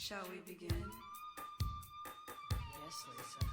Shall we begin? Yes, Lisa.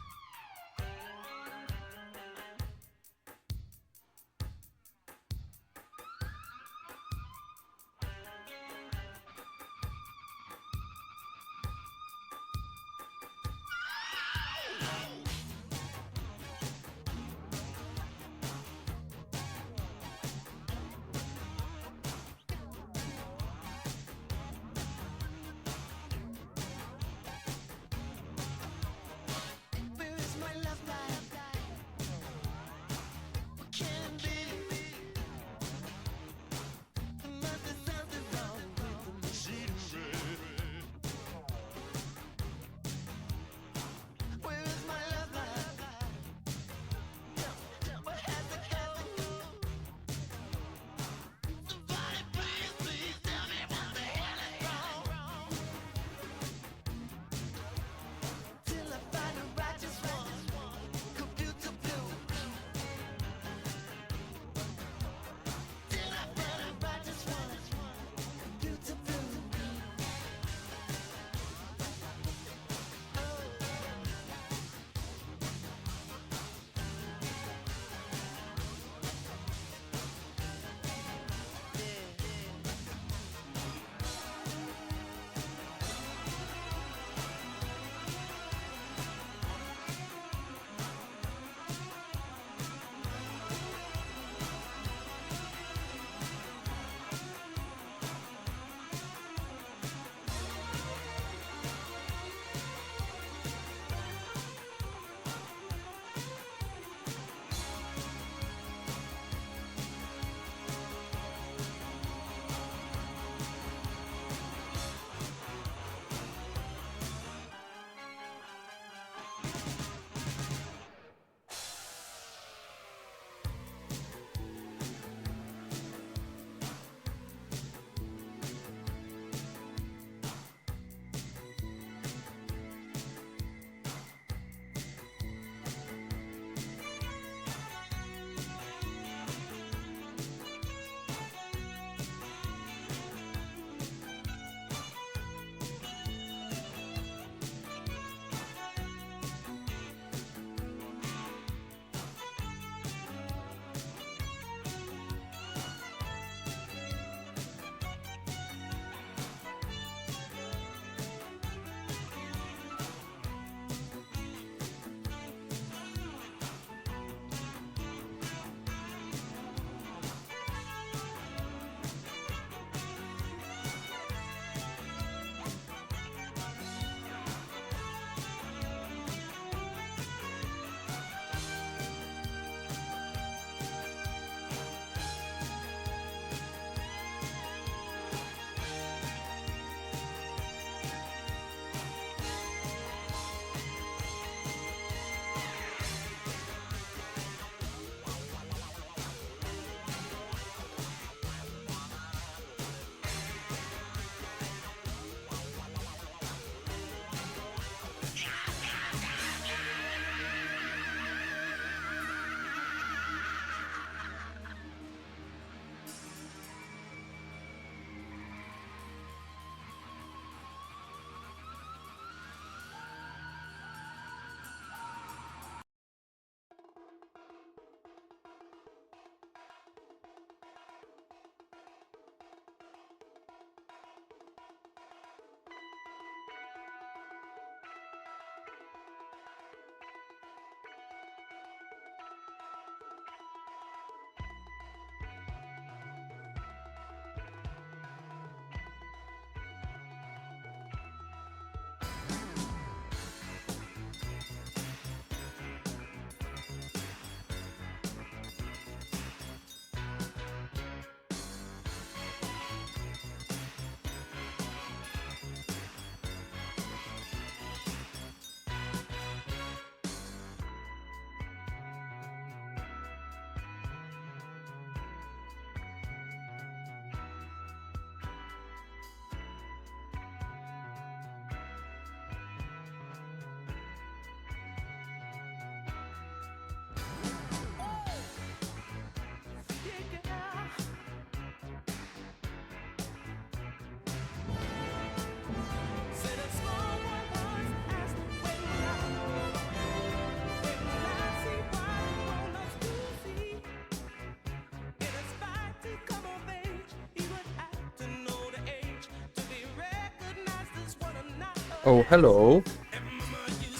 Oh, hello.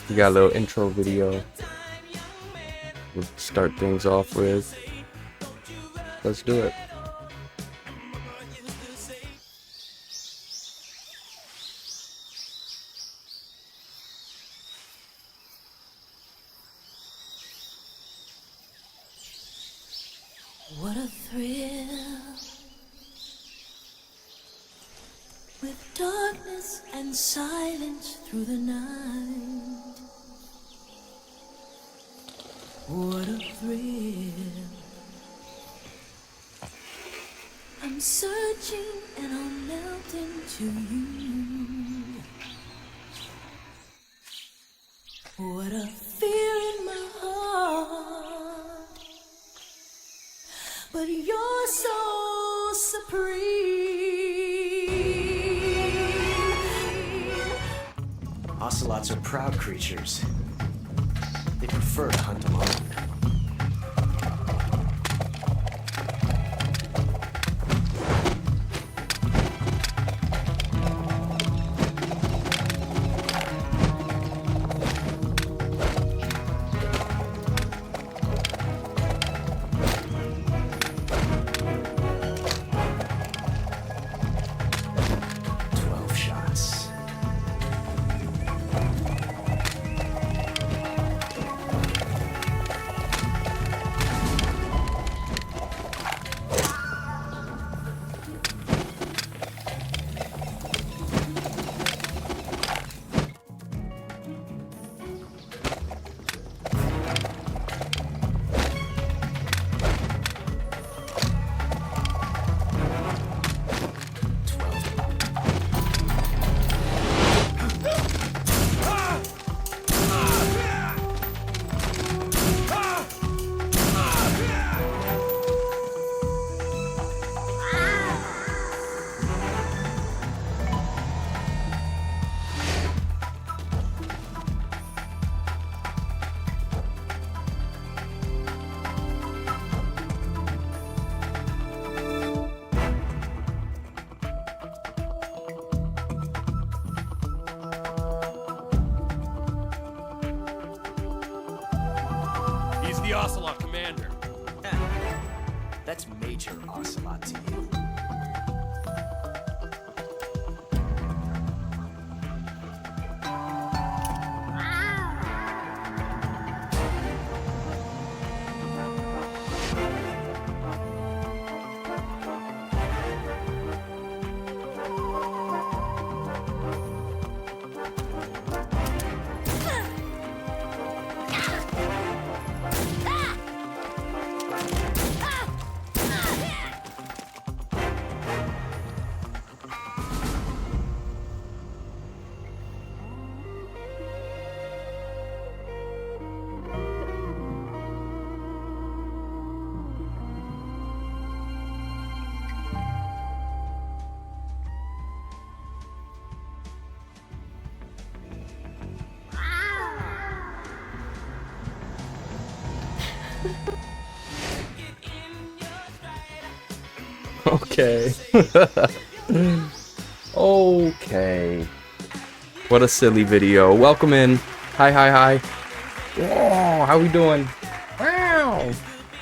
We got a little intro video we'll start things off with. Let's do it. What a thrill, with darkness and silence through the night. What a thrill, I'm searching and I'll melt into you. What a fear in my heart, but you're so supreme. Ocelots are proud creatures. They prefer to hunt alone. He's the Ocelot commander. That's Major Ocelot to you. Okay. Okay. What a silly video. Welcome in. Hi, hi, hi. Whoa, how we doing? Wow.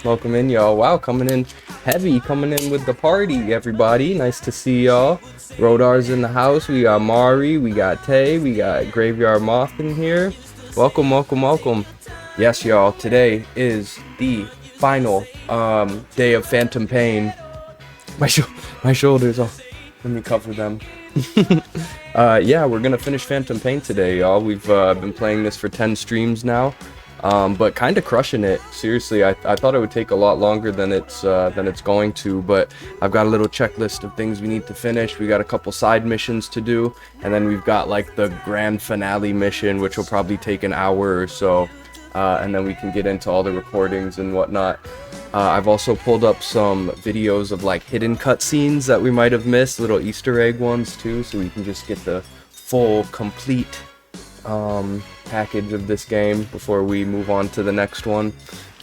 Welcome in, y'all. Wow, coming in heavy, coming in with the party, everybody. Nice to see y'all. Rodar's in the house. We got Mari, we got Tay, we got Graveyard Moth in here. Welcome, welcome, welcome. Yes, y'all. Today is the final day of Phantom Pain. My shoulders. Oh, let me cover them. Yeah, we're gonna finish Phantom Pain today, y'all. We've been playing this for 10 streams now, but kind of crushing it. Seriously, I thought it would take a lot longer than it's going to, but I've got a little checklist of things we need to finish. We got a couple side missions to do, and then we've got like the grand finale mission, which will probably take an hour or so, and then we can get into all the recordings and whatnot. I've also pulled up some videos of like hidden cutscenes that we might have missed, little Easter egg ones too, so we can just get the full, complete package of this game before we move on to the next one.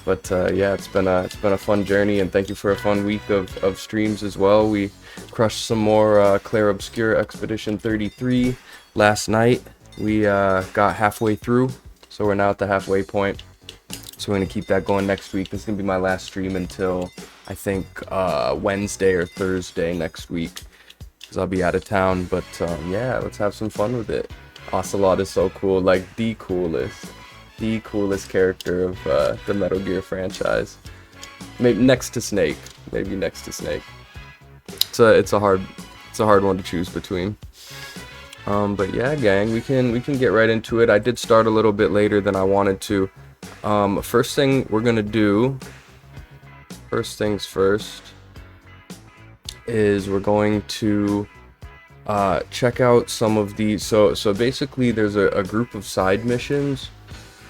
But yeah, it's been a fun journey, and thank you for a fun week of streams as well. We crushed some more Clair Obscur Expedition 33 last night, We got halfway through, so we're now at the halfway point. So we're gonna keep that going next week. This is gonna be my last stream until I think Wednesday or Thursday next week, because I'll be out of town. But yeah, let's have some fun with it. Ocelot is so cool, like the coolest character of the Metal Gear franchise. Maybe next to Snake. Maybe next to Snake. It's a hard one to choose between. But yeah, gang, we can get right into it. I did start a little bit later than I wanted to. First thing we're gonna do, first things first, is we're going to check out some of these. So basically, there's a group of side missions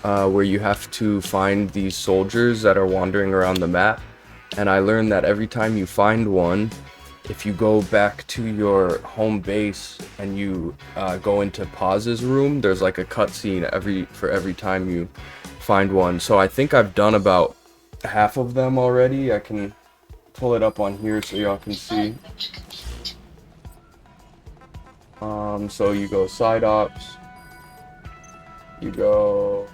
where you have to find these soldiers that are wandering around the map. And I learned that every time you find one, if you go back to your home base and you go into Paz's room, there's like a cutscene for every time you find one. So I think I've done about half of them already. I can pull it up on here so y'all can see. So you go side ops, you go,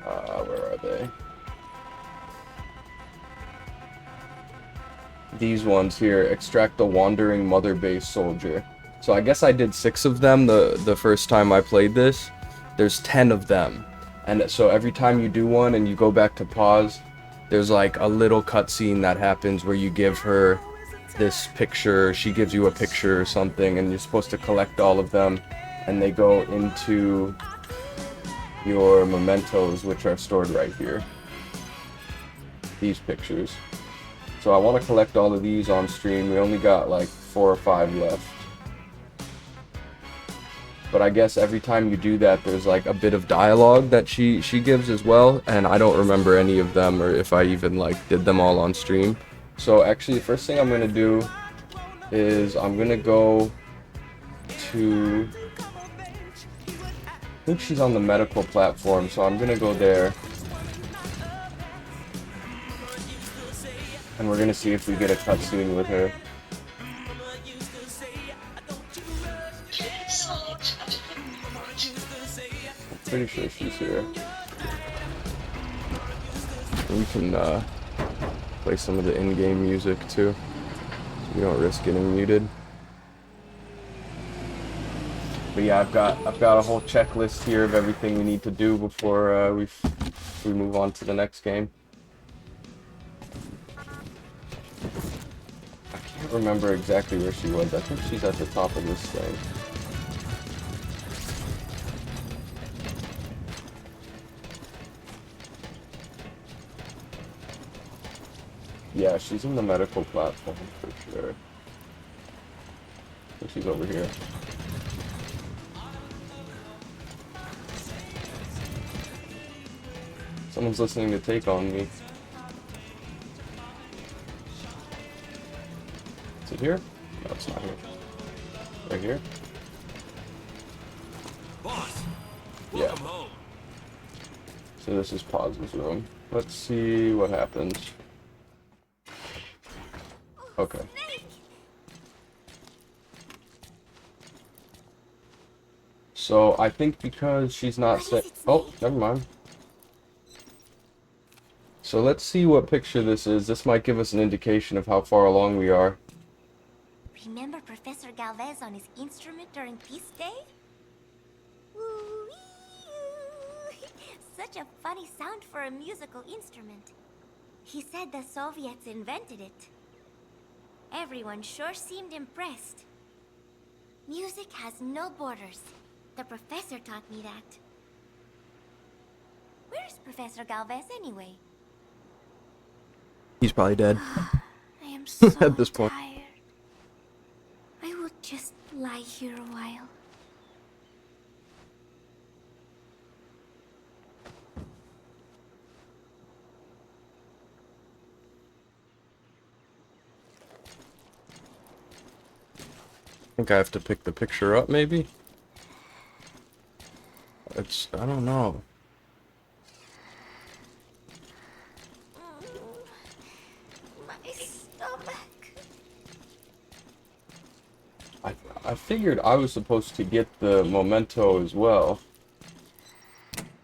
where are they? These ones here, extract the wandering mother base soldier. So I guess I did 6 of them the first time I played this. There's 10 of them, and so every time you do one and you go back to pause, there's like a little cutscene that happens where you give her this picture, she gives you a picture or something, and you're supposed to collect all of them, and they go into your mementos, which are stored right here. These pictures. So I want to collect all of these on stream. We only got like 4 or 5 left. But I guess every time you do that, there's like a bit of dialogue that she gives as well, and I don't remember any of them or if I even like did them all on stream. So actually, the first thing I'm gonna do is I'm gonna go to, I think she's on the medical platform, so I'm gonna go there. And we're gonna see if we get a cutscene with her. I'm pretty sure she's here. We can play some of the in-game music too, so we don't risk getting muted. But yeah, I've got a whole checklist here of everything we need to do before we move on to the next game. I can't remember exactly where she was. I think she's at the top of this thing. Yeah, she's in the medical platform for sure. I think she's over here. Someone's listening to Take On Me. Is it here? No, it's not here. Right here? Boss, Yeah. welcome home. So this is Paz's room. Let's see what happens. Okay. So I think because she's not set. Oh, never mind. So let's see what picture this is. This might give us an indication of how far along we are. Remember Professor Galvez on his instrument during Peace Day? Woo-wee-oo. Such a funny sound for a musical instrument. He said the Soviets invented it. Everyone sure seemed impressed. Music has no borders. The professor taught me that. Where's Professor Galvez anyway? He's probably dead. I am so At this point. tired. I will just lie here a while. I think I have to pick the picture up, maybe? I don't know. My stomach. I figured I was supposed to get the memento as well.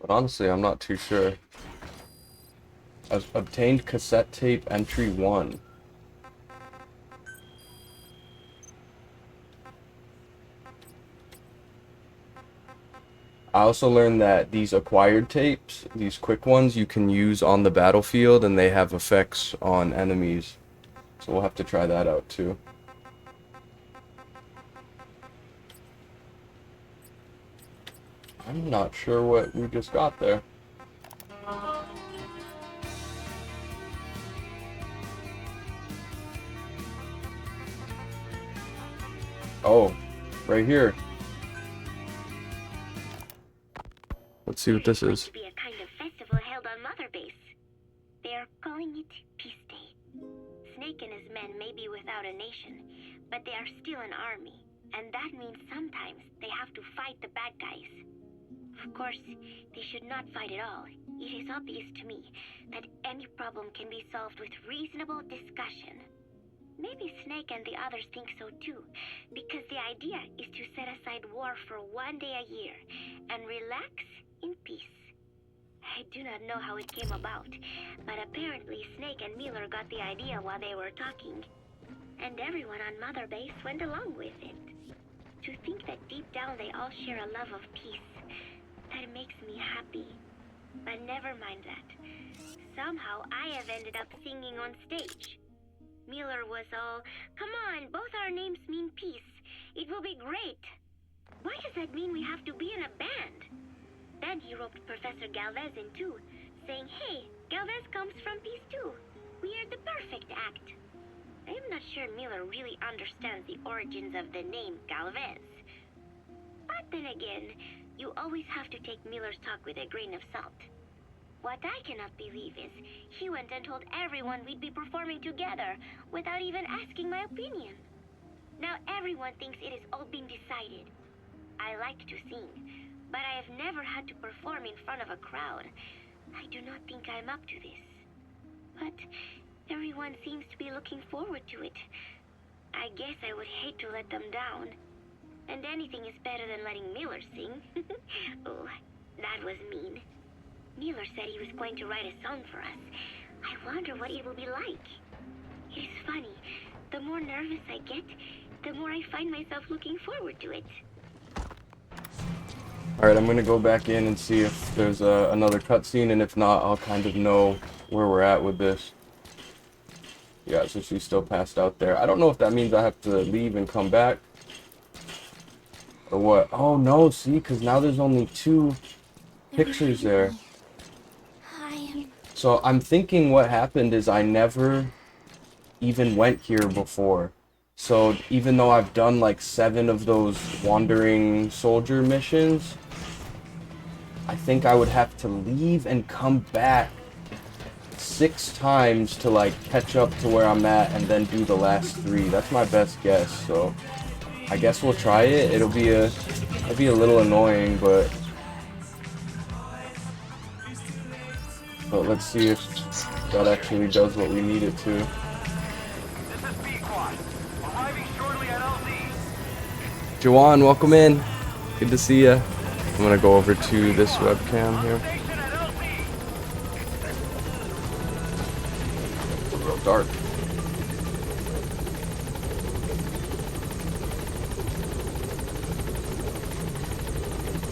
But honestly, I'm not too sure. I've obtained cassette tape entry 1. I also learned that these acquired tapes, these quick ones, you can use on the battlefield and they have effects on enemies. So we'll have to try that out too. I'm not sure what we just got there. Oh, right here. Let's see what this There's is. going to be a kind of festival held on Mother Base. They are calling it Peace Day. Snake and his men may be without a nation, but they are still an army, and that means sometimes they have to fight the bad guys. Of course, they should not fight at all. It is obvious to me that any problem can be solved with reasonable discussion. Maybe Snake and the others think so too, because the idea is to set aside war for 1 day a year and relax in peace. I do not know how it came about, but apparently Snake and Miller got the idea while they were talking, and everyone on Mother Base went along with it. To think that deep down they all share a love of peace, that makes me happy. But never mind that. Somehow I have ended up singing on stage. Miller was all, "Come on, both our names mean peace. It will be great." Why does that mean we have to be in a band? Then he roped Professor Galvez in too, saying, "Hey, Galvez comes from peace too. We are the perfect act." I am not sure Miller really understands the origins of the name Galvez. But then again, you always have to take Miller's talk with a grain of salt. What I cannot believe is he went and told everyone we'd be performing together without even asking my opinion. Now everyone thinks it has all been decided. I like to sing, but I have never had to perform in front of a crowd. I do not think I'm up to this. But everyone seems to be looking forward to it. I guess I would hate to let them down. And anything is better than letting Miller sing. Oh, that was mean. Miller said he was going to write a song for us. I wonder what it will be like. It is funny. The more nervous I get, the more I find myself looking forward to it. Alright, I'm gonna go back in and see if there's another cutscene, and if not, I'll kind of know where we're at with this. Yeah, so she's still passed out there. I don't know if that means I have to leave and come back. Or what? Oh no, see, because now there's only 2 pictures there. So I'm thinking what happened is I never even went here before. So even though I've done like 7 of those wandering soldier missions, I think I would have to leave and come back 6 times to like catch up to where I'm at and then do the last 3. That's my best guess. So I guess we'll try it. It'll be a little annoying, but let's see if that actually does what we need it to. This is B-Quad. Arriving shortly at LZ. Jawan, welcome in. Good to see ya. I'm gonna go over to this webcam here. Station at LZ. It's real dark.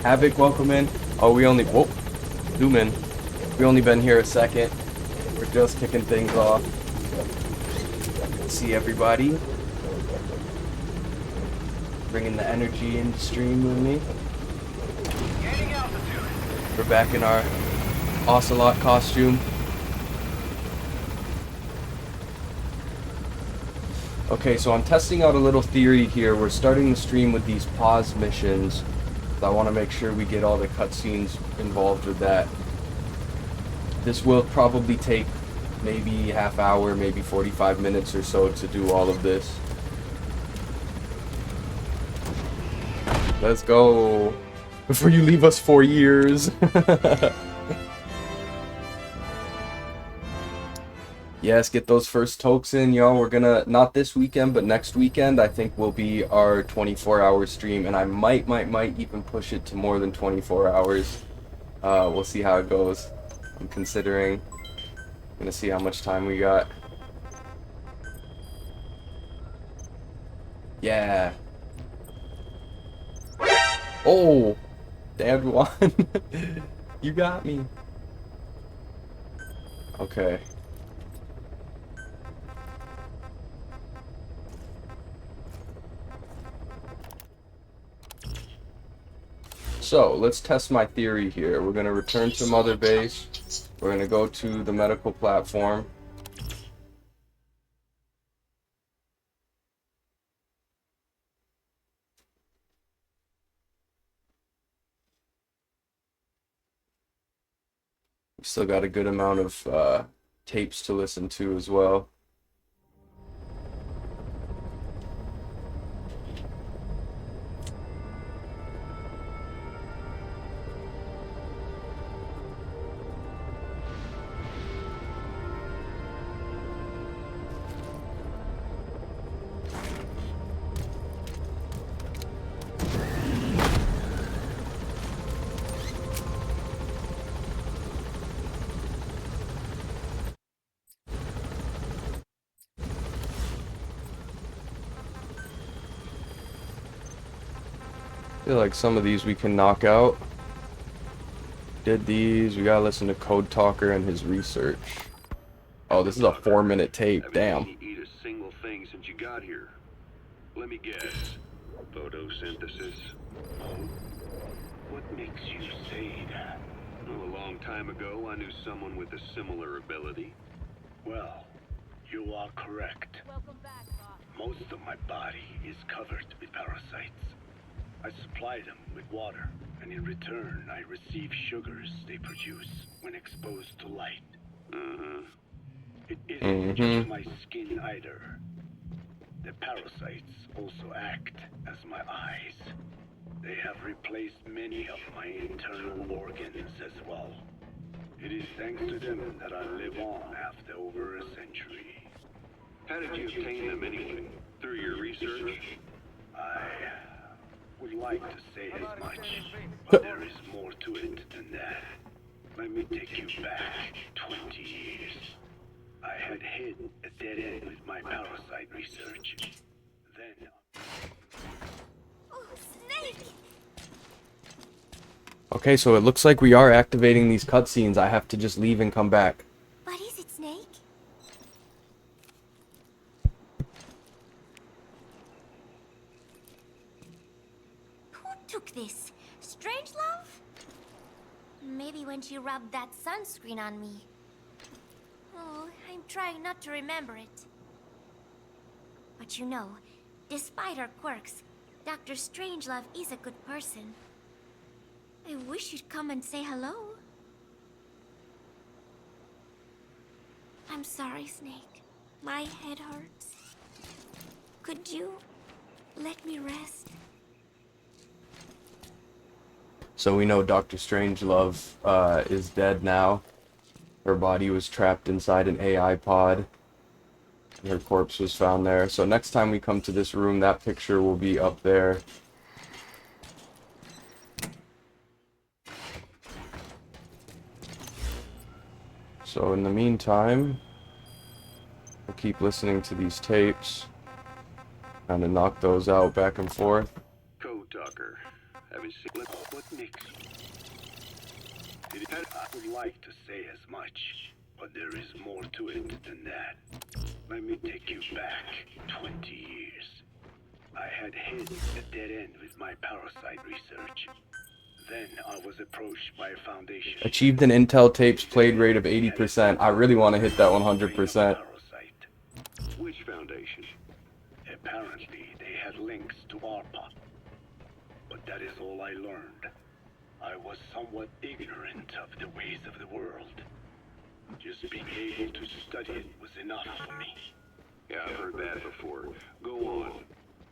Havoc, welcome in. Oh, we only, whoa, zoom in. We only been here a second. We're just kicking things off. See everybody. Bringing the energy into stream with me. Gaining altitude. We're back in our Ocelot costume. Okay, so I'm testing out a little theory here. We're starting the stream with these pause missions. I want to make sure we get all the cutscenes involved with that. This will probably take maybe half hour, maybe 45 minutes or so to do all of this. Let's go. Before you leave us 4 years. Yes, get those first tokes in, yo. We're gonna, not this weekend, but next weekend, I think will be our 24-hour stream, and I might even push it to more than 24 hours. We'll see how it goes. I'm considering. Gonna see how much time we got. Yeah. Oh, damn one. You got me. Okay. So, let's test my theory here. We're going to return to Mother Base. We're going to go to the medical platform. We still got a good amount of tapes to listen to as well. I feel like some of these we can knock out. Did these. We gotta listen to Code Talker and his research. Oh, this is a 4-minute tape. Damn. Haven't eaten a single thing since you got here. Let me guess. Photosynthesis. Oh, what makes you say that? Well, a long time ago, I knew someone with a similar ability. Well, you are correct. Most of my body is covered with parasites. I supply them with water, and in return, I receive sugars they produce when exposed to light. It isn't just my skin either. The parasites also act as my eyes. They have replaced many of my internal organs as well. It is thanks to them that I live on after over a century. How did you obtain them anyway? Through your research? I would like to say as much, but there is more to it than that. Let me take you back 20 years. I had hit a dead end with my parasite research. Then... Oh, Snake! Okay, so it looks like we are activating these cutscenes. I have to just leave and come back. What is it, Snake? Who took this? Strangelove? Maybe when she rubbed that sunscreen on me. Oh, I'm trying not to remember it. But you know, despite her quirks, Dr. Strangelove is a good person. I wish you'd come and say hello. I'm sorry, Snake. My head hurts. Could you let me rest? So we know Dr. Strangelove is dead now. Her body was trapped inside an AI pod. And her corpse was found there. So next time we come to this room, that picture will be up there. So in the meantime, we'll keep listening to these tapes. Kind of knock those out back and forth. Code Talker. Haven't seen... What makes... I would like to say as much, but there is more to it than that. Let me take you back 20 years. I had hit a dead end with my parasite research. Then I was approached by a foundation. Achieved an Intel tapes played rate of 80%. I really want to hit that 100%. Which foundation? Apparently, they had links to ARPA. But that is all I learned. I was somewhat ignorant of the ways of the world. Just being able to study it was enough for me. Yeah, I've heard that before. Go on.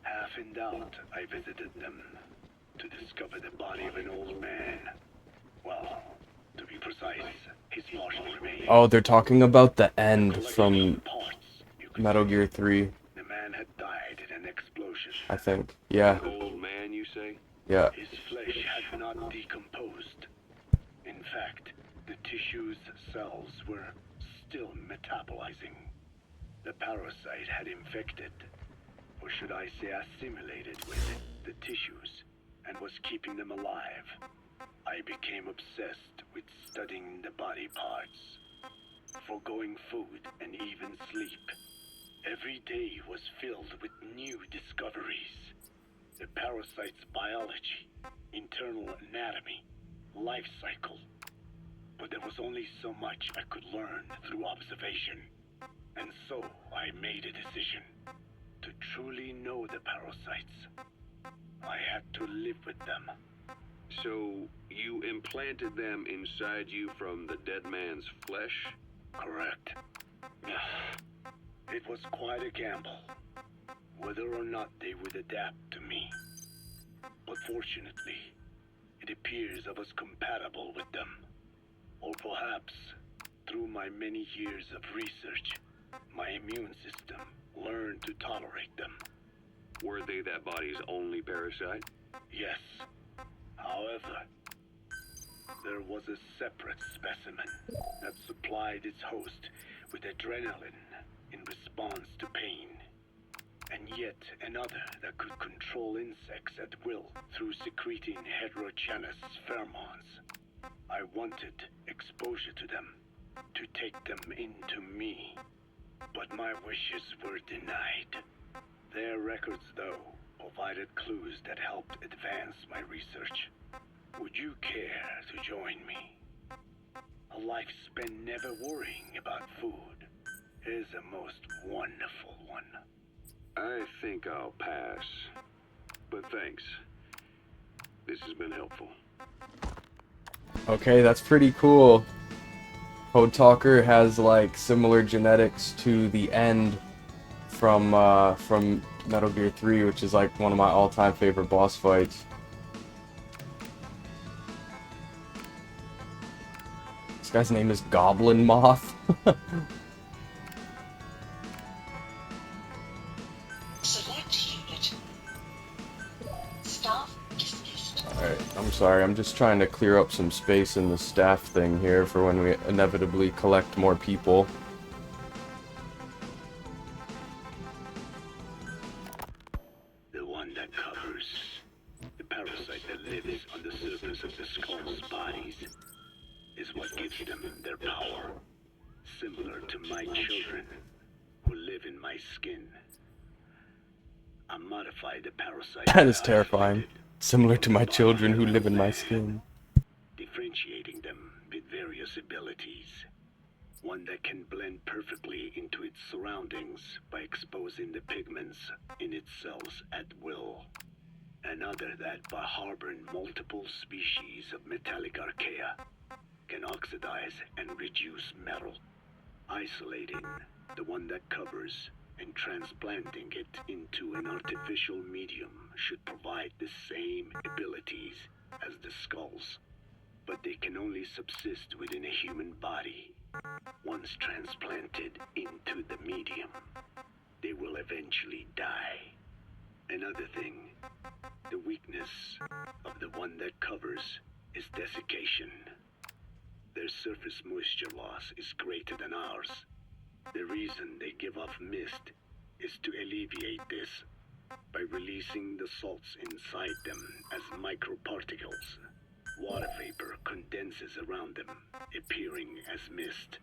Half in doubt, I visited them to discover the body of an old man. Well, to be precise, his partial remains. Oh, they're talking about the end Collection from of parts, you could Metal say. Gear 3, The man had died in an explosion. I think. Yeah, Old man, you say? yeah. His flesh had not decomposed. In fact, the tissue's cells were still metabolizing. The parasite had infected, or should I say assimilated with, the tissues, and was keeping them alive. I became obsessed with studying the body parts, foregoing food and even sleep. Every day was filled with new discoveries. The parasite's biology, internal anatomy, life cycle. But there was only so much I could learn through observation. And so I made a decision. To truly know the parasites, I had to live with them. So, you implanted them inside you from the dead man's flesh? Correct. It was quite a gamble, whether or not they would adapt to me. But fortunately, it appears I was compatible with them. Or perhaps, through my many years of research, my immune system learned to tolerate them. Were they that body's only parasite? Yes. However, there was a separate specimen that supplied its host with adrenaline in response to pain, and yet another that could control insects at will through secreting heterogeneous pheromones. I wanted exposure to them, to take them into me, but my wishes were denied. Their records, though, provided clues that helped advance my research. Would you care to join me? A life spent never worrying about food is a most wonderful one. I think I'll pass. But thanks. This has been helpful. Okay, that's pretty cool. Code Talker has like similar genetics to the end from Metal Gear 3, which is like one of my all-time favorite boss fights. This guy's name is Goblin Moth. Select unit. Staff dismissed. Alright, I'm sorry, I'm just trying to clear up some space in the staff thing here for when we inevitably collect more people. The one that covers the parasite that lives on the surface of the skull's bodies is what gives them their power. Similar to my children who live in my skin. I modified the parasite. That is terrifying. Similar to my children who live in my skin. Differentiating them with various abilities. One that can blend perfectly into its surroundings by exposing the pigments in its cells at will. Another that, by harboring multiple species of metallic archaea, can oxidize and reduce metal. Isolating the one that covers and transplanting it into an artificial medium should provide the same abilities as the skulls, but they can only subsist within a human body. Once transplanted into the medium, they will eventually die. Another thing, the weakness of the one that covers is desiccation. Their surface moisture loss is greater than ours. The reason they give off mist is to alleviate this by releasing the salts inside them as microparticles. Water vapor condenses around them, appearing as mist.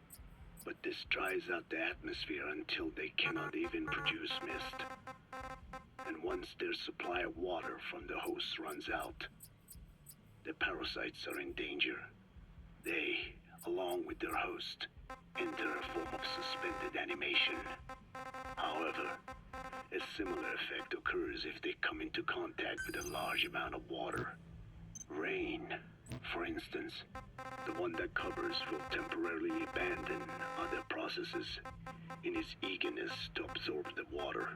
But this dries out the atmosphere until they cannot even produce mist. And once their supply of water from the host runs out, the parasites are in danger. They, along with their host, enter a form of suspended animation. However, a similar effect occurs if they come into contact with a large amount of water. Rain, for instance. The one that covers will temporarily abandon other processes in his eagerness to absorb the water.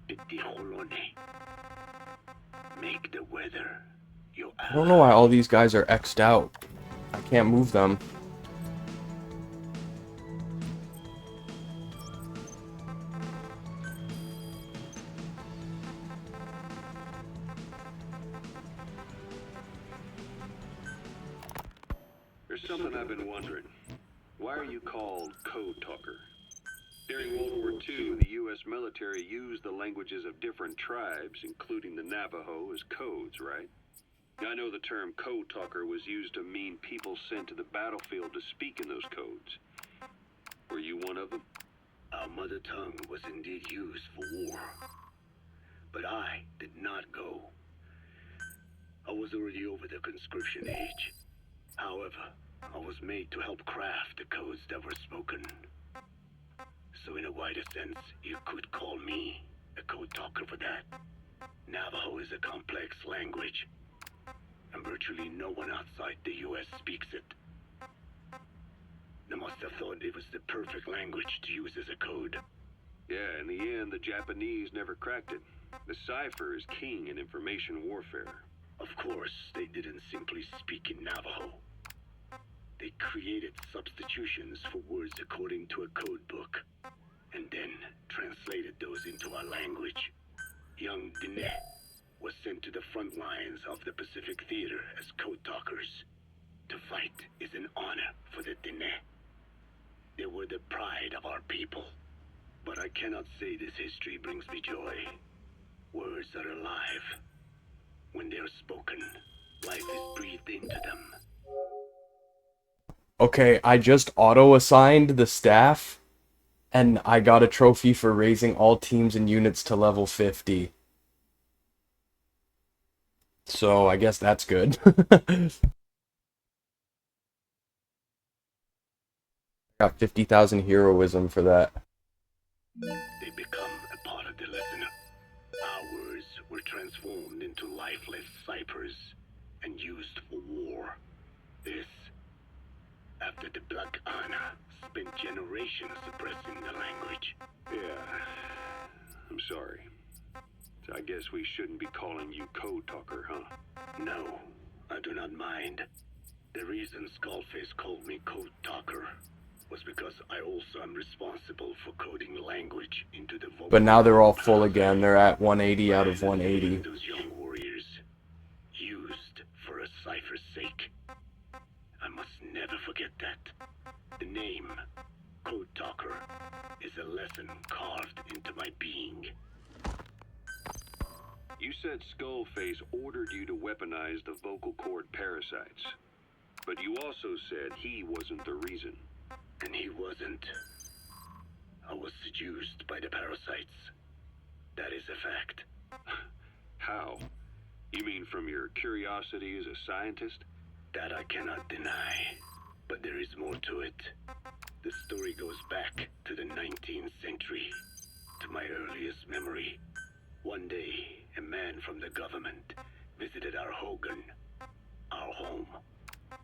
Petijolone. Make the weather your ally. I don't know why all these guys are X'd out. I can't move them. There's something I've been wondering. Why are you called Code Talker? During World War II, the U.S. military used the languages of different tribes, including the Navajo, as codes, right? I know the term Code Talker was used to mean people sent to the battlefield to speak in those codes. Were you one of them? Our mother tongue was indeed used for war. But I did not go. I was already over the conscription age. However, I was made to help craft the codes that were spoken. So in a wider sense, you could call me a code talker for that. Navajo is a complex language, and virtually no one outside the US speaks it. They must have thought it was the perfect language to use as a code. Yeah, in the end, the Japanese never cracked it. The cipher is king in information warfare. Of course, they didn't simply speak in Navajo. They created substitutions for words according to a code book, and then translated those into our language. Young Diné was sent to the front lines of the Pacific Theater as code talkers. To fight is an honor for the Diné. They were the pride of our people. But I cannot say this history brings me joy. Words are alive. When they are spoken, life is breathed into them. Okay, I just auto-assigned the staff, and I got a trophy for raising all teams and units to level 50. So, I guess that's good. Got 50,000 heroism for that. They become a part of the listener. Our words were transformed into lifeless ciphers and used for war. This, after the Black Ana spent generations suppressing the language. Yeah, I'm sorry. So I guess we shouldn't be calling you Code Talker, huh? No, I do not mind. The reason Skullface called me Code Talker was because I also am responsible for coding language into the vocal. But now they're all full again. They're at 180 out of 180. Those young warriors, used for a cipher's sake. I must never forget that. The name, Code Talker, is a lesson carved into my being. You said Skullface ordered you to weaponize the vocal cord parasites. But you also said he wasn't the reason. And he wasn't. I was seduced by the parasites. That is a fact. How? You mean from your curiosity as a scientist? That I cannot deny. But there is more to it. The story goes back to the 19th century. To my earliest memory. One day, a man from the government visited our Hogan, our home.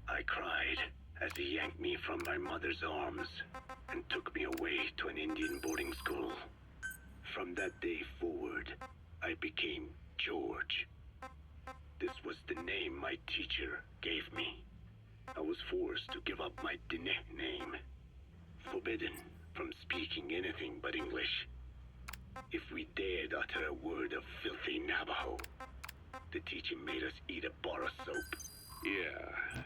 I cried as he yanked me from my mother's arms and took me away to an Indian boarding school. From that day forward, I became George. This was the name my teacher gave me. I was forced to give up my Diné name, forbidden from speaking anything but English. If we dared utter a word of filthy Navajo, the teacher made us eat a bar of soap. Yeah,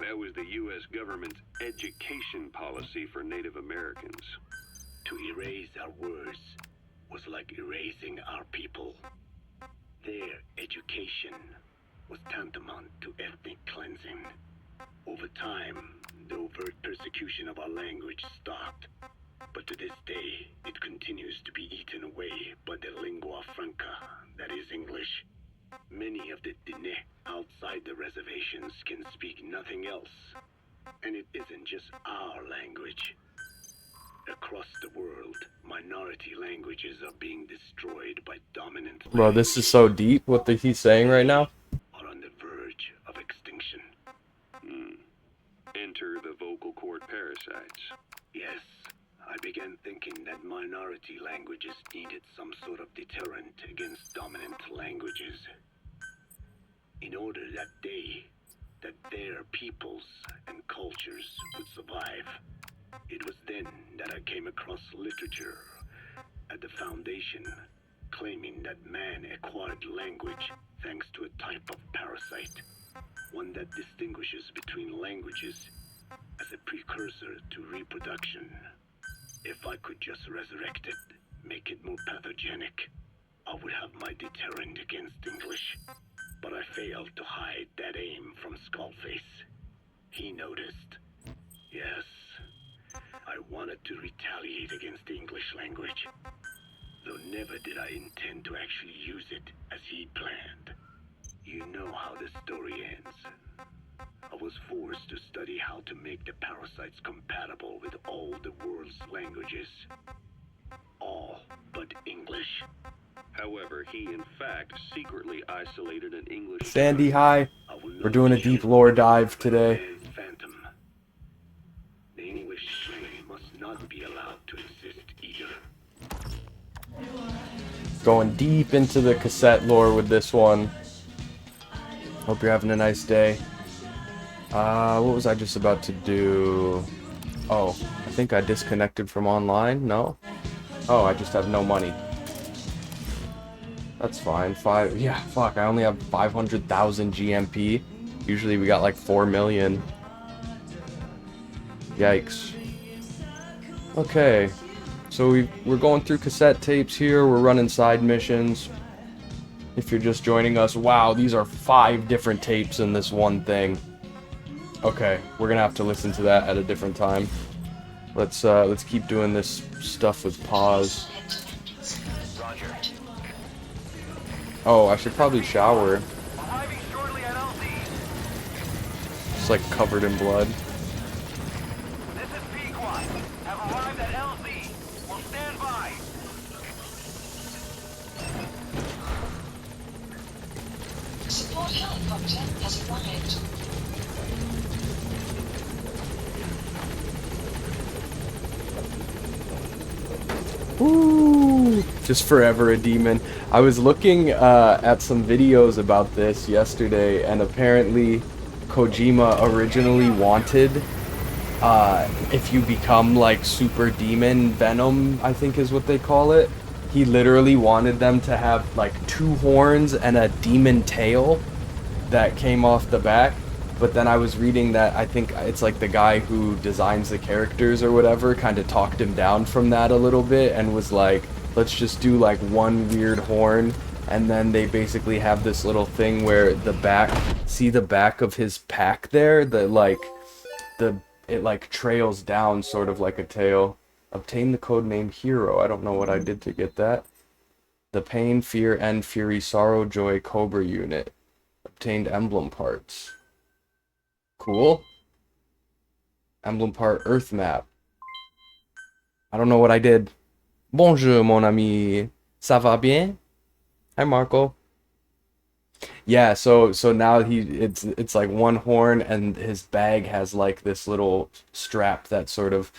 that was the U.S. government's education policy for Native Americans. To erase our words was like erasing our people. Their education was tantamount to ethnic cleansing. Over time, the overt persecution of our language stopped. But to this day, it continues to be eaten away by the lingua franca, that is English. Many of the Diné outside the reservations can speak nothing else. And it isn't just our language. Across the world, minority languages are being destroyed by dominant. Bro, this is so deep what he's saying right now. Are on the verge of extinction. Enter the vocal cord parasites. Yes, I began thinking that minority languages needed some sort of deterrent against dominant languages. In order that day that their peoples and cultures would survive. It was then that I came across literature at the Foundation claiming that man acquired language thanks to a type of parasite, one that distinguishes between languages as a precursor to reproduction. If I could just resurrect it, make it more pathogenic, I would have my deterrent against English. But I failed to hide that aim from Skullface. He noticed. Yes, I wanted to retaliate against the English language, though never did I intend to actually use it as he planned. You know how the story ends. I was forced to study how to make the parasites compatible with all the world's languages. All but English. However, he in fact secretly isolated an English... Sandy, hi. I will We're doing a deep lore dive today. man's phantom. The English strain must not be allowed to exist either. Going deep into the cassette lore with this one. Hope you're having a nice day. What was I just about to do? Oh, I think I disconnected from online. No? Oh, I just have no money. That's fine. Yeah, fuck, I only have 500,000 GMP. Usually we got like 4 million. Yikes. Okay. So we're going through cassette tapes here. We're running side missions. If you're just joining us, wow, these are 5 different tapes in this one thing. Okay, we're gonna have to listen to that at a different time. Let's keep doing this stuff with pause. Roger. Oh, I should probably shower. Arriving shortly at LZ. It's like covered in blood. This is Pequod. Have arrived at LZ. Will stand by. Support helicopter has arrived. Woo! Just forever a demon. I was looking at some videos about this yesterday, and apparently Kojima originally wanted, if you become like super demon Venom, I think is what they call it, he literally wanted them to have like 2 horns and a demon tail that came off the back. But then I was reading that I think it's like the guy who designs the characters or whatever kind of talked him down from that a little bit and was like, let's just do like one weird horn. And then they basically have this little thing where the back, see the back of his pack there, it like trails down sort of like a tail. Obtain the codename Hero. I don't know what I did to get that. The Pain, Fear, End, Fury, Sorrow, Joy, Cobra unit. Obtained emblem parts. Cool. Emblem part Earth map. I don't know what I did. Bonjour, mon ami. Ça va bien? Hi, Marco. Yeah, so now it's like one horn, and his bag has like this little strap that sort of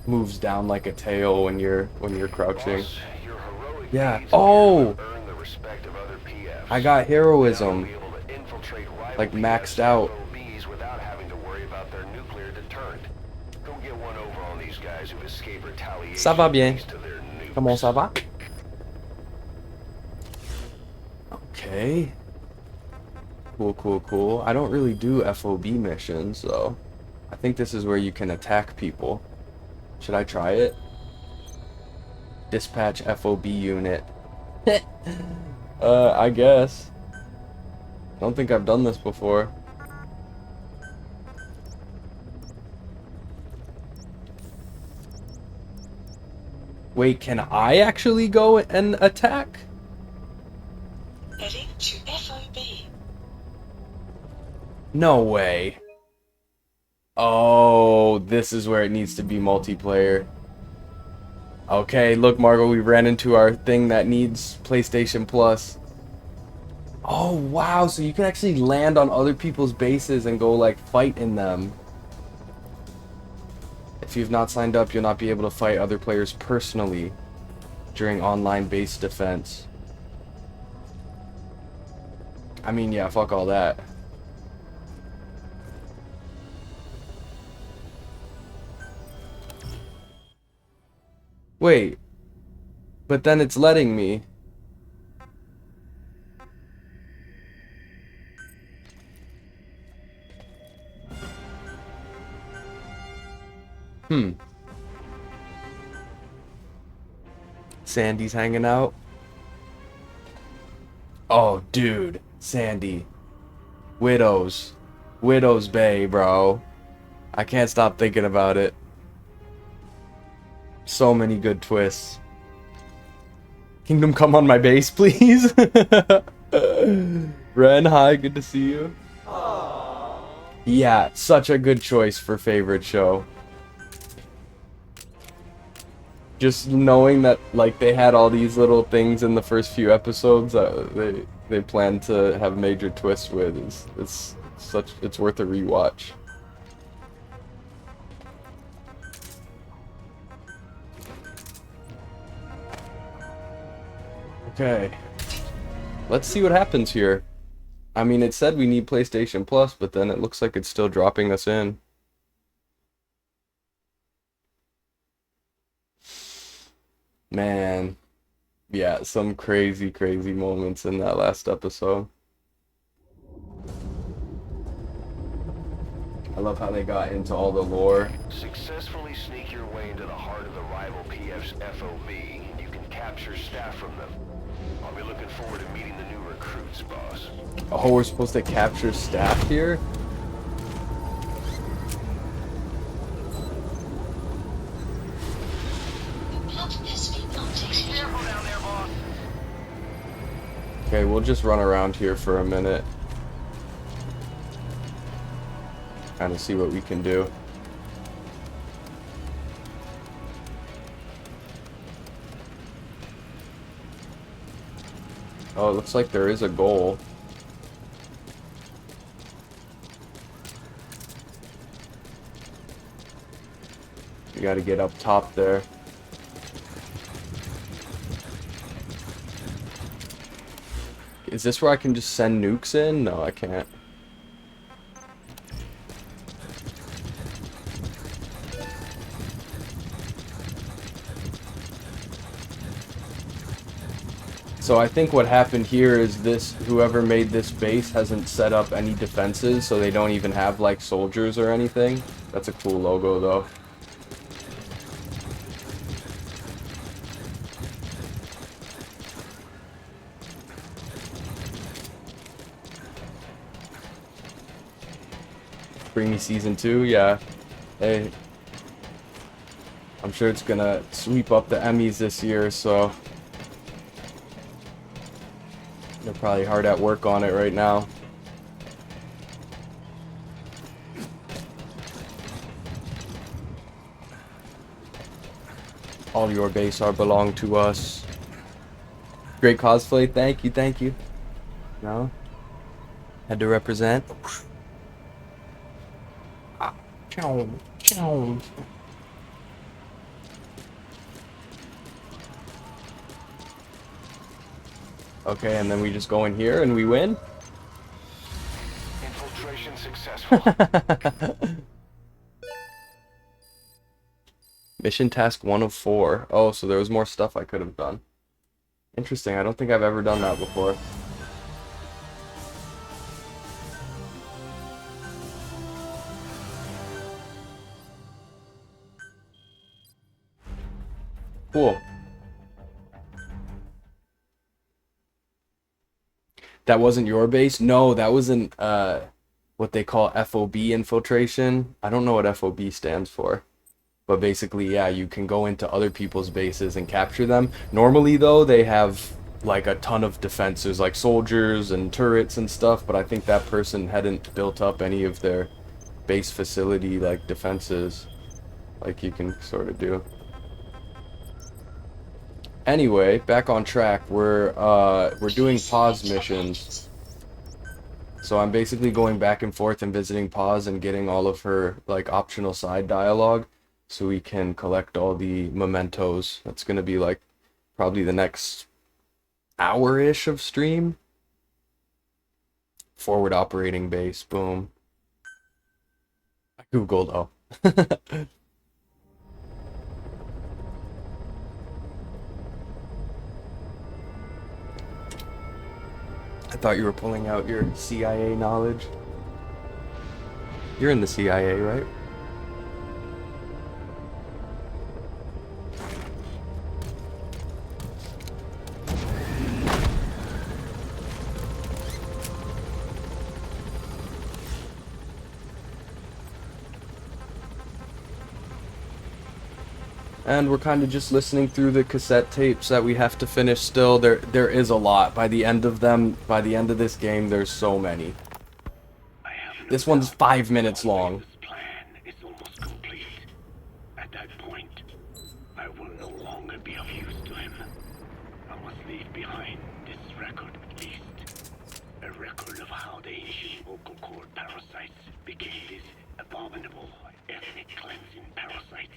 moves down like a tail when you're crouching. Boss, your heroic Yeah. deeds Oh, have earned the respect of other PFs. I got Now heroism. you'll be able to infiltrate rival Like, maxed PFs out. FOBs without having to worry about their nuclear deterrent. Go get one over on these guys who've escaped retaliation. Ça va bien. thanks to their nukes. Comment ça va? Okay. Cool. I don't really do FOB missions, though. I think this is where you can attack people. Should I try it? Dispatch FOB unit. I guess. Don't think I've done this before. Wait, can I actually go and attack? Heading to FOB. No way. Oh, this is where it needs to be multiplayer. Okay, look, Margot, we ran into our thing that needs PlayStation Plus. Oh, wow, so you can actually land on other people's bases and go, like, fight in them. If you've not signed up, you'll not be able to fight other players personally during online base defense. I mean, yeah, fuck all that. Wait. But then it's letting me. Sandy's hanging out. Oh, dude. Sandy. Widows. Widows Bay, bro. I can't stop thinking about it. So many good twists. Kingdom, come on my base, please. Ren, hi, good to see you. Yeah, such a good choice for favorite show. Just knowing that, like, they had all these little things in the first few episodes they planned to have major twists with it's worth a rewatch. Okay. Let's see what happens here. I mean, it said we need PlayStation Plus, but then it looks like it's still dropping us in. Man. Yeah, some crazy, crazy moments in that last episode. I love how they got into all the lore. Successfully sneak your way into the heart of the rival PF's FOB. You can capture staff from them. I'll be looking forward to meeting the new recruits, boss. Oh, we're supposed to capture staff here? Plot has been updated. Careful down there, boss. Okay, we'll just run around here for a minute. Kind of see what we can do. Oh, it looks like there is a goal. You gotta get up top there. Is this where I can just send nukes in? No, I can't. So I think what happened here is this, whoever made this base hasn't set up any defenses, so they don't even have like soldiers or anything. That's a cool logo though. Bring me season 2, yeah. Hey, I'm sure it's gonna sweep up the Emmys this year, so they're probably hard at work on it right now. All your base are belong to us. Great cosplay, thank you, thank you. No? Had to represent. Chow, chow. Okay, and then we just go in here and we win? Infiltration successful. Mission task 1 of 4. Oh, so there was more stuff I could have done. Interesting, I don't think I've ever done that before. Cool. That wasn't your base? No, that wasn't what they call FOB infiltration. I don't know what FOB stands for. But basically, yeah, you can go into other people's bases and capture them. Normally, though, they have like a ton of defenses, like soldiers and turrets and stuff, but I think that person hadn't built up any of their base facility, like defenses, like you can sort of do. Anyway, back on track. We're doing pause missions. So I'm basically going back and forth and visiting Paz and getting all of her like optional side dialogue so we can collect all the mementos. That's gonna be like probably the next hour-ish of stream. Forward operating base, boom. I googled, oh. thought you were pulling out your CIA knowledge. You're in the CIA, right? And we're kind of just listening through the cassette tapes that we have to finish still. There is a lot. By the end of this game, there's so many. This one's 5 minutes long. This plan is almost complete. At that point, I will no longer be of use to him. I must leave behind this record at least. A record of how the ancient vocal cord parasites became these abominable ethnic cleansing parasites.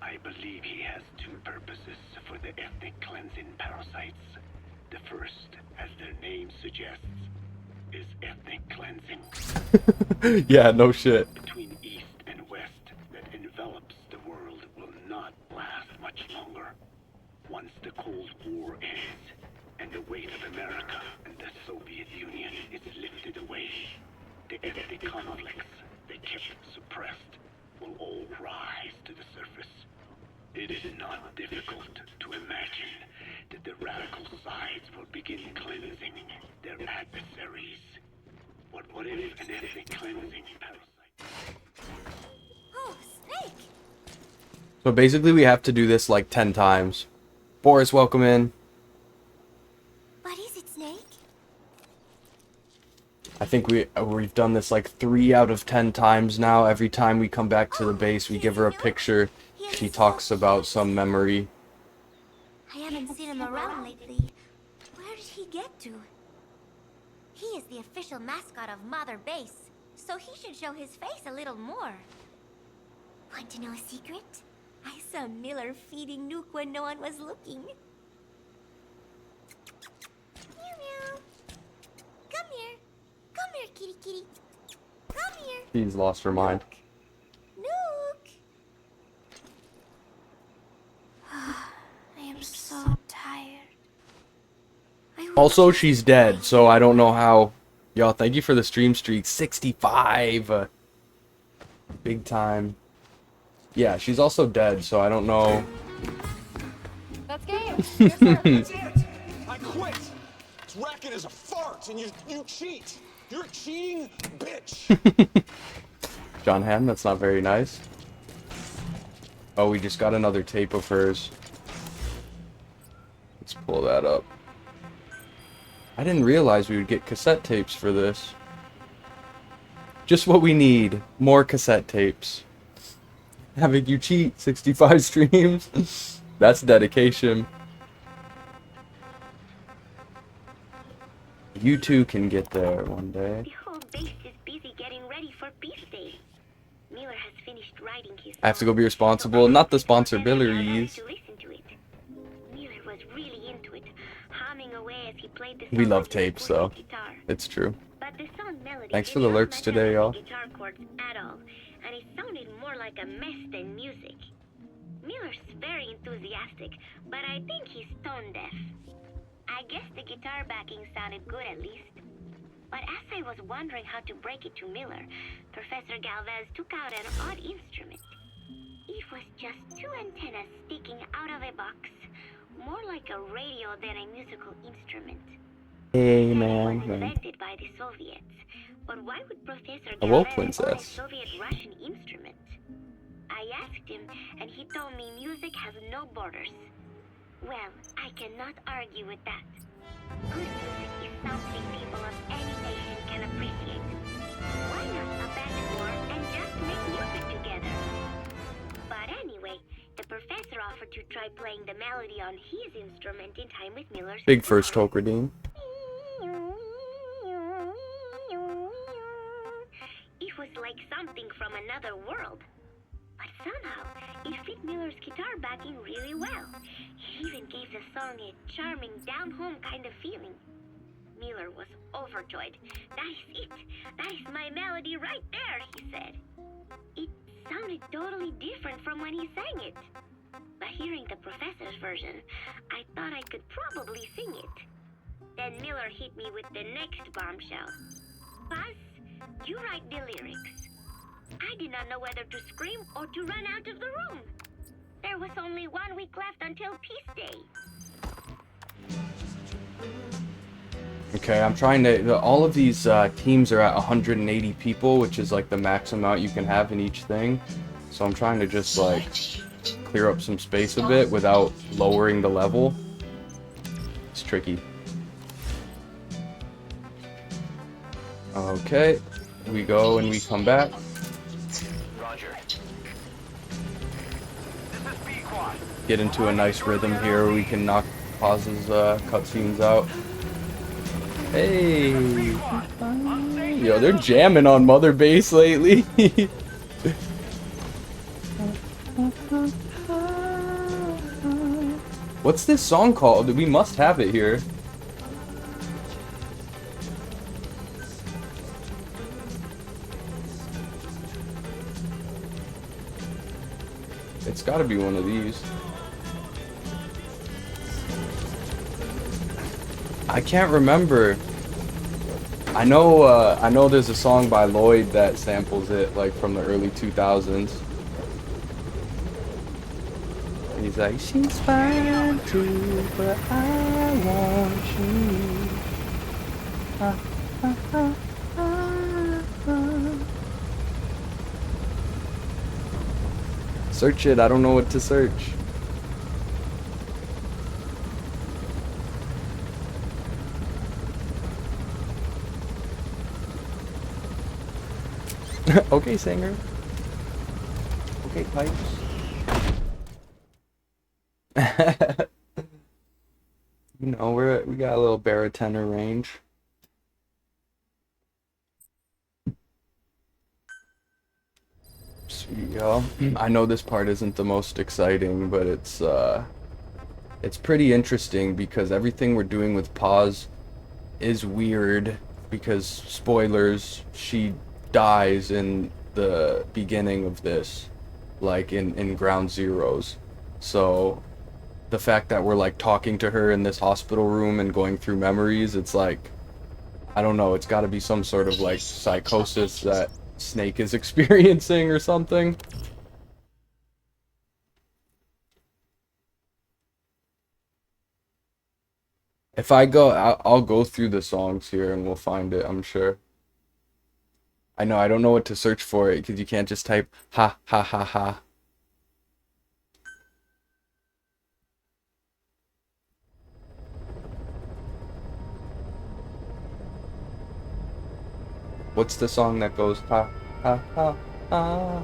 I believe he has two purposes for the ethnic cleansing parasites. The first, as their name suggests, is ethnic cleansing. Yeah, no shit. Between East and West that envelops the world will not last much longer. Once the Cold War ends and the weight of America and the Soviet Union is lifted away, the ethnic conflicts they kept suppressed will all rise to the surface. It is not difficult to imagine that the radical sides will begin cleansing their adversaries. What if an ethnic cleansing parasite? Oh, Snake! So basically we have to do this like 10 times. Boris, welcome in. What is it, Snake? I think we've done this like 3 out of 10 times now. Every time we come back to the base, we give her a picture. She talks about some memory. I haven't seen him around lately. Where did he get to? He is the official mascot of Mother Base, so he should show his face a little more. Want to know a secret? I saw Miller feeding Nuke when no one was looking. Meow meow. Come here. Come here, kitty kitty. Come here. She's lost her mind. Nuke. I am so tired. Also, she's dead, so I don't know how. Y'all, thank you for the stream streak. 65. Big time. Yeah, she's also dead, so I don't know. That's game. That's it. I quit. This racket is a fart, and you cheat. You're a cheating bitch. John Hamm, that's not very nice. Oh, we just got another tape of hers. Let's pull that up. I didn't realize we would get cassette tapes for this. Just what we need. More cassette tapes. Having you cheat 65 streams. That's dedication. You too can get there one day. The whole base is busy getting ready for Peace Day. Miller has finished writing his I have to go be responsible. Not the sponsorbilities. Miller was really into it, humming away as he played the We song love with tapes, his though. acoustic guitar. It's true. But the song melody Thanks for did the not lurks match today, up y'all. the guitar chords at all, and it sounded more like a mess than music. Miller's very enthusiastic, but I think he's tone deaf. I guess the guitar backing sounded good at least. But as I was wondering how to break it to Miller, Professor Galvez took out an odd instrument. It was just 2 antennas sticking out of a box, more like a radio than a musical instrument. Hey, It man. was invented by the Soviets, but why would Professor Hello, Galvez own a princess. Soviet-Russian instrument? I asked him, and he told me music has no borders. Well, I cannot argue with that. Good music is something people of any nation can appreciate. Why not abandon war and just make music together? But anyway, the professor offered to try playing the melody on his instrument in time with Miller's Big first guitar. Hulk redeem. It was like something from another world. But somehow, it fit Miller's guitar backing really well. He even gave the song a charming, down-home kind of feeling. Miller was overjoyed. That is it. That is my melody right there, he said. It sounded totally different from when he sang it. But hearing the professor's version, I thought I could probably sing it. Then Miller hit me with the next bombshell. Buzz, you write the lyrics. I did not know whether to scream or to run out of the room. There was only 1 week left until Peace Day. Okay, I'm trying to... all of these teams are at 180 people, which is like the max amount you can have in each thing. So I'm trying to just like clear up some space a bit without lowering the level. It's tricky. Okay, we go and we come back. Roger. Get into a nice rhythm here where we can knock pauses, cutscenes out. Hey! Yo, they're jamming on Mother Base lately. What's this song called? We must have it here. It's gotta be one of these. I can't remember. I know there's a song by Lloyd that samples it, like from the early 2000s. And he's like, she's fine too, but I want you. Search it, I don't know what to search. Okay, singer. Okay, pipes. You know, we got a little baritone range. Sweet, y'all. I know this part isn't the most exciting, but it's pretty interesting because everything we're doing with Paz is weird because, spoilers, she dies in the beginning of this, like in Ground Zeroes. So the fact that we're like talking to her in this hospital room and going through memories, it's like, I don't know, it's got to be some sort of like psychosis that Snake is experiencing or something. If I go, I'll go through the songs here and we'll find it, I'm sure. I know, I don't know what to search for it, because you can't just type ha ha ha ha. What's the song that goes ha ha ha ha?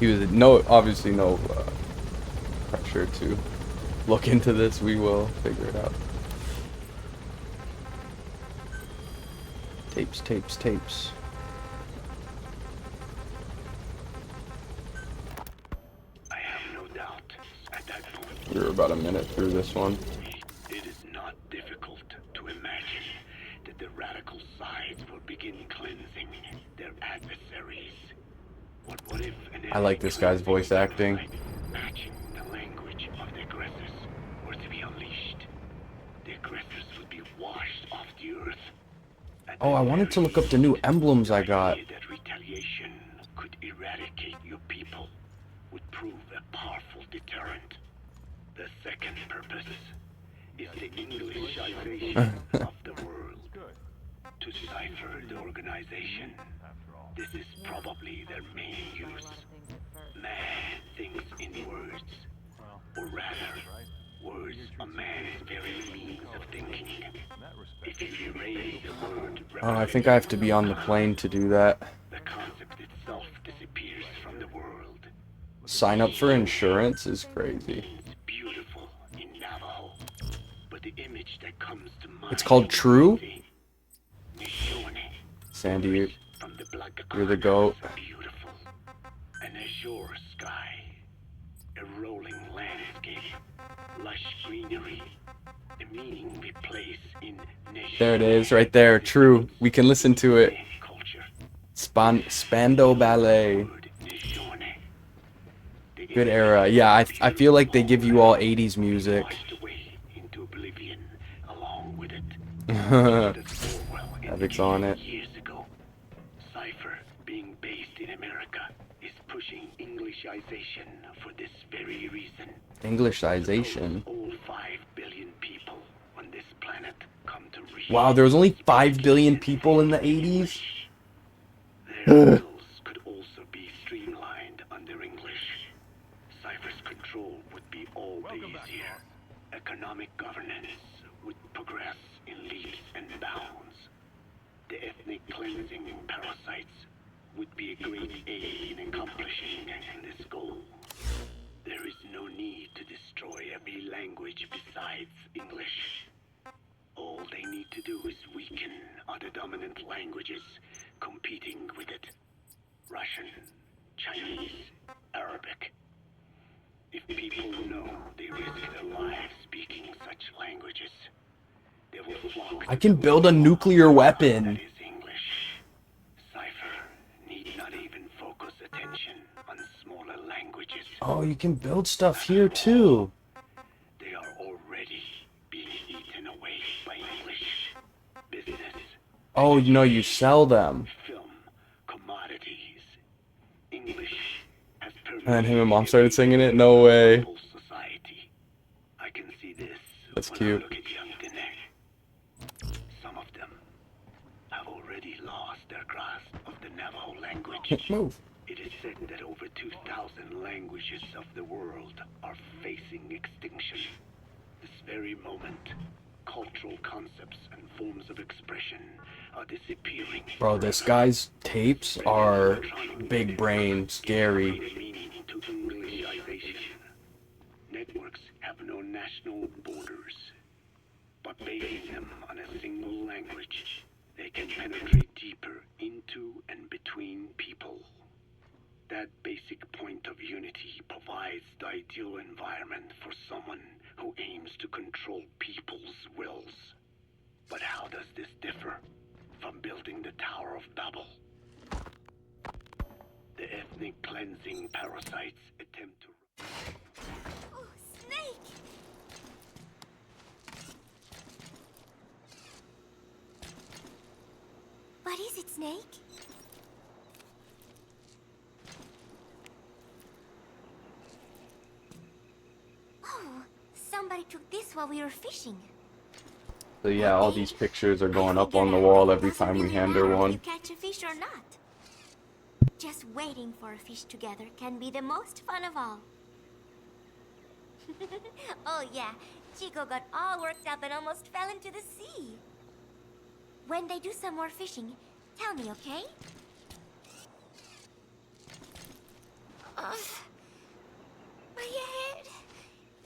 He was obviously no pressure to look into this. We will figure it out. Tapes, tapes, tapes. I have no doubt at that point. We were about a minute through this one. It is not difficult to imagine that the radical sides will begin cleansing their adversaries. What if I like this guy's voice acting. matching the language of the aggressors were to be unleashed? The aggressors would be washed off the earth. Oh, I wanted to look up the new emblems I got. That retaliation could eradicate your people would prove a powerful deterrent. The second purpose is the Englishization of the world. To cipher the organization. This is probably their main use. Man thinks in words. Or rather, words are man's very means of thinking. If you erase the word Oh, I think I have to be on the plane to do that. the concept itself disappears from the world. Sign up for insurance is crazy. It's beautiful in Navajo, but the image that comes to mind It's called True? Nishone, Sandy, from the Black you're the goat. beautiful. An azure sky, a rolling landscape, lush greenery, a meaning we place in There it is, right there. True. We can listen to it. Spando Ballet. Good era. Yeah, I feel like they give you all 80s music. Havoc's on it. Years ago, Cypher, being based in America, is pushing Englishization for this very reason. Englishization. All 5 billion people on this planet come to read. Wow, there was only 5 billion people in the 80s? Their rules could also be streamlined under English. Cypher's control would be all the easier. Economic governance would progress in leaps and bounds. The ethnic cleansing in parasites would be a great aid in accomplishing this goal. There is no need to destroy every language besides English. All they need to do is weaken other dominant languages competing with it. Russian, Chinese, Arabic. If people know they risk their lives speaking such languages, they will flock. I can build a nuclear weapon. Cypher need not even focus attention on smaller languages. Oh, you can build stuff here too. They are already being eaten away by English. Business. Oh, no, you sell them. Film. Commodities. English has And then him and mom started singing it? No way. society. I can see this. That's when cute. I look at young Dinek. Some of them have already lost their grasp of the Navajo language. Move. It is said that over 2,000 languages of the world are facing extinction. This very moment, cultural concepts and forms of expression are disappearing. Bro, this guy's tapes are big brain, scary. Meaning to Englishization. Networks have no national borders, but basing them on a single language, they can penetrate deeper into and between people. That basic point of unity provides the ideal environment for someone who aims to control people's wills. But how does this differ from building the Tower of Babel? The ethnic cleansing parasites attempt to... Oh, Snake! What is it, Snake? Oh, somebody took this while we were fishing. So yeah, all these pictures are going up on the wall every time we hand her If one. you catch a fish or not. Just waiting for a fish together can be the most fun of all. Oh yeah, Chico got all worked up and almost fell into the sea. When they do some more fishing, tell me, okay? My head,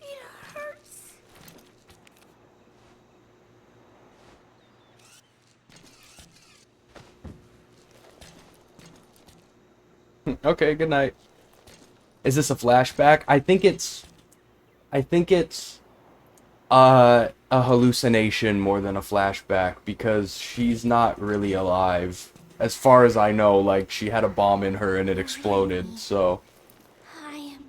it hurts. Okay, good night. Is this a flashback? I think it's a hallucination more than a flashback because she's not really alive. As far as I know, like she had a bomb in her and it exploded, so I am...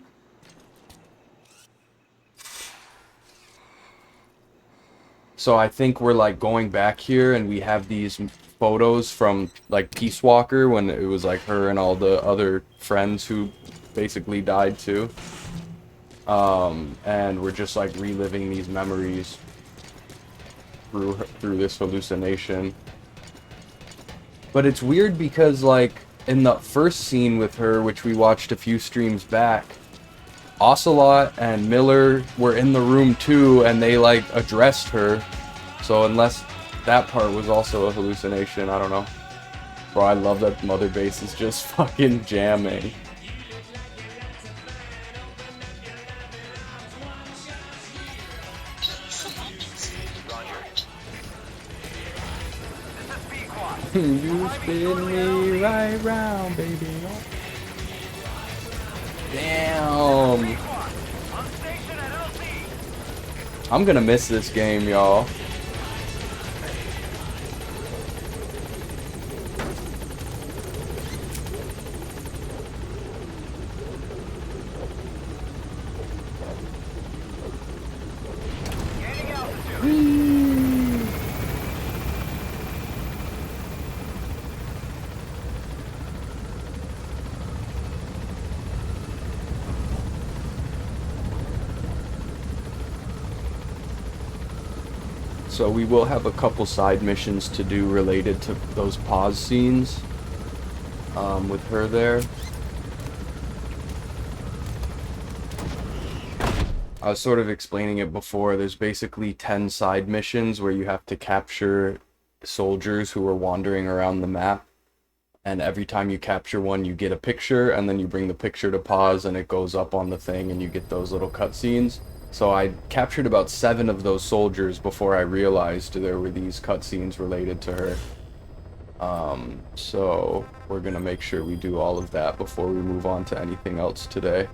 So I think we're like going back here and we have these photos from like Peace Walker when it was like her and all the other friends who basically died too. And we're just like reliving these memories through this hallucination. But it's weird because like in the first scene with her, which we watched a few streams back, Ocelot and Miller were in the room too, and they like addressed her. So unless that part was also a hallucination, I don't know. Bro, I love that Mother Base is just fucking jamming. You spin me right round, baby. Damn. I'm gonna miss this game, y'all. So we will have a couple side missions to do related to those pause scenes with her there. I was sort of explaining it before. There's basically 10 side missions where you have to capture soldiers who are wandering around the map. And every time you capture one, you get a picture, and then you bring the picture to pause, and it goes up on the thing, and you get those little cutscenes. So I captured about 7 of those soldiers before I realized there were these cutscenes related to her. So we're gonna make sure we do all of that before we move on to anything else today.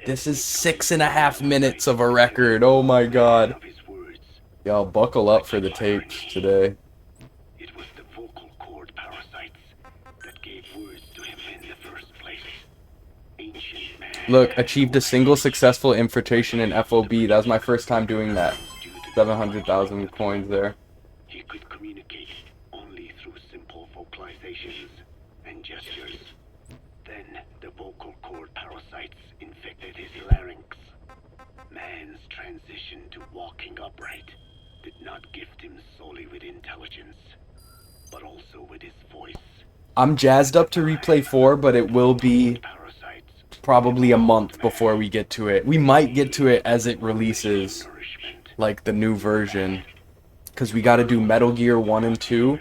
This is 6.5 minutes of a record. Oh my god. Y'all buckle up for the tapes today. It was the vocal cord parasites that gave words to him in the first place. Ancient man. Look, achieved a single successful infiltration in FOB. That was my first time doing that. 700,000 coins there. He could communicate only through simple vocalizations and gestures. Then the vocal cord parasites infected his larynx. Man's transition to walking upright did not gift him solely with intelligence, but also with his voice. I'm jazzed up to replay 4, but it will be probably a month before we get to it. We might get to it as it releases, like the new version, because we got to do Metal Gear 1 and 2,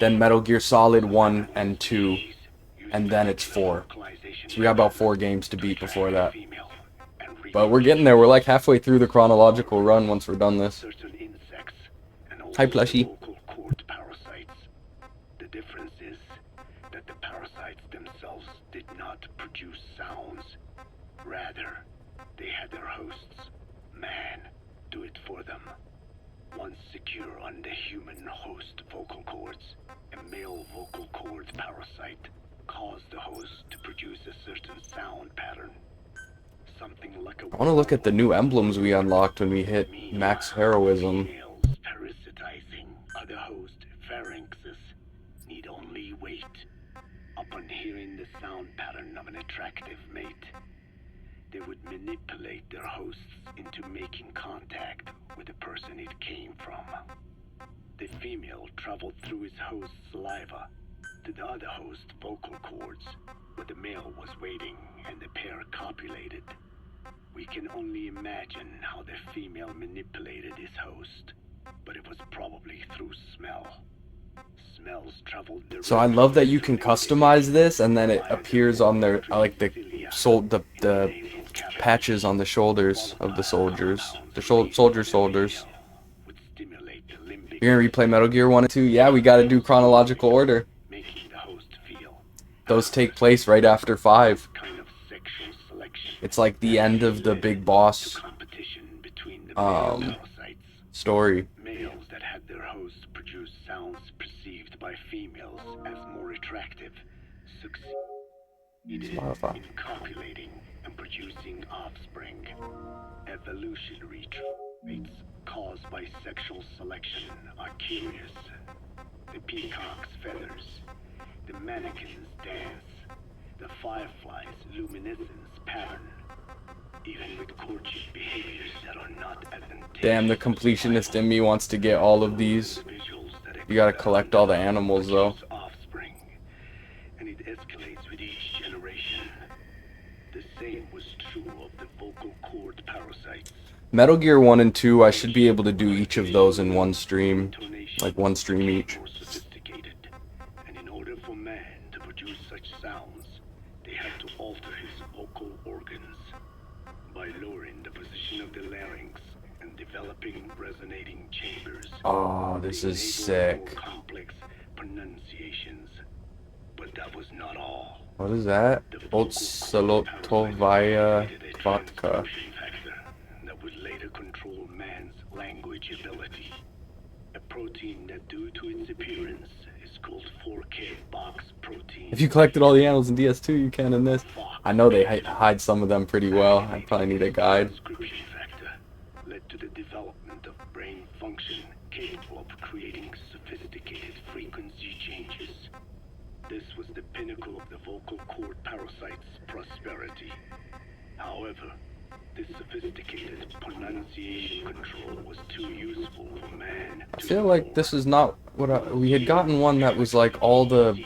then Metal Gear Solid 1 and 2, and then it's 4. So we got about 4 games to beat before that. But we're getting there. We're like halfway through the chronological run once we're done this. Hi, plushie. The difference is that the parasites themselves did not produce sounds. Rather, they had their hosts, man, do it for them. Once secure on the human host vocal cords, a male vocal cord parasite caused the host to produce a certain sound pattern. Something like a I want to look at the new emblems we unlocked when we hit max heroism. parasitizing other host pharynxes need only wait. Upon hearing the sound pattern of an attractive mate, they would manipulate their hosts into making contact with the person it came from. The female traveled through his host's saliva to the other host's vocal cords, where the male was waiting and the pair copulated. We can only imagine how the female manipulated his host, but it was probably through smell. Smells traveled directly. So I love that you can customize this, and then it appears on their the patches on the shoulders of the soldiers, the soldiers. You're gonna replay Metal Gear 1 and 2? Yeah, we gotta do chronological order. Those take place right after 5. It's like the end of the big boss story. Males that had their hosts produce sounds perceived by females as more attractive succeeded in copulating and producing offspring. Evolutionary traits caused by sexual selection are curious. The peacock's feathers, the mannequin's dance, the firefly's luminescence pattern, even with courtship behaviors that are not advantageous. Damn, the completionist in me wants to get all of these. You gotta collect all the animals though. Offspring, and it escalates with each generation. The same was true of the vocal cord parasites. Metal Gear 1 and 2, I should be able to do each of those in one stream. Like one stream each. And in order for man to produce such sounds, they had to alter his vocal organs by lowering the position of the larynx and developing resonating chambers. Oh, this is sick. Complex pronunciations. But that was not all. What is that? Otsalotovaya vodka. That would later control man's language ability. A protein that, due to its appearance, is called 4K box protein. If you collected all the animals in DS2, you can in this. I know they hide some of them pretty well. I probably need a guide. Transcription factor led to the development of brain function capable of creating sophisticated frequency changes. This was the pinnacle of the vocal cord parasite's prosperity. However, this sophisticated pronunciation control was too useful for man. I feel like this is not what we had gotten one that was like all the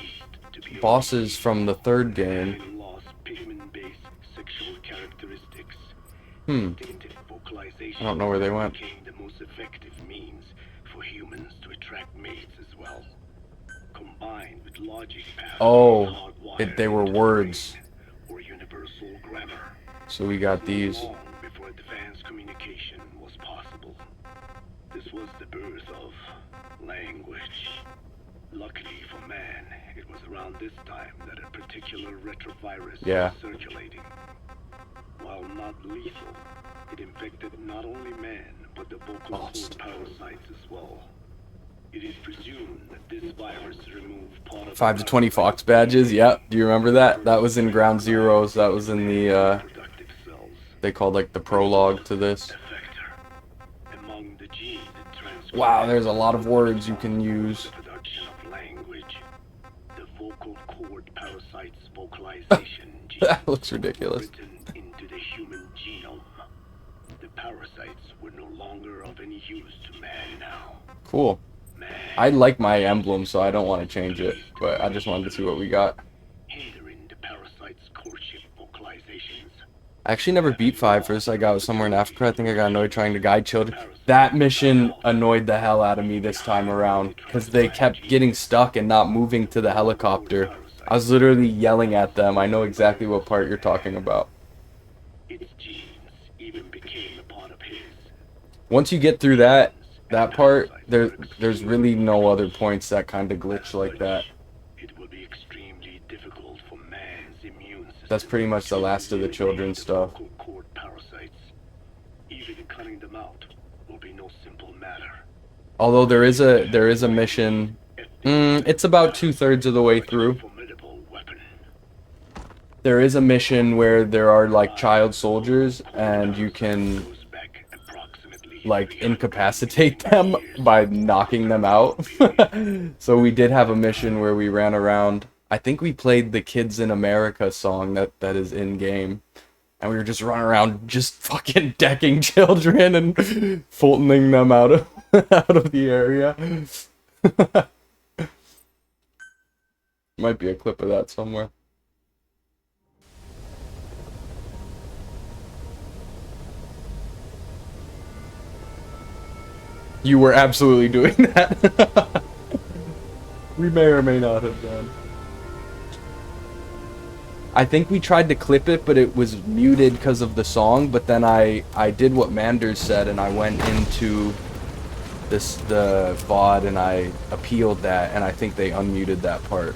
bosses from the third game. Lost pigment-based sexual characteristics. I don't know where they went. Became the most effective means for humans to attract mates as well. Combined with logic paths. Oh, they were words. Or universal grammar. So we got these. Long before advanced communication was possible. This was the birth of language. Luckily for man, it was around this time that a particular retrovirus was circulating. While not lethal, it infected not only man, but the vocal cord parasites as well. It is presumed that this virus removed part of 5 to 20 Fox badges, yep. Do you remember that? That was in Ground Zeroes. That was in the, they called like the prologue to this. Wow, there's a lot of words you can use. That looks ridiculous. Into the human genome. The parasites were no longer of any use to man now. Cool. I like my emblem, so I don't want to change it, but I just wanted to see what we got. Hindering the parasite's courtship vocalizations. I actually never beat 5 for this. I got somewhere in Africa. I think I got annoyed trying to guide children. That mission annoyed the hell out of me this time around, because they kept getting stuck and not moving to the helicopter. I was literally yelling at them. I know exactly what part you're talking about. Its genes even became a part of his. Once you get through that part, there's really no other points that kind of glitch like that. It will be extremely difficult for man's immune system. That's pretty much the last of the children's stuff. Cord parasites. Even cutting them out will be no simple matter. Although there is a mission. It's about 2/3 of the way through. There is a mission where there are like child soldiers and you can like incapacitate them by knocking them out. So we did have a mission where we ran around. I think we played the Kids in America song that is in game. And we were just running around just fucking decking children and Fultoning them out of the area. Might be a clip of that somewhere. You were absolutely doing that. We may or may not have done. I think we tried to clip it, but it was muted because of the song. But then I did what Manders said, and I went into the VOD and I appealed that, and I think they unmuted that part.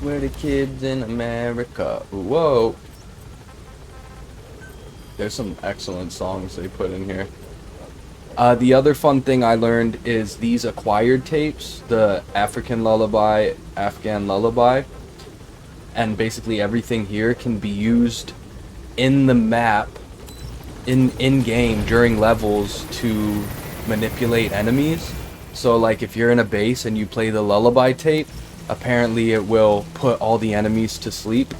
We're the kids in America. Whoa. There's some excellent songs they put in here. The other fun thing I learned is these acquired tapes, the African Lullaby, Afghan Lullaby, and basically everything here can be used in the map, in-game during levels to manipulate enemies. So like if you're in a base and you play the Lullaby tape, apparently it will put all the enemies to sleep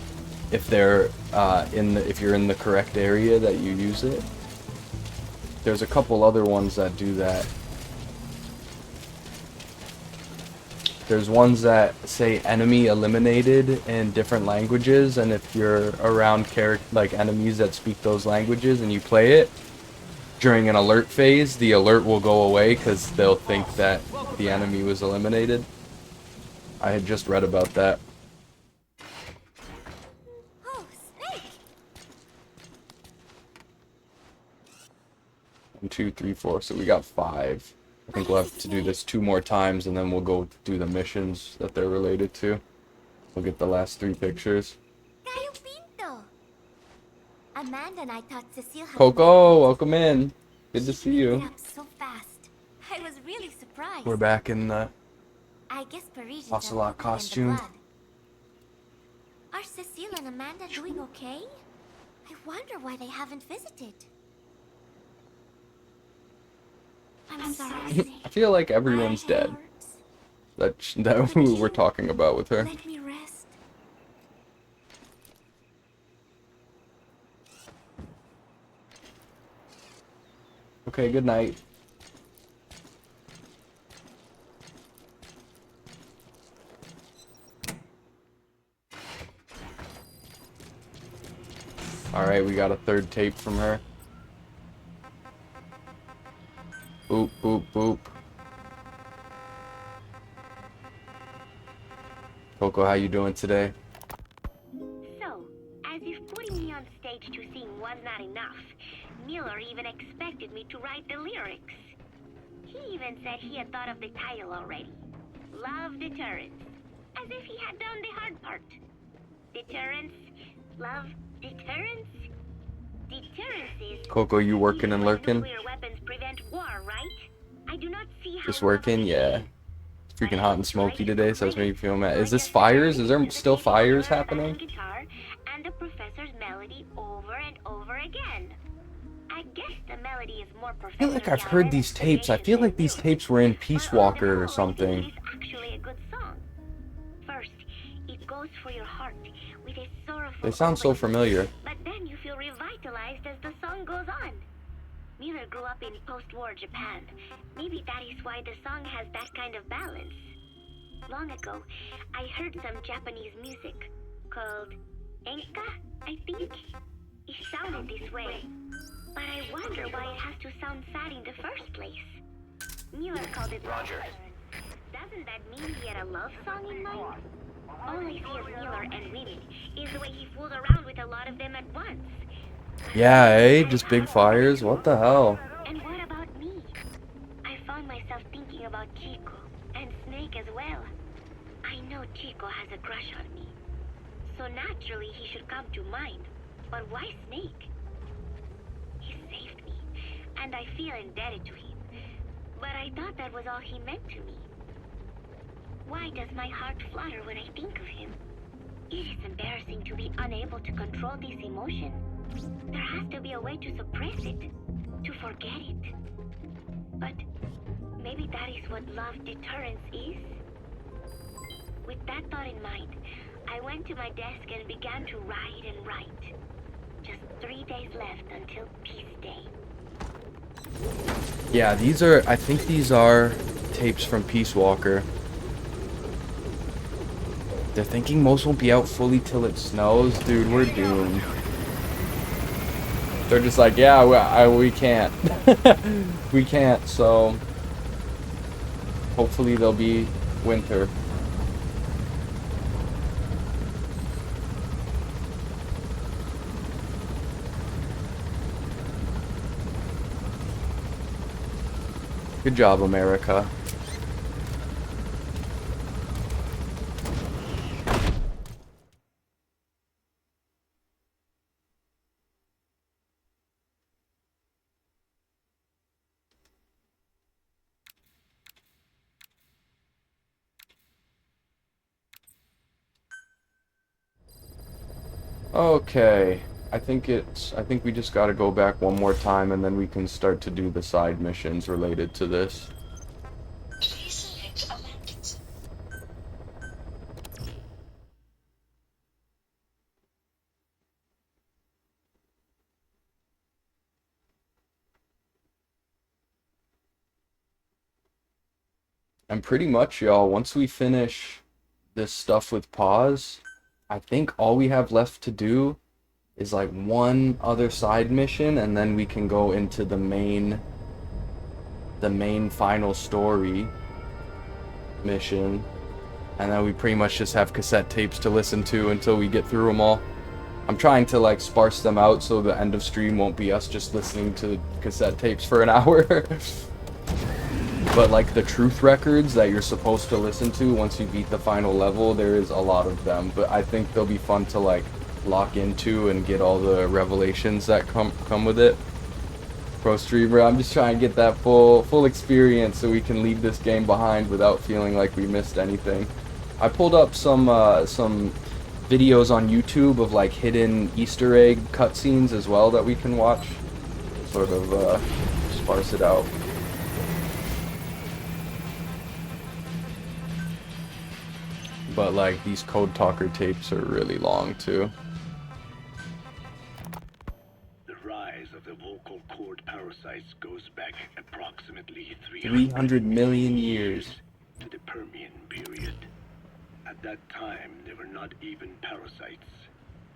if they're if you're in the correct area that you use it. There's a couple other ones that do that. There's ones that say enemy eliminated in different languages, and if you're around like enemies that speak those languages and you play it during an alert phase, the alert will go away because they'll think that the enemy was eliminated. I had just read about that. Oh, 1, 2, 3, 4. So we got 5. I think we'll have to do this 2 more times, and then we'll go do the missions that they're related to. We'll get the last 3 pictures. Cayo Pinto! Amanda and I thought Cecile had Coco, welcome in. Good to see picked it you. up so fast. I was really surprised. We're back in the I guess Parisians are Ocelot cooking in the costume. blood. Are Cecile and Amanda doing okay? I wonder why they haven't visited. I'm sorry. I feel like everyone's dead. That who we're talking about with her. Let me rest. Okay, good night. Alright, we got a 3rd tape from her. Boop, boop, boop. Coco, how you doing today? So, as if putting me on stage to sing was not enough, Miller even expected me to write the lyrics. He even said he had thought of the title already. Love Deterrence. As if he had done the hard part. Deterrence, love, deterrence. Deterrence is... Coco, you working and lurking? Nuclear weapons prevent war, right? I do not see how... Just working? Yeah. It's freaking hot and smoky today, so it's making me feel mad. Is this fires? Is there still fires happening? Guitar and the professor's melody over and over again. I guess the melody is more I feel like I've heard these tapes. I feel like these tapes were in Peace Walker or something. It's actually a good song. First, it goes for your heart with a sorrowful... They sound so familiar. But then you feel revitalized as the song goes on. Miller grew up in post-war Japan. Maybe that is why the song has that kind of balance. Long ago, I heard some Japanese music called enka, I think. It sounded this way. But I wonder why it has to sound sad in the first place. Miller called it Roger. Doesn't that mean he had a love song in mind? All I see of Miller and women is the way he fools around with a lot of them at once. Yeah, eh? Just big fires? What the hell? And what about me? I found myself thinking about Chico and Snake as well. I know Chico has a crush on me. So naturally he should come to mind. But why Snake? He saved me, and I feel indebted to him. But I thought that was all he meant to me. Why does my heart flutter when I think of him? It is embarrassing to be unable to control this emotion. There has to be a way to suppress it, to forget it. But maybe that is what love deterrence is? With that thought in mind, I went to my desk and began to write and write. Just 3 days left until Peace Day. Yeah, these are... I think these are tapes from Peace Walker. They're thinking most won't be out fully till it snows. Dude, we're doomed. They're just like, yeah, we can't. We can't, so... Hopefully there'll be winter. Good job, America. Okay, I think we just gotta go back one more time and then we can start to do the side missions related to this. Please select a landing zone. And pretty much, y'all, once we finish this stuff with pause, I think all we have left to do is like one other side mission, and then we can go into the main final story mission, and then we pretty much just have cassette tapes to listen to until we get through them all. I'm trying to like sparse them out so the end of stream won't be us just listening to cassette tapes for an hour. But like the truth records that you're supposed to listen to once you beat the final level, there is a lot of them. But I think they'll be fun to like lock into and get all the revelations that come with it. Pro streamer, I'm just trying to get that full experience so we can leave this game behind without feeling like we missed anything. I pulled up some videos on YouTube of like hidden Easter egg cutscenes as well that we can watch. Sort of sparse it out. But like these Code Talker tapes are really long too. The rise of the vocal cord parasites goes back approximately 300 million years to the Permian period. At that time, they were not even parasites,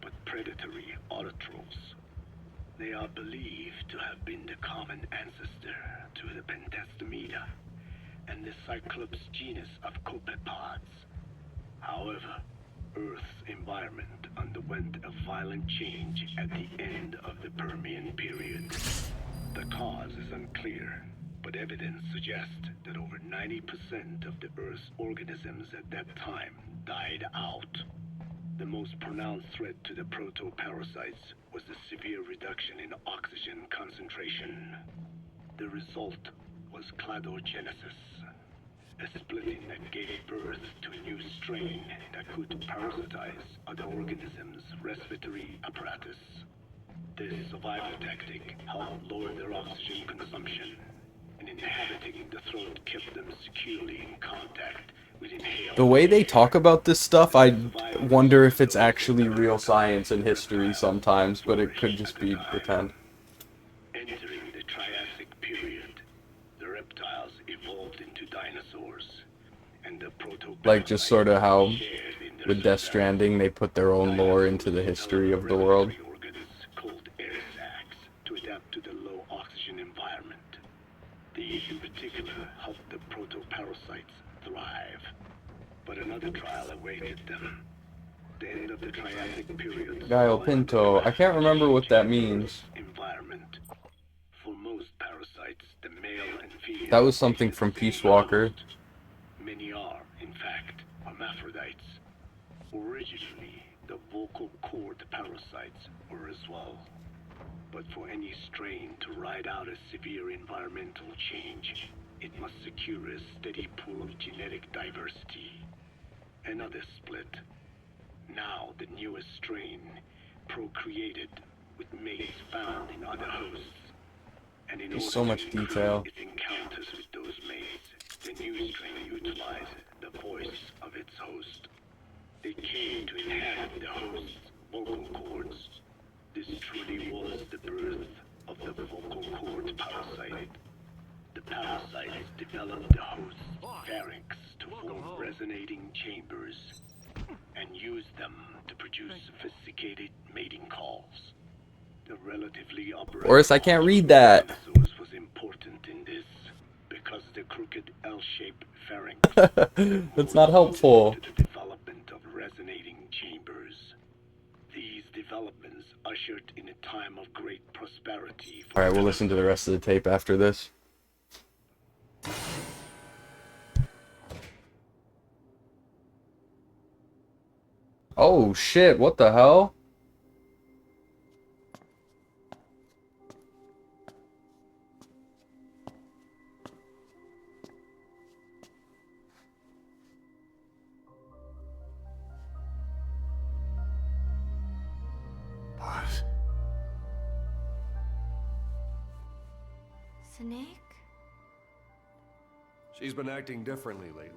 but predatory autotrophs. They are believed to have been the common ancestor to the Pentastomida and the Cyclops genus of copepods. However, Earth's environment underwent a violent change at the end of the Permian period. The cause is unclear, but evidence suggests that over 90% of the Earth's organisms at that time died out. The most pronounced threat to the proto-parasites was the severe reduction in oxygen concentration. The result was cladogenesis, a splitting that gave birth to a new strain that could parasitize other organisms' respiratory apparatus. This survival tactic helped lower their oxygen consumption, and inhabiting the throat kept them securely in contact with inhaled. The way they talk about this stuff, I wonder if it's actually real science and history sometimes, but it could just be pretend. Entering the Triassic period, the reptiles evolved into dinosaurs, and the Like just sort of how with Death Stranding they put their own lore into the history of the world. called air sacs to adapt to the low oxygen environment. These in particular helped the proto-parasites thrive. But another trial awaited them. The end of the Triassic period. Gallo Pinto, I can't remember what that means. Environment. For most parasites, the male and female. That was something from Peace Walker. Many are, in fact, hermaphrodites. Originally, the vocal cord parasites were as well. But for any strain to ride out a severe environmental change, it must secure a steady pool of genetic diversity. Another split. Now the newest strain procreated with mates found in other hosts. And in There's so much detail. its encounters with those mates, the new strain utilized the voice of its host. They came to inhabit the host's vocal cords. This truly was the birth of the vocal cord parasite. The parasites developed the host's pharynx to form resonating chambers and used them to produce sophisticated mating calls. The relatively upright Boris, I can't read that. dinosaurs was important in this because the crooked L-shaped pharynx That's not helpful. to the development of resonating chambers. These developments ushered in a time of great prosperity. Alright, we'll listen to the rest of the tape after this. Oh shit, what the hell? Snake? She's been acting differently lately.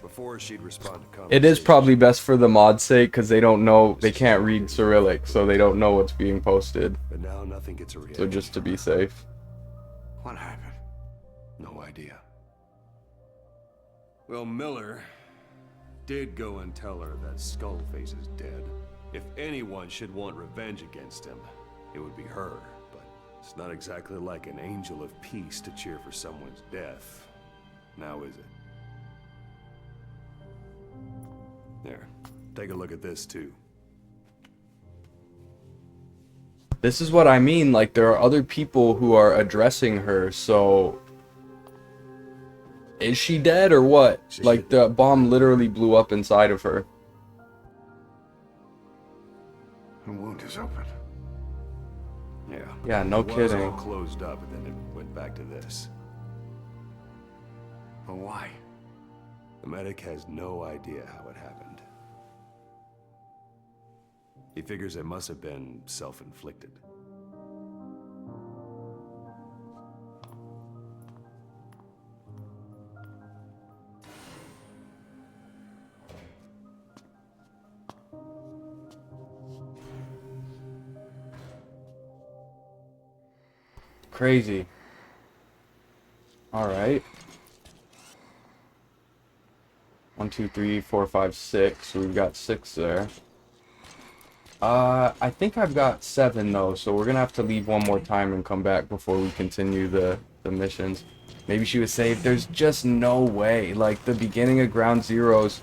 Before she'd respond to It is probably best for the mod's sake because they don't know, they can't read Cyrillic, so they don't know what's being posted. But now nothing gets a reaction. So just to be safe. What happened? No idea. Well, Miller did go and tell her that Skullface is dead. If anyone should want revenge against him, it would be her. But it's not exactly like an angel of peace to cheer for someone's death. Now is it? There. Take a look at this too. This is what I mean, like there are other people who are addressing her, so is she dead or what? Like the bomb literally blew up inside of her. The wound is open. Yeah. Yeah, no It was kidding. all closed up and then it went back to this. But why? The medic has no idea how it happened. He figures it must have been self-inflicted. Crazy. Alright. 1, 2, 3, 4, 5, 6. So we've got 6 there. I think I've got 7 though, so we're gonna have to leave one more time and come back before we continue the missions. Maybe she was saved. There's just no way. Like the beginning of Ground Zeroes,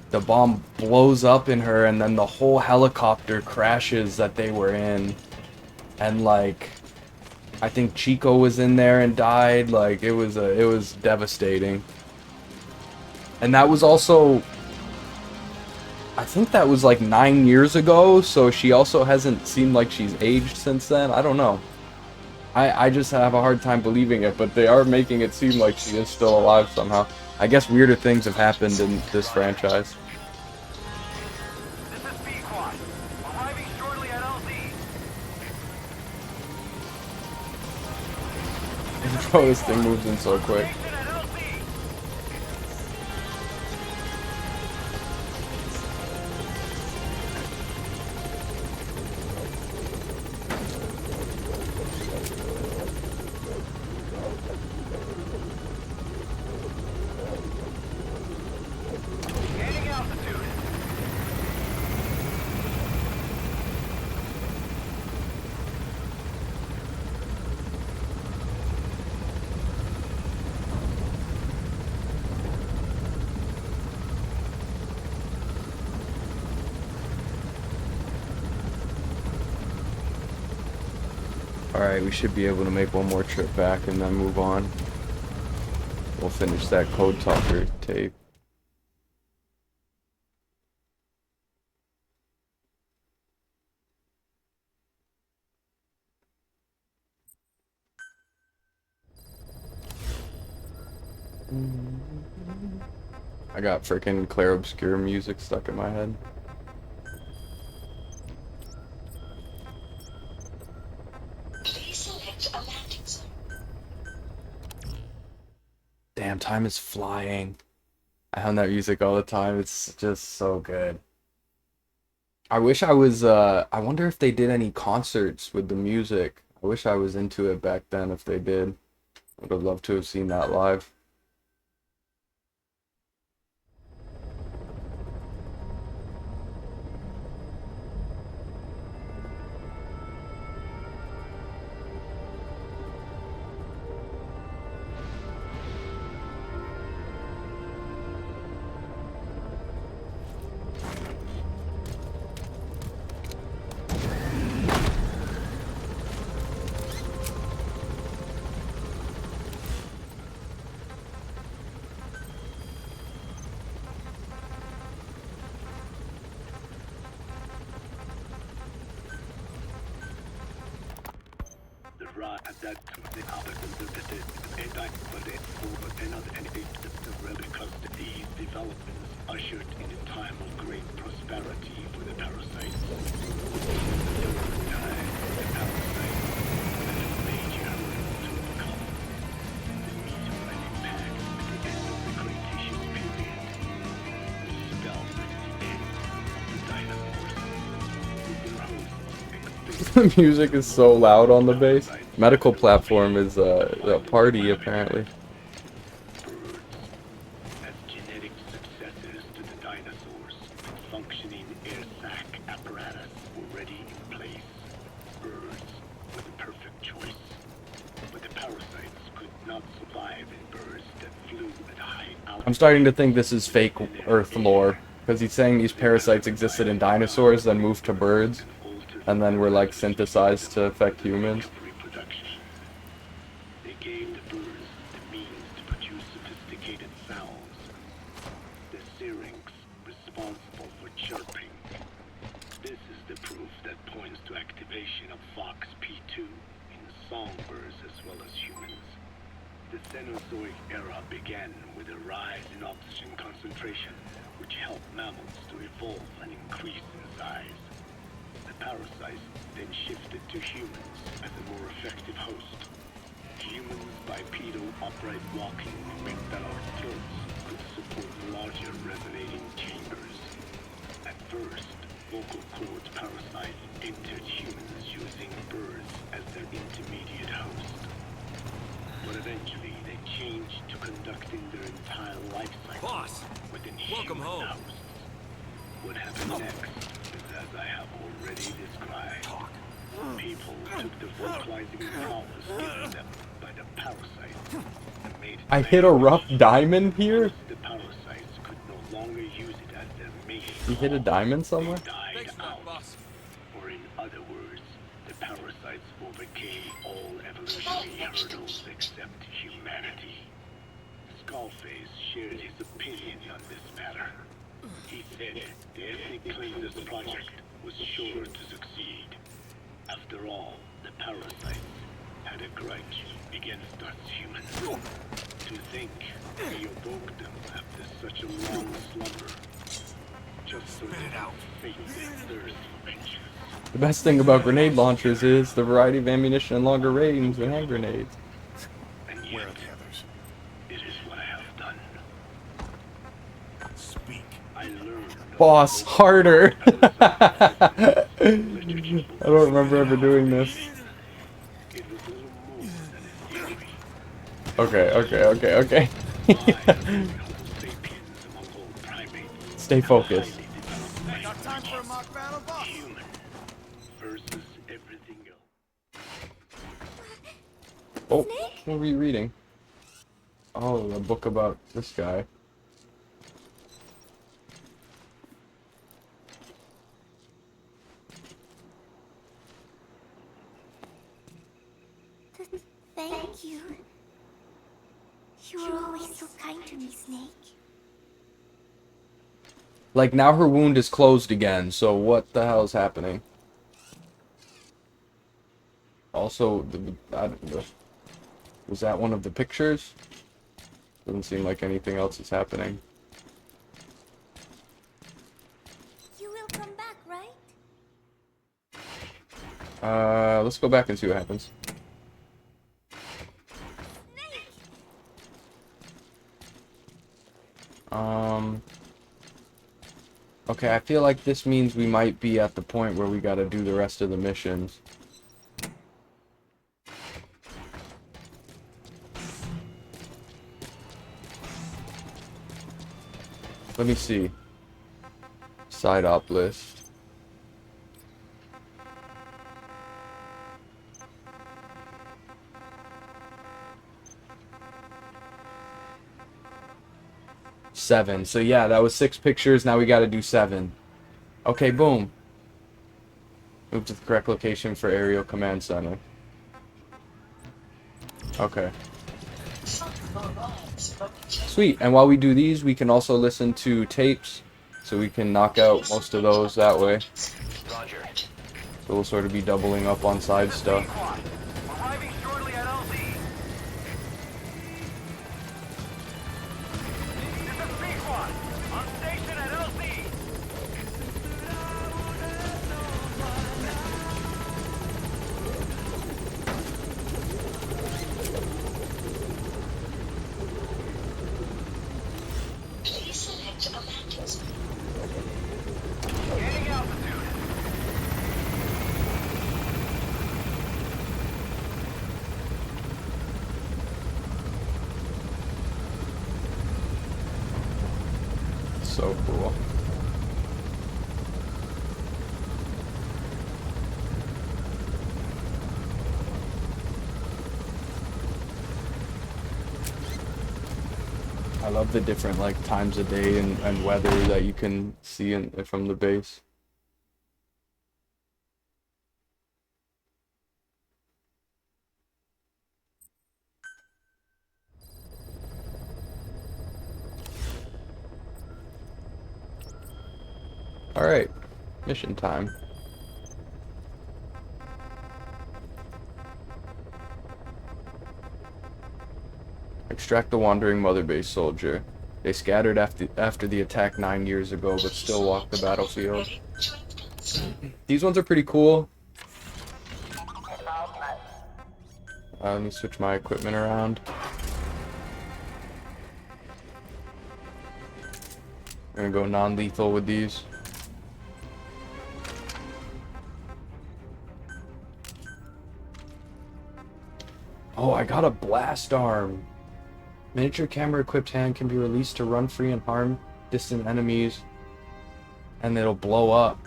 the bomb blows up in her and then the whole helicopter crashes that they were in. And like I think Chico was in there and died. Like it was devastating. And that was also, I think that was like 9 years ago, so she also hasn't seemed like she's aged since then. I don't know. I just have a hard time believing it, but they are making it seem like she is still alive somehow. I guess weirder things have happened in this franchise. This is Pequod. Arriving shortly at LZ. Bro, this thing moves in so quick. Gaining altitude. Alright, we should be able to make one more trip back and then move on. We'll finish that Code Talker tape. I got freaking Clair Obscur music stuck in my head. Please select a landing zone. Damn, time is flying. I hum that music all the time. It's just so good. I wish I was, I wonder if they did any concerts with the music. I wish I was into it back then if they did. I would have loved to have seen that live. Because these developments ushered in a time of great prosperity for the parasites. During the time, the parasites had a major hurdle to overcome. The meteorite impact at the end of the Cretaceous period. The spell at the end of the dinosaurs. With their hosts The music is so loud on the bass. Medical platform is a party apparently. as genetic successors to the dinosaurs, functioning air sac apparatus already in place. Birds were the perfect choice. But the parasites could not survive in birds that flew at high altitude. I'm starting to think this is fake Earth lore. Because he's saying these parasites existed in dinosaurs, then moved to birds, and then were like synthesized to affect humans. They gave the birds the means to produce sophisticated sounds. The syrinx responsible for chirping. This is the proof that points to activation of FOXP2 in songbirds as well as humans. The Cenozoic era began with a rise in oxygen concentration, which helped mammals to evolve and increase in size. The parasites then shifted to humans as a more effective host. Humans' bipedal upright walking meant that our throats could support larger resonating chambers. At first, vocal cord parasites entered humans using birds as their intermediate host. But eventually, they changed to conducting their entire life cycle within human hosts. What happened next is as I have already described. People took the vocalizing prowess given them by the parasite and made it I hit a rough diamond here? the parasites could no longer use it as their main You hit a diamond somewhere? died out. Or in other words, the parasites overcame all evolutionary hurdles except humanity. Skullface shared his opinion on this matter. He said the ethnic cleanliness project was sure to succeed. After all, the parasites had a grudge against us humans. To think we awoke them after such a long slumber, just so they could fate their thirst for vengeance. The best thing about grenade launchers is the variety of ammunition and longer range than hand grenades. And yet, where are the others? It is what I have done. Speak. I learned. Boss, harder! I don't remember ever doing this. Okay. Stay focused. Got time for a mock battle, boss? Versus everything else. Oh, what were you reading? Oh, a book about this guy. Thank you. You were always so kind to me, Snake. Like, now her wound is closed again, so what the hell is happening? Also, was that one of the pictures? Doesn't seem like anything else is happening. You will come back, right? Let's go back and see what happens. Okay, I feel like this means we might be at the point where we gotta do the rest of the missions. Let me see. Side op list. Seven. So yeah, that was 6 pictures. Now we got to do 7. Okay, boom. Move to the correct location for aerial command center. Okay. Sweet. And while we do these, we can also listen to tapes, so we can knock out most of those that way. Roger. So we'll sort of be doubling up on side stuff. Arriving shortly at LZ. This is P-Quad. On station at LZ. Please select a landing zone. Gaining altitude. So cool. I love the different like times of day and weather that you can see from the base. Alright, mission time. Extract the wandering Mother Base soldier. They scattered after the attack 9 years ago, but still walk the battlefield. These ones are pretty cool. Let me switch my equipment around. I'm gonna go non-lethal with these. Oh, I got a blast arm. Miniature camera equipped hand can be released to run free and harm distant enemies. And it'll blow up.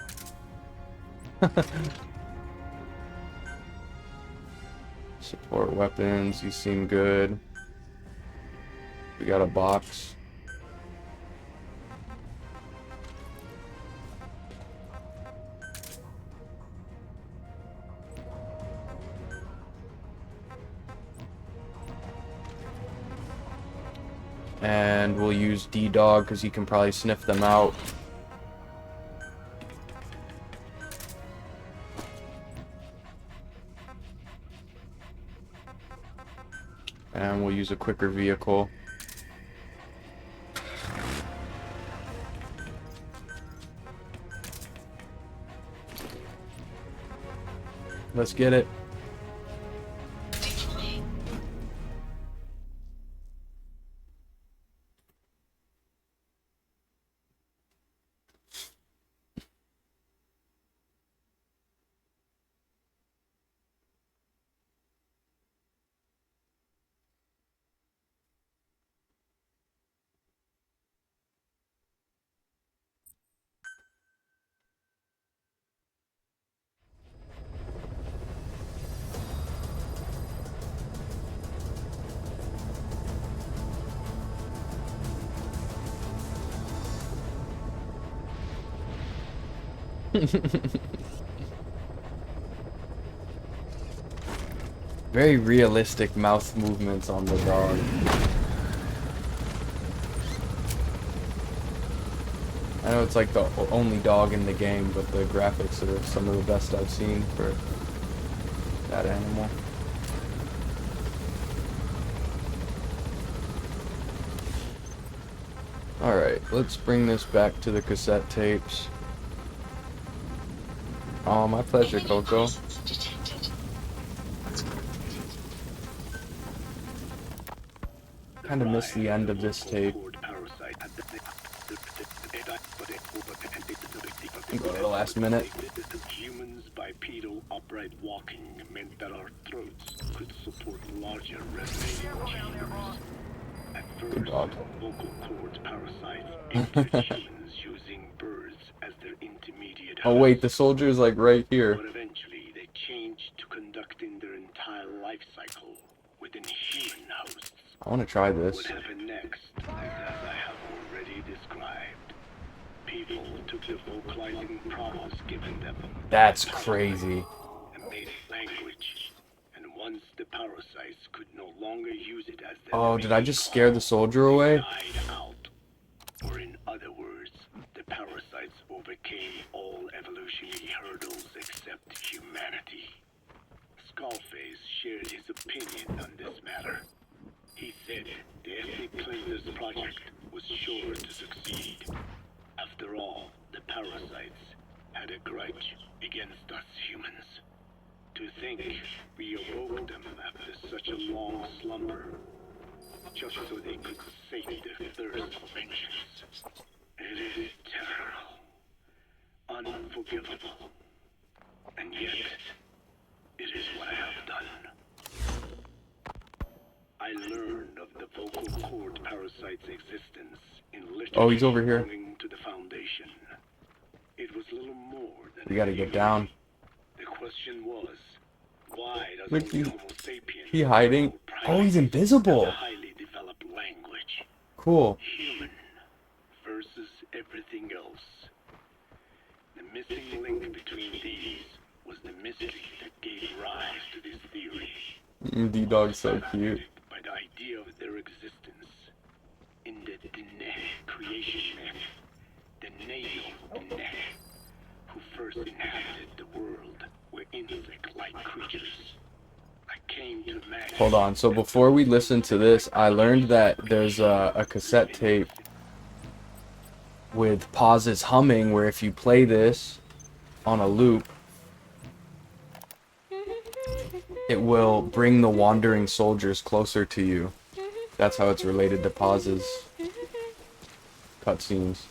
Support weapons, you seem good. We got a box. And we'll use D-Dog because he can probably sniff them out. And we'll use a quicker vehicle. Let's get it. Very realistic mouth movements on the dog. I know it's like the only dog in the game, but the graphics are some of the best I've seen for that animal. Alright, let's bring this back to the cassette tapes. Oh, my pleasure, Coco. Kind of missed the end of this tape. Go to the last minute. Humans' bipedal upright walking meant that our throats could support larger resonating chambers. At first, vocal cord parasites entered humans using birds as their intermediate Oh wait, the soldier's like right here. But eventually they changed to conducting their entire life cycle within human hosts. I want to try this. What happened next is as I have already described. People took the vocalizing prowess given them. That's crazy. And made it language. And once the parasites could no longer use it as their Oh, did I just scare the soldier away? died out. Or in other words, the parasites overcame all evolutionary hurdles except humanity. Skullface shared his opinion on this matter. He said the Ethnic Cleansers Project was sure to succeed. After all, the parasites had a grudge against us humans. To think we awoke them after such a long slumber, just so they could sate their thirst for vengeance. It is terrible, unforgivable, and yet, it is what I have done. I learned of the vocal cord parasite's existence in literature. Oh, he's over here. Belonging to the Foundation. It was little more than We gotta get down. The question was, why does Look, Homo sapien he hiding. Oh, he's invisible. have a highly developed language? Cool. Human versus everything else. The missing link between these was the mystery that gave rise to this theory. D-Dog's so cute. By the idea of their existence in the Dinesh creation myth, the Nayo Dinesh, who first inhabited the world, were insect-like creatures. I came to imagine. Hold on, so before we listen to this, I learned that there's a cassette tape with pauses humming where if you play this on a loop, it will bring the wandering soldiers closer to you. That's how it's related to pauses. Cutscenes.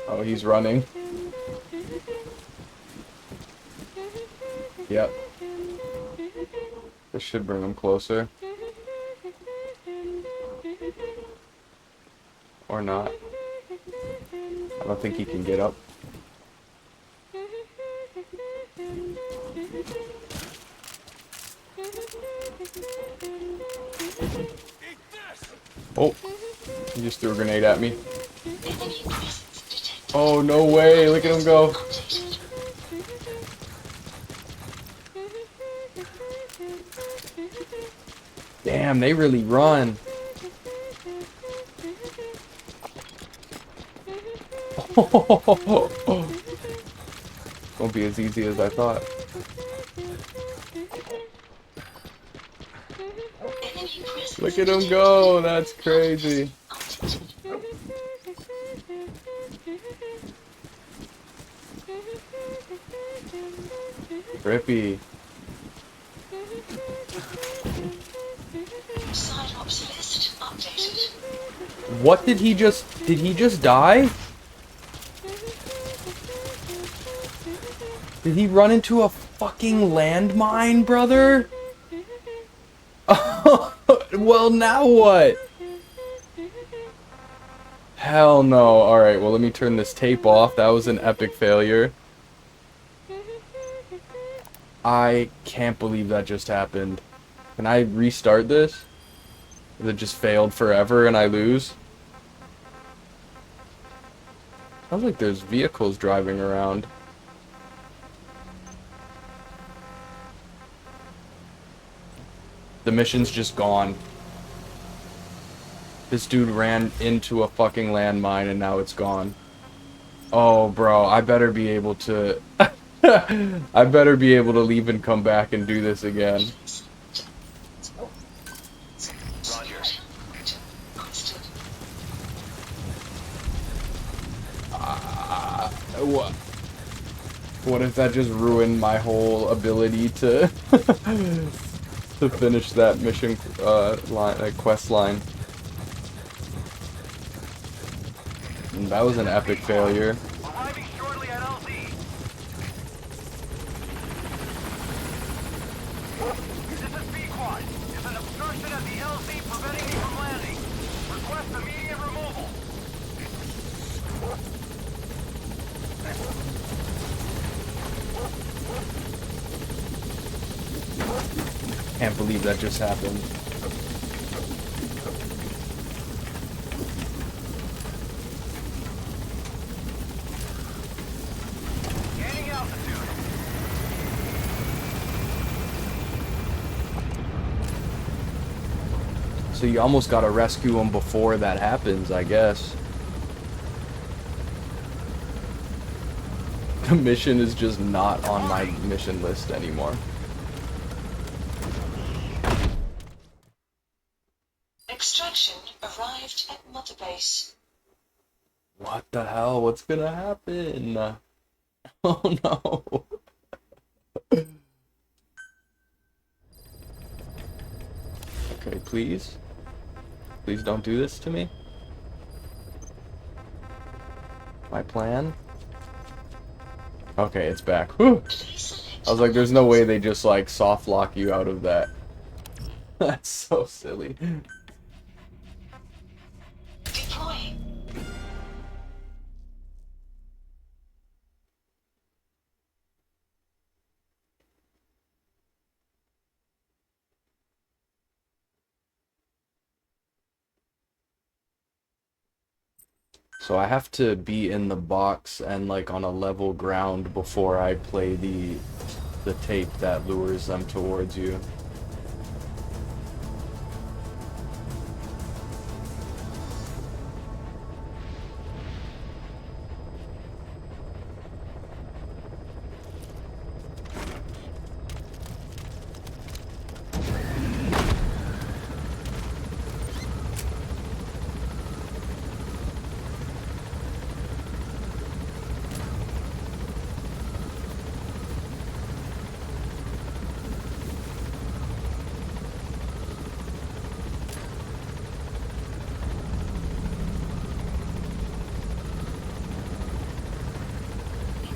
Oh, he's running. Yep. This should bring him closer. Or not. I don't think he can get up. Oh, he just threw a grenade at me. Oh, no way. Look at him go. Damn, they really run. Won't be as easy as I thought. Look at him go. That's crazy. Trippy. What did he just die? Did he run into a fucking landmine, brother? Well, now what? Hell no. Alright, well, let me turn this tape off. That was an epic failure. I can't believe that just happened. Can I restart this? Or it just failed forever and I lose? Sounds like there's vehicles driving around. The mission's just gone. This dude ran into a fucking landmine and now it's gone. Oh, bro, I better be able to... I better be able to leave and come back and do this again. What if that just ruined my whole ability to to finish that mission quest line? And that was an epic failure. Can't believe that just happened. Gaining altitude. So you almost gotta rescue him before that happens, I guess. The mission is just not on my mission list anymore. Extraction arrived at Mother Base. What the hell? What's gonna happen? Oh no. Okay, please. Please don't do this to me. My plan? Okay, it's back. Whew. I was like, there's no way they just like soft lock you out of that. That's so silly. Deploying. So I have to be in the box and like on a level ground before I play the tape that lures them towards you.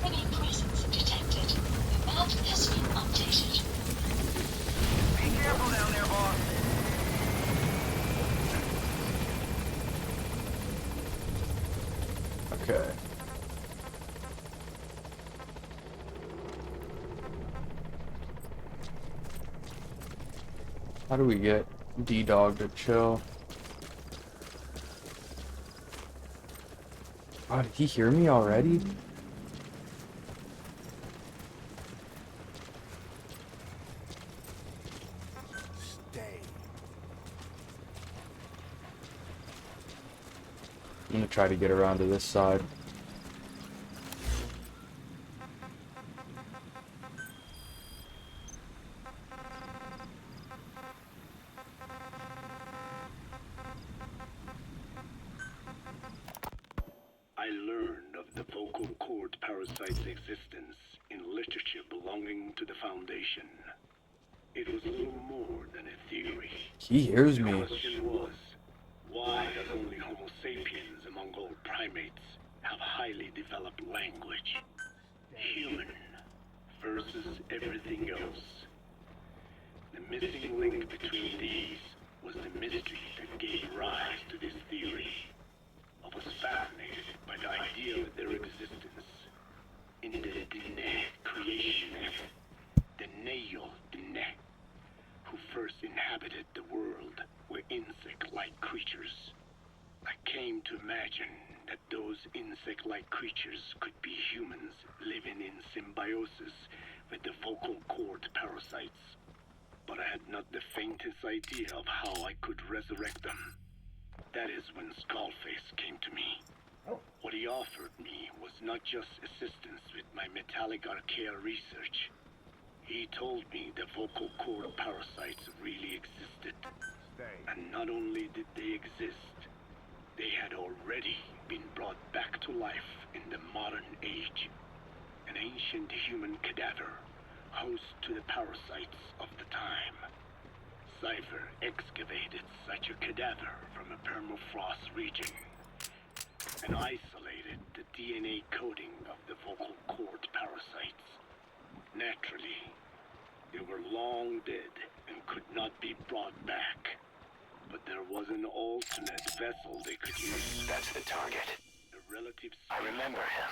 Enemy presence detected. The map has been updated. Be careful down there, boss. Okay. How do we get D-Dog to chill? Oh, did he hear me already? Stay. I'm gonna try to get around to this side. I learned of the vocal cord parasite's existence in literature belonging to the Foundation. It was little more than a theory. He hears The me. question was, why does only Homo sapiens among all primates have highly developed language? Human versus everything else. The missing link between these was the mystery that gave rise to this theory. I was fascinated by the idea of their existence in the Dene creation myth. The Neyo Dene, who first inhabited the world, were insect-like creatures. I came to imagine that those insect-like creatures could be humans living in symbiosis with the vocal cord parasites. But I had not the faintest idea of how I could resurrect them. That is when Skullface came to me. What he offered me was not just assistance with my metallic archaea research. He told me the vocal cord parasites really existed. And not only did they exist, they had already been brought back to life in the modern age. An ancient human cadaver, host to the parasites of the time. Cypher excavated such a cadaver from a permafrost region and isolated the DNA coding of the vocal cord parasites. Naturally, they were long dead and could not be brought back. But there was an alternate vessel they could use. That's the target. A relative. I remember him.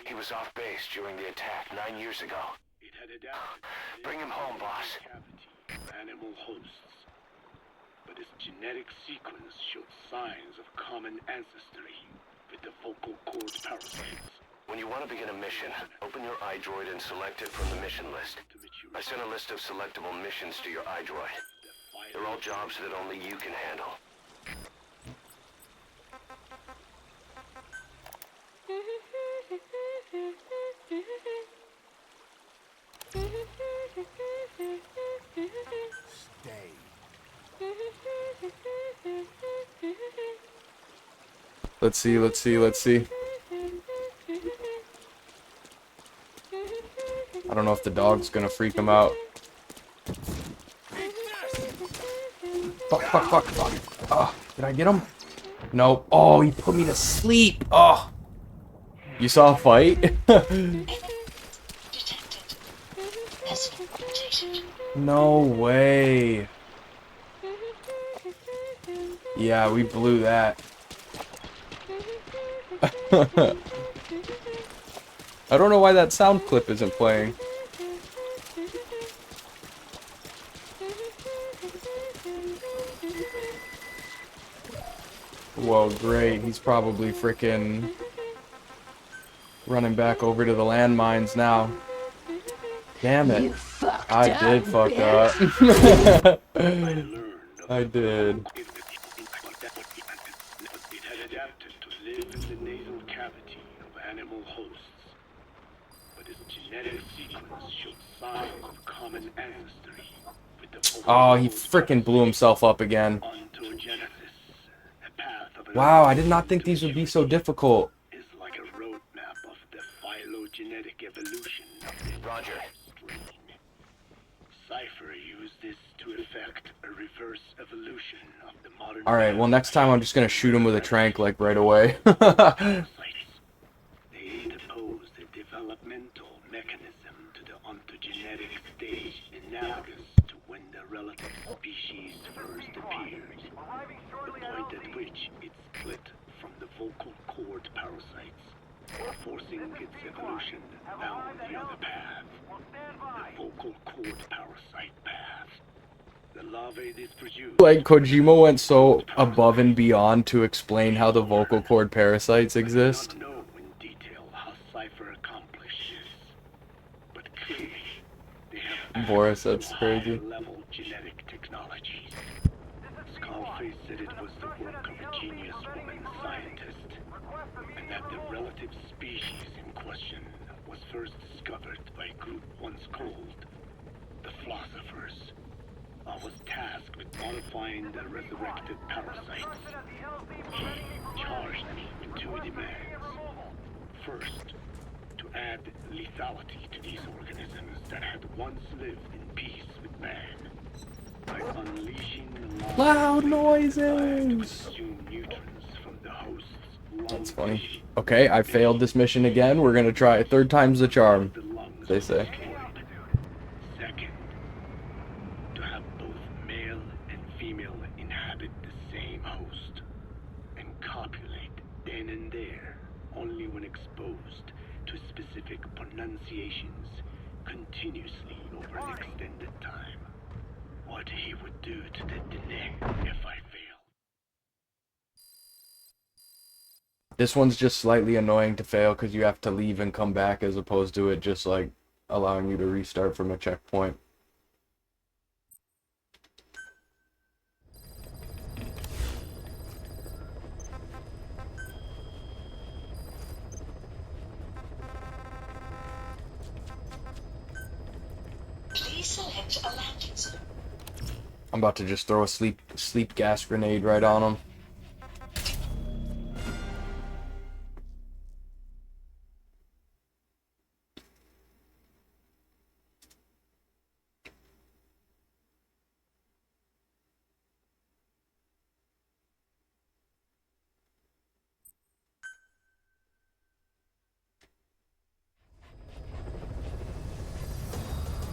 He was off base during the attack 9 years ago. It had adapted. Bring him home, boss. Cavity of animal hosts. But its genetic sequence showed signs of common ancestry with the vocal cord parasites. When you want to begin a mission, open your iDroid and select it from the mission list. I sent a list of selectable missions to your iDroid. They're all jobs that only you can handle. Stay. Let's see, let's see, let's see. I don't know if the dog's gonna freak him out. Fuck, fuck, fuck, fuck. Oh, did I get him? Nope. Oh, he put me to sleep. Oh. You saw a fight? Detected. Has been updated. No way. Yeah, we blew that. I don't know why that sound clip isn't playing. Whoa, great. He's probably freaking running back over to the landmines now. Damn it. I did fuck up. I did. It had adapted to live in the nasal cavity of animal hosts, but its genetic sequence showed signs of common ancestry with the Oh, he freaking blew himself up again. ontogenesis, a path of Wow, I did not think these would be so difficult. is like a roadmap of the phylogenetic evolution of the Roger. strain. Cypher used this to effect a reverse evolution of the modern. Alright, well next time I'm just gonna shoot him with a trank, like, right away. They interposed a developmental mechanism to the ontogenetic stage analogous to when the relative species first appeared, the point at which it split from the vocal cord parasites, forcing its evolution down the other path, the vocal cord parasite path. The larvae this produced Like, Kojima went so above and beyond to explain how the vocal cord parasites exist. do not know in detail how Cypher accomplished this, but clearly they have Boris, that's crazy. level genetic technologies. Skullface said it was the work of a genius woman scientist, and that the relative species in question was first discovered by a group once called the Philosophers. I was tasked with modifying the resurrected parasites. He charged me with two demands. First, to add lethality to these organisms that had once lived in peace with man, by unleashing the Loud noises! consume nutrients from the host's That's funny. Okay, I failed this mission again. We're gonna try it. Third time's the charm, they say. Second, to have both male and female inhabit the same host and copulate then and there, only when exposed to specific pronunciations continuously over an extended time. What he would do to the Dene if I failed. This one's just slightly annoying to fail because you have to leave and come back as opposed to it just like allowing you to restart from a checkpoint. Please select a landing zone. I'm about to just throw a sleep gas grenade right on him.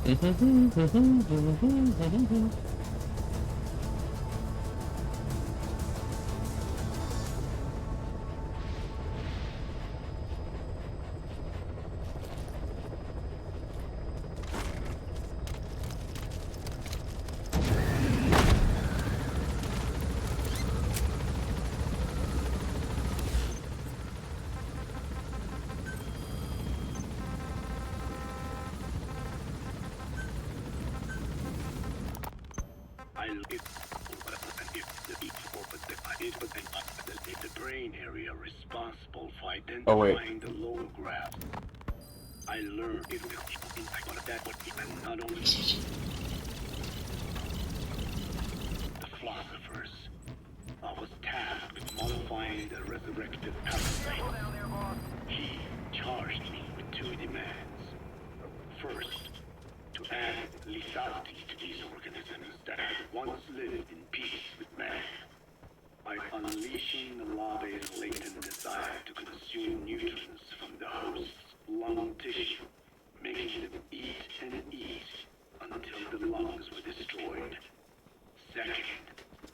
If the brain area responsible for Oh, wait. identifying the lower graph, I learned it will impact that would be not only the philosophers. I was tasked with modifying the resurrected parasite. He charged me with two demands. First, to add lethality to these organisms that had once lived in peace with man, by unleashing the larvae's latent desire to consume nutrients from the host's lung tissue, making them eat and eat until the lungs were destroyed. Second,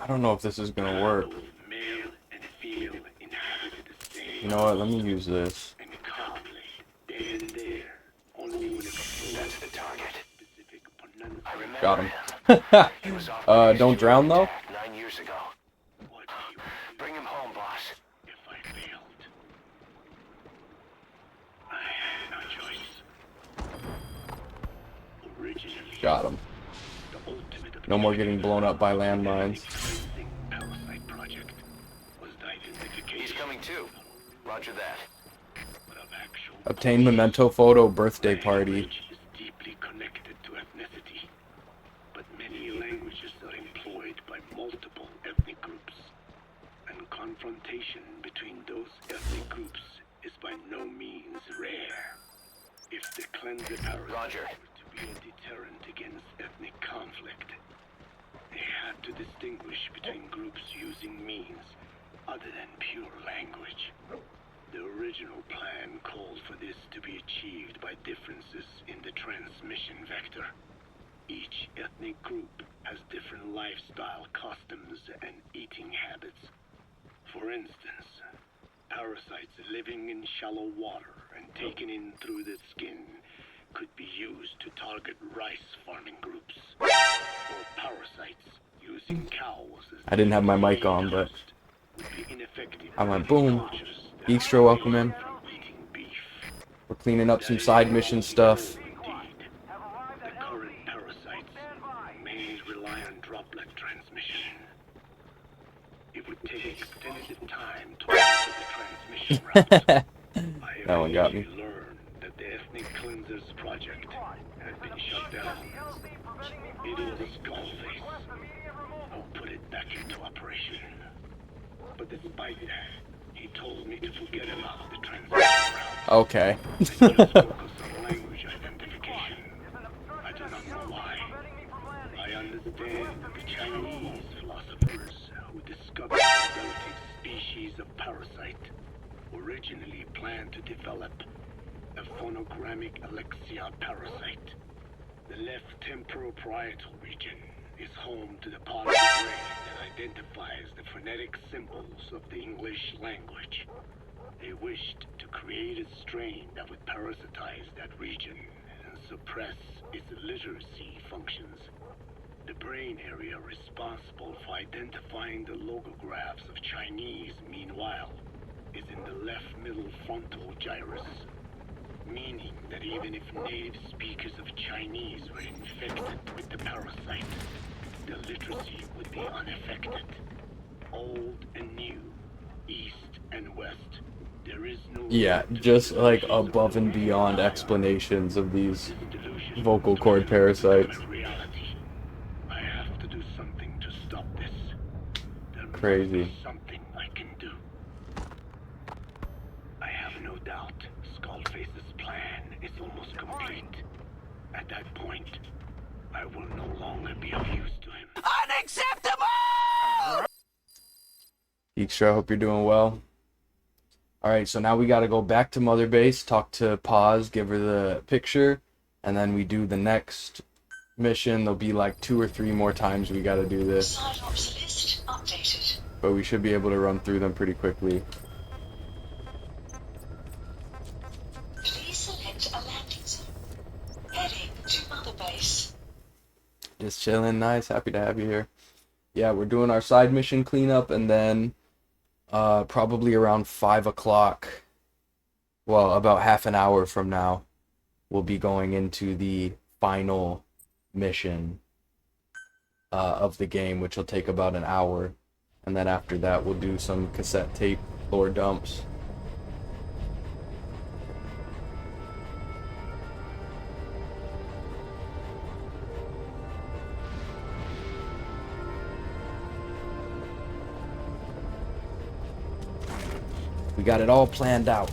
I don't know if this is gonna work. Male and female inhabited the same. You know what? Let me use this. And copulate there and there. Only when That's the target. I remember Got him. He was off Don't drown though. 9 years ago. Bring him home, boss. if I failed. I had no choice. Originally, Got him. the ultimate No more getting blown up by landmines. parasite project was the identification. He's coming too. Roger that. Obtain memento photo birthday party. Is deeply connected to ethnicity, but many languages are employed by multiple ethnic groups, and confrontation between those ethnic groups is by no means rare. If the cleanser parasite were to be a deterrent against ethnic conflict, they had to distinguish between groups using means other than pure language. The original plan called for this to be achieved by differences in the transmission vector. Each ethnic group has different lifestyle customs and eating habits. For instance, parasites living in shallow water and taken in through the skin could be used to target rice farming groups. Or parasites using cows as I didn't have my mic on, but would be ineffective. I went boom. Geekstra, welcome in. We're cleaning up some side mission stuff. The current parasites may rely on droplet transmission. It would take extensive time to alter the transmission route. That one got me. Learned that the Ethnic Cleansers project had been shut down. It was Skullface who put it back into operation. But despite that, he told me to forget about the transmission route. Okay. And just focus on language identification. I do not know why. I understand that the Chinese philosophers who discovered the relative species of parasite originally planned to develop a phonogrammic Alexia parasite. The left temporoparietal region is home to the part of the brain that identifies the phonetic symbols of the English language. They wished to create a strain that would parasitize that region and suppress its literacy functions. The brain area responsible for identifying the logographs of Chinese, meanwhile, is in the left middle frontal gyrus, meaning that even if native speakers of Chinese were infected with the parasite, the literacy would be unaffected. Old and new, east and west, there is no... Yeah, just like above and beyond explanations of these vocal cord parasites. I have to do something to stop this. There Crazy. must be something I can do. I have no doubt Skullface's plan is almost complete. At that point, I will no longer be of use to him. Unacceptable! Geekstra, I hope you're doing well. Alright, so now we gotta go back to Mother Base, talk to Paz, give her the picture, and then we do the next mission. There'll be like 2 or 3 more times we gotta do this. Side ops list updated. But we should be able to run through them pretty quickly. Please select a landing zone. Heading to Mother Base. Just chilling, nice, happy to have you here. Yeah, we're doing our side mission cleanup, and then probably around 5 o'clock, well, about half an hour from now, we'll be going into the final mission of the game, which will take about an hour. And then after that, we'll do some cassette tape lore dumps. We got it all planned out.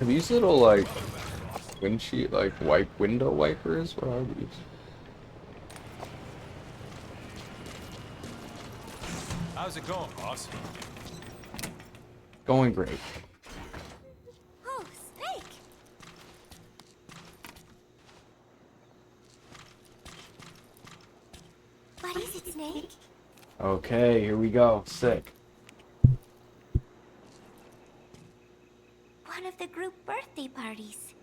Are these little like windshield, like window wipers? What are these? How's it going, boss? Going great. Oh, Snake! What is it, Snake? Okay, here we go. Sick. One of the group birthday parties.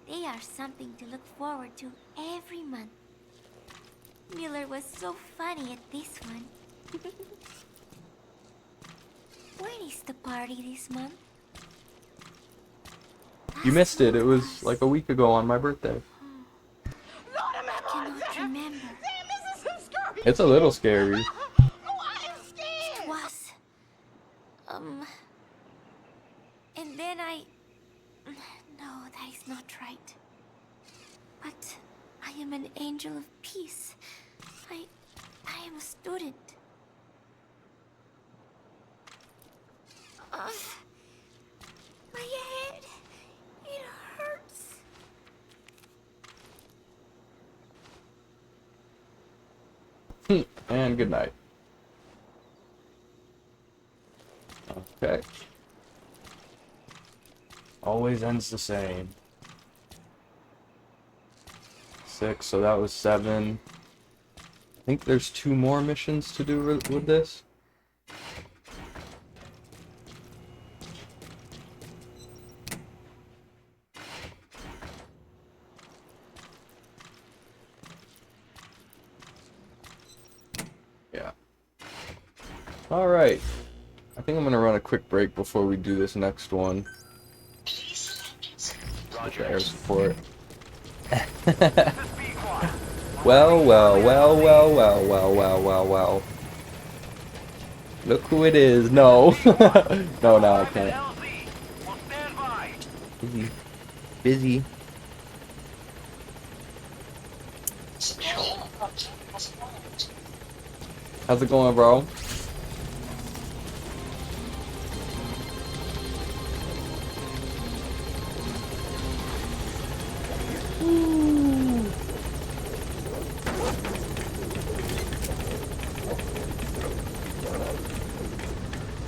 They are something to look forward to every month. Miller was so funny at this one. When is the party this month? You missed it. It was like a week ago on my birthday. I cannot remember. It's a little scary. It was. And then no, that is not right. But I am an angel of peace. I am a student. My head, it hurts. And good night. Okay. Always ends the same. 6, so that was 7. I think there's 2 more missions to do with this. Yeah. Alright. I think I'm gonna run a quick break before we do this next one. With the air support. Well. Look who it is. No. No, I can't. Busy. How's it going, bro?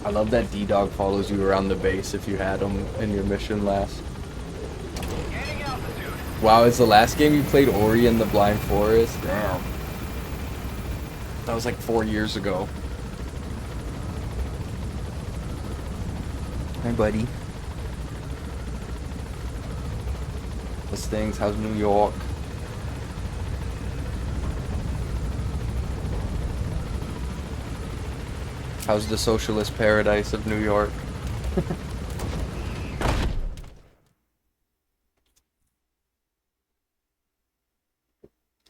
I love that D-Dog follows you around the base if you had him in your mission last. Wow, is the last game you played Ori and the Blind Forest? Damn. That was like 4 years ago. Hi, buddy. How's things? How's New York? How's the socialist paradise of New York?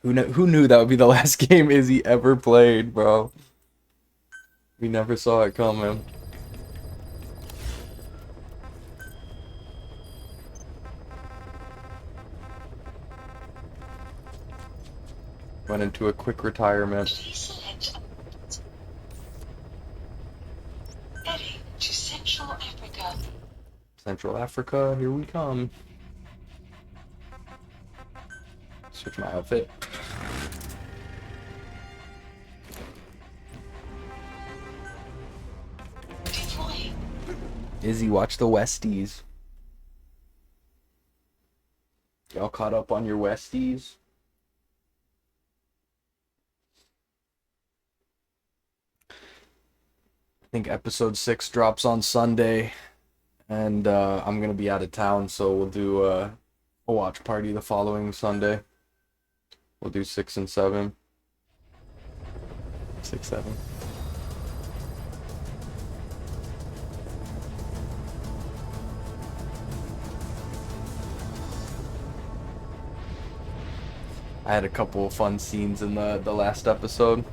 Who knew that would be the last game Izzy ever played, bro? We never saw it coming. Went into a quick retirement. Heading to Central Africa. Central Africa, here we come. Switch my outfit. Deploying. Izzy, watch the Westies. Y'all caught up on your Westies? I think episode 6 drops on Sunday, and I'm gonna be out of town, so we'll do a watch party the following Sunday. We'll do 6 and 7. 6, 7. I had a couple of fun scenes in the last episode.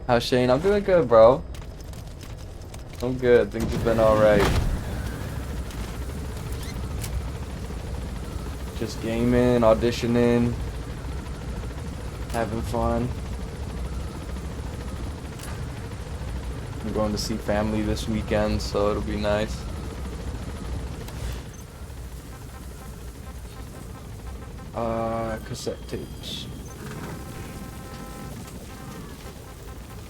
How's Shane? I'm doing good, bro. I'm good. Things have been alright. Just gaming, auditioning, having fun. I'm going to see family this weekend, so it'll be nice. Cassette tapes.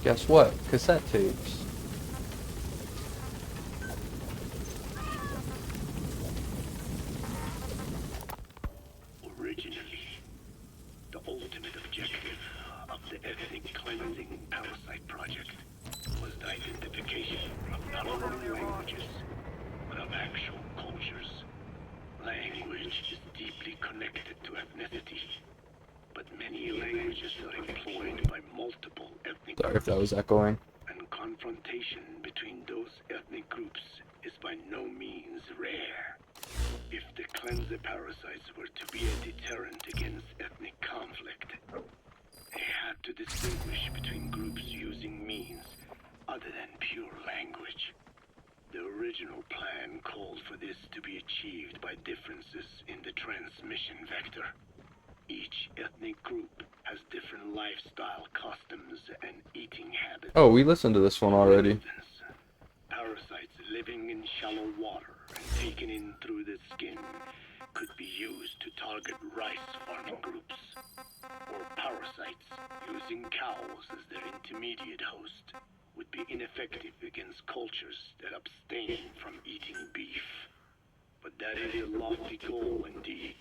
Guess what? Cassette tapes. Originally, the ultimate objective of the ethnic cleansing parasite project was the identification of not only languages, but of actual cultures. Language is deeply connected to ethnicity, but many languages are employed by multiple ethnic Sorry if that was echoing. and confrontation between those ethnic groups is by no means rare. If the cleanser parasites were to be a deterrent against ethnic conflict, they had to distinguish between groups using means other than pure language. The original plan called for this to be achieved by differences in the transmission vector. Each ethnic group has different lifestyle customs and eating habits. Oh, we listened to this one already. Parasites living in shallow water and taken in through the skin could be used to target rice farming groups. Or parasites using cows as their intermediate host would be ineffective against cultures that abstain from eating beef. But that is a lofty goal indeed.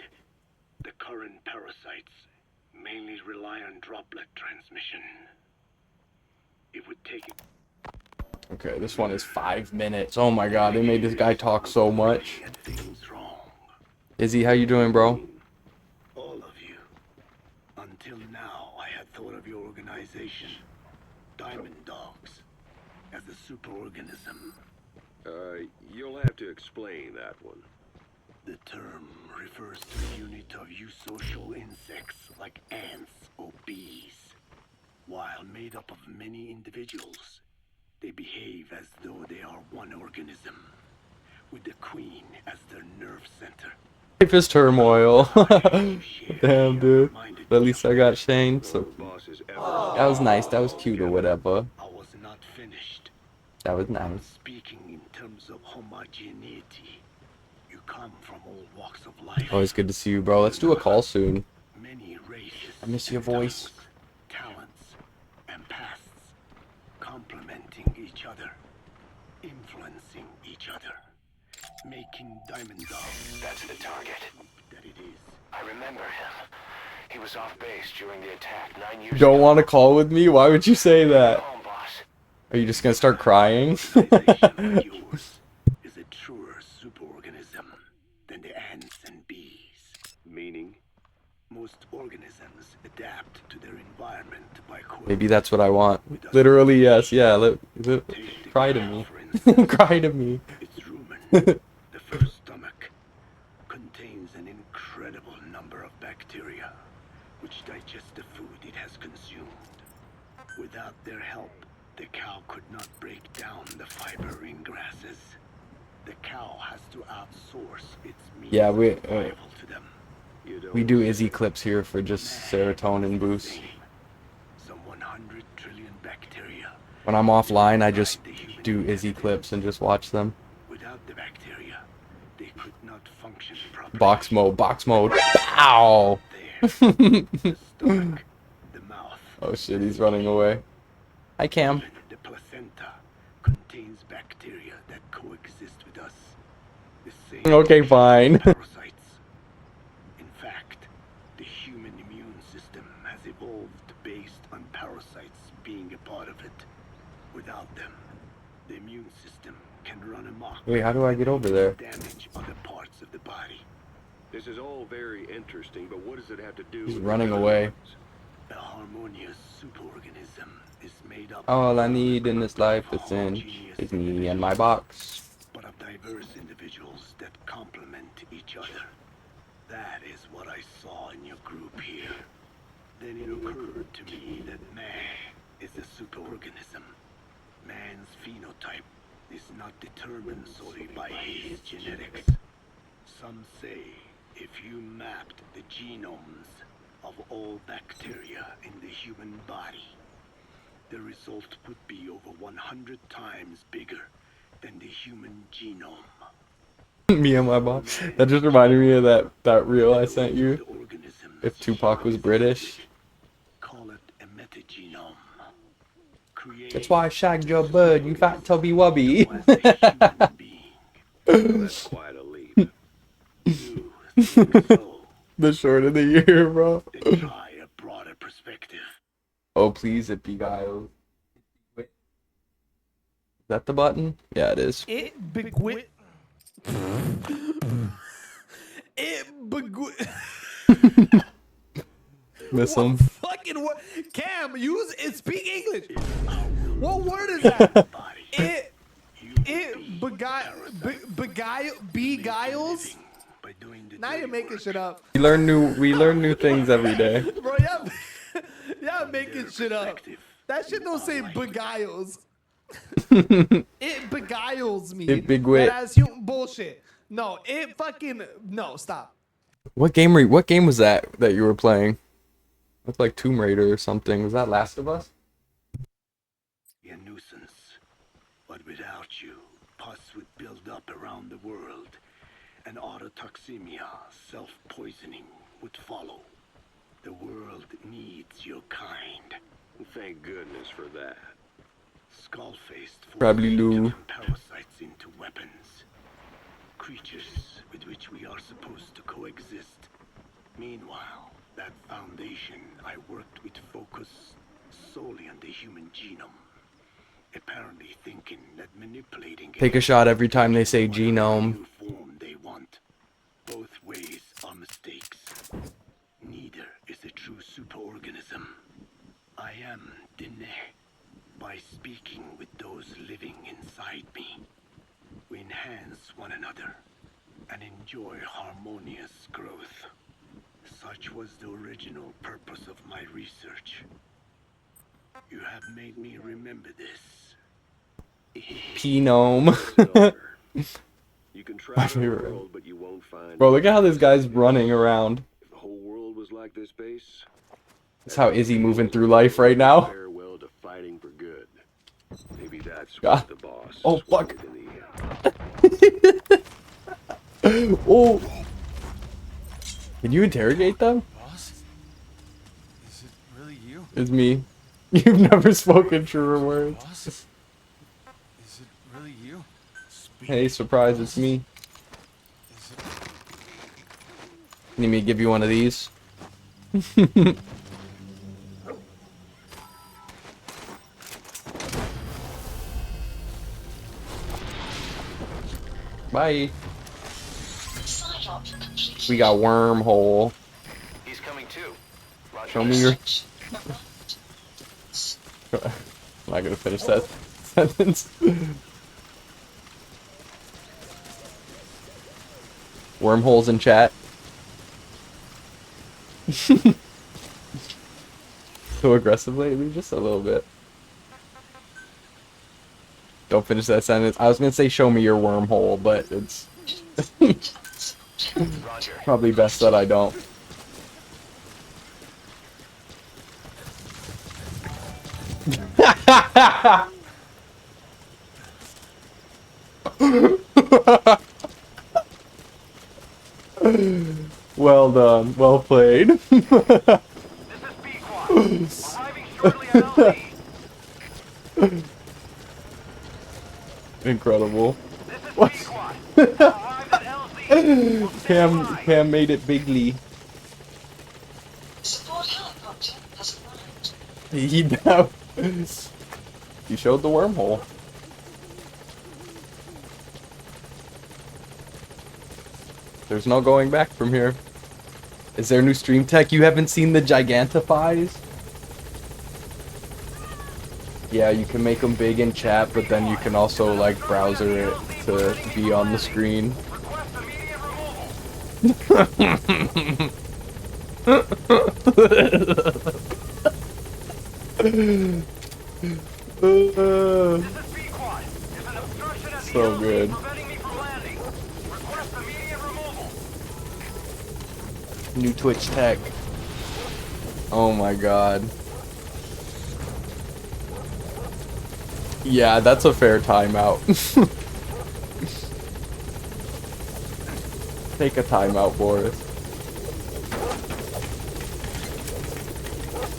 The current parasites mainly rely on droplet transmission. It would take it. Okay, this one is 5 minutes. Oh my god, they made this guy talk so much. Izzy, how you doing, bro? All of you. Until now, I had thought of your organization, Diamond Dogs, as a superorganism. You'll have to explain that one. The term refers to a unit of eusocial insects like ants or bees. While made up of many individuals, they behave as though they are one organism, with the queen as their nerve center. Life is turmoil. Damn, dude. But at least I got Shane, so that was nice. That was cute or whatever. I was not finished. That was nice. Speaking in terms of homogeneity, you come from all walks of life. Always good to see you, bro. Let's do a call soon. Many races, I miss your voice. talents, and pasts, complementing each other, influencing each other, making Diamond Dogs. That's the target. That it is. I remember him. He was off base during the attack 9 years Don't ago. want to call with me? Why would you say that? Come on, boss. Are you just gonna start crying? Yours is a truer superorganism than the ants and bees. Meaning? Most organisms adapt to their environment by Maybe that's what I want. Literally, yes. Yeah, cry to me. Cry to me. Its rumen, the first stomach, contains an incredible number of bacteria which digest the food it has consumed. Without their help, the cow could not break down the fiber in grasses. The cow has to outsource its means Yeah, we of survival to them. we do Izzy clips here for just serotonin boost. Some 100 trillion bacteria. When I'm offline, I just do Izzy clips and just watch them. Without the bacteria, they could not function properly. Box mode, box mode. Bow! The stomach, the mouth, Oh shit, he's running away. Hi, Cam. the placenta contains bacteria that coexist with us. The same Okay, fine. parasites. In fact, the human immune system has evolved based on parasites being a part of it. Without them, the immune system can run amok. Wait, how do I get over there? Damage other parts of the body. This is all very interesting, but what does it have to do He's with running the away. A harmonious superorganism is made up All I need in this life is me and my box. but of diverse individuals that complement each other. That is what I saw in your group here. Then it occurred to me that man is a superorganism. Man's phenotype is not determined solely by his genetics. Some say if you mapped the genomes of all bacteria in the human body, the result would be over 100 times bigger than the human genome. Me and my boss. That just reminded me of that reel I sent you. If Tupac was British. Call it a metagenome. That's why I shagged your bird, you fat tubby wubby. That's quite a leap. The short of the year, bro. Try a broader perspective. Oh, please, it beguiles. Is that the button? Yeah, it is. It begwit. It begwit. Miss him. Fucking word. Cam, use it. Speak English. What word is that? It beguiles. Now you're making shit up. We learn new things every day. Bro, y'all making shit up. That shit don't say beguiles. It beguiles me. It begwit. That's human bullshit. No, it fucking no. Stop. What game was that you were playing? Looked like Tomb Raider or something. Was that Last of Us? A nuisance. But without you, pus would build up around the world. And autotoxemia, self-poisoning, would follow. The world needs your kind. Thank goodness for that. Skull-faced Probably Lou. parasites into weapons. Creatures with which we are supposed to coexist. Meanwhile, that foundation I worked with focused solely on the human genome. Apparently thinking that manipulating Take a shot every time they say genome. form they want. Both ways are mistakes. Neither is a true superorganism. I am Dine. By speaking with those living inside me, we enhance one another and enjoy harmonious growth. Such was the original purpose of my research. You have made me remember this. Genome. You can My travel the favorite. world, but you won't find. Bro, look at how this guy's running around. If the whole world was like this base, That's how Izzy moving through life right now. farewell to fighting for good. Maybe that's God. what the boss. Oh, fuck. wanted in the end. Oh. Can you interrogate them? Boss? Is it really you? It's me. You've never spoken truer words. Boss? Is it really you? Hey, surprise, it's me. Is it... Need me to give you one of these? Bye. We got wormhole. He's coming too. Show me your... I'm not gonna finish that sentence. Wormholes in chat. So aggressive lately? Just a little bit. Don't finish that sentence. I was gonna say show me your wormhole, but it's probably best that I don't. Well done. Well played. Incredible. What? Cam made it bigly. Support helicopter has arrived. He now. He showed the wormhole. There's no going back from here. Is there new stream tech? You haven't seen the Gigantifies? Yeah, you can make them big in chat, but then you can also like browser it to be on the screen. So good. New Twitch tech. Oh my god. Yeah, that's a fair timeout. Take a timeout, Boris.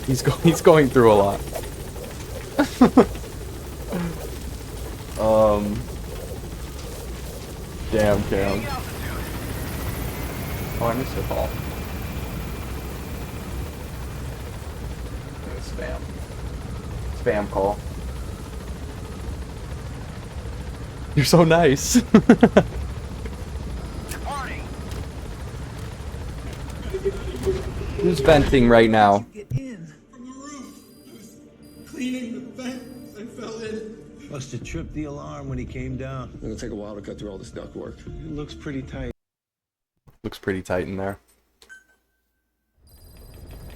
He's going through a lot. Damn, Cam. Oh, I missed your call. Spam. Spam call. You're so nice. Who's venting right now? Cleaning the vent, I fell in. Must have tripped the alarm when he came down. It's gonna take a while to cut through all this duct work. It looks pretty tight. Looks pretty tight in there.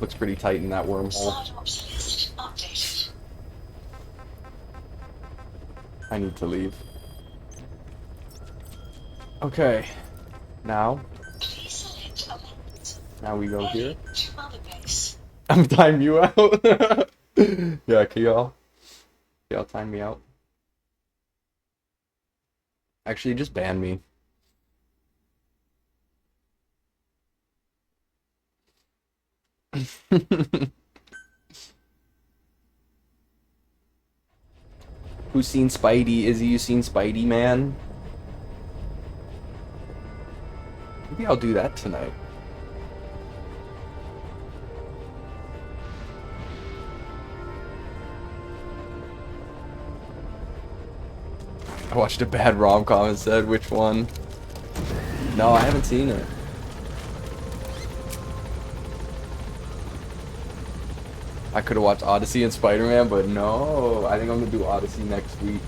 Looks pretty tight in that wormhole. I need to leave. Okay. Now we go here. I'm timing you out. Yeah, can y'all time me out? Actually, just ban me. Who's seen Spidey? Izzy, you seen Spidey, man? Maybe I'll do that tonight. I watched a bad rom-com and said, which one? No, I haven't seen it. I could have watched Odyssey and Spider-Man, but no. I think I'm gonna do Odyssey next week.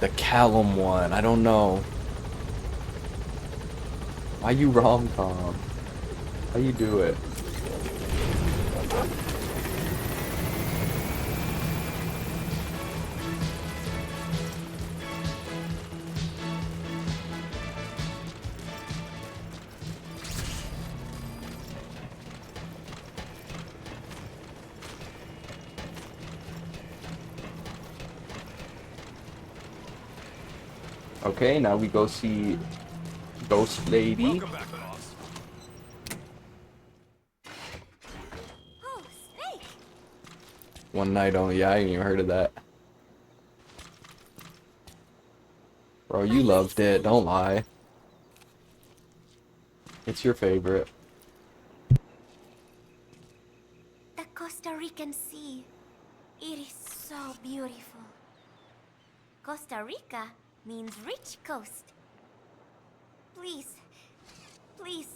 The Callum one, I don't know. Why you rom-com? How you do it? Okay, now we go see Ghost Lady. Oh, Snake! One night only. Yeah, I ain't even heard of that. Bro, you loved it. Don't lie. It's your favorite. The Costa Rican Sea. It is so beautiful. Costa Rica means rich coast. Please, please,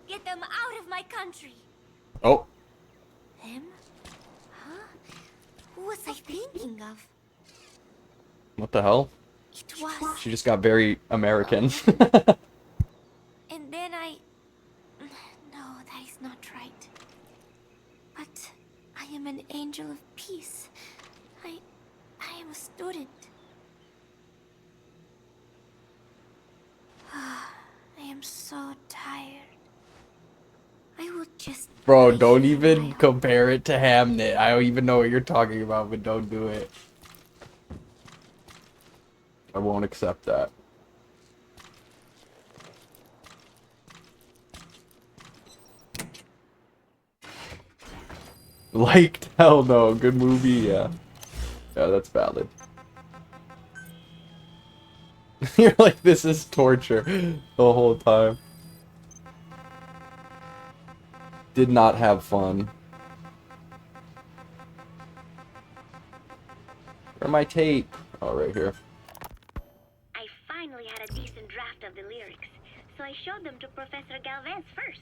get them out of my country. Oh. Him? Huh? Who was I thinking of? What the hell? It was. She just got very American. And then No, that is not right. But I am an angel of peace. I am a student. I am so tired. I will just... Bro, don't even compare it to Hamnet. I don't even know what you're talking about, but don't do it. I won't accept that. Liked? Hell no. Good movie, yeah. Yeah, that's valid. You're like, this is torture the whole time. Did not have fun. Where's my tape? Oh, right here. I finally had a decent draft of the lyrics, so I showed them to Professor Galvez first.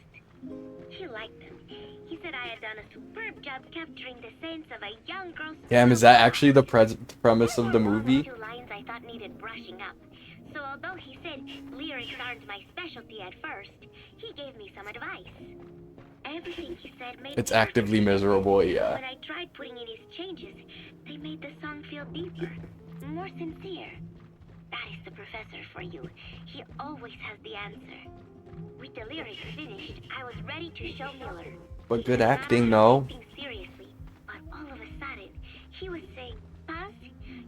He liked them. He said I had done a superb job capturing the sense of a young girl's... Damn, is that actually the premise of the movie? Two lines I thought needed brushing up. So although he said lyrics aren't my specialty at first, he gave me some advice. Everything he said made It's actively miserable, yeah. When I tried putting in his changes, they made the song feel deeper, more sincere. That is the professor for you. He always has the answer. With the lyrics finished, I was ready to show Miller. But good acting, no. Seriously, but all of a sudden, He was saying, Buzz,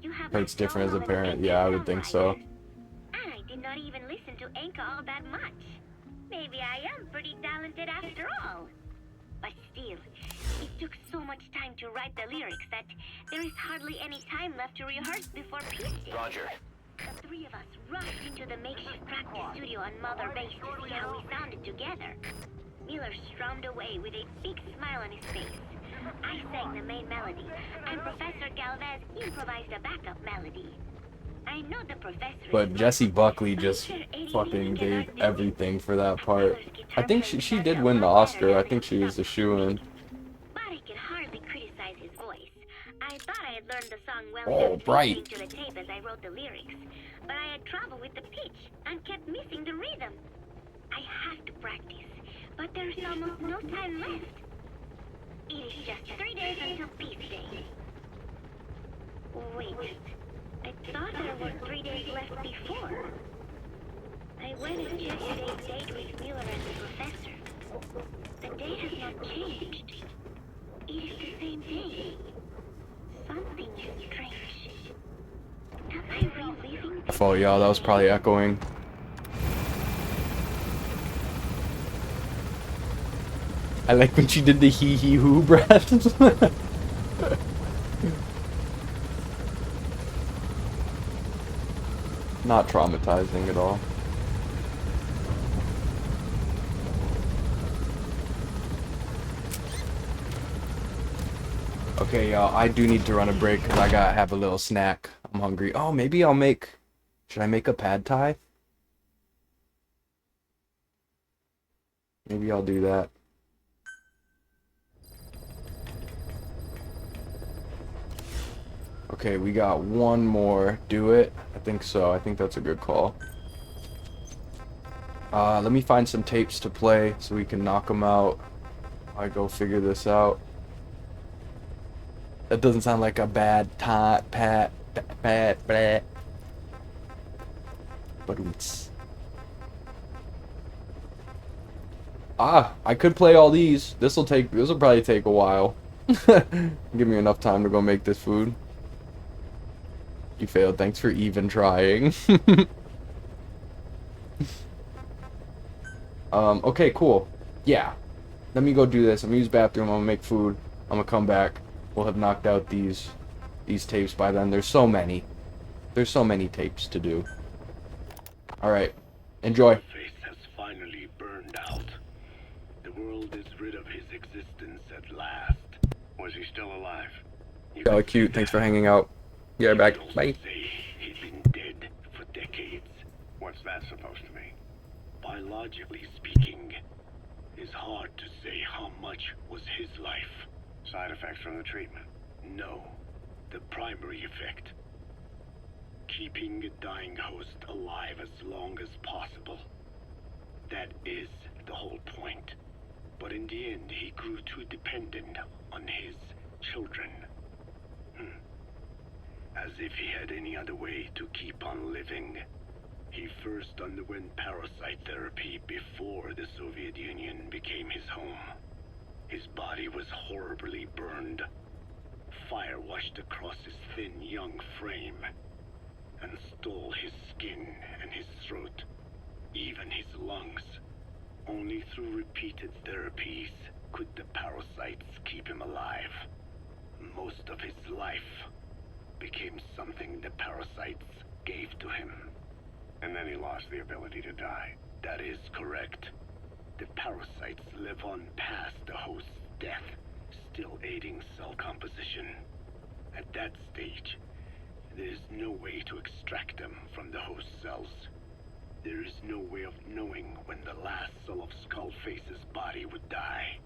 you have Hurts the different as a soul of an parent. anchor Yeah, I would think so. And I did not even listen to Anchor all that much. Maybe I am pretty talented after all. But still, it took so much time to write the lyrics that there is hardly any time left to rehearse before Pete. Roger. The three of us rushed into the makeshift practice studio on Mother Base to see how we sounded together. Miller strummed away with a big smile on his face. I sang the main melody, and Professor Galvez improvised a backup melody. I know the professor. But Jessie Buckley just fucking gave everything for that part. I think she did win the Oscar. I think she was the shoo-in. But I can hardly criticize his voice. I thought I had learned the song well Oh, enough to right. listen to the tape as I wrote the lyrics. But I had trouble with the pitch and kept missing the rhythm. I have to practice, but there's almost no time left. It is just 3 days until Peace Day. Wait, I thought there were 3 days left before. I went and checked today's date with Miller and the professor. The date has not changed. It is the same day. Something is strange. Am I reliving? Oh, yeah, that was probably echoing. I like when she did the hee-hee-hoo breath. Not traumatizing at all. Okay, y'all, I do need to run a break because I gotta have a little snack. I'm hungry. Oh, maybe I'll make... Should I make a pad thai? Maybe I'll do that. Okay, we got one more. Do it? I think so. I think that's a good call. Let me find some tapes to play so we can knock them out. I go figure this out. That doesn't sound like a bad bad. But I could play all these. This will probably take a while. Give me enough time to go make this food. You failed. Thanks for even trying. Okay, cool. Yeah. Let me go do this. I'm gonna use the bathroom. I'm gonna make food. I'm gonna come back. We'll have knocked out these tapes by then. There's so many. There's so many tapes to do. Alright. Enjoy. Face has finally burned out. The world is rid of his existence at last. Was he still alive? Y'all are cute. Thanks for hanging out. Yeah, back. Bye. He'd been dead for decades. What's that supposed to mean? Biologically speaking, it's hard to say how much was his life. Side effects from the treatment? No, the primary effect. Keeping a dying host alive as long as possible. That is the whole point. But in the end, he grew too dependent on his children. As if he had any other way to keep on living. He first underwent parasite therapy before the Soviet Union became his home. His body was horribly burned. Fire washed across his thin young frame and stole his skin and his throat, even his lungs. Only through repeated therapies could the parasites keep him alive. Most of his life became something the parasites gave to him. And then he lost the ability to die. That is correct. The parasites live on past the host's death, still aiding cell composition. At that stage, there is no way to extract them from the host cells. There is no way of knowing when the last cell of Skullface's body would die.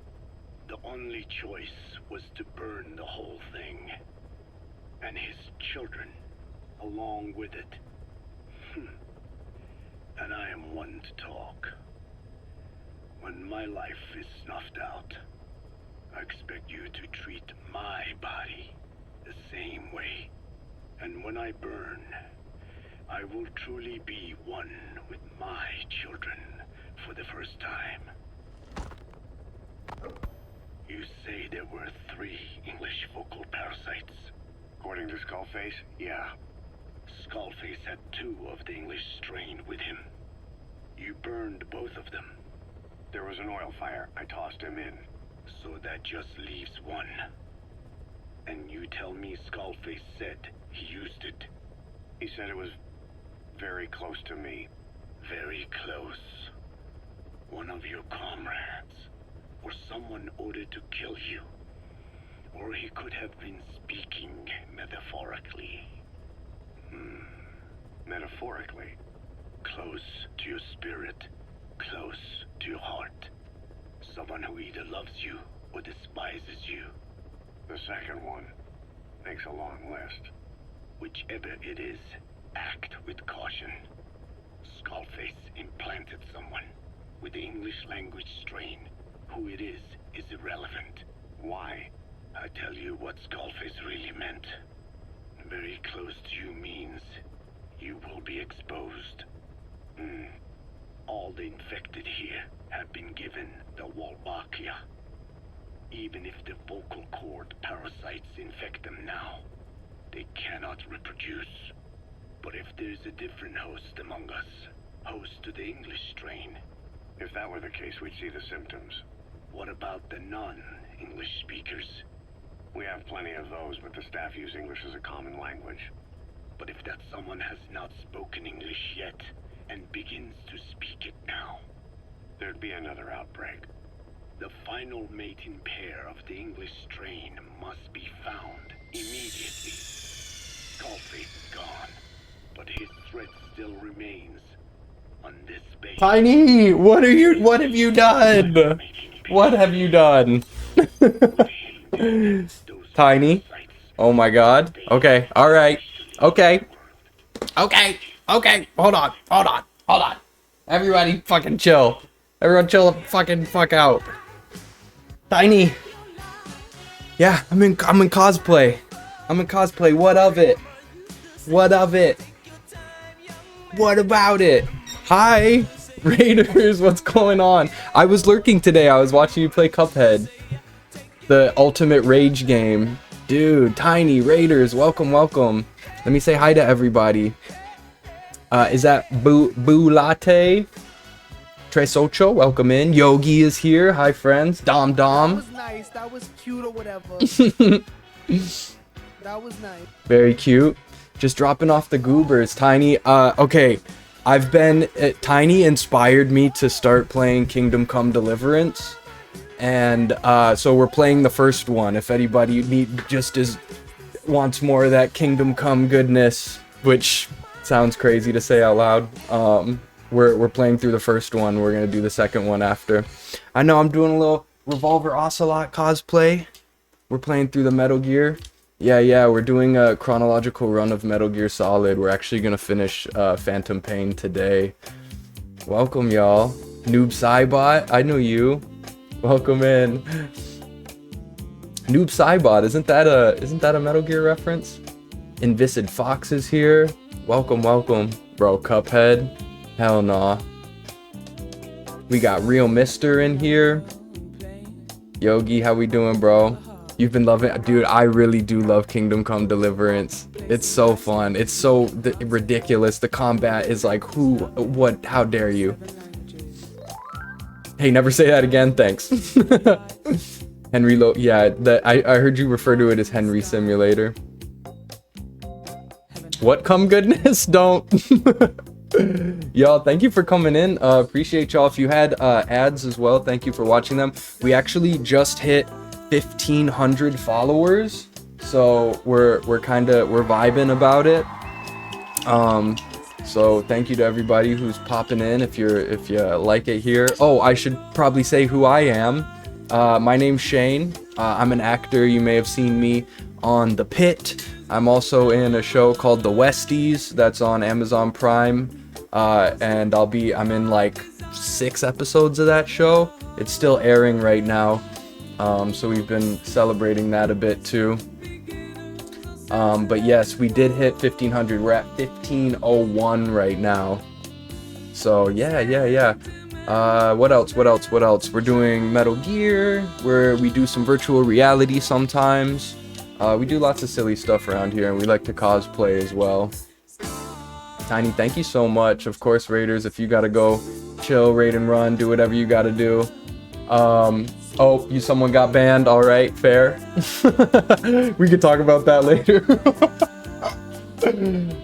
The only choice was to burn the whole thing. And his children, along with it. And I am one to talk. When my life is snuffed out, I expect you to treat my body the same way. And when I burn, I will truly be one with my children for the first time. You say there were 3 English vocal parasites. According to Skullface, yeah. Skullface had 2 of the English strain with him. You burned both of them. There was an oil fire. I tossed him in. So that just leaves 1. And you tell me Skullface said he used it. He said it was very close to me. Very close. One of your comrades. Or someone ordered to kill you. Or he could have been speaking metaphorically. Metaphorically? Close to your spirit. Close to your heart. Someone who either loves you or despises you. The second one makes a long list. Whichever it is, act with caution. Skullface implanted someone with the English language strain. Who it is irrelevant. Why? I tell you what Skullface really meant. Very close to you means you will be exposed. All the infected here have been given the Wolbachia. Even if the vocal cord parasites infect them now, they cannot reproduce. But if there's a different host among us, host to the English strain. If that were the case, we'd see the symptoms. What about the non-English speakers? We have plenty of those, but the staff use English as a common language. But if that someone has not spoken English yet, and begins to speak it now, there'd be another outbreak. The final mating pair of the English strain must be found immediately. Skullface is gone, but his threat still remains on this base. Tiny, what have you done? What have you done? Tiny. Oh my god. Okay, alright. Okay. Hold on. Everybody fucking chill. Everyone chill the fuck out. Tiny. Yeah, I'm in cosplay. What of it? What about it? Hi, Raiders, what's going on? I was lurking today. I was watching you play Cuphead. The ultimate rage game. Dude, Tiny, Raiders, welcome. Let me say hi to everybody. Is that Boo Latte? Tres Ocho, welcome in. Yogi is here. Hi, friends. Dom. That was nice. That was cute or whatever. That was nice. Very cute. Just dropping off the goobers. Tiny, okay. Tiny inspired me to start playing Kingdom Come Deliverance. And, so we're playing the first one. If anybody wants more of that Kingdom Come goodness, which sounds crazy to say out loud. We're playing through the first one. We're gonna do the second one after. I know I'm doing a little Revolver Ocelot cosplay. We're playing through the Metal Gear. Yeah, we're doing a chronological run of Metal Gear Solid. We're actually gonna finish Phantom Pain today. Welcome, y'all. Noob Cybot, I know you. Welcome in. Noob Cybot, isn't that a Metal Gear reference? Inviscid Fox is here. Welcome. Bro, Cuphead. Hell nah. We got Real Mister in here. Yogi, how we doing, bro? You've been loving it. Dude, I really do love Kingdom Come Deliverance. It's so fun. It's so ridiculous. The combat is like, what, how dare you? Hey, never say that again, thanks. Henry I heard you refer to it as Henry Simulator. What come goodness? Don't. Y'all, thank you for coming in. Appreciate y'all. If you had ads as well, thank you for watching them. We actually just hit 1,500 followers, so we're vibing about it. So thank you to everybody who's popping in. If you like it here. Oh, I should probably say who I am. My name's Shane. I'm an actor. You may have seen me on The Pit. I'm also in a show called The Westies that's on Amazon Prime, and I'm in like 6 episodes of that show. It's still airing right now, so we've been celebrating that a bit too. But yes, we did hit 1,500. We're at 1,501 right now. So yeah. What else? We're doing Metal Gear, where we do some virtual reality sometimes. We do lots of silly stuff around here, and we like to cosplay as well. Tiny, thank you so much. Of course, Raiders, if you gotta go chill, raid and run, do whatever you gotta do. Oh, someone got banned. All right, fair. We could talk about that later.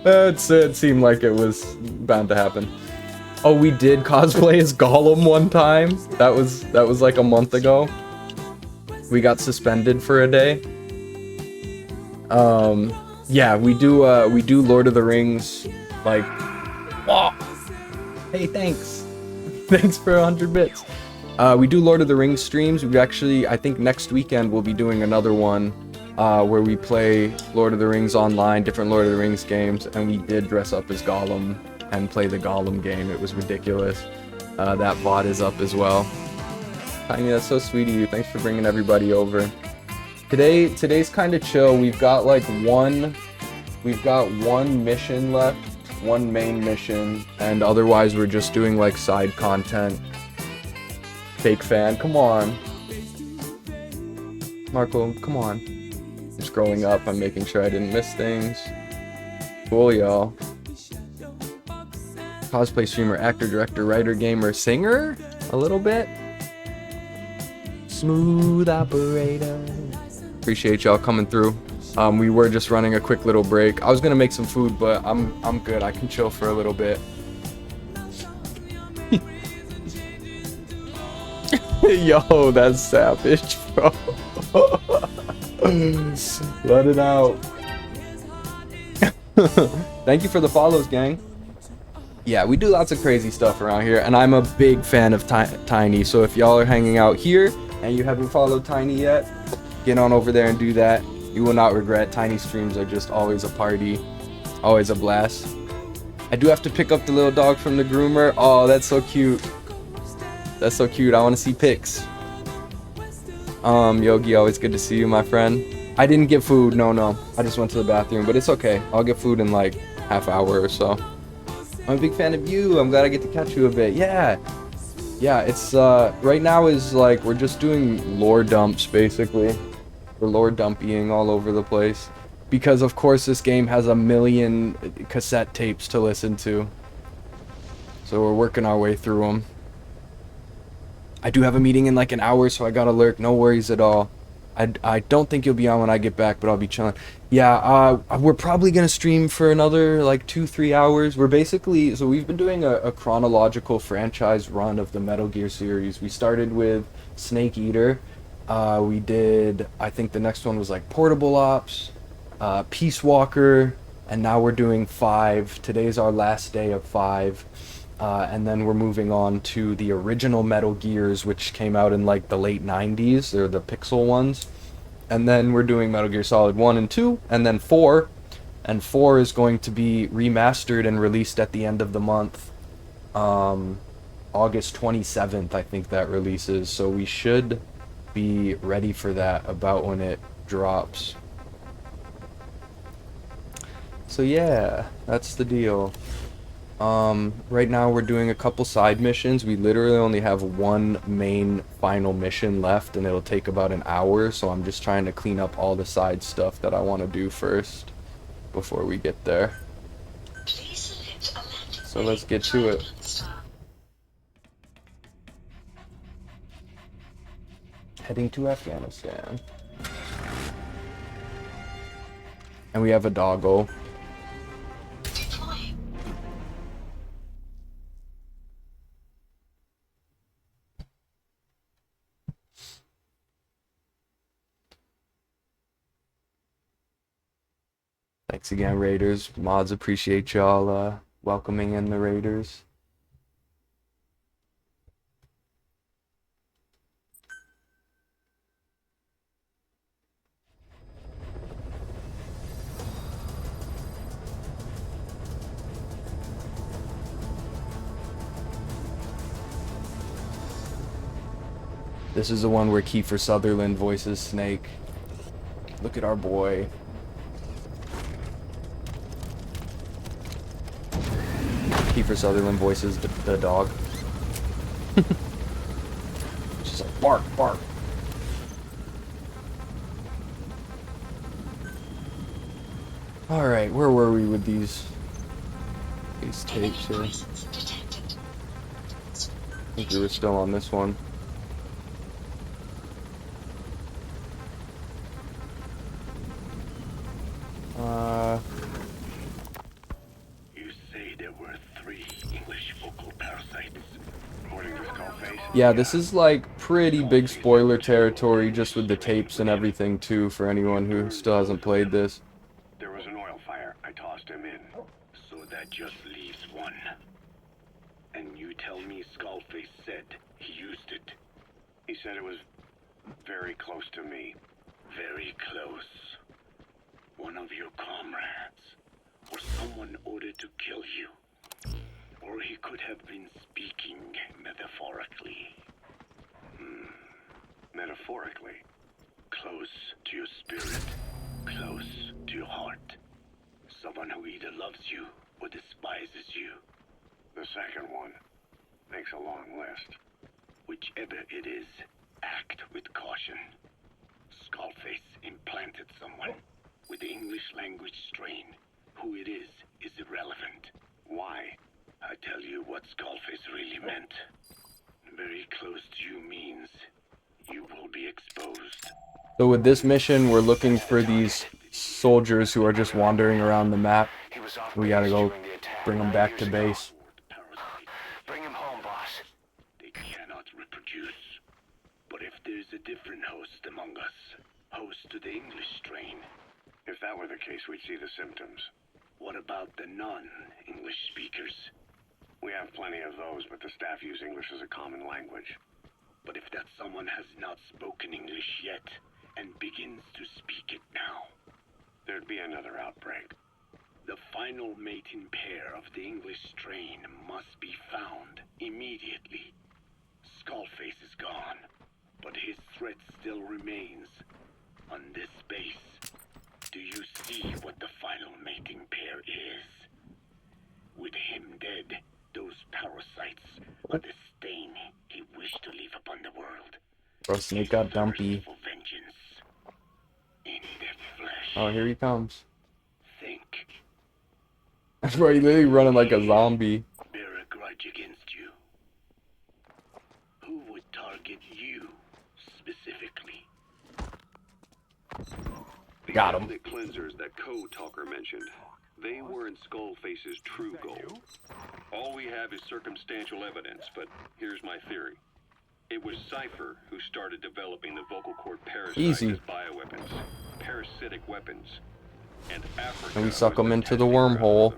It seemed like it was bound to happen. Oh, we did cosplay as Gollum one time. That was like a month ago. We got suspended for a day. Yeah, we do Lord of the Rings, like, oh, hey, thanks for 100 bits. We do Lord of the Rings streams. We actually, I think next weekend we'll be doing another one, where we play Lord of the Rings online, different Lord of the Rings games, and we did dress up as Gollum and play the Gollum game. It was ridiculous. That VOD is up as well. Tiny, that's so sweet of you. Thanks for bringing everybody over. Today's kind of chill. We've got one mission left, one main mission, and otherwise we're just doing like side content. Fake fan, come on. Marco, come on. I'm scrolling up, I'm making sure I didn't miss things. Cool, y'all. Cosplay streamer, actor, director, writer, gamer, singer? A little bit. Smooth operator. Appreciate y'all coming through. We were just running a quick little break. I was gonna make some food, but I'm good. I can chill for a little bit. Yo, that's savage, bro. Let it out. Thank you for the follows, gang. Yeah, we do lots of crazy stuff around here, and I'm a big fan of Tiny. So if y'all are hanging out here and you haven't followed Tiny yet, get on over there and do that. You will not regret. Tiny streams are just always a party, always a blast. I do have to pick up the little dog from the groomer. Oh, that's so cute. That's so cute. I want to see pics. Yogi, always good to see you, my friend. I didn't get food. No. I just went to the bathroom, but it's okay. I'll get food in like half hour or so. I'm a big fan of you. I'm glad I get to catch you a bit. Yeah, it's right now is like we're just doing lore dumps basically. We're lore dumping all over the place because of course this game has a million cassette tapes to listen to. So we're working our way through them. I do have a meeting in like an hour, so I gotta lurk. No worries at all. I don't think you'll be on when I get back, but I'll be chilling. Yeah, we're probably gonna stream for another like 2-3 hours. We're basically, so we've been doing a chronological franchise run of the Metal Gear series. We started with Snake Eater. We did, I think the next one was like Portable Ops, Peace Walker, and now we're doing 5. Today's our last day of 5. And then we're moving on to the original Metal Gears, which came out in like the late 90s. They're the pixel ones. And then we're doing Metal Gear Solid 1 and 2, and then 4. And 4 is going to be remastered and released at the end of the month. August 27th, I think that releases. So we should be ready for that about when it drops. So yeah, that's the deal. Right now we're doing a couple side missions. We literally only have one main final mission left, and it'll take about an hour, so I'm just trying to clean up all the side stuff that I want to do first before we get there. So let's get to it. Heading to Afghanistan. And we have a doggo. Thanks again, Raiders. Mods, appreciate y'all welcoming in the Raiders. This is the one where Kiefer Sutherland voices Snake. Look at our boy. Kiefer Sutherland voices the dog. She's like, bark, bark. Alright, where were we with these tapes here? I think we were still on this one. You say there were 3 English vocal parasites. According to Skullface. Yeah, this is like pretty big spoiler territory just with the tapes and everything too for anyone who still hasn't played this. There was an oil fire. I tossed him in. So that just leaves 1. And you tell me Skullface said he used it. He said it was very close to me. Very close. One of your comrades. Or someone ordered to kill you. Or he could have been speaking metaphorically. Metaphorically. Close to your spirit. Close to your heart. Someone who either loves you or despises you. The second one makes a long list. Whichever it is, act with caution. Skullface implanted someone with the English language strain. Who it is irrelevant. Why? I tell you what Skullface really meant. Very close to you means you will be exposed. So with this mission, we're looking for these soldiers who are just wandering around the map. We gotta go bring them back to base. Bring him home, boss. They cannot reproduce. But if there's a different host among us, host to the English strain. If that were the case, we'd see the symptoms. What about the non-English speakers? We have plenty of those, but the staff use English as a common language. But if that someone has not spoken English yet, and begins to speak it now, there'd be another outbreak. The final mating pair of the English strain must be found immediately. Skullface is gone, but his threat still remains. On this base, do you see what the final mating pair is? With him dead, those parasites are the stain he wished to leave upon the world. Bro, Snake got dumpy. For vengeance. In their flesh. Oh, here he comes. Think. That's why he's literally running like a zombie. Bear a grudge against you. Who would target you specifically? Got him. The cleansers that Code Talker mentioned. They weren't Skullface's true goal. All we have is circumstantial evidence, but here's my theory. It was Cypher who started developing the vocal cord parasites as bioweapons, parasitic weapons, and Africa. And we suck them into the wormhole.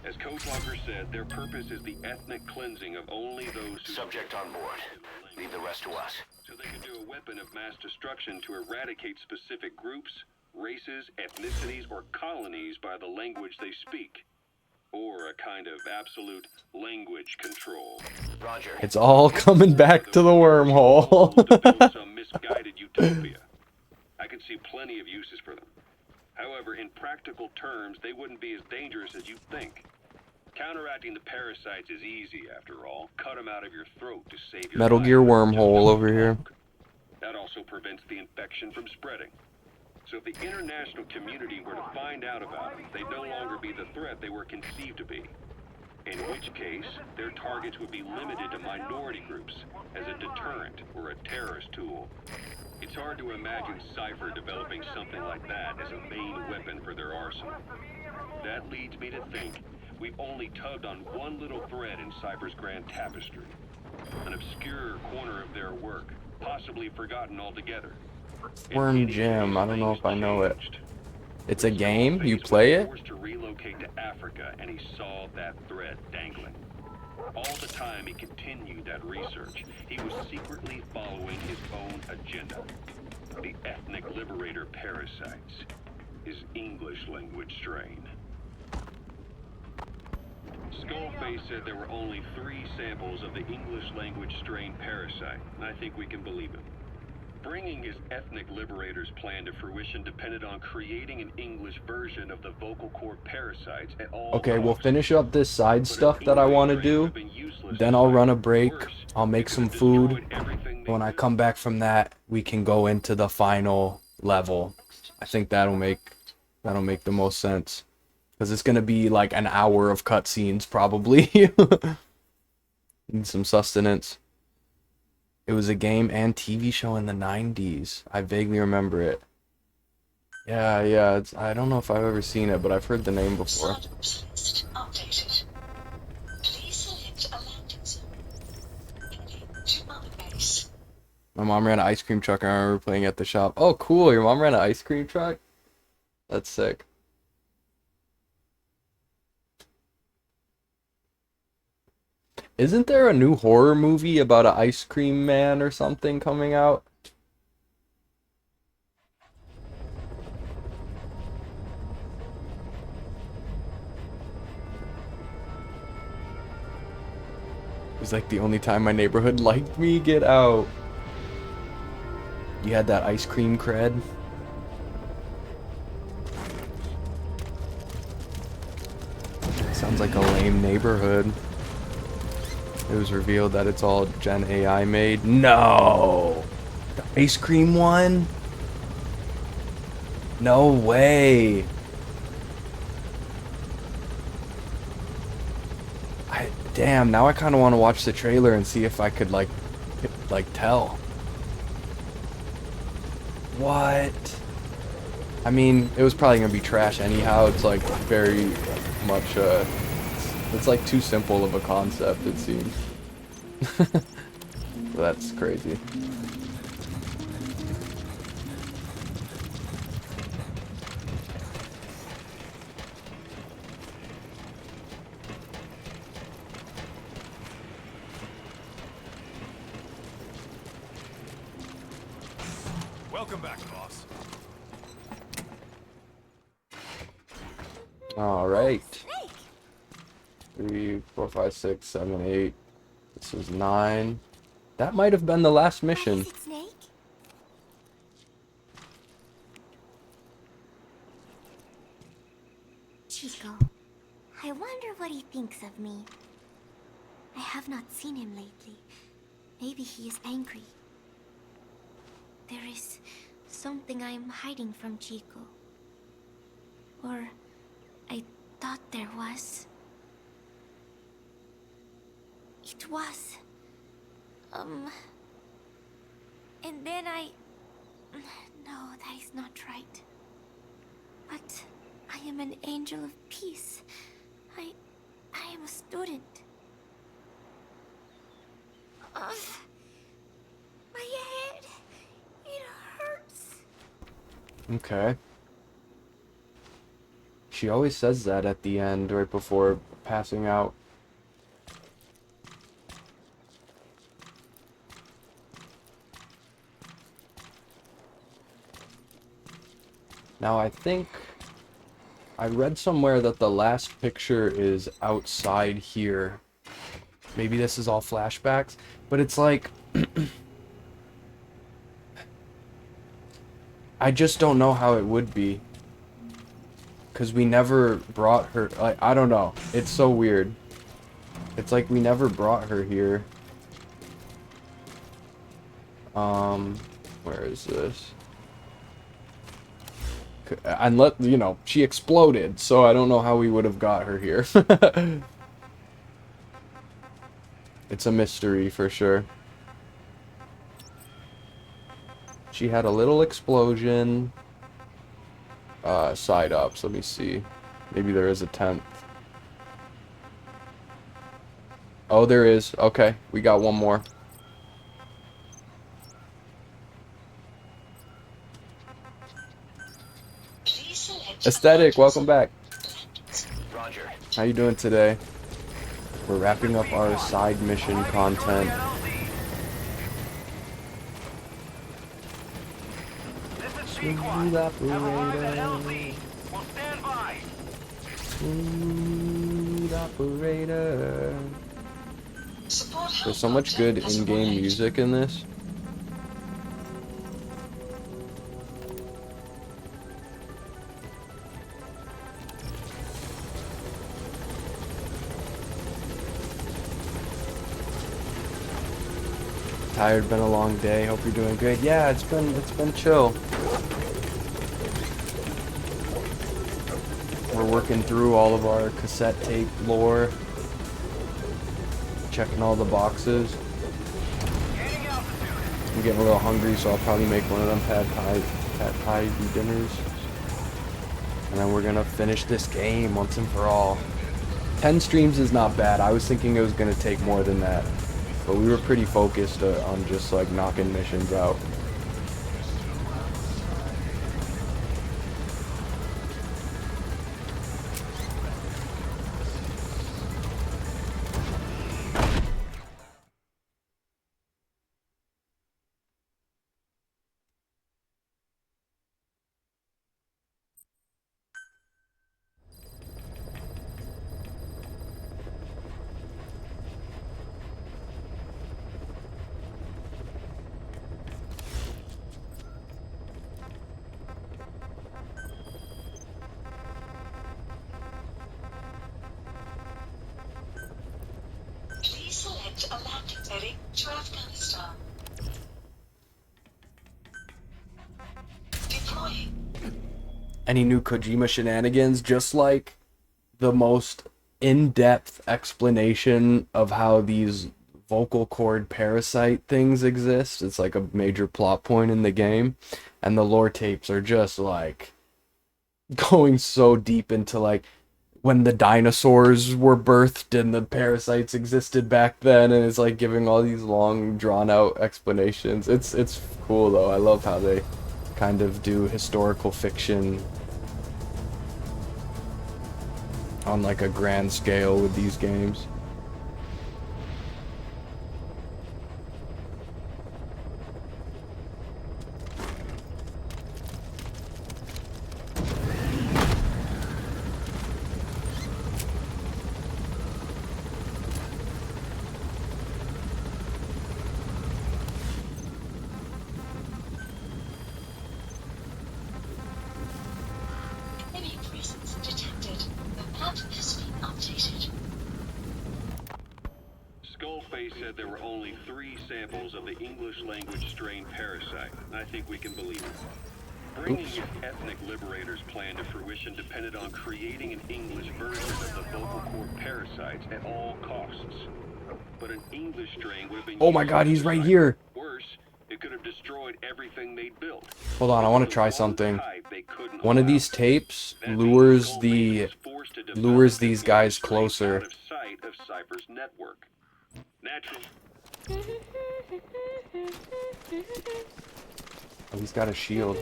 As Code Talker said, their purpose is the ethnic cleansing of only those who... Subject on board. Leave the rest to us. So they can do a weapon of mass destruction to eradicate specific groups, races, ethnicities, or colonies by the language they speak. Or a kind of absolute language control. Roger. It's all coming back to the wormhole. Some misguided utopia. I can see plenty of uses for them. However, in practical terms, they wouldn't be as dangerous as you think. Counteracting the parasites is easy, after all. Cut them out of your throat to save your Metal life. Gear wormhole over here. That also prevents the infection from spreading. So if the international community were to find out about them, they'd no longer be the threat they were conceived to be. In which case, their targets would be limited to minority groups, as a deterrent or a terrorist tool. It's hard to imagine Cypher developing something like that as a main weapon for their arsenal. That leads me to think we've only tugged on one little thread in Cypher's grand tapestry. An obscure corner of their work, possibly forgotten altogether. Worm Jam, I don't know if I know it. It's a game? You play it? Forced to relocate to Africa, and he saw that thread dangling. All the time he continued that research, he was secretly following his own agenda. The ethnic liberator parasites. His English language strain. Skullface said there were only 3 samples of the English language strain parasite, and I think we can believe him. Bringing his ethnic liberator's plan to fruition depended on creating an English version of the vocal cord parasites at all Okay, we'll finish up this side stuff that I want to do. Then I'll run a break. I'll make some food. When I come back from that, we can go into the final level. I think that'll make That'll make the most sense. Because it's going to be like an hour of cutscenes, probably. Need some sustenance. It was a game and TV show in the 90s. I vaguely remember it. Yeah, I don't know if I've ever seen it, but I've heard the name before. Updated. Please select a landing zone. Heading to Mother Base. My mom ran an ice cream truck. I remember playing at the shop. Oh, cool. Your mom ran an ice cream truck? That's sick. Isn't there a new horror movie about an ice cream man or something coming out? It was like the only time my neighborhood liked me. Get out. You had that ice cream cred. Sounds like a lame neighborhood. It was revealed that it's all Gen AI made. No! The ice cream one? No way! Damn, now I kind of want to watch the trailer and see if I could like tell. What? I mean, it was probably gonna be trash anyhow. It's like very much it's like too simple of a concept, it seems. That's crazy. Welcome back, boss. All right. 3, 4, 5, 6, 7, 8. This is 9. That might have been the last mission. Snake? Chico, I wonder what he thinks of me. I have not seen him lately. Maybe he is angry. There is something I am hiding from Chico. Or I thought there was. It was. And then no, that is not right. But I am an angel of peace. I am a student. My head. It hurts. Okay. She always says that at the end, right before passing out. Now I think I read somewhere that the last picture is outside here. Maybe this is all flashbacks, but it's like I just don't know how it would be, because we never brought her. Like, I don't know, it's so weird. It's like we never brought her here. Where is this? And you know, she exploded, so I don't know how we would have got her here. It's a mystery for sure. She had a little explosion. Side ups, let me see. Maybe there is a 10th. Oh, there is. Okay, we got one more. Aesthetic, welcome back. Roger. How you doing today? We're wrapping up our side mission content. Smooth operator. Smooth operator. There's so much good in-game music in this. Tired, been a long day. Hope you're doing great. Yeah, it's been chill. We're working through all of our cassette tape lore. Checking all the boxes. I'm getting a little hungry, so I'll probably make one of them pad thai dinners. And then we're gonna finish this game once and for all. 10 streams is not bad. I was thinking it was gonna take more than that. But we were pretty focused on just like knocking missions out. Please select a landing heading to Afghanistan. Deploying. Any new Kojima shenanigans? Just like the most in-depth explanation of how these vocal cord parasite things exist. It's like a major plot point in the game, and the lore tapes are just like going so deep into like when the dinosaurs were birthed and the parasites existed back then, and it's like giving all these long drawn out explanations. It's cool though. I love how they kind of do historical fiction on like a grand scale with these games. Enemy presence detected. The map has been updated. Skullface said there were only 3 samples of the English language strain parasite. I think we can believe it. Bringing his ethnic liberators' plan to fruition depended on creating an English version of the vocal cord parasites at all costs. But an English strain would have been Oh my god, he's right here. worse. It could have destroyed everything they'd built. Hold on, I want to try something. One of these tapes lures these guys closer. Out of sight of Cypher's network. Naturally. Oh, he's got a shield.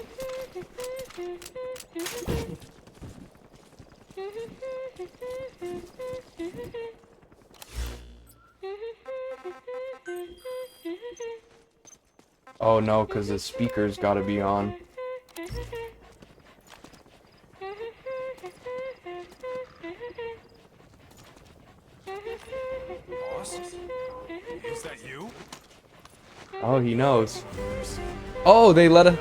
Oh no, because the speaker's gotta be on. Boss? Is that you? Oh, he knows. Oh, they let a...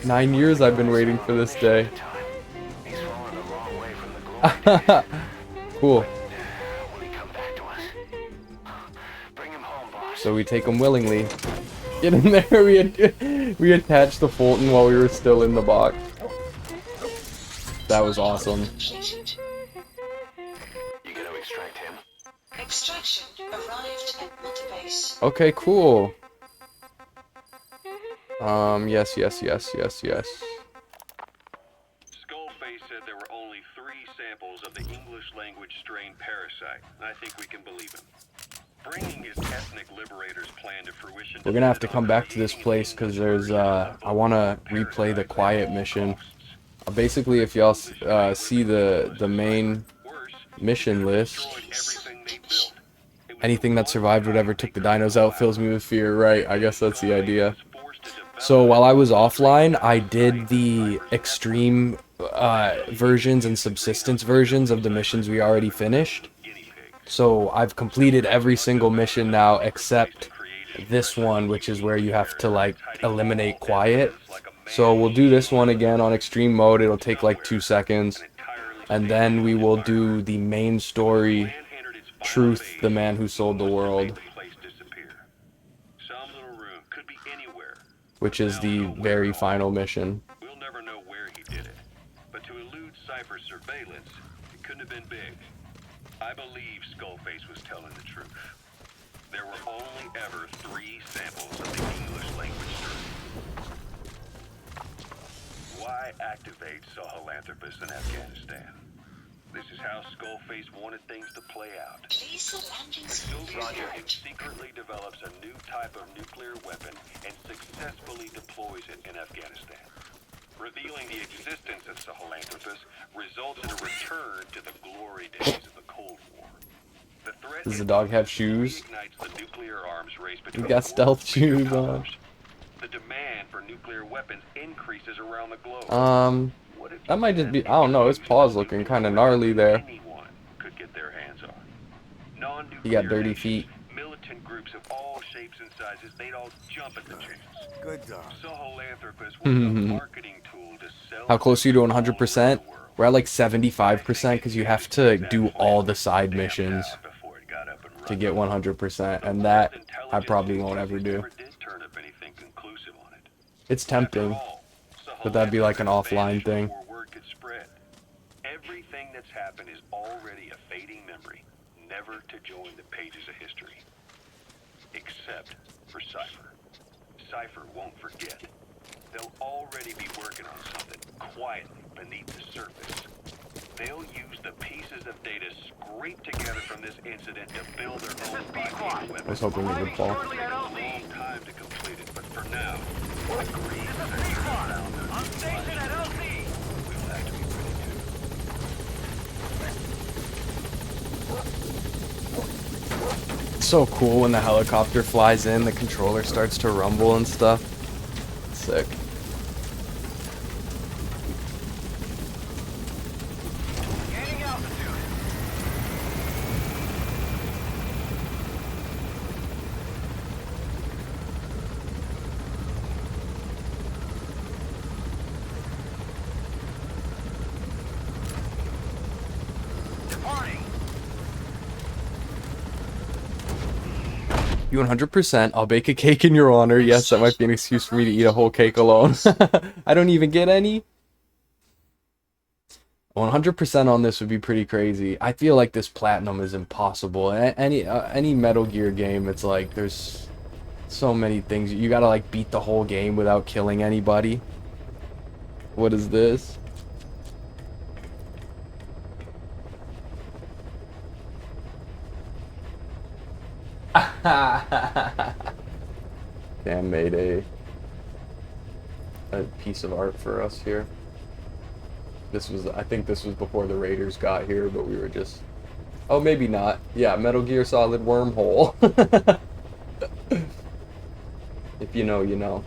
9 years I've been waiting for this day. Cool. So we take him willingly. Get in there. We attached the Fulton while we were still in the box. That was awesome. You gonna extract him? Extraction arrived at Mother Base. Okay, cool. Yes. Skullface said there were only 3 samples of the English language strain parasite. I think we can believe him. Bringing his ethnic liberators' plan to fruition. We're gonna have to come back to this place because there's I want to replay the quiet mission. Basically, if y'all see the main mission list, anything that survived whatever took the dinos out fills me with fear. Right? I guess that's the idea. So while I was offline, I did the extreme versions and subsistence versions of the missions we already finished. So I've completed every single mission now except this one, which is where you have to like eliminate quiet. So we'll do this one again on extreme mode. It'll take like 2 seconds. And then we will do the main story, Truth, the Man Who Sold the World, which is the very final mission. We'll never know where he did it. But to elude Cypher's surveillance, it couldn't have been big. I believe Skullface was telling the truth. There were only ever 3 samples of the English language journal. Why activate Sahelanthropus in Afghanistan? This is how Skullface wanted things to play out. The Soviet Union secretly develops a new type of nuclear weapon and successfully deploys it in Afghanistan. Revealing the existence of Sahelanthropus results in a return to the glory days of the Cold War. The threat Does the dog have shoes? ignites the nuclear arms race We between got stealth shoes on. the demand for nuclear weapons increases around the globe. That might just be, I don't know, his paw's looking kind of gnarly there. Could get their hands on. He got dirty feet. Militant groups of all shapes and sizes, they'd all jump at the chance. Good dog. Sahelanthropus was a marketing tool to sell. How close are you to 100%? We're at like 75% because you have to do all the side missions to get 100%, and that I probably won't ever do. It's tempting, but that'd be like an offline thing. Everything that's happened is already a fading memory, never to join the pages of history. Except for Cypher. Cypher won't forget. They'll already be working on something quietly beneath the surface. They'll use the pieces of data scraped together from this incident to build their own bioweapon weapon. I was hoping it would fall. It'll take a long time to complete it, but for now, agree that I'm stationed at LZ. we'll have to be ready to. It's so cool when the helicopter flies in, the controller starts to rumble and stuff. Sick. Gaining altitude. Departing. You 100%, I'll bake a cake in your honor. Yes, that might be an excuse for me to eat a whole cake alone. I don't even get any. 100% on this would be pretty crazy. I feel like this platinum is impossible. Any Metal Gear game, it's like there's so many things. You gotta like beat the whole game without killing anybody. What is this? Damn, made a piece of art for us here. This was, I think this was before the Raiders got here, but we were just, oh, maybe not. Yeah, Metal Gear Solid Wormhole. If you know, you know.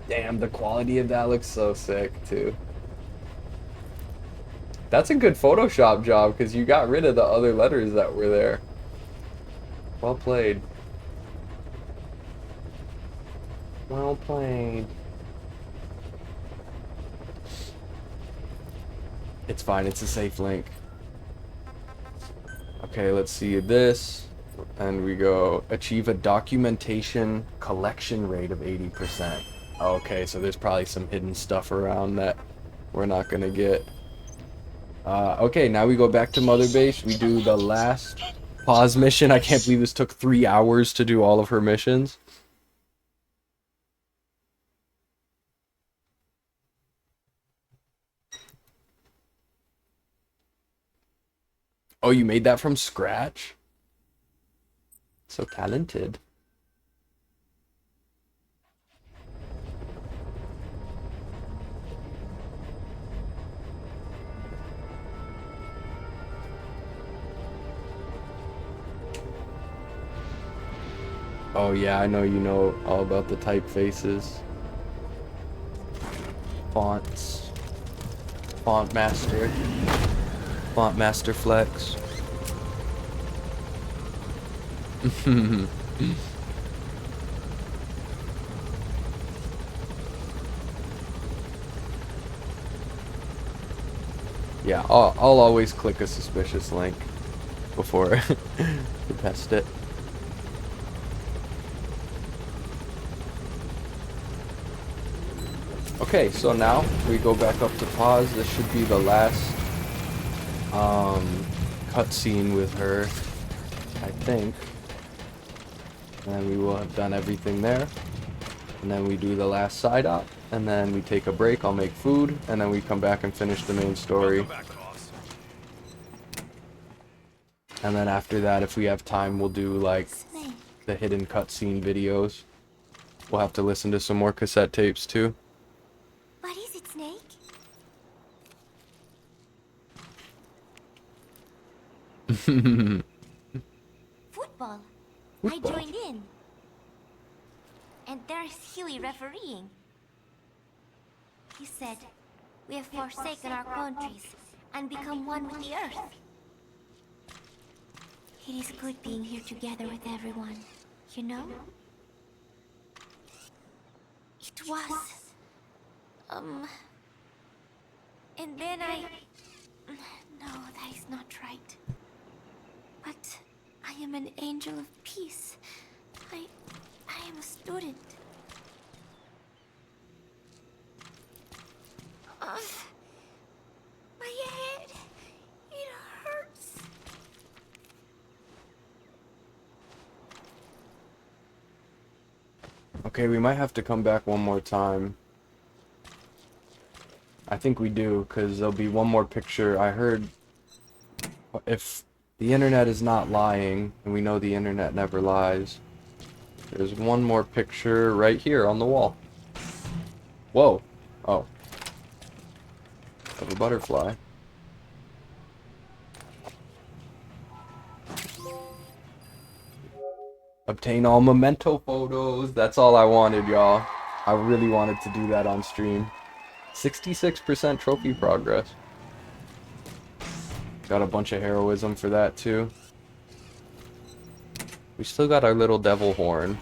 Damn, the quality of that looks so sick too. That's a good Photoshop job because you got rid of the other letters that were there. Well played. Well played. It's fine, it's a safe link. Okay, let's see this. And we go, achieve a documentation collection rate of 80%. Okay, so there's probably some hidden stuff around that we're not gonna get. Okay, now we go back to Mother Base. We do the last pause mission. I can't believe this took 3 hours to do all of her missions. Oh, you made that from scratch? So talented. Oh yeah, I know you know all about the typefaces. Fonts. Font Master. Font Master Flex. Yeah, I'll always click a suspicious link before to test it. Okay, so now we go back up to pause. This should be the last cutscene with her, I think. And then we will have done everything there. And then we do the last side op, and then we take a break. I'll make food, and then we come back and finish the main story. And then after that, if we have time, we'll do like the hidden cutscene videos. We'll have to listen to some more cassette tapes too. What is it, Snake? Football. I joined in. And there's Huey refereeing. He said, we have forsaken our countries and become one with the earth. It is good being here together with everyone, you know? It was... And then no, that is not right. But I am an angel of peace. I am a student. My head, it hurts. Okay, we might have to come back one more time. I think we do, because there'll be one more picture. I heard if the internet is not lying, and we know the internet never lies, there's one more picture right here on the wall. Whoa. Oh. Of a butterfly. Obtain all memento photos. That's all I wanted, y'all. I really wanted to do that on stream. 66% trophy progress. Got a bunch of heroism for that too. We still got our little devil horn.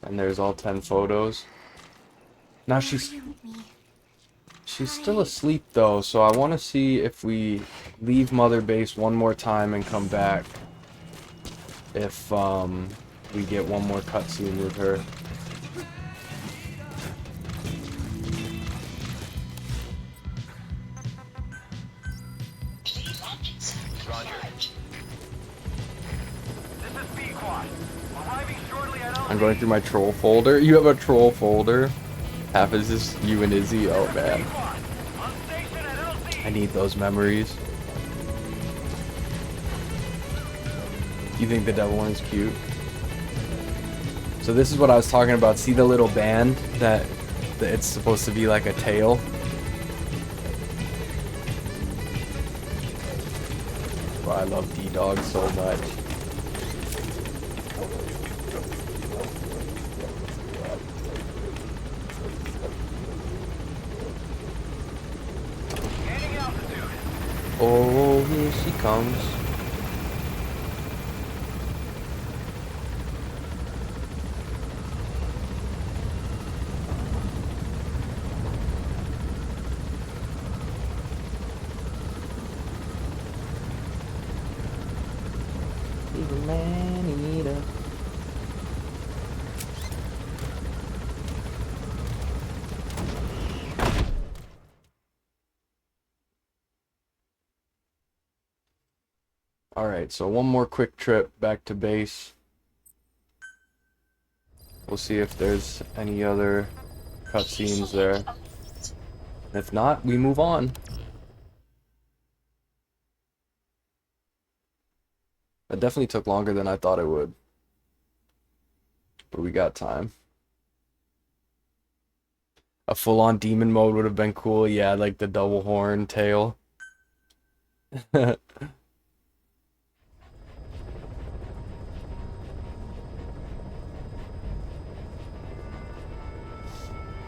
And there's all 10 photos. Now she's still asleep though, so I want to see if we leave Mother Base one more time and come back. If we get one more cutscene with her. I'm going through my troll folder. You have a troll folder? Half is just you and Izzy. Oh man. I need those memories. You think the devil one's cute? So this is what I was talking about. See the little band that it's supposed to be like a tail? Well, I love D-Dog so much. Oh, here she comes. Little man eater. Alright, so one more quick trip back to base. We'll see if there's any other cutscenes there. If not, we move on. That definitely took longer than I thought it would. But we got time. A full-on demon mode would have been cool. Yeah, like the double horn tail.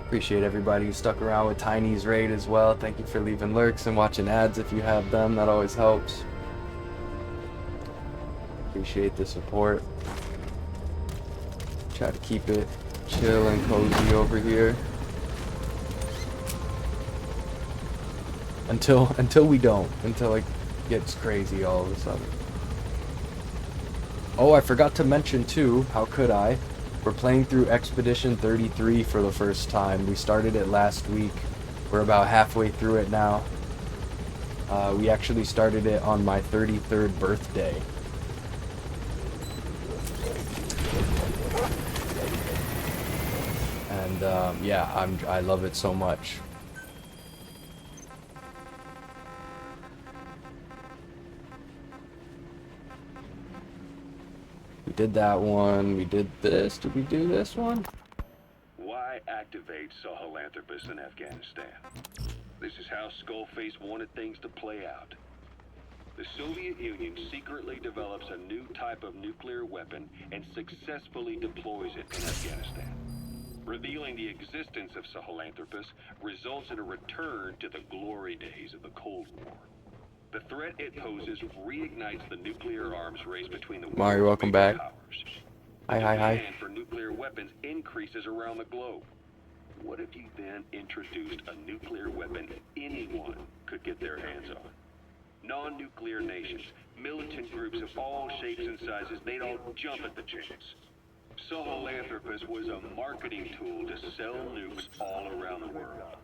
Appreciate everybody who stuck around with Tiny's raid as well. Thank you for leaving lurks and watching ads if you have them. That always helps. Appreciate the support. Try to keep it chill and cozy over here. Until we don't. Until it gets crazy all of a sudden. Oh, I forgot to mention too, how could I? We're playing through Expedition 33 for the first time. We started it last week. We're about halfway through it now. We actually started it on my 33rd birthday. And yeah, I love it so much. We did that one. We did this. Did we do this one? Why activate Sahelanthropus in Afghanistan? This is how Skullface wanted things to play out. The Soviet Union secretly develops a new type of nuclear weapon and successfully deploys it in Afghanistan. Revealing the existence of Sahelanthropus results in a return to the glory days of the Cold War. The threat it poses reignites the nuclear arms race between the Mario, welcome back. powers. Hi. Demand for nuclear weapons increases around the globe. What if you then introduced a nuclear weapon anyone could get their hands on? Non-nuclear nations, militant groups of all shapes and sizes, they'd all jump at the chance. Sahelanthropus was a marketing tool to sell nukes all around the world.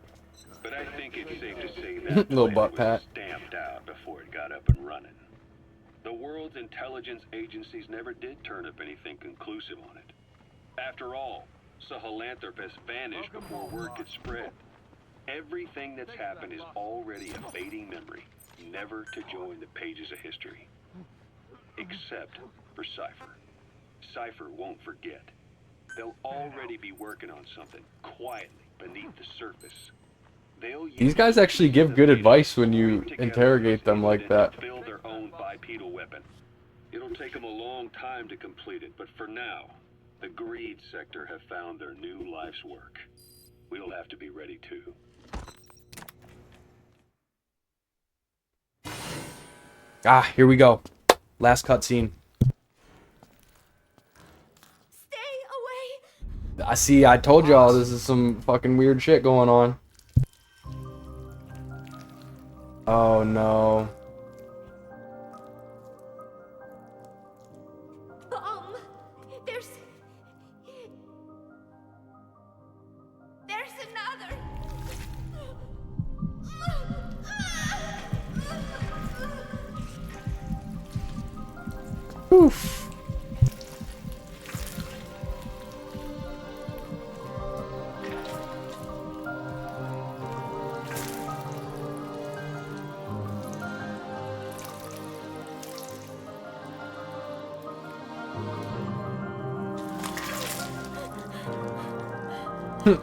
But I think it's safe to say that Little plan butt was pat. stamped out before it got up and running. The world's intelligence agencies never did turn up anything conclusive on it. After all, Sahelanthropus vanished before word could spread. Everything that's happened is already a fading memory, never to join the pages of history. Except for Cypher. Cypher won't forget. They'll already be working on something, quietly, beneath the surface. These guys actually give good advice when you interrogate them like that. Build their own bipedal weapon. It'll take them a long time to complete it, but for now, the Greed sector have found their new life's work. We'll have to be ready too. Ah, here we go. Last cutscene. Stay away. I see. I told y'all this is some fucking weird shit going on. Oh no. There's another. Oof.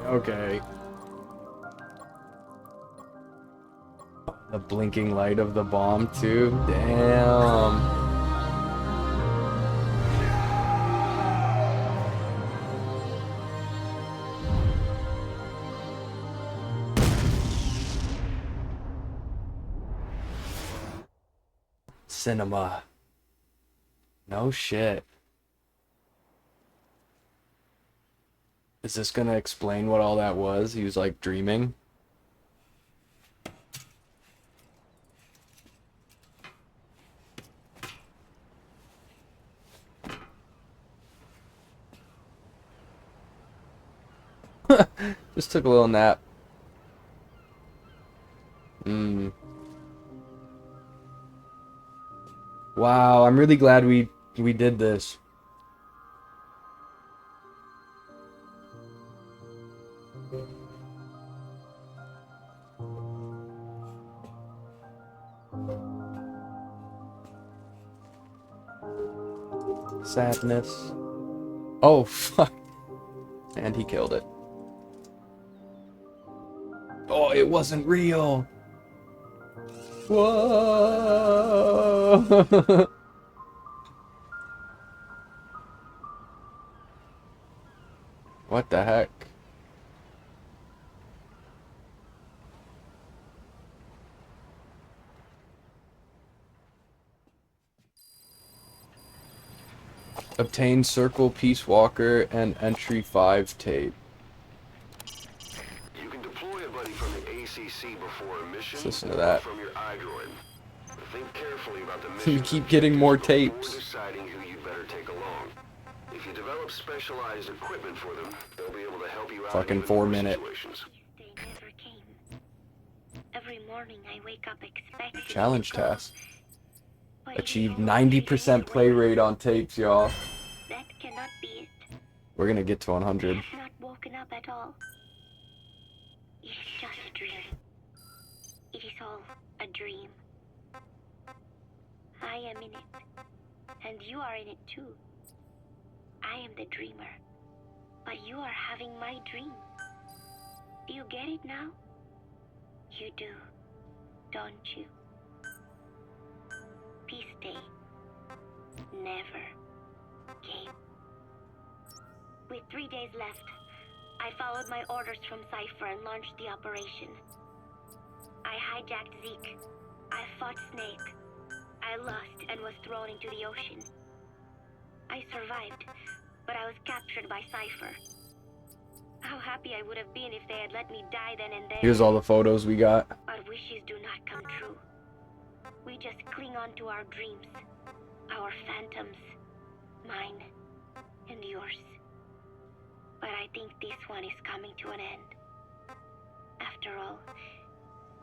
Okay. The blinking light of the bomb too. Damn. Cinema. No shit. Is this gonna explain what all that was? He was like dreaming. Just took a little nap. Wow, I'm really glad we did this. Sadness. Oh, fuck. And he killed it. Oh, it wasn't real. Whoa. What the heck? Obtain Circle Peace Walker and Entry 5 tape. You can deploy a buddy from the ACC see before a mission. Let's listen to that. From your iDroid. Think carefully about the mission. You keep getting more tapes. Deciding who you'd better take along. If you develop specialized equipment for them, they'll be able to help you out. Fucking 4 minute. They never came. Every morning I wake up expecting Challenge task. Achieved 90% play rate on tapes, y'all. That cannot be it. We're gonna get to 100. I have not woken up at all. It is just a dream. It is all a dream. I am in it. And you are in it too. I am the dreamer. But you are having my dream. Do you get it now? You do, don't you? Peace Day never came. With 3 days left, I followed my orders from Cypher and launched the operation. I hijacked Zeke. I fought Snake. I lost and was thrown into the ocean. I survived, but I was captured by Cypher. How happy I would have been if they had let me die then and there. Here's all the photos we got. But wishes do not come true. We just cling on to our dreams, our phantoms, mine and yours. But I think this one is coming to an end. After all,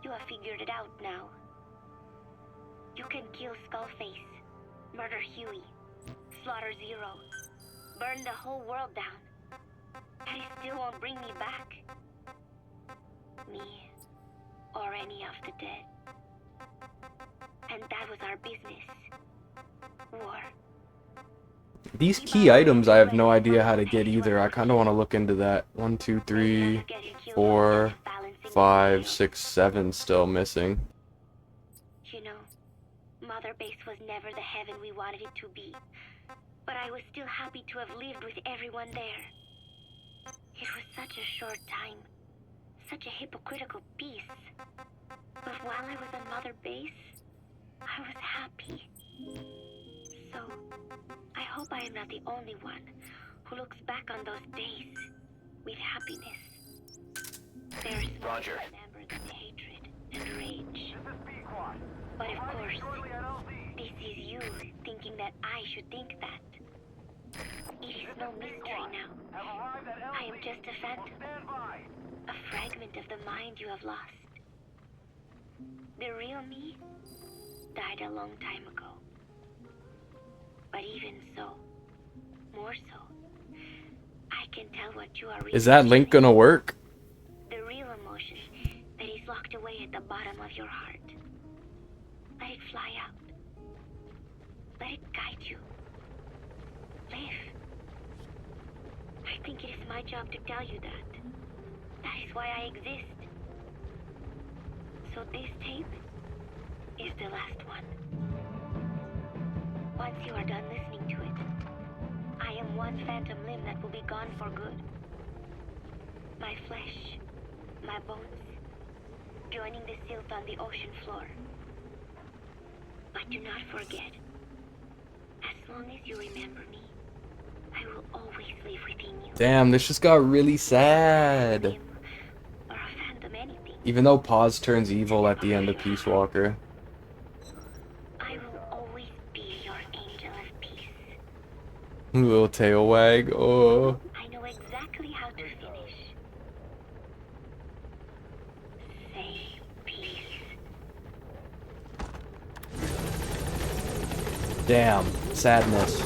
you have figured it out now. You can kill Skullface, murder Huey, slaughter Zero, burn the whole world down. And it still won't bring me back. Me, or any of the dead. And that was our business. War. These key items, I have no idea how to get either. I kind of want to look into that. 1, 2, 3, 4, 5, 6, 7 still missing. You know, Mother Base was never the heaven we wanted it to be. But I was still happy to have lived with everyone there. It was such a short time. Such a hypocritical peace. But while I was on Mother Base, I was happy. So, I hope I am not the only one who looks back on those days with happiness. There is more to remember than hatred and rage. But of course, this is you thinking that I should think that. It is no mystery now. I am just a phantom. A fragment of the mind you have lost. The real me died a long time ago. But even so, more so, I can tell what you are. Is that link gonna work? The real emotion that is locked away at the bottom of your heart. Let it fly out. Let it guide you. Live. I think it is my job to tell you that. That is why I exist. So this tape is the last one. Once you are done listening to it, I am one phantom limb that will be gone for good. My flesh, my bones, joining the silt on the ocean floor. But do not forget, as long as you remember me, I will always live within you. Damn, this just got really sad. Or a phantom anything. Even though Paz turns evil at the end of Peace Walker. I will always be your angel of peace. Little tail wag. Oh. I know exactly how to finish. Say peace. Damn, sadness.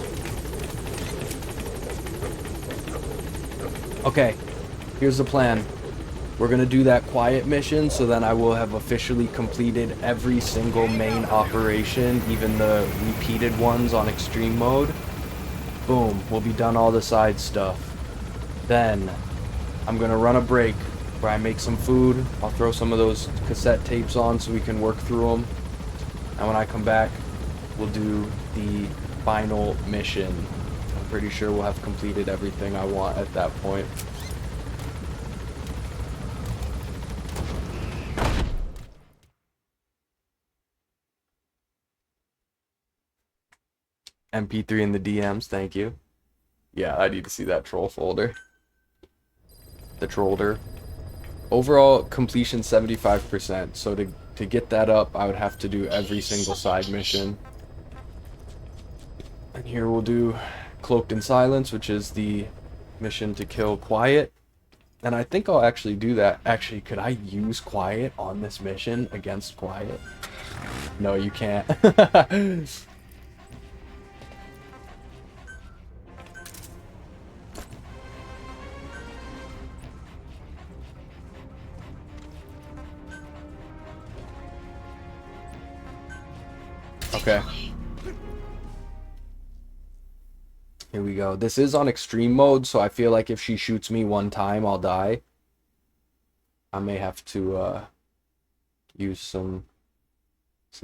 Okay, here's the plan. We're gonna do that quiet mission, so then I will have officially completed every single main operation, even the repeated ones on extreme mode. Boom, we'll be done all the side stuff. Then, I'm gonna run a break where I make some food. I'll throw some of those cassette tapes on so we can work through them. And when I come back, we'll do the final mission. I'm pretty sure we'll have completed everything I want at that point. MP3 in the DMs, thank you. Yeah, I need to see that troll folder. The trollder. Overall completion 75%. So to get that up, I would have to do every single side mission. And here we'll do Cloaked in Silence, which is the mission to kill Quiet. And I think I'll actually do that. Actually, could I use Quiet on this mission against Quiet? No, you can't. Okay. Here we go. This is on extreme mode, so I feel like if she shoots me one time, I'll die. I may have to use some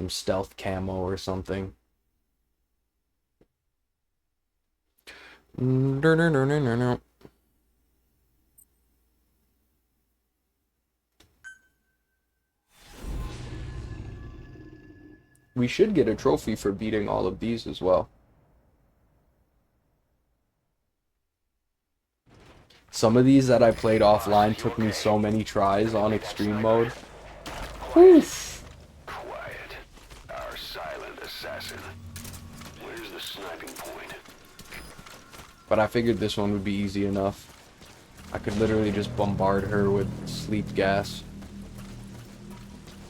stealth camo or something. No. We should get a trophy for beating all of these as well. Some of these that I played offline took me so many tries on extreme mode. Oof. Quiet. Our silent assassin. Where's the sniping point? But I figured this one would be easy enough. I could literally just bombard her with sleep gas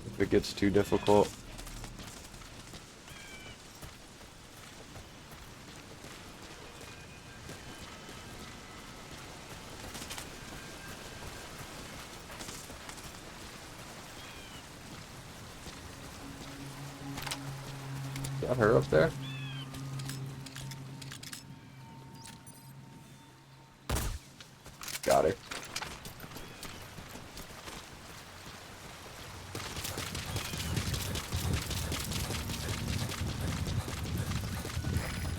if it gets too difficult. Got her up there. Got her.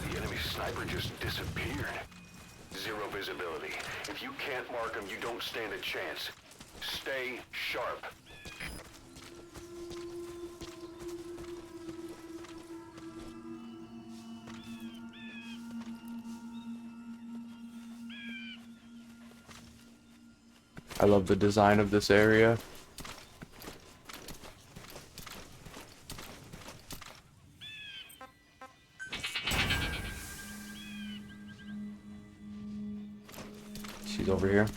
The enemy sniper just disappeared. Zero visibility. If you can't mark him, you don't stand a chance. Stay sharp. I love the design of this area. She's over here.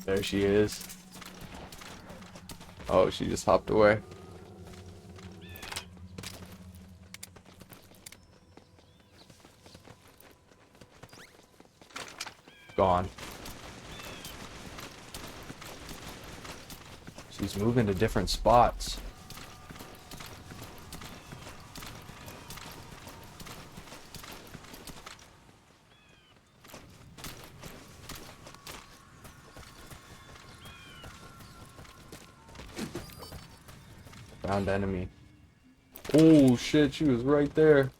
There she is. Oh, she just hopped away. Gone. She's moving to different spots. Found enemy. Oh shit, she was right there.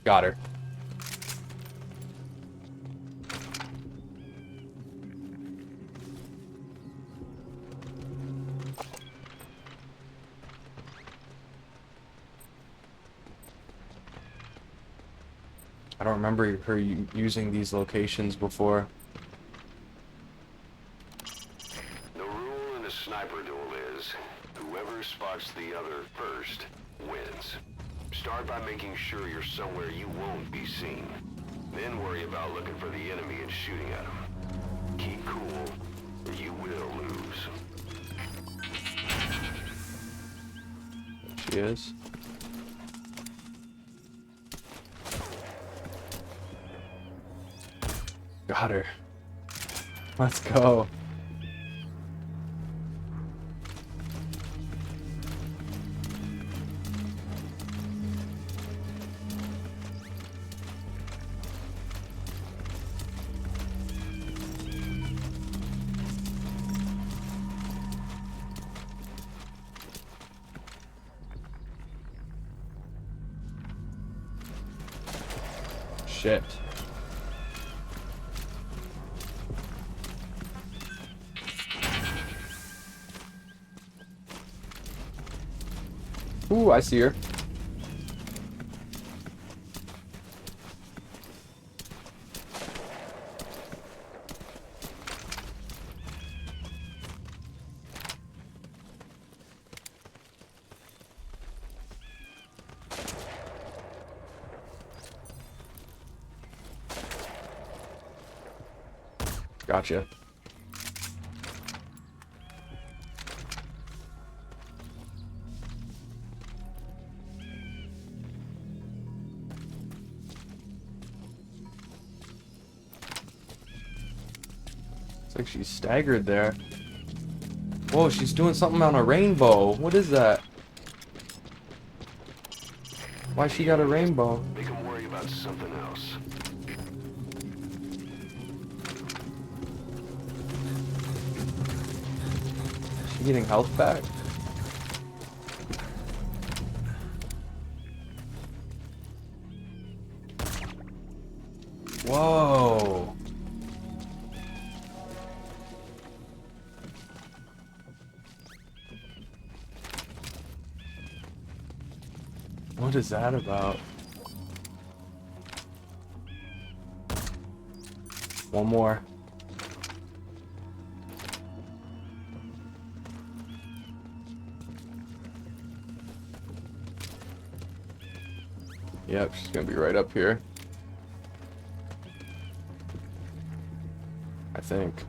Got her. I don't remember her using these locations before. The rule in a sniper duel is, whoever spots the other first wins. Start by making sure you're somewhere you won't be seen. Then worry about looking for the enemy and shooting at them. Keep cool, or you will lose. There she is. Got her. Let's go. shit. Ooh, I see her. Gotcha. Looks like she's staggered there. Whoa, she's doing something on a rainbow. What is that? Why she got a rainbow? Make him worry about something else. She getting health back? Whoa. What is that about? One more. Yep, she's gonna be right up here. I think.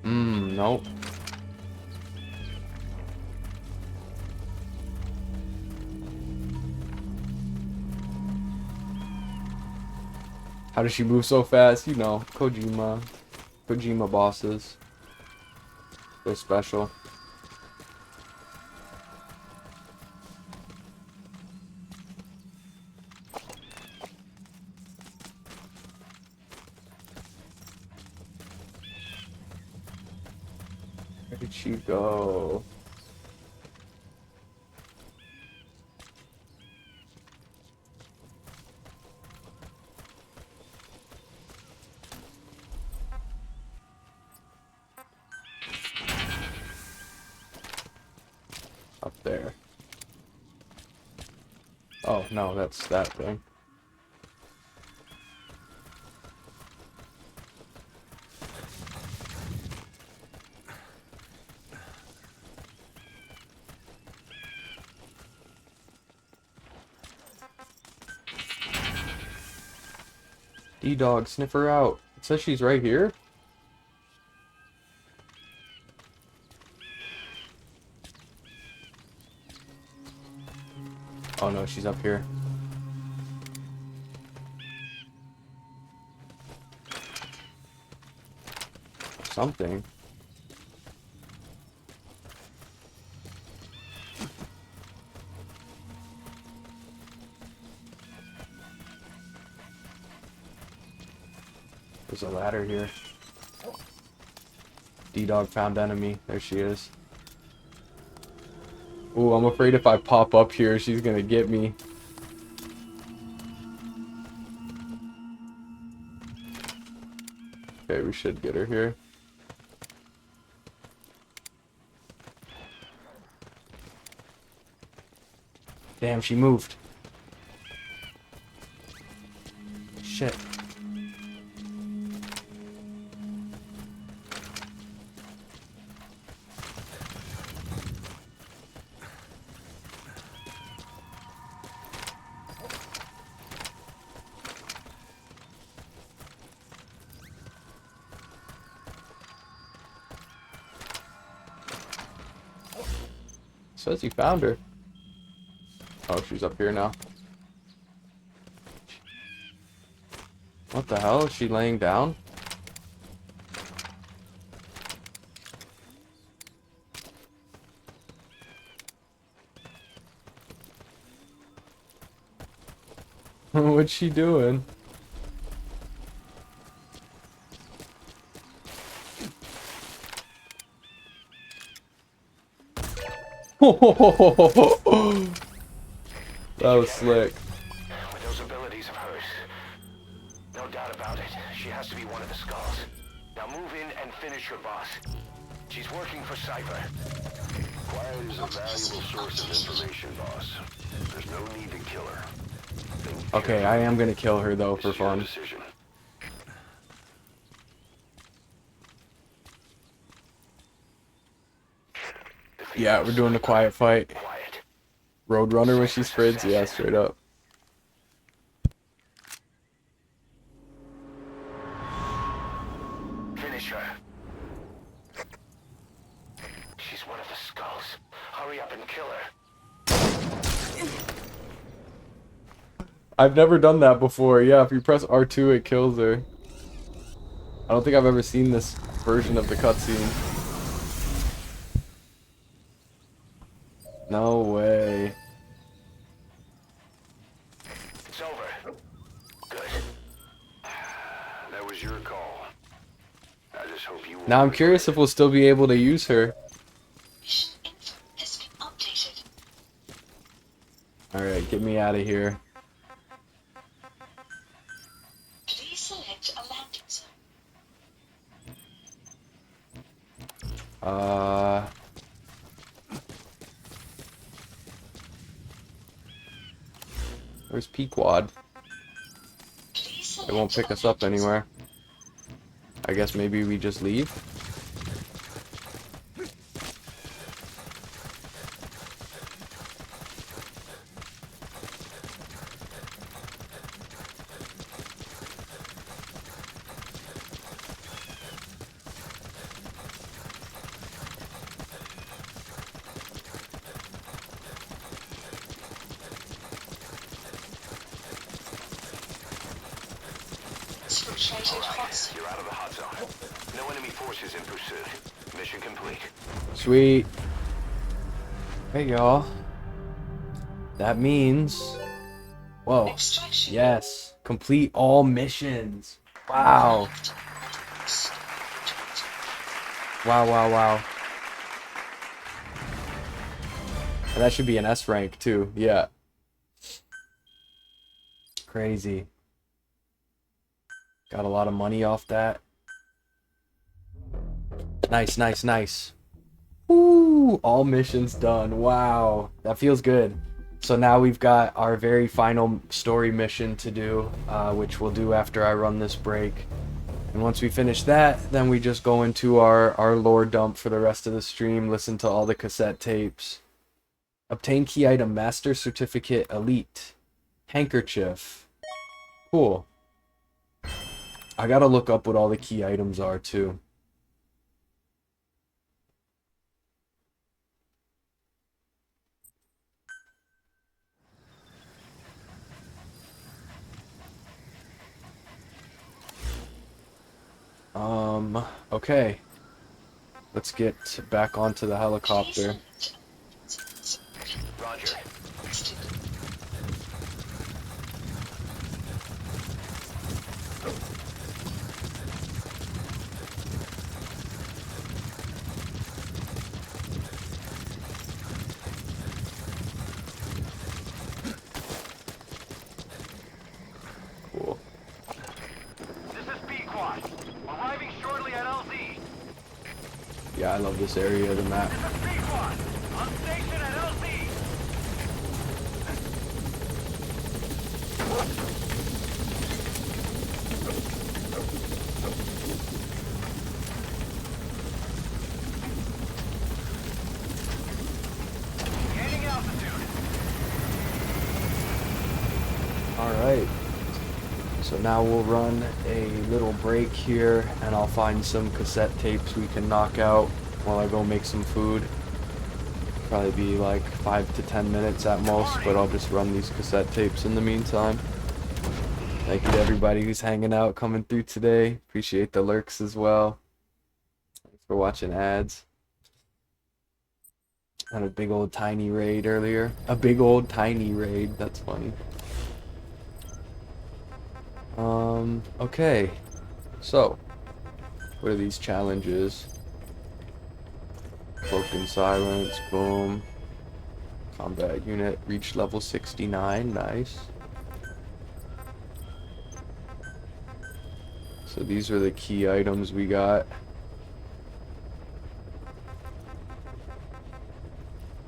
Nope. How does she move so fast? You know, Kojima bosses. They're special. Where did she go? Up there. Oh, no, that's that thing. D-Dog, sniff her out. It says she's right here? Oh no, she's up here. Something. There's a ladder here. D-Dog found enemy. There she is. Ooh, I'm afraid if I pop up here, she's gonna get me. Okay, we should get her here. Damn, she moved. Shit. Says you found her. Oh, she's up here now. What the hell? Is she laying down? What's she doing? That was slick. With those abilities of hers, no doubt about it, she has to be one of the Skulls. Now move in and finish your boss. She's working for Cypher. Quiet is a valuable source of information, boss. There's no need to kill her. Okay, I am gonna kill her though for fun. Yeah, we're doing the quiet fight. Roadrunner when she spreads, yeah, straight up. Finish her. She's one of the Skulls. Hurry up and kill her. I've never done that before. Yeah, if you press R2, it kills her. I don't think I've ever seen this version of the cutscene. No way. It's over. Good. That was your call. I just hope you. Now I'm curious if we'll still be able to use her. Alright, get me out of here. Please select a landing zone. Where's Pequod? It won't pick us up anywhere. I guess maybe we just leave? You're out of the hot zone. No enemy forces in pursuit. Mission complete. Sweet. Hey y'all. That means... Whoa. Yes. Complete all missions. Wow. Wow, wow, wow. And that should be an S rank too. Yeah. Crazy. Got a lot of money off that. Nice, nice, nice. Woo! All missions done. Wow. That feels good. So now we've got our very final story mission to do, which we'll do after I run this break. And once we finish that, then we just go into our lore dump for the rest of the stream, listen to all the cassette tapes. Obtain key item Master Certificate Elite. Handkerchief. Cool. I gotta look up what all the key items are too. Okay. Let's get back onto the helicopter. Roger. Cool. This is Pequod. Arriving shortly at LZ. Yeah, I love this area of the map. This is Pequod. On station at LZ. Gaining altitude. Alright. So now we'll run a little break here and I'll find some cassette tapes we can knock out while I go make some food. Probably be like 5 to 10 minutes at most, but I'll just run these cassette tapes in the meantime. Thank you to everybody who's hanging out, coming through today. Appreciate the lurks as well. Thanks for watching ads. Had a big old tiny raid earlier. A big old tiny raid, that's funny. Okay. So, what are these challenges? Cloak in silence, boom. Combat unit reached level 69. Nice. So these are the key items we got.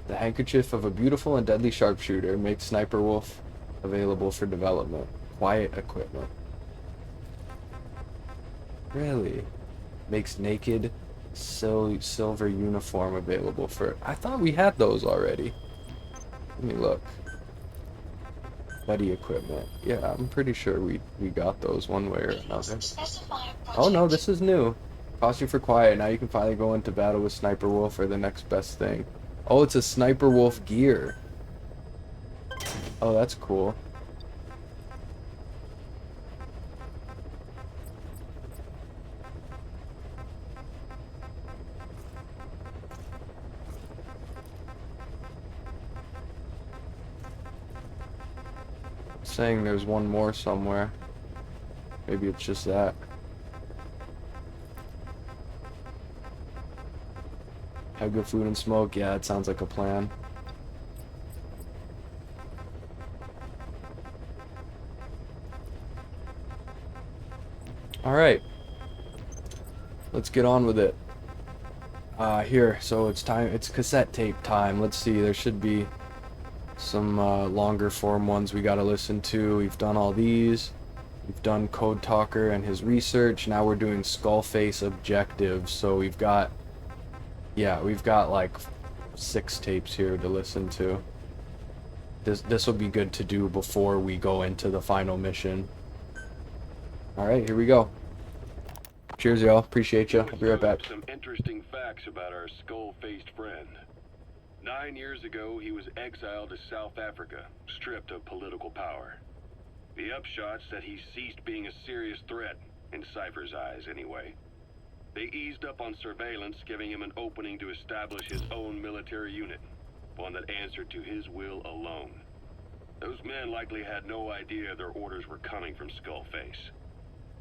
The handkerchief of a beautiful and deadly sharpshooter makes Sniper Wolf available for development. Quiet equipment. Really? Makes naked silver uniform available for... I thought we had those already. Let me look. Buddy equipment. Yeah, I'm pretty sure we got those one way or another. Oh no, this is new. Costume for quiet. Now you can finally go into battle with Sniper Wolf or the next best thing. Oh, it's a Sniper Wolf gear. Oh, that's cool. Saying there's one more somewhere. Maybe it's just that. Have good food and smoke. Yeah, it sounds like a plan. Alright. Let's get on with it. Here, so it's time. It's cassette tape time. Let's see, there should be some longer form ones we gotta listen to. We've done all these. We've done Code Talker and his research. Now we're doing Skullface objectives. So we've got, yeah, we've got like 6 tapes here to listen to. This will be good to do before we go into the final mission. All right, here we go. Cheers, y'all. Appreciate you. I'll be right back. Some interesting facts about our skull-faced friend. 9 years ago, he was exiled to South Africa, stripped of political power. The upshot's that he ceased being a serious threat, in Cypher's eyes anyway. They eased up on surveillance, giving him an opening to establish his own military unit, one that answered to his will alone. Those men likely had no idea their orders were coming from Skullface.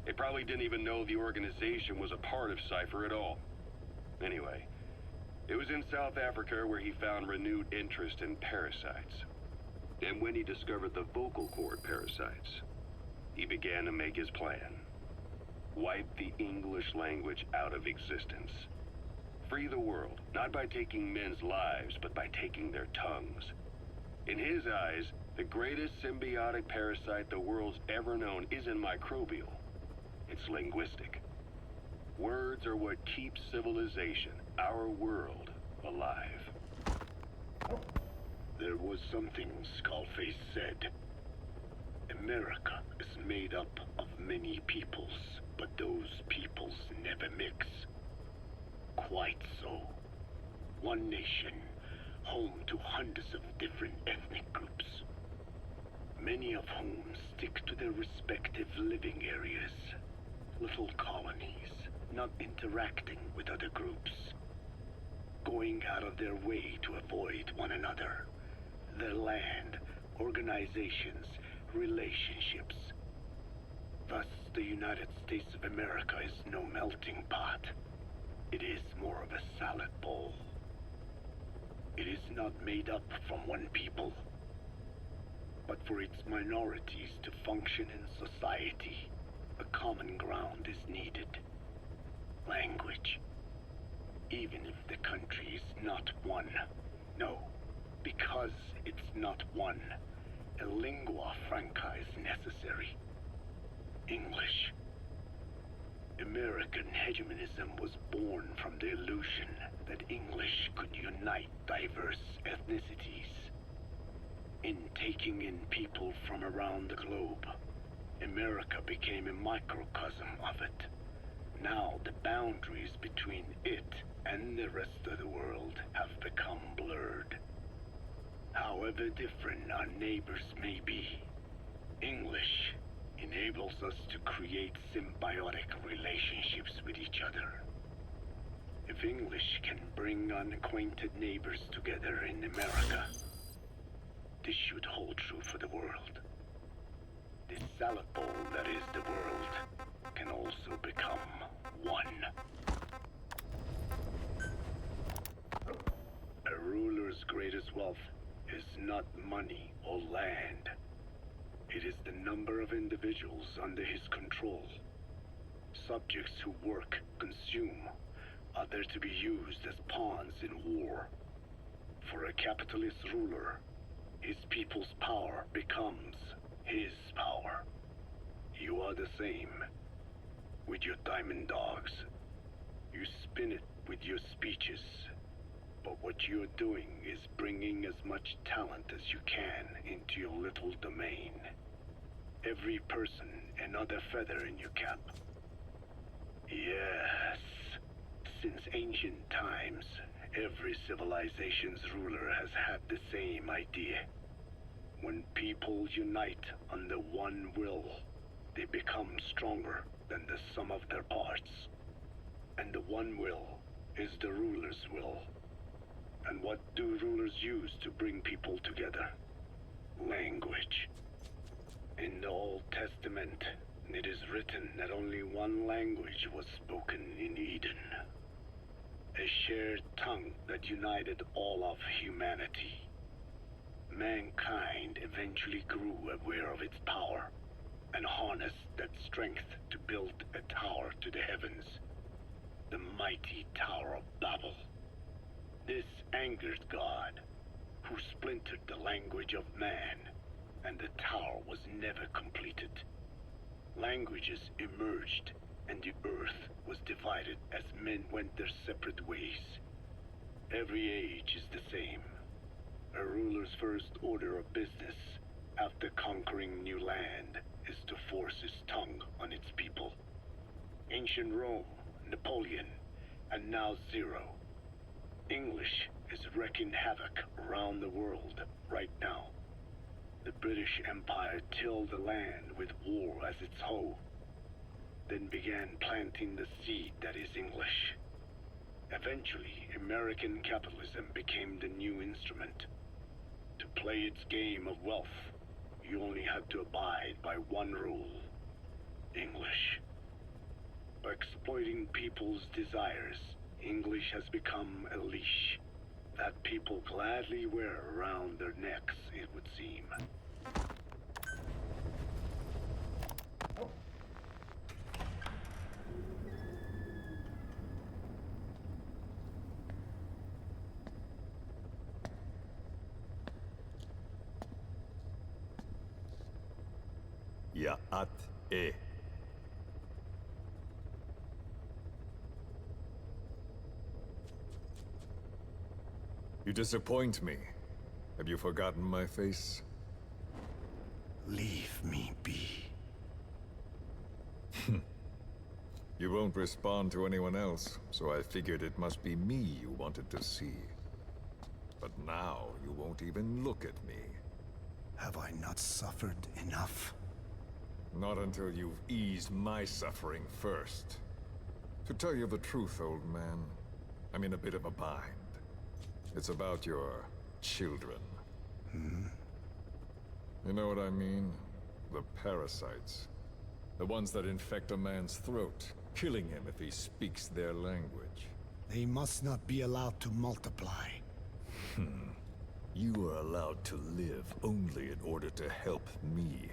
They probably didn't even know the organization was a part of Cypher at all. Anyway, it was in South Africa where he found renewed interest in parasites. And when he discovered the vocal cord parasites, he began to make his plan. Wipe the English language out of existence. Free the world, not by taking men's lives, but by taking their tongues. In his eyes, the greatest symbiotic parasite the world's ever known isn't microbial. It's linguistic. Words are what keeps civilization, our world, alive. There was something Skullface said. America is made up of many peoples, but those peoples never mix. Quite so. One nation, home to hundreds of different ethnic groups, many of whom stick to their respective living areas. Little colonies, not interacting with other groups, going out of their way to avoid one another, their land, organizations, relationships. Thus, the United States of America is no melting pot. It is more of a salad bowl. It is not made up from one people, but for its minorities to function in society. A common ground is needed. Language. Even if the country is not one. No, because it's not one. A lingua franca is necessary. English. American hegemonism was born from the illusion that English could unite diverse ethnicities. In taking in people from around the globe, America became a microcosm of it. Now the boundaries between it and the rest of the world have become blurred. However different our neighbors may be, English enables us to create symbiotic relationships with each other. If English can bring unacquainted neighbors together in America, this should hold true for the world. This salad bowl that is the world can also become one. A ruler's greatest wealth is not money or land. It is the number of individuals under his control. Subjects who work, consume, are there to be used as pawns in war. For a capitalist ruler, his people's power becomes his power. You are the same. With your diamond dogs, you spin it with your speeches. But what you're doing is bringing as much talent as you can into your little domain. Every person another feather in your cap. Yes. Since ancient times, every civilization's ruler has had the same idea. When people unite under one will, they become stronger than the sum of their parts. And the one will is the ruler's will. And what do rulers use to bring people together? Language. In the Old Testament, it is written that only one language was spoken in Eden. A shared tongue that united all of humanity. Mankind eventually grew aware of its power and harnessed that strength to build a tower to the heavens. The mighty Tower of Babel. This angered God, who splintered the language of man, and the tower was never completed. Languages emerged, and the earth was divided as men went their separate ways. Every age is the same. A ruler's first order of business, after conquering new land, is to force his tongue on its people. Ancient Rome, Napoleon, and now Zero. English is wreaking havoc around the world right now. The British Empire tilled the land with war as its hoe, then began planting the seed that is English. Eventually, American capitalism became the new instrument. To play its game of wealth, you only had to abide by one rule: English. By exploiting people's desires, English has become a leash that people gladly wear around their necks, it would seem. Ya'at-e. You disappoint me. Have you forgotten my face? Leave me be. You won't respond to anyone else, so I figured it must be me you wanted to see. But now you won't even look at me. Have I not suffered enough? Not until you've eased my suffering first. To tell you the truth, old man, I'm in a bit of a bind. It's about your children. You know what I mean? The parasites. The ones that infect a man's throat, killing him if he speaks their language. They must not be allowed to multiply. You are allowed to live only in order to help me.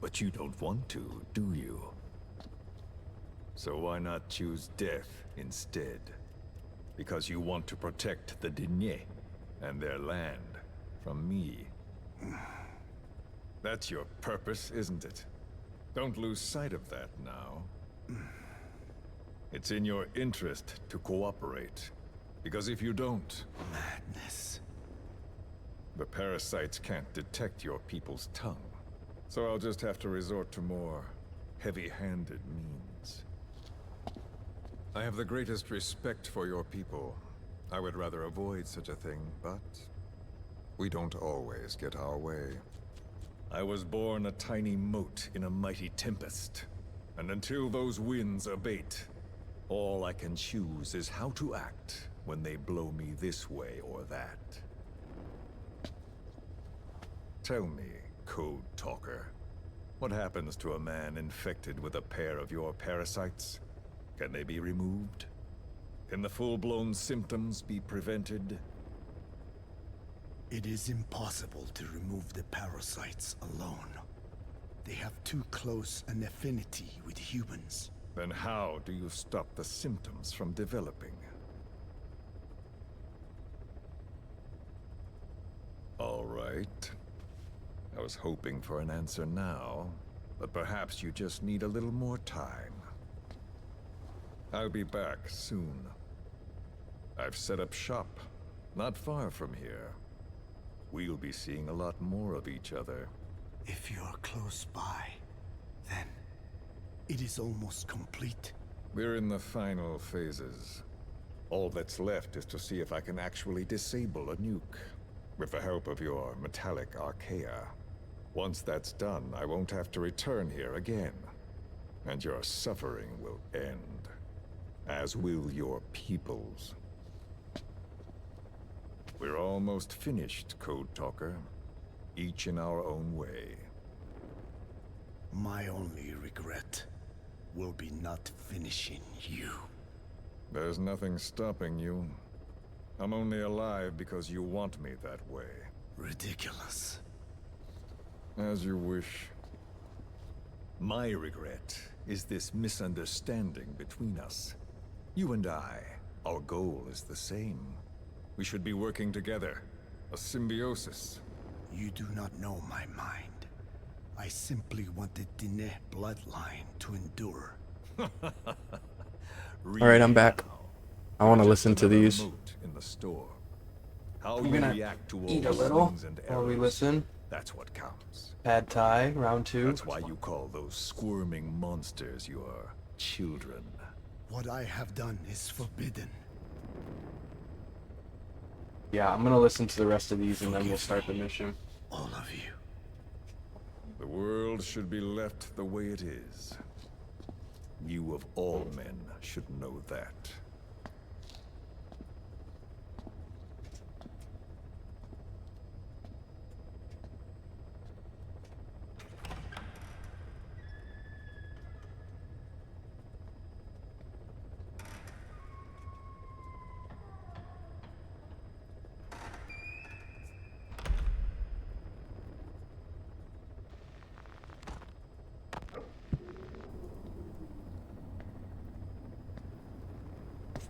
But you don't want to, do you? So why not choose death instead? Because you want to protect the Diné and their land from me. That's your purpose, isn't it? Don't lose sight of that now. It's in your interest to cooperate. Because if you don't... Madness. The parasites can't detect your people's tongue. So I'll just have to resort to more heavy-handed means. I have the greatest respect for your people. I would rather avoid such a thing, but we don't always get our way. I was born a tiny mote in a mighty tempest, and until those winds abate, all I can choose is how to act when they blow me this way or that. Tell me, Code Talker, what happens to a man infected with a pair of your parasites? Can they be removed? Can the full-blown symptoms be prevented? It is impossible to remove the parasites alone. They have too close an affinity with humans. Then how do you stop the symptoms from developing? All right. I was hoping for an answer now, but perhaps you just need a little more time. I'll be back soon. I've set up shop, not far from here. We'll be seeing a lot more of each other. If you're close by, then it is almost complete. We're in the final phases. All that's left is to see if I can actually disable a nuke, with the help of your metallic archaea. Once that's done, I won't have to return here again, and your suffering will end, as will your people's. We're almost finished, Code Talker, each in our own way. My only regret will be not finishing you. There's nothing stopping you. I'm only alive because you want me that way. Ridiculous. As you wish. My regret is this misunderstanding between us. You and I, our goal is the same. We should be working together. A symbiosis. You do not know my mind. I simply want the Diné bloodline to endure. Alright, I'm back. I want to listen to these. In the store. How I'm you gonna react to all eat a the little slings and while we arrows, listen. That's what counts. Pad Thai, round 2. That's why you call those squirming monsters your children. What I have done is forbidden. Yeah, I'm gonna listen to the rest of these and then we'll start the mission. All of you. The world should be left the way it is. You of all men should know that.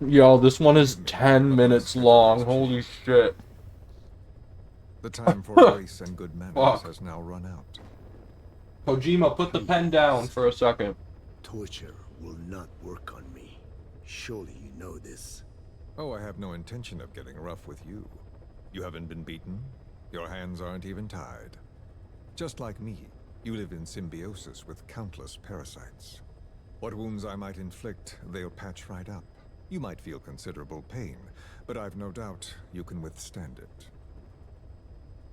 Yo, this one is 10 minutes long. Holy shit. The time for grace and good manners has now run out. Kojima, put the pen down for a second. Torture will not work on me. Surely you know this. Oh, I have no intention of getting rough with you. You haven't been beaten. Your hands aren't even tied. Just like me, you live in symbiosis with countless parasites. What wounds I might inflict, they'll patch right up. You might feel considerable pain, but I've no doubt you can withstand it.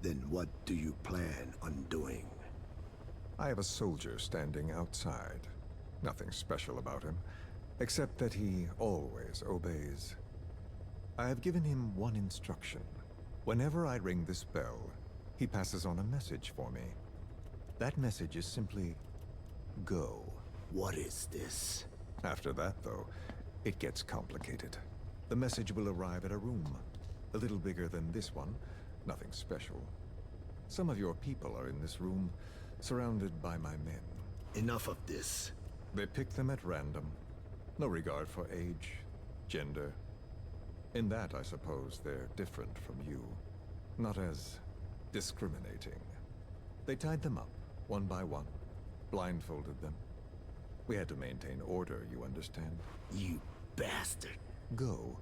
Then what do you plan on doing? I have a soldier standing outside. Nothing special about him, except that he always obeys. I have given him one instruction. Whenever I ring this bell, he passes on a message for me. That message is simply, go. What is this? After that, though, it gets complicated. The message will arrive at a room, a little bigger than this one, nothing special. Some of your people are in this room, surrounded by my men. Enough of this. They pick them at random. No regard for age, gender. In that, I suppose, they're different from you. Not as discriminating. They tied them up, one by one, blindfolded them. We had to maintain order, you understand? You bastard. Go.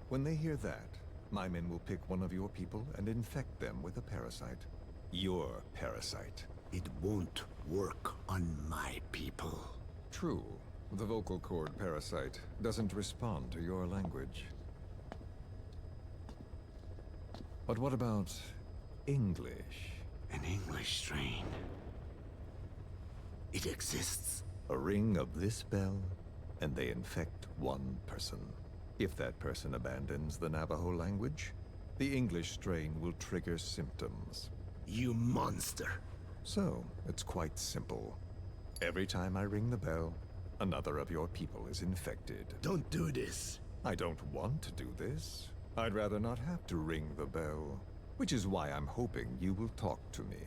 When they hear that, my men will pick one of your people and infect them with a parasite. Your parasite. It won't work on my people. True. The vocal cord parasite doesn't respond to your language. But what about English? An English strain. It exists. A ring of this bell, and they infect one person. If that person abandons the Navajo language, the English strain will trigger symptoms. You monster. So, it's quite simple. Every time I ring the bell, another of your people is infected. Don't do this. I don't want to do this. I'd rather not have to ring the bell. Which is why I'm hoping you will talk to me.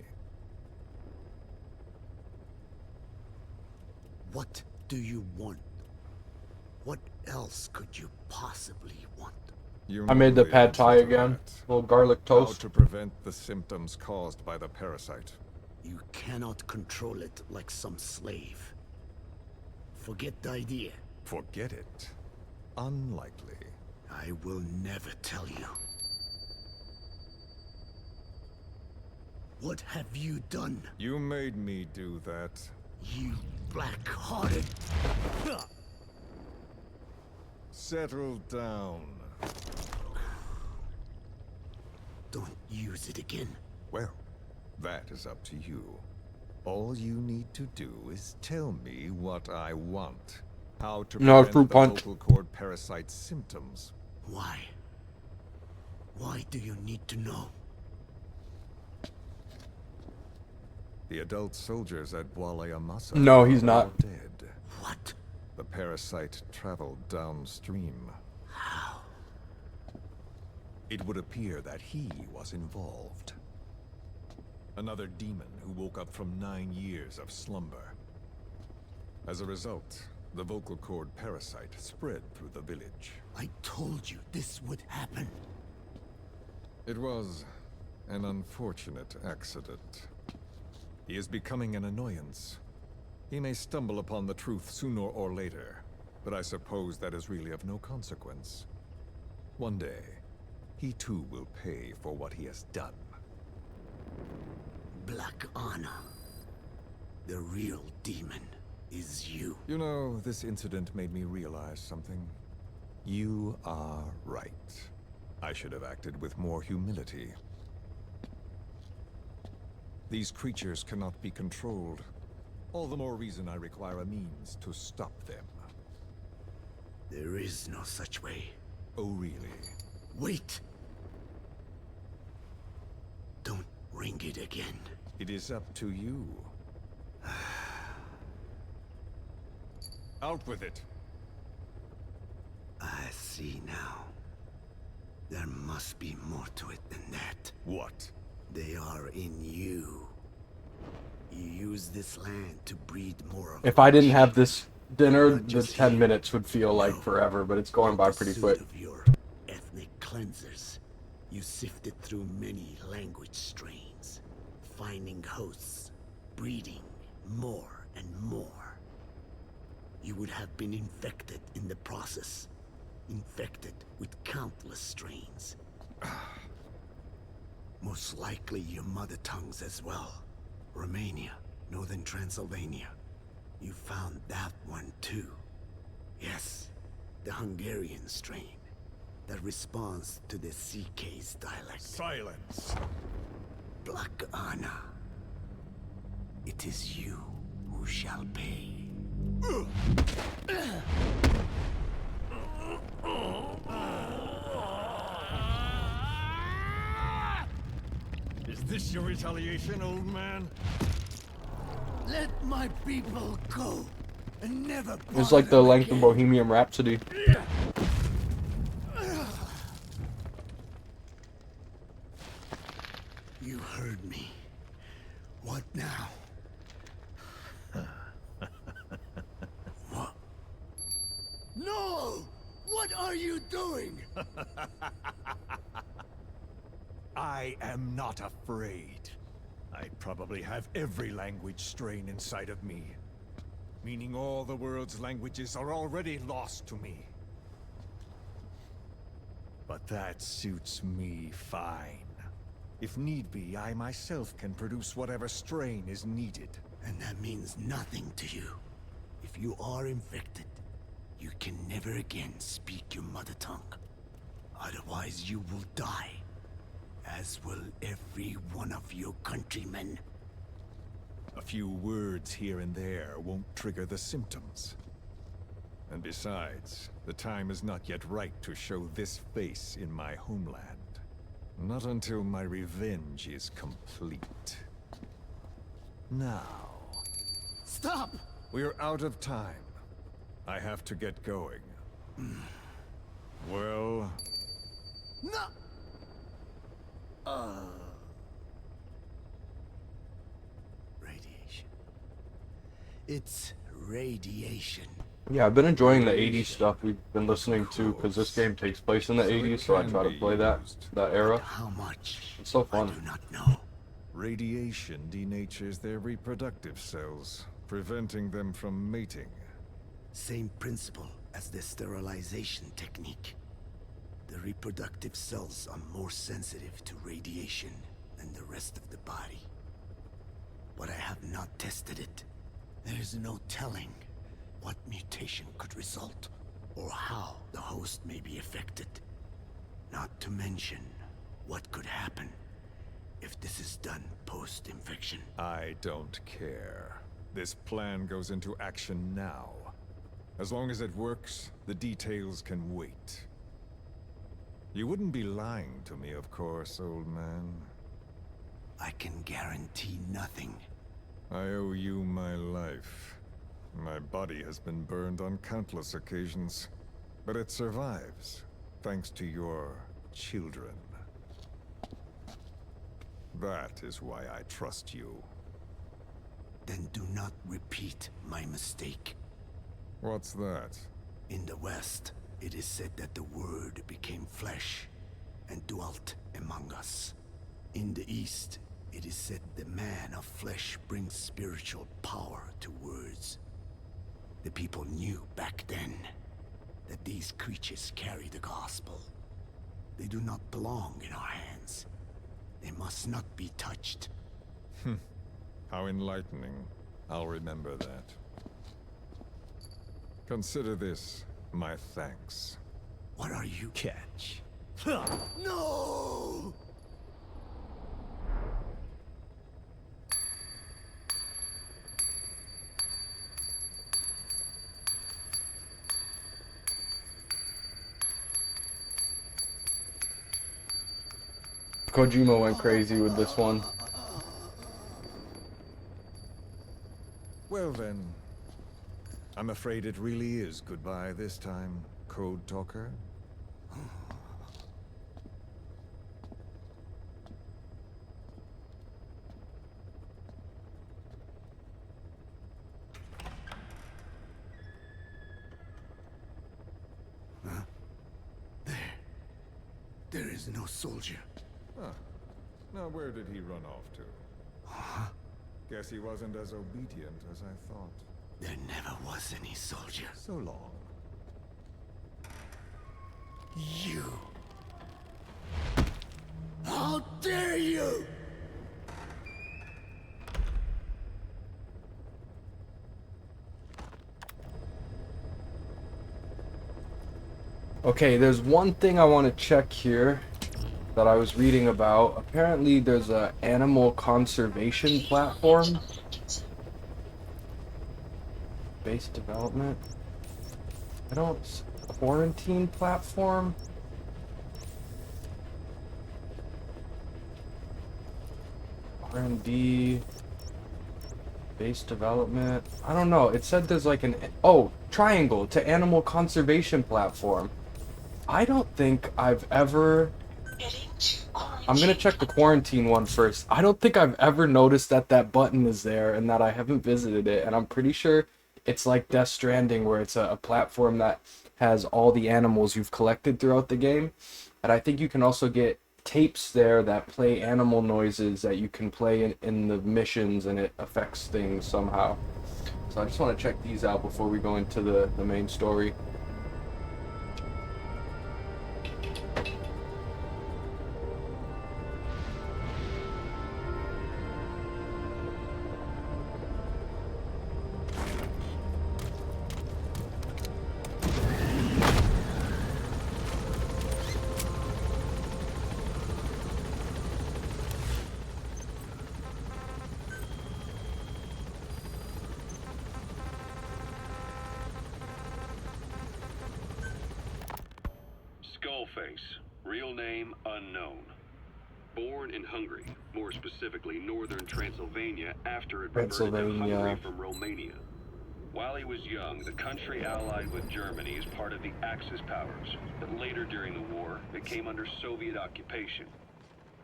What do you want? What else could you possibly want? You I made the know pad answer thai to again. that. Little garlic How toast. to prevent the symptoms caused by the parasite. You cannot control it like some slave. Forget the idea. Forget it. Unlikely. I will never tell you. What have you done? You made me do that. You black-hearted... Settle down. Don't use it again. Well, that is up to you. All you need to do is tell me what I want. How to No, prevent fruit the punch. vocal cord parasite symptoms. Why? Why do you need to know? The adult soldiers at Bwale Amasa No, he's are not. all dead. What? The parasite traveled downstream. How? It would appear that he was involved. Another demon who woke up from 9 years of slumber. As a result, the vocal cord parasite spread through the village. I told you this would happen. It was an unfortunate accident. He is becoming an annoyance. He may stumble upon the truth sooner or later, but I suppose that is really of no consequence. One day, he too will pay for what he has done. Black Anna. The real demon is you. You know, this incident made me realize something. You are right. I should have acted with more humility. These creatures cannot be controlled. All the more reason I require a means to stop them. There is no such way. Oh, really? Wait! Don't ring it again. It is up to you. Out with it. I see now. There must be more to it than that. What? They are in you. You use this land to breed more of If I didn't have this dinner, the 10 minutes would feel like forever, but it's going by pretty quick. of your ethnic cleansers. You sifted through many language strains, finding hosts, breeding more and more. You would have been infected in the process, infected with countless strains. Most likely your mother tongues as well. Romania, Northern Transylvania. You found that one too. Yes, the Hungarian strain that responds to the CK's dialect. Silence! Black Anna. It is you who shall pay. Is this your retaliation, old man? Let my people go and never It's like the length of Bohemian Rhapsody. You heard me. What now? What? No! What are you doing? I am not afraid. I probably have every language strain inside of me. Meaning all the world's languages are already lost to me. But that suits me fine. If need be, I myself can produce whatever strain is needed. And that means nothing to you. If you are infected, you can never again speak your mother tongue. Otherwise you will die. As will every one of your countrymen. A few words here and there won't trigger the symptoms. And besides, the time is not yet right to show this face in my homeland. Not until my revenge is complete. Now... Stop! We're out of time. I have to get going. Well... No! Radiation. It's radiation. Yeah, I've been enjoying the 80s stuff we've been listening to because this game takes place in the 80s, so I try to play that era. How much? It's so fun. I do not know. Radiation denatures their reproductive cells, preventing them from mating. Same principle as the sterilization technique. The reproductive cells are more sensitive to radiation than the rest of the body. But I have not tested it. There is no telling what mutation could result, or how the host may be affected. Not to mention what could happen if this is done post-infection. I don't care. This plan goes into action now. As long as it works, the details can wait. You wouldn't be lying to me, of course, old man. I can guarantee nothing. I owe you my life. My body has been burned on countless occasions, but it survives, thanks to your children. That is why I trust you. Then do not repeat my mistake. What's that? In the West, it is said that the Word became flesh and dwelt among us. In the East, it is said the man of flesh brings spiritual power to words. The people knew back then that these creatures carry the gospel. They do not belong in our hands. They must not be touched. How enlightening. I'll remember that. Consider this my thanks. What are you? Catch. No! Kojima went crazy with this one. Well then, I'm afraid it really is goodbye this time, Code Talker. There is no soldier. Huh. Now where did he run off to? Guess he wasn't as obedient as I thought. There never was any soldier. So long. You! How dare you! Okay, there's one thing I want to check here that I was reading about. Apparently there's a animal conservation platform. Base development. Quarantine platform? R&D. Base development. I don't know. It said there's like an... Oh, Triangle to animal conservation platform. I don't think I've ever... I'm gonna check the quarantine one first. I don't think I've ever noticed that that button is there and that I haven't visited it. And I'm pretty sure it's like Death Stranding, where it's a platform that has all the animals you've collected throughout the game. And I think you can also get tapes there that play animal noises that you can play in the missions, and it affects things somehow. So I just want to check these out before we go into the main story. Skullface, real name unknown. Born in Hungary, more specifically northern Transylvania, after it reverted to Hungary from Romania. While he was young, the country allied with Germany as part of the Axis powers, but later during the war, it came under Soviet occupation.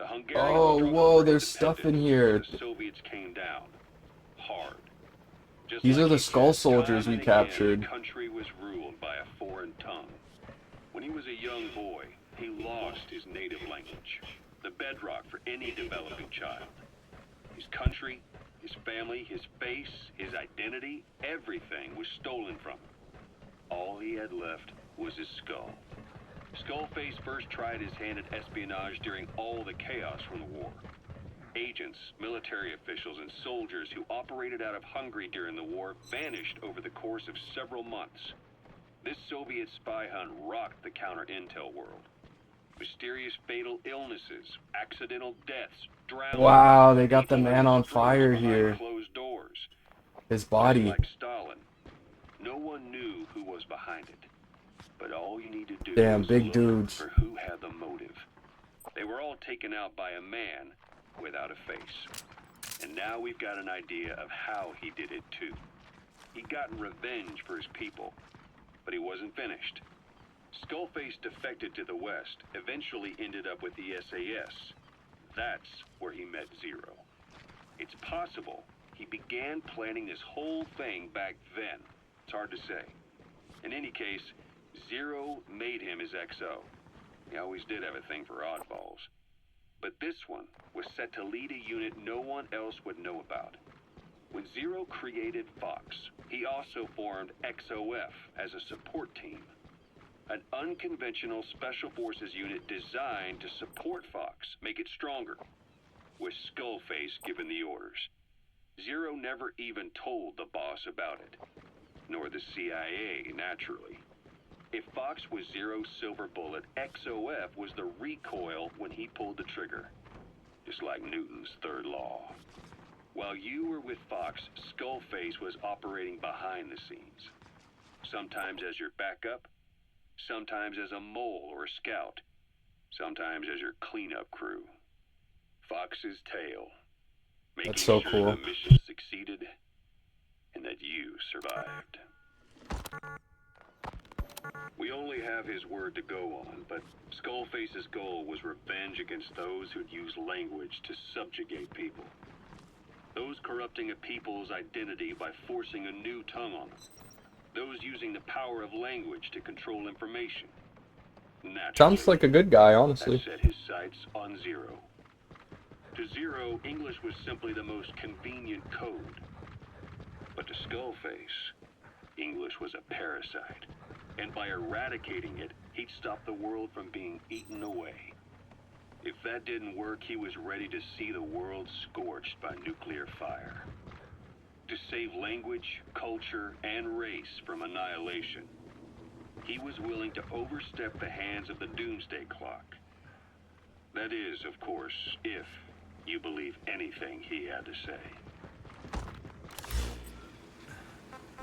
The Hungarians Oh, struggled whoa, for there's stuff in here. independence, and the Soviets came down hard. Just These like are the he skull said, soldiers time we and again, captured. The country was ruled by a foreign tongue. When he was a young boy, he lost his native language, the bedrock for any developing child. His country, his family, his face, his identity, everything was stolen from him. All he had left was his skull. Skullface first tried his hand at espionage during all the chaos from the war. Agents, military officials, and soldiers who operated out of Hungary during the war vanished over the course of several months. This Soviet spy hunt rocked the counter-intel world. Mysterious fatal illnesses, accidental deaths, drowning. Wow, they got the man on fire behind here. closed doors. His body. Like Stalin, no one knew who was behind it. But all you need to do Damn, is big look dudes. for who had the motive. They were all taken out by a man without a face. And now we've got an idea of how he did it too. He'd gotten revenge for his people, but he wasn't finished. Skullface defected to the West, eventually ended up with the SAS. That's where he met Zero. It's possible he began planning this whole thing back then. It's hard to say. In any case, Zero made him his XO. He always did have a thing for oddballs. But this one was set to lead a unit no one else would know about. When Zero created Fox, he also formed XOF as a support team. An unconventional special forces unit designed to support Fox, make it stronger, with Skullface giving the orders. Zero never even told the boss about it, nor the CIA, naturally. If Fox was Zero's silver bullet, XOF was the recoil when he pulled the trigger, just like Newton's third law. While you were with Fox, Skullface was operating behind the scenes, sometimes as your backup, sometimes as a mole or a scout, sometimes as your cleanup crew. Fox's tale. Making That's so sure cool. the mission succeeded and that you survived. We only have his word to go on, but Skullface's goal was revenge against those who'd use language to subjugate people. Those corrupting a people's identity by forcing a new tongue on them. Those using the power of language to control information. Naturally, Sounds like a good guy, honestly. that set his sights on Zero. To Zero, English was simply the most convenient code. But to Skullface, English was a parasite. And by eradicating it, he'd stop the world from being eaten away. If that didn't work, he was ready to see the world scorched by nuclear fire. To save language, culture, and race from annihilation, he was willing to overstep the hands of the doomsday clock. That is, of course, if you believe anything he had to say.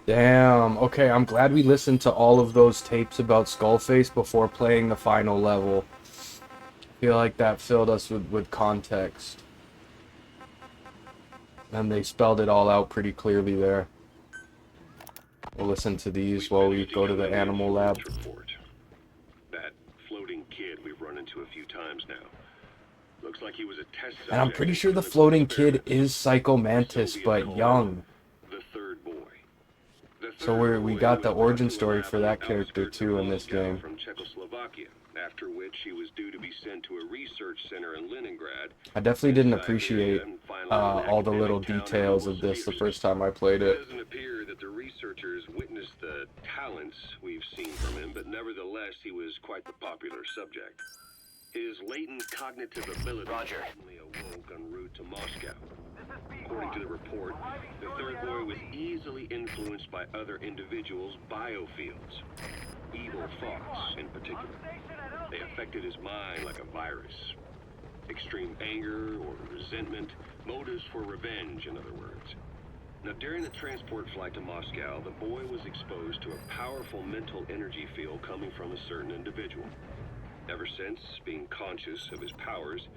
Damn. Okay, I'm glad we listened to all of those tapes about Skullface before playing the final level. I feel like that filled us with context. And they spelled it all out pretty clearly there. We'll listen to these while we go to the animal lab. Report. That floating kid we've run into a few times now. Looks like he was a test subject. And I'm pretty sure the floating kid is Psycho Mantis, but young. The third boy. So we got the origin story for that character too in this game. From Czechoslovakia, after which he was due to be sent to a research center in Leningrad. I definitely didn't appreciate all the little details of this the first time I played it. It doesn't appear that the researchers witnessed the talents we've seen from him, but nevertheless, he was quite the popular subject. His latent cognitive ability suddenly awoke en route to Moscow. According to the report, the third boy was easily influenced by other individuals' biofields. Evil thoughts, in particular. They affected his mind like a virus. Extreme anger or resentment, motives for revenge, in other words. Now, during the transport flight to Moscow, the boy was exposed to a powerful mental energy field coming from a certain individual. Ever since, being conscious of his powers,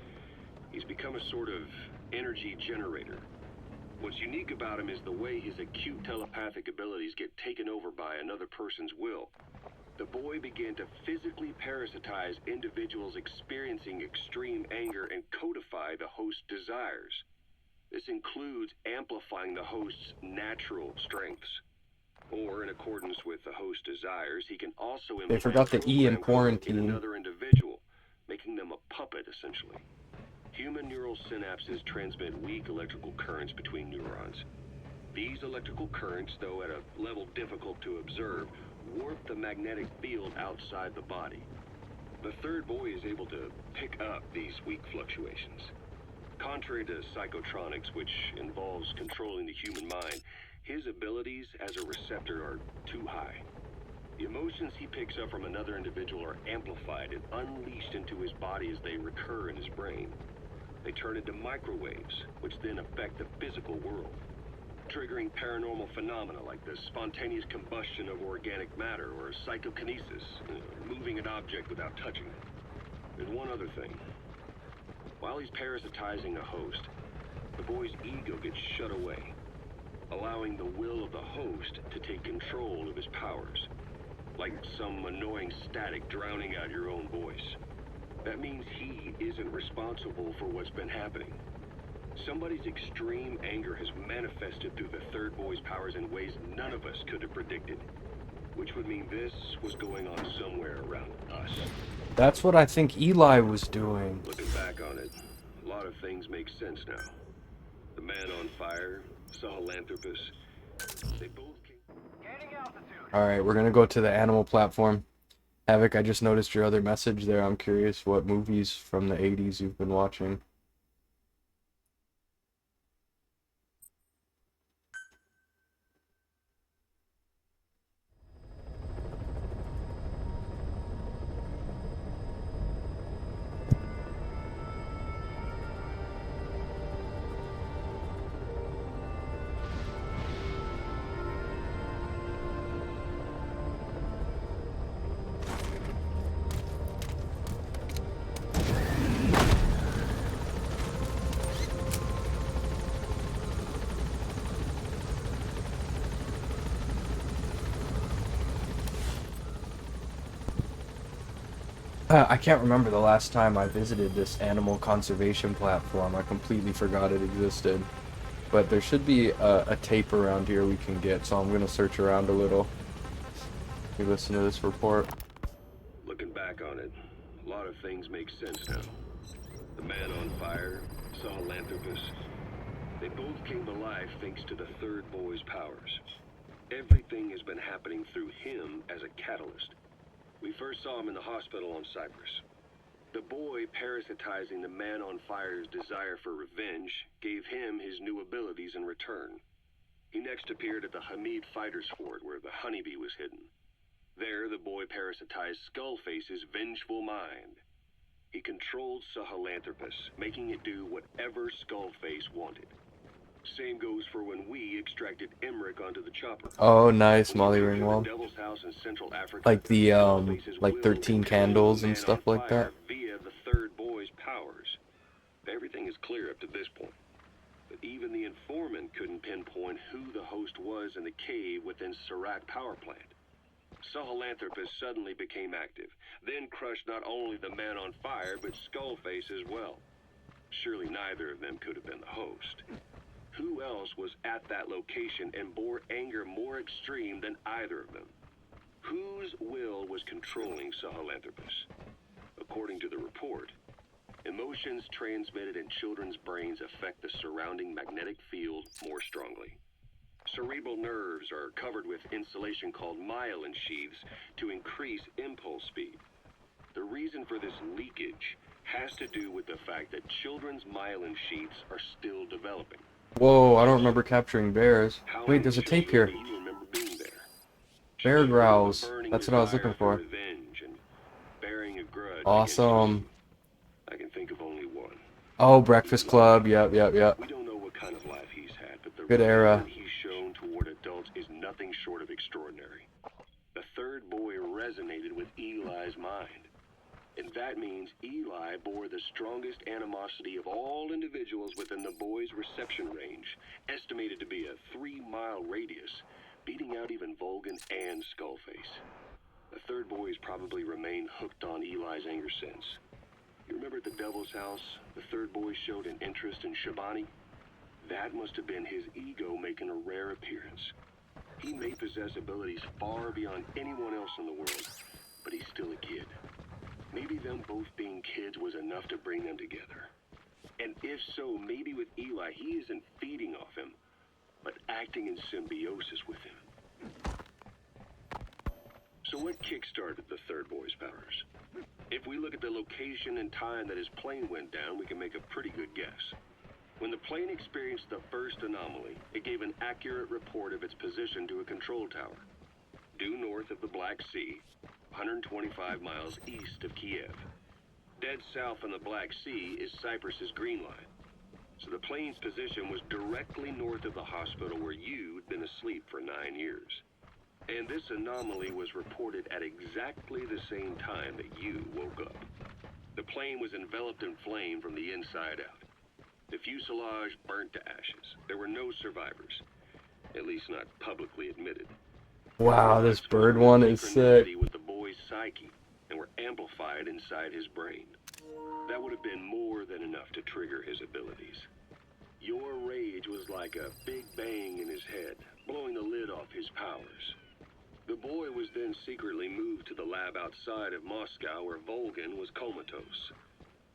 he's become a sort of energy generator. What's unique about him is the way his acute telepathic abilities get taken over by another person's will. The boy boy began to physically parasitize individuals experiencing extreme anger and codify the host's desires. This includes amplifying the host's natural strengths. Or, in accordance with the host's desires, he can also They forgot the E in quarantine. another individual, making them a puppet, essentially. Human neural synapses transmit weak electrical currents between neurons. These electrical currents, though at a level difficult to observe, warp the magnetic field outside the body. The third boy is able to pick up these weak fluctuations. Contrary to psychotronics, which involves controlling the human mind, his abilities as a receptor are too high. The emotions he picks up from another individual are amplified and unleashed into his body as they recur in his brain. They turn into microwaves, which then affect the physical world, triggering paranormal phenomena like the spontaneous combustion of organic matter or psychokinesis, moving an object without touching it. There's one other thing. While he's parasitizing a host, the boy's ego gets shut away, allowing the will of the host to take control of his powers, like some annoying static drowning out your own voice. That means he isn't responsible for what's been happening. Somebody's extreme anger has manifested through the third boy's powers in ways none of us could have predicted, which would mean this was going on somewhere around us. That's what I think Eli was doing. Looking back on it, a lot of things make sense now. The man on fire, Sahelanthropus, they both came... Alright, we're gonna go to the animal platform. Havoc, I just noticed your other message there. I'm curious what movies from the 80s you've been watching. I can't remember the last time I visited this animal conservation platform. I completely forgot it existed. But there should be a tape around here we can get, so I'm going to search around a little. You listen to this report. Looking back on it, a lot of things make sense now. The man on fire, Sahelanthropus, they both came to life thanks to the third boy's powers. Everything has been happening through him as a catalyst. We first saw him in the hospital on Cyprus. The boy parasitizing the man on fire's desire for revenge gave him his new abilities in return. He next appeared at the Hamid Fighters Fort where the honeybee was hidden. There, the boy parasitized Skullface's vengeful mind. He controlled Sahelanthropus, making it do whatever Skullface wanted. Same goes for when we extracted Emmerich onto the chopper. Oh, nice, Molly Ringwald. Devil's House in Central Africa, Like the, like 13 Candles and stuff like that. Via the third boy's powers. Everything is clear up to this point. But even the informant couldn't pinpoint who the host was in the cave within Serac power plant. Sahelanthropus suddenly became active, then crushed not only the man on fire, but Skullface as well. Surely neither of them could have been the host. Who else was at that location and bore anger more extreme than either of them? Whose will was controlling Sahelanthropus? According to the report, emotions transmitted in children's brains affect the surrounding magnetic field more strongly. Cerebral nerves are covered with insulation called myelin sheaths to increase impulse speed. The reason for this leakage has to do with the fact that children's myelin sheaths are still developing. Whoa, I don't remember capturing bears. Wait, there's a tape here. Bear growls. That's what I was looking for. Awesome. I can think of only one. Oh, Breakfast Club. Yep. We don't know what kind of life he's had, but the good era. he's shown toward adults is nothing short of extraordinary. The third boy resonated with Eli's mind. And that means Eli bore the strongest animosity of all individuals within the boy's reception range, estimated to be a 3-mile radius, beating out even Volgan and Skullface. The third boy's probably remained hooked on Eli's anger since. You remember at the Devil's House, the third boy showed an interest in Shabani? That must have been his ego making a rare appearance. He may possess abilities far beyond anyone else in the world, but he's still a kid. Maybe them both being kids was enough to bring them together. And if so, maybe with Eli, he isn't feeding off him, but acting in symbiosis with him. So what kick-started the third boy's powers? If we look at the location and time that his plane went down, we can make a pretty good guess. When the plane experienced the first anomaly, it gave an accurate report of its position to a control tower, due north of the Black Sea, 125 miles east of Kiev. Dead south on the Black Sea is Cyprus's Green Line. So the plane's position was directly north of the hospital where you'd been asleep for 9 years. And this anomaly was reported at exactly the same time that you woke up. The plane was enveloped in flame from the inside out. The fuselage burnt to ashes. There were no survivors, at least not publicly admitted. Wow, this bird one is sick. With the boy's psyche, and were amplified inside his brain. That would have been more than enough to trigger his abilities. Your rage was like a big bang in his head, blowing the lid off his powers. The boy was then secretly moved to the lab outside of Moscow where Volgin was comatose.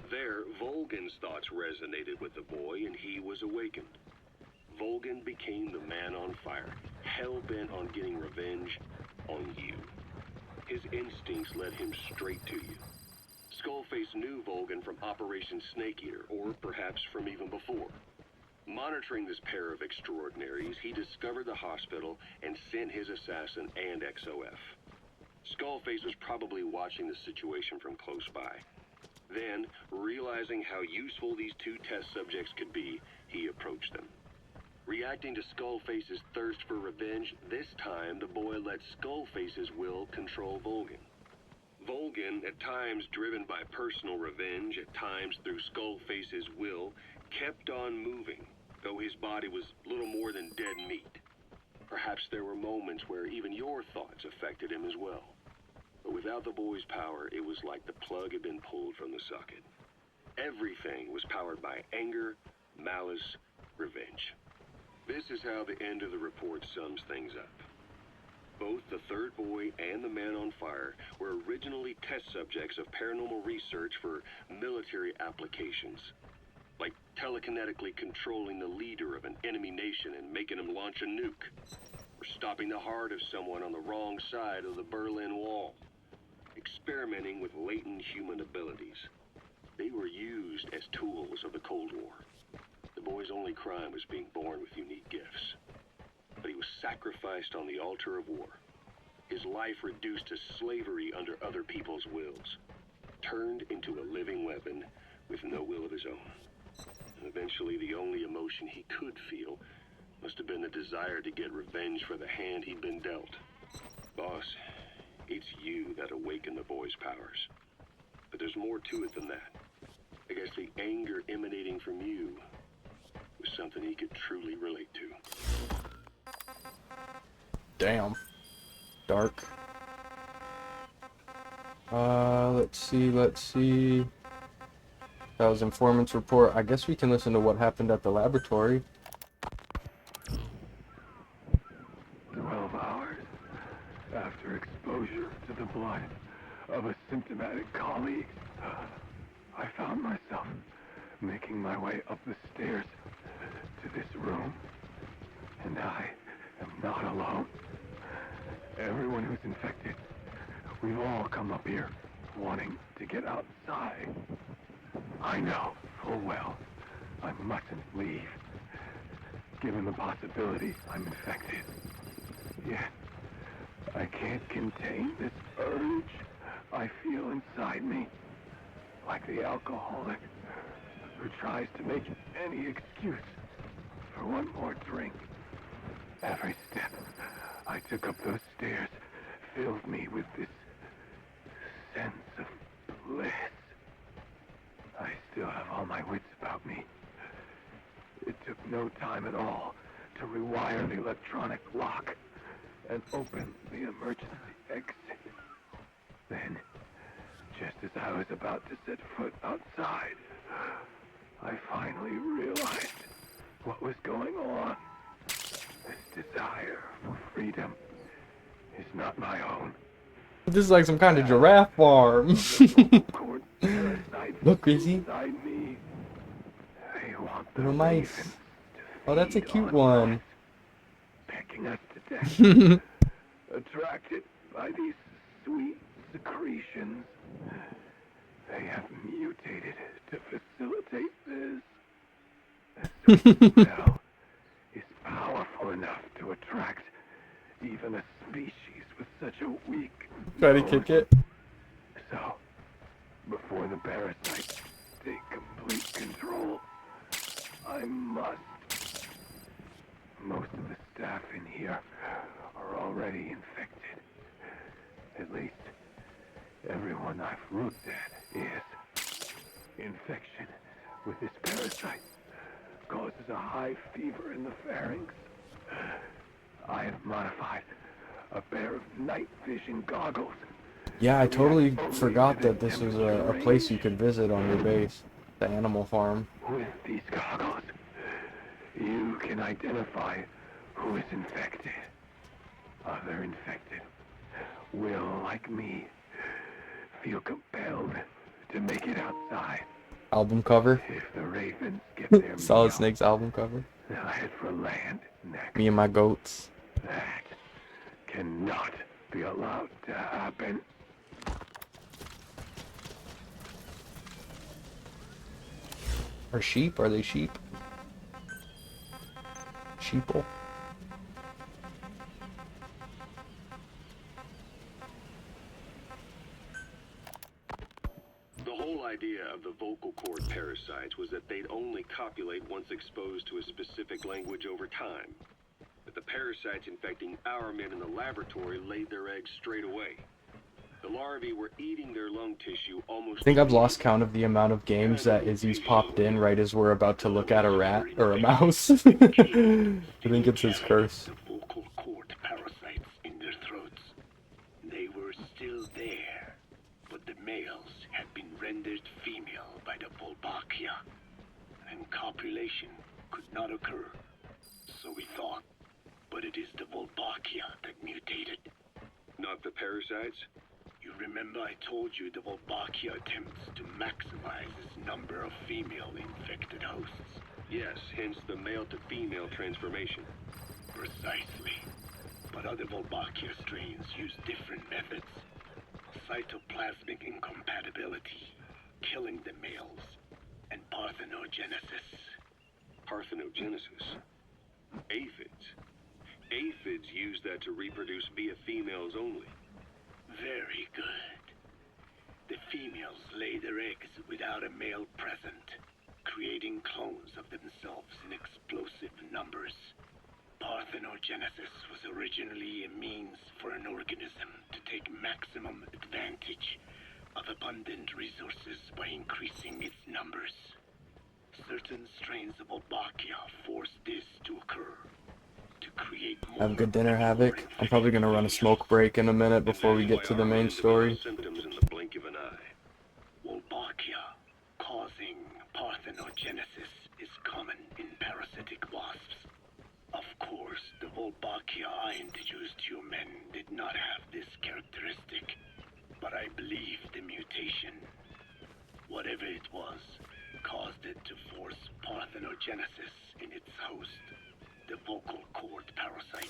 There, Volgin's thoughts resonated with the boy and he was awakened. Volgin became the man on fire, hell-bent on getting revenge on you. His instincts led him straight to you. Skullface knew Volgin from Operation Snake Eater, or perhaps from even before. Monitoring this pair of extraordinaries, he discovered the hospital and sent his assassin and XOF. Skullface was probably watching the situation from close by. Then, realizing how useful these two test subjects could be, he approached them. Reacting to Skullface's thirst for revenge, this time the boy let Skullface's will control Volgin. Volgin, at times driven by personal revenge, at times through Skullface's will, kept on moving, though his body was little more than dead meat. Perhaps there were moments where even your thoughts affected him as well. But without the boy's power, it was like the plug had been pulled from the socket. Everything was powered by anger, malice, revenge. This is how the end of the report sums things up. Both the third boy and the man on fire were originally test subjects of paranormal research for military applications, like telekinetically controlling the leader of an enemy nation and making him launch a nuke, or stopping the heart of someone on the wrong side of the Berlin Wall, experimenting with latent human abilities. They were used as tools of the Cold War. The boy's only crime was being born with unique gifts. But he was sacrificed on the altar of war. His life reduced to slavery under other people's wills. Turned into a living weapon with no will of his own. And eventually the only emotion he could feel must have been the desire to get revenge for the hand he'd been dealt. Boss, it's you that awakened the boy's powers. But there's more to it than that. I guess the anger emanating from you was something he could truly relate to. Damn. Dark. Let's see. That was informant's report. I guess we can listen to what happened at the laboratory. 12 hours after exposure to the blood of a symptomatic colleague, I found myself making my way up the stairs to this room. And I am not alone. Everyone who's infected, we've all come up here wanting to get outside. I know full well I mustn't leave, given the possibility I'm infected. Yet, I can't contain this urge I feel inside me, like the alcoholic who tries to make any excuse for one more drink. Every step I took up those stairs filled me with this sense of bliss. I still have all my wits about me. It took no time at all to rewire the electronic lock and open the emergency exit. Then, just as I was about to set foot outside, I finally realized what was going on. This desire for freedom is not my own. This is like some kind of giraffe farm. Look, Chrissy. Little mice. Oh, that's a cute one. Pecking us to death. Attracted by these sweet secretions, they have mutated to facilitate this. The sweet smell is powerful enough to attract even a species with such a weak Try to kick it. So, before the parasites take complete control, I must. Most of the staff in here are already infected. At least, everyone I've looked at is. Infection with this parasite causes a high fever in the pharynx. I have modified a pair of night vision goggles. Yeah, I totally forgot that this was a place you could visit on your base. The animal farm. With these goggles, you can identify who is infected. Other infected will, like me, feel compelled to make it outside. Album cover. If the ravens get their Solid meal, Snake's album cover. they'll head for land next. Me and my goats. That cannot be allowed to happen. Are sheep? Are they sheep? Sheeple. The whole idea of the vocal cord parasites was that they'd only copulate once exposed to a specific language over time. But the parasites infecting our men in the laboratory laid their eggs straight away. The larvae were eating their lung tissue almost... I think I've lost count of the amount of games that Izzy's popped in right as we're about to look at a rat or a mouse. I think it's his curse. Vocal cord parasites in their throats. They were still there, but the males had been rendered female by the Volbachia, and copulation could not occur. So we thought, but it is the Volbachia that mutated. Not the parasites? You remember I told you the Volbachia attempts to maximize its number of female infected hosts? Yes, hence the male-to-female transformation. Precisely. But other Volbachia strains use different methods. Cytoplasmic incompatibility, killing the males, and parthenogenesis. Parthenogenesis? Aphids? Aphids use that to reproduce via females only. Very good. The females lay their eggs without a male present, creating clones of themselves in explosive numbers. Parthenogenesis was originally a means for an organism to take maximum advantage of abundant resources by increasing its numbers. Certain strains of Volbachia force this to occur. Have a good dinner, Havoc. I'm probably gonna run a smoke break in a minute before we get to the main story. Symptoms in the blink of an eye. Volbachia causing parthenogenesis is common in parasitic wasps. Of course, the Volbachia I introduced to you men did not have this characteristic, but I believe the mutation, whatever it was, caused it to force parthenogenesis in its host. The vocal cord parasite.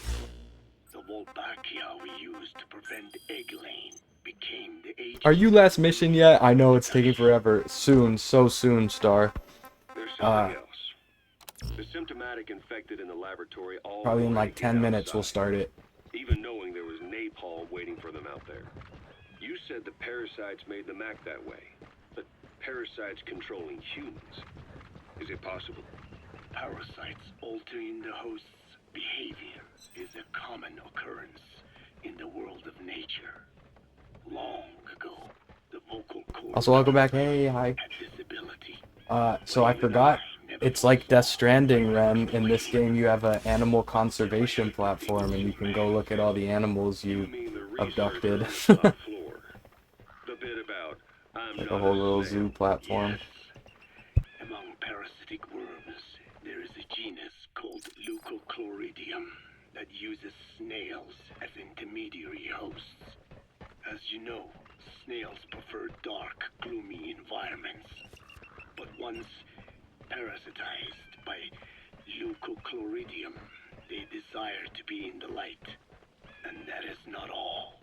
The Volbachia we used to prevent egg laying became the agent. Are you last mission yet? I know it's taking forever. Soon, so soon, Star. There's something else. The symptomatic infected in the laboratory all Probably in like 10 minutes we'll start it. Even knowing there was napalm waiting for them out there. You said the parasites made them act that way. But parasites controlling humans. Is it possible? Parasites altering the host's behavior is a common occurrence in the world of nature. Long ago, the vocal cord Also, I'll go back. Hey, hi. had this ability. So I forgot. It's like Death Stranding, Ren. In this game, you have an animal conservation platform, and you can go look at all the animals you abducted. Like a whole little zoo platform. Among parasitic worms, there is a genus called Leucochloridium that uses snails as intermediary hosts. As you know, snails prefer dark, gloomy environments. But once parasitized by Leucochloridium, they desire to be in the light. And that is not all.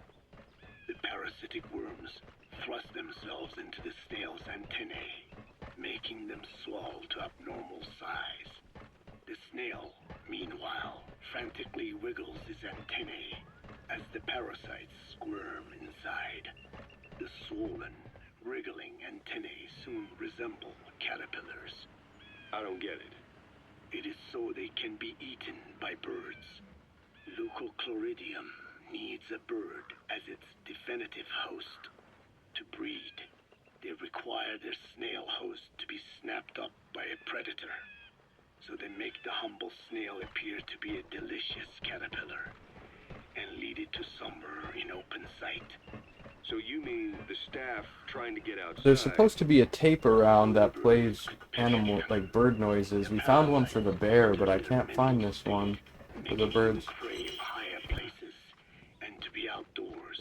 The parasitic worms thrust themselves into the snail's antennae, making them swell to abnormal size. The snail, meanwhile, frantically wiggles his antennae as the parasites squirm inside. The swollen, wriggling antennae soon resemble caterpillars. I don't get it. It is so they can be eaten by birds. Leucochloridium needs a bird as its definitive host. To breed, they require their snail host to be snapped up by a predator. So they make the humble snail appear to be a delicious caterpillar and lead it to somewhere in open sight. So you mean the staff trying to get outside? There's supposed to be a tape around that plays animal, like bird noises. We found one for the bear, but I can't find this one for the birds. Crave higher places and to be outdoors.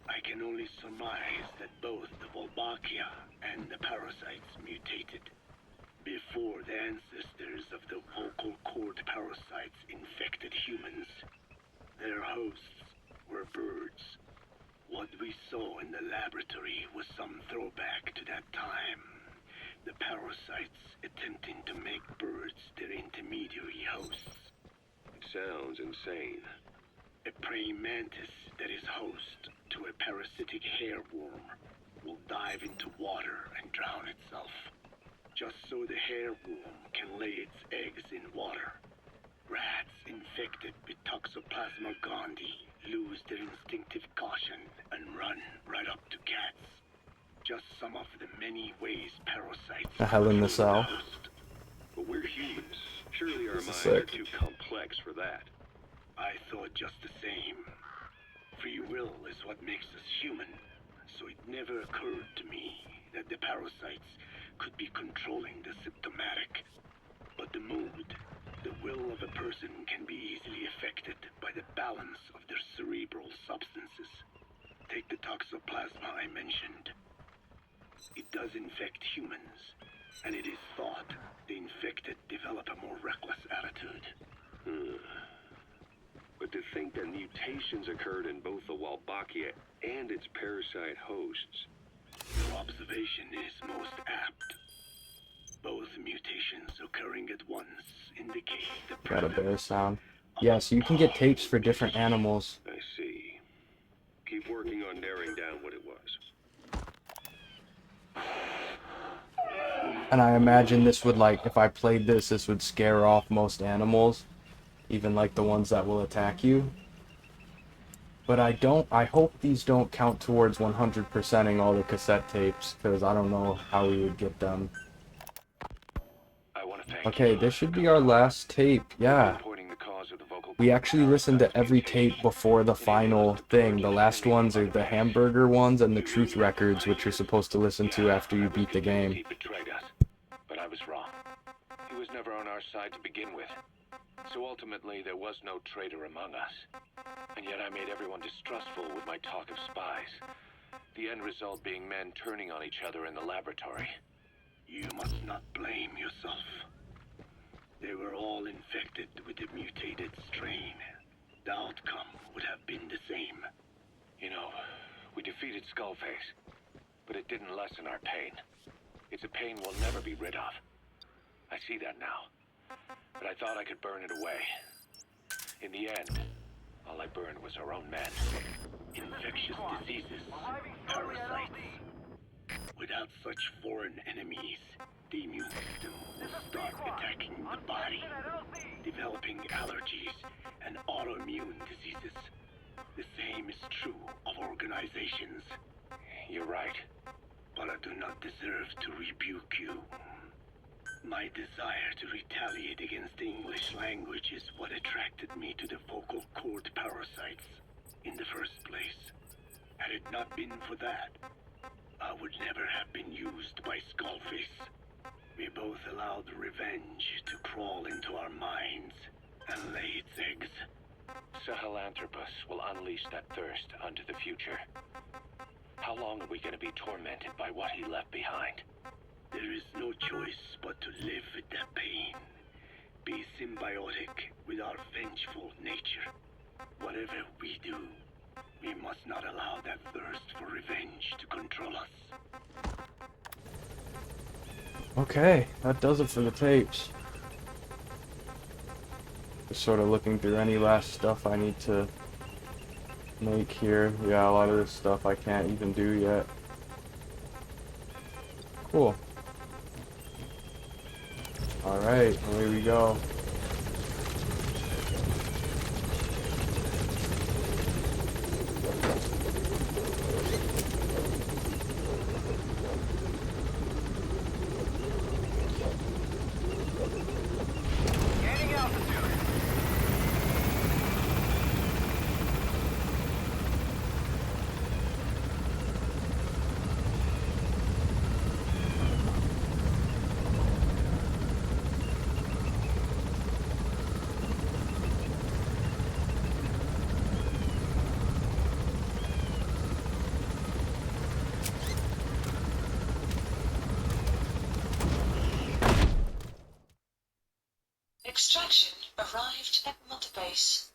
I can only surmise that both the Wolbachia and the parasites mutated before the ancestors of the vocal cord parasites infected humans. Their hosts were birds. What we saw in the laboratory was some throwback to that time. The parasites attempting to make birds their intermediary hosts. It sounds insane. A praying mantis that is host to a parasitic hairworm will dive into water and drown itself, just so the hairworm can lay its eggs in water. Rats infected with Toxoplasma gondii lose their instinctive caution and run right up to cats. Just some of the many ways parasites... A Hell in the Cell. But we're humans. Surely our This is minds sick. are too complex for that. I thought just the same. Free will is what makes us human, so it never occurred to me that the parasites could be controlling the symptomatic. But the mood, the will of a person can be easily affected by the balance of their cerebral substances. Take the toxoplasma I mentioned. It does infect humans, and it is thought the infected develop a more reckless attitude. But to think that mutations occurred in both the Wolbachia and its parasite hosts. Your observation is most apt. Both mutations occurring at once indicate the Got a bear sound. Yeah, so you can get tapes for different animals. I see. Keep working on narrowing down what it was. And I imagine this would, like, if I played this, this would scare off most animals. Even, like, the ones that will attack you. But I hope these don't count towards 100%ing all the cassette tapes, because I don't know how we would get them. Okay, this should be our last tape, yeah. We actually listened to every tape before the final thing. The last ones are the hamburger ones and the truth records, which you're supposed to listen to after you beat the game. He betrayed us, but I was wrong. He was never on our side to begin with. So ultimately, there was no traitor among us. And yet I made everyone distrustful with my talk of spies. The end result being men turning on each other in the laboratory. You must not blame yourself. They were all infected with the mutated strain. The outcome would have been the same. You know, we defeated Skullface, but it didn't lessen our pain. It's a pain we'll never be rid of. I see that now, but I thought I could burn it away. In the end, all I burned was our own men. Infectious diseases, parasites. Without such foreign enemies, the immune system will start attacking the body, developing allergies and autoimmune diseases. The same is true of organizations. You're right. But I do not deserve to rebuke you. My desire to retaliate against the English language is what attracted me to the vocal cord parasites in the first place. Had it not been for that, I would never have been used by Skullface. We both allowed revenge to crawl into our minds and lay its eggs. Sahelanthropus will unleash that thirst onto the future. How long are we going to be tormented by what he left behind? There is no choice but to live with that pain. Be symbiotic with our vengeful nature. Whatever we do, we must not allow that thirst for revenge to control us. Okay, that does it for the tapes. Just sort of looking through any last stuff I need to make here. Yeah, a lot of this stuff I can't even do yet. Cool. Alright, away we go. Extraction arrived at Mother Base.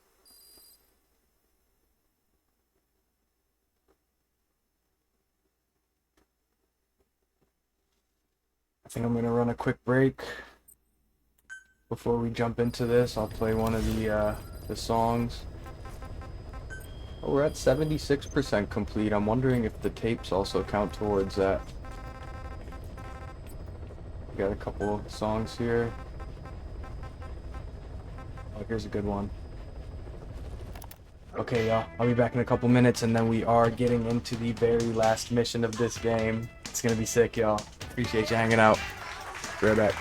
I think I'm gonna run a quick break before we jump into this. I'll play one of the songs. Oh, we're at 76% complete. I'm wondering if the tapes also count towards that. We got a couple of songs here. Oh, here's a good one. Okay, y'all. I'll be back in a couple minutes, and then we are getting into the very last mission of this game. It's gonna be sick, y'all. Appreciate you hanging out. Be right back.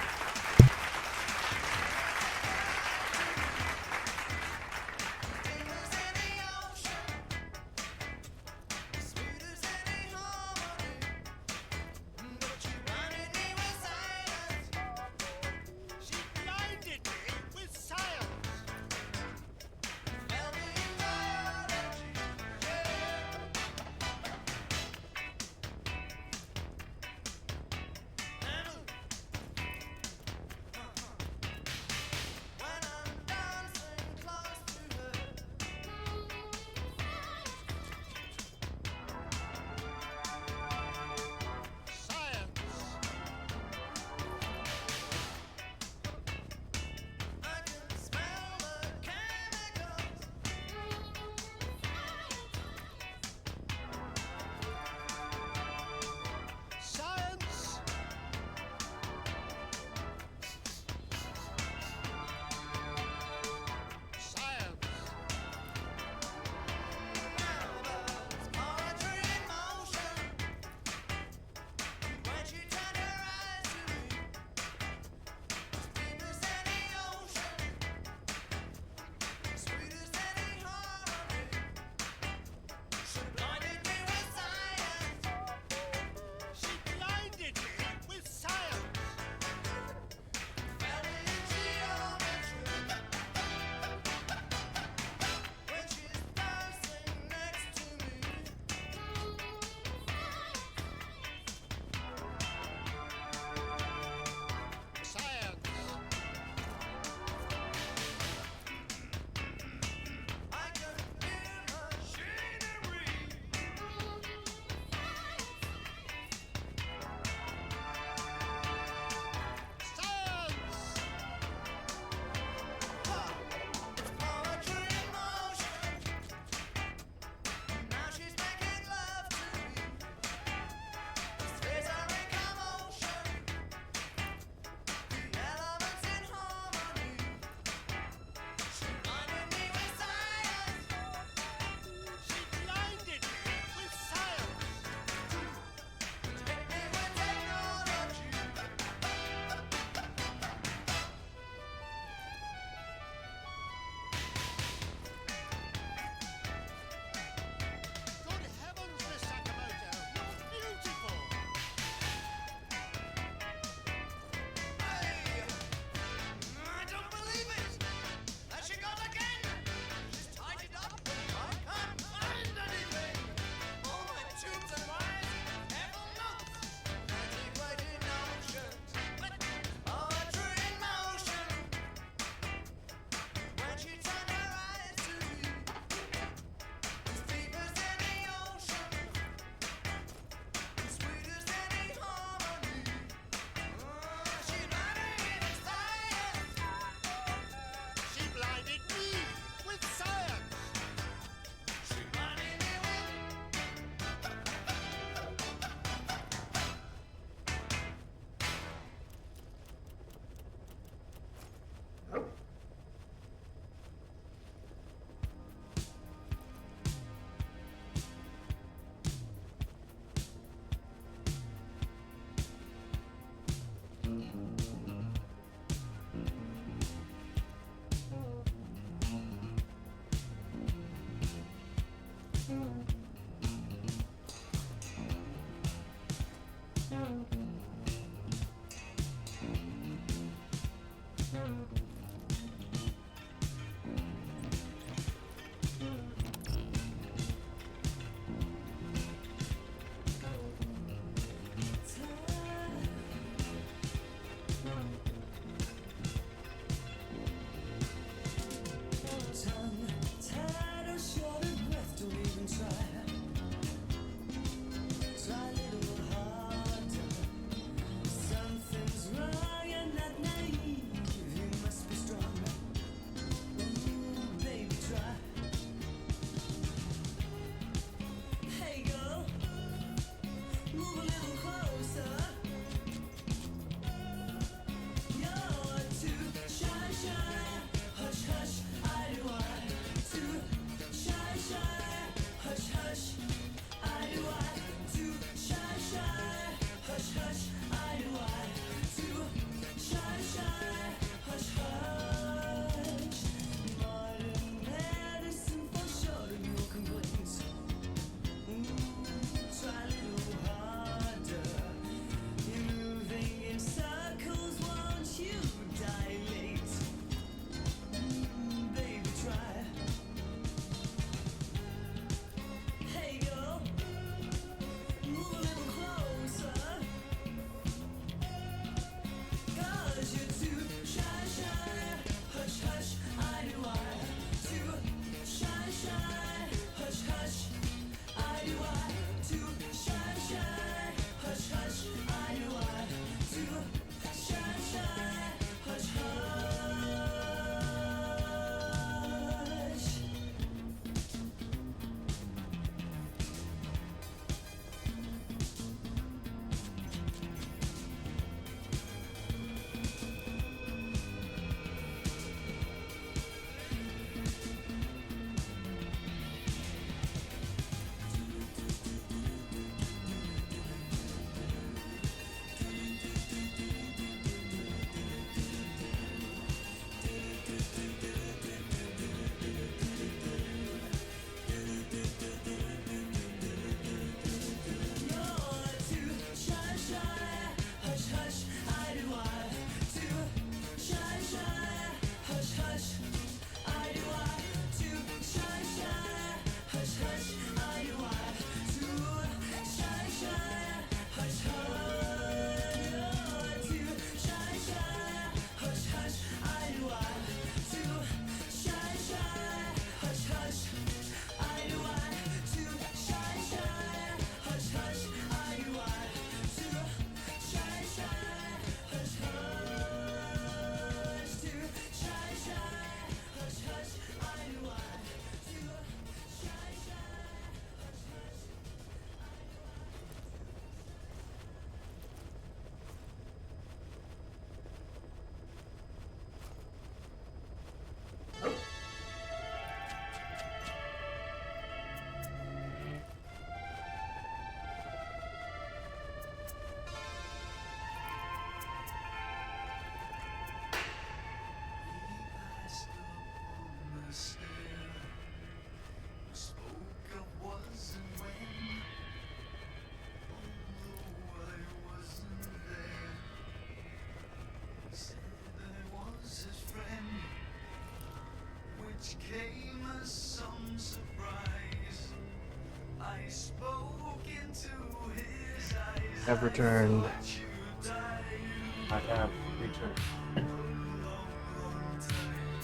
Have returned. I have returned.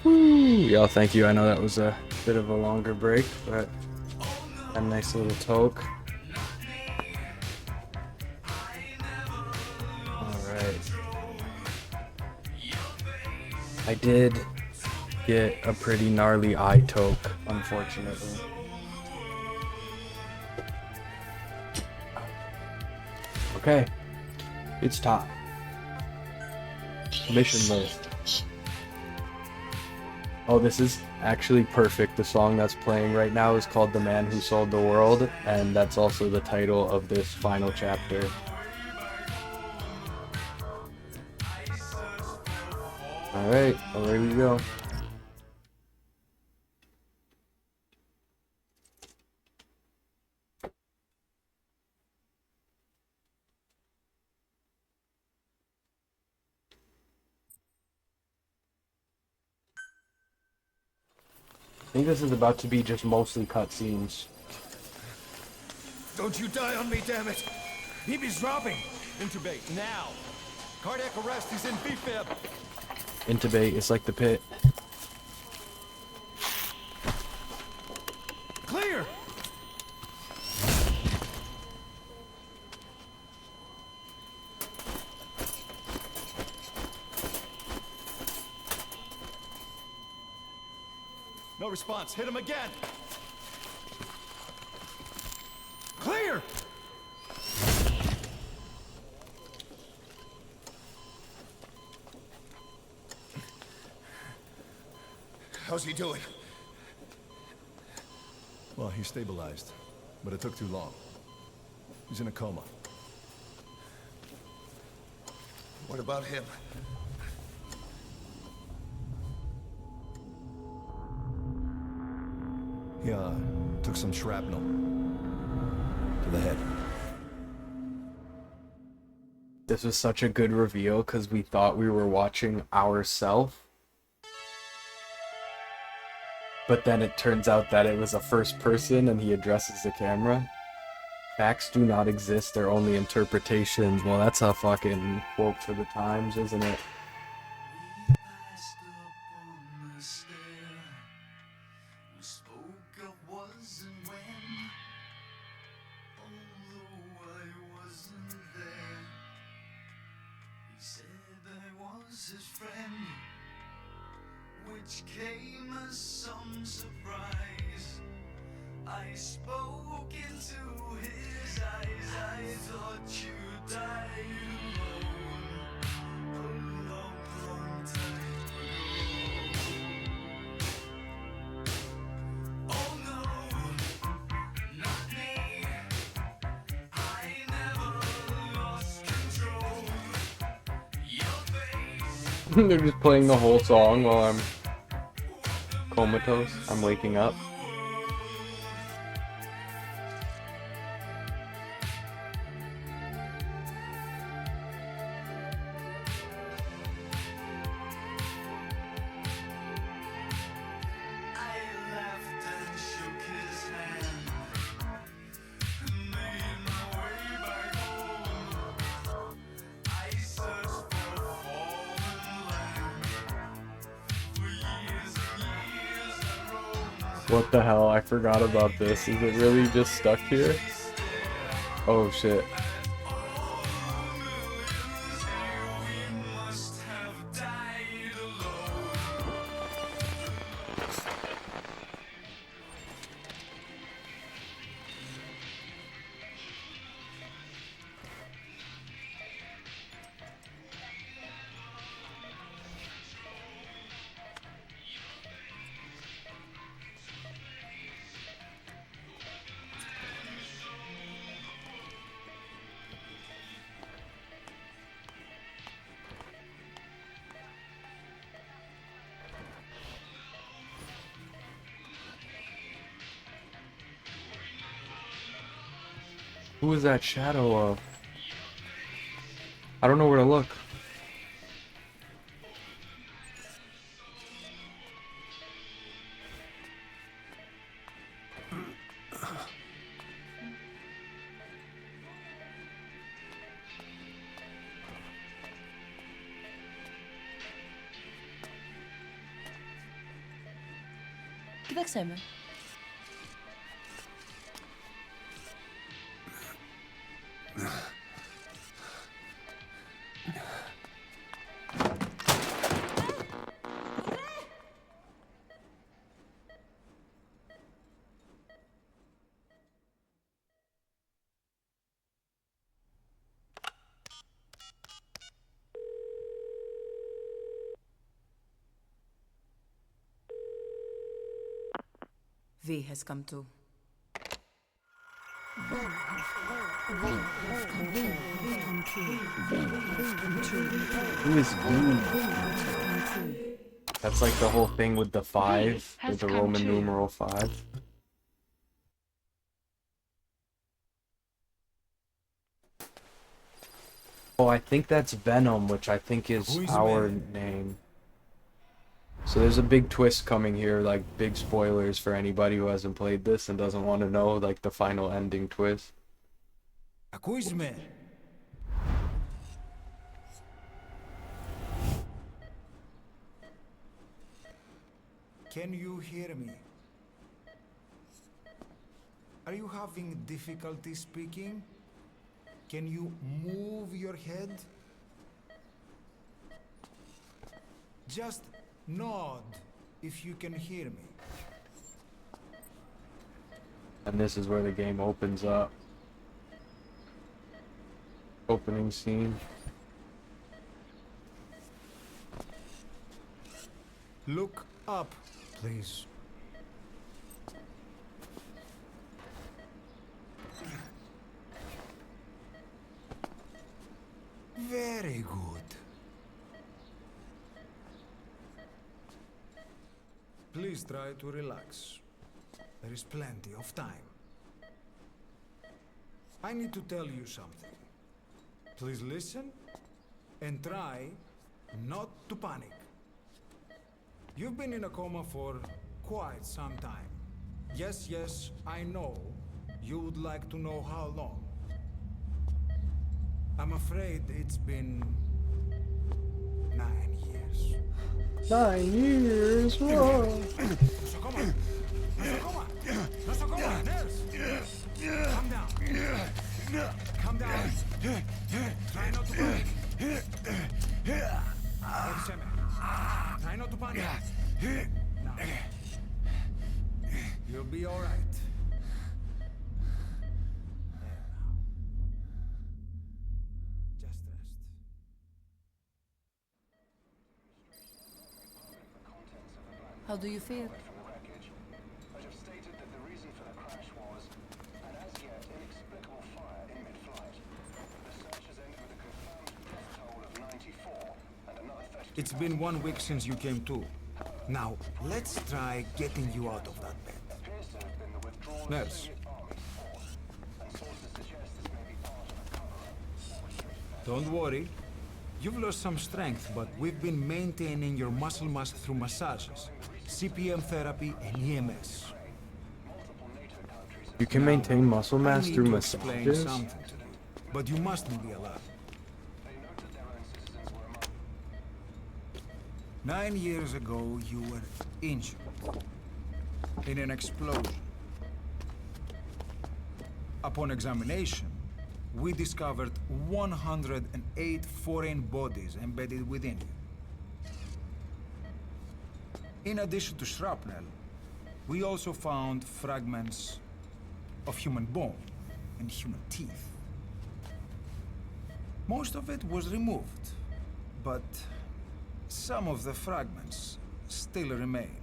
Woo! Y'all, thank you. I know that was a bit of a longer break, but a nice little toke. Alright. I did get a pretty gnarly eye toke, unfortunately. Okay, it's time. Mission list. Oh, this is actually perfect. The song that's playing right now is called The Man Who Sold the World, and that's also the title of this final chapter. Alright, away we go. I think this is about to be just mostly cutscenes. Don't you die on me, damn it! He's dropping! Intubate, now! Cardiac arrest, he's in BFib! Intubate is like the pit. Clear! No response. Hit him again. How's he doing? Well, he stabilized, but it took too long. He's in a coma. What about him? He, took some shrapnel to the head. This was such a good reveal because we thought we were watching ourselves. But then it turns out that it was a first person and he addresses the camera. Facts do not exist, they're only interpretations. Well, that's a fucking quote for the times, isn't it? Came as some surprise. I spoke into his eyes. I thought you died alone a long, long time ago. Oh no, not me. I never lost control. Your face. They're just playing the whole song while I'm comatose. I'm waking up. What the hell? I forgot about this. Is it really just stuck here? Oh shit. Who is that shadow of? I don't know where to look. Gewächshäume. V has come to. Who is V? That's like the whole thing with the 5, with the Roman numeral 5. Oh, I think that's Venom, which I think is our name. So there's a big twist coming here, like big spoilers for anybody who hasn't played this and doesn't want to know like the final ending twist. Can you hear me? Are you having difficulty speaking? Can you move your head? Just nod if you can hear me. And this is where the game opens up. Opening scene. Look up Please. Very good. Please try to relax. There is plenty of time. I need to tell you something. Please listen and try not to panic. You've been in a coma for quite some time. Yes, yes, I know. You would like to know how long. I'm afraid it's been 9 years. 9 years? Whoa. Nosocoma! Nosocoma! Nosocoma! Nurse! Calm down. Calm down. Try not to panic. Try not to panic. Now. You'll be all right. Just rest. How do you feel? I have stated that the reason for the crash was an as yet inexplicable fire in mid-flight. The search has ended with a confirmed death toll of 94 and another 30. It's been 1 week since you came to. Now, let's try getting you out of that bed. Appears to have been the withdrawal Nurse. of Soviet Army's force, and sources suggest this may be part of a cover-up. Don't worry. You've lost some strength, but we've been maintaining your muscle mass through massages, CPM therapy, and EMS. You can maintain muscle mass I need through to explain massages? something to you, but you mustn't be alarmed. 9 years ago, you were injured in an explosion. Upon examination, we discovered 108 foreign bodies embedded within you. In addition to shrapnel, we also found fragments of human bone and human teeth. Most of it was removed, but some of the fragments still remain.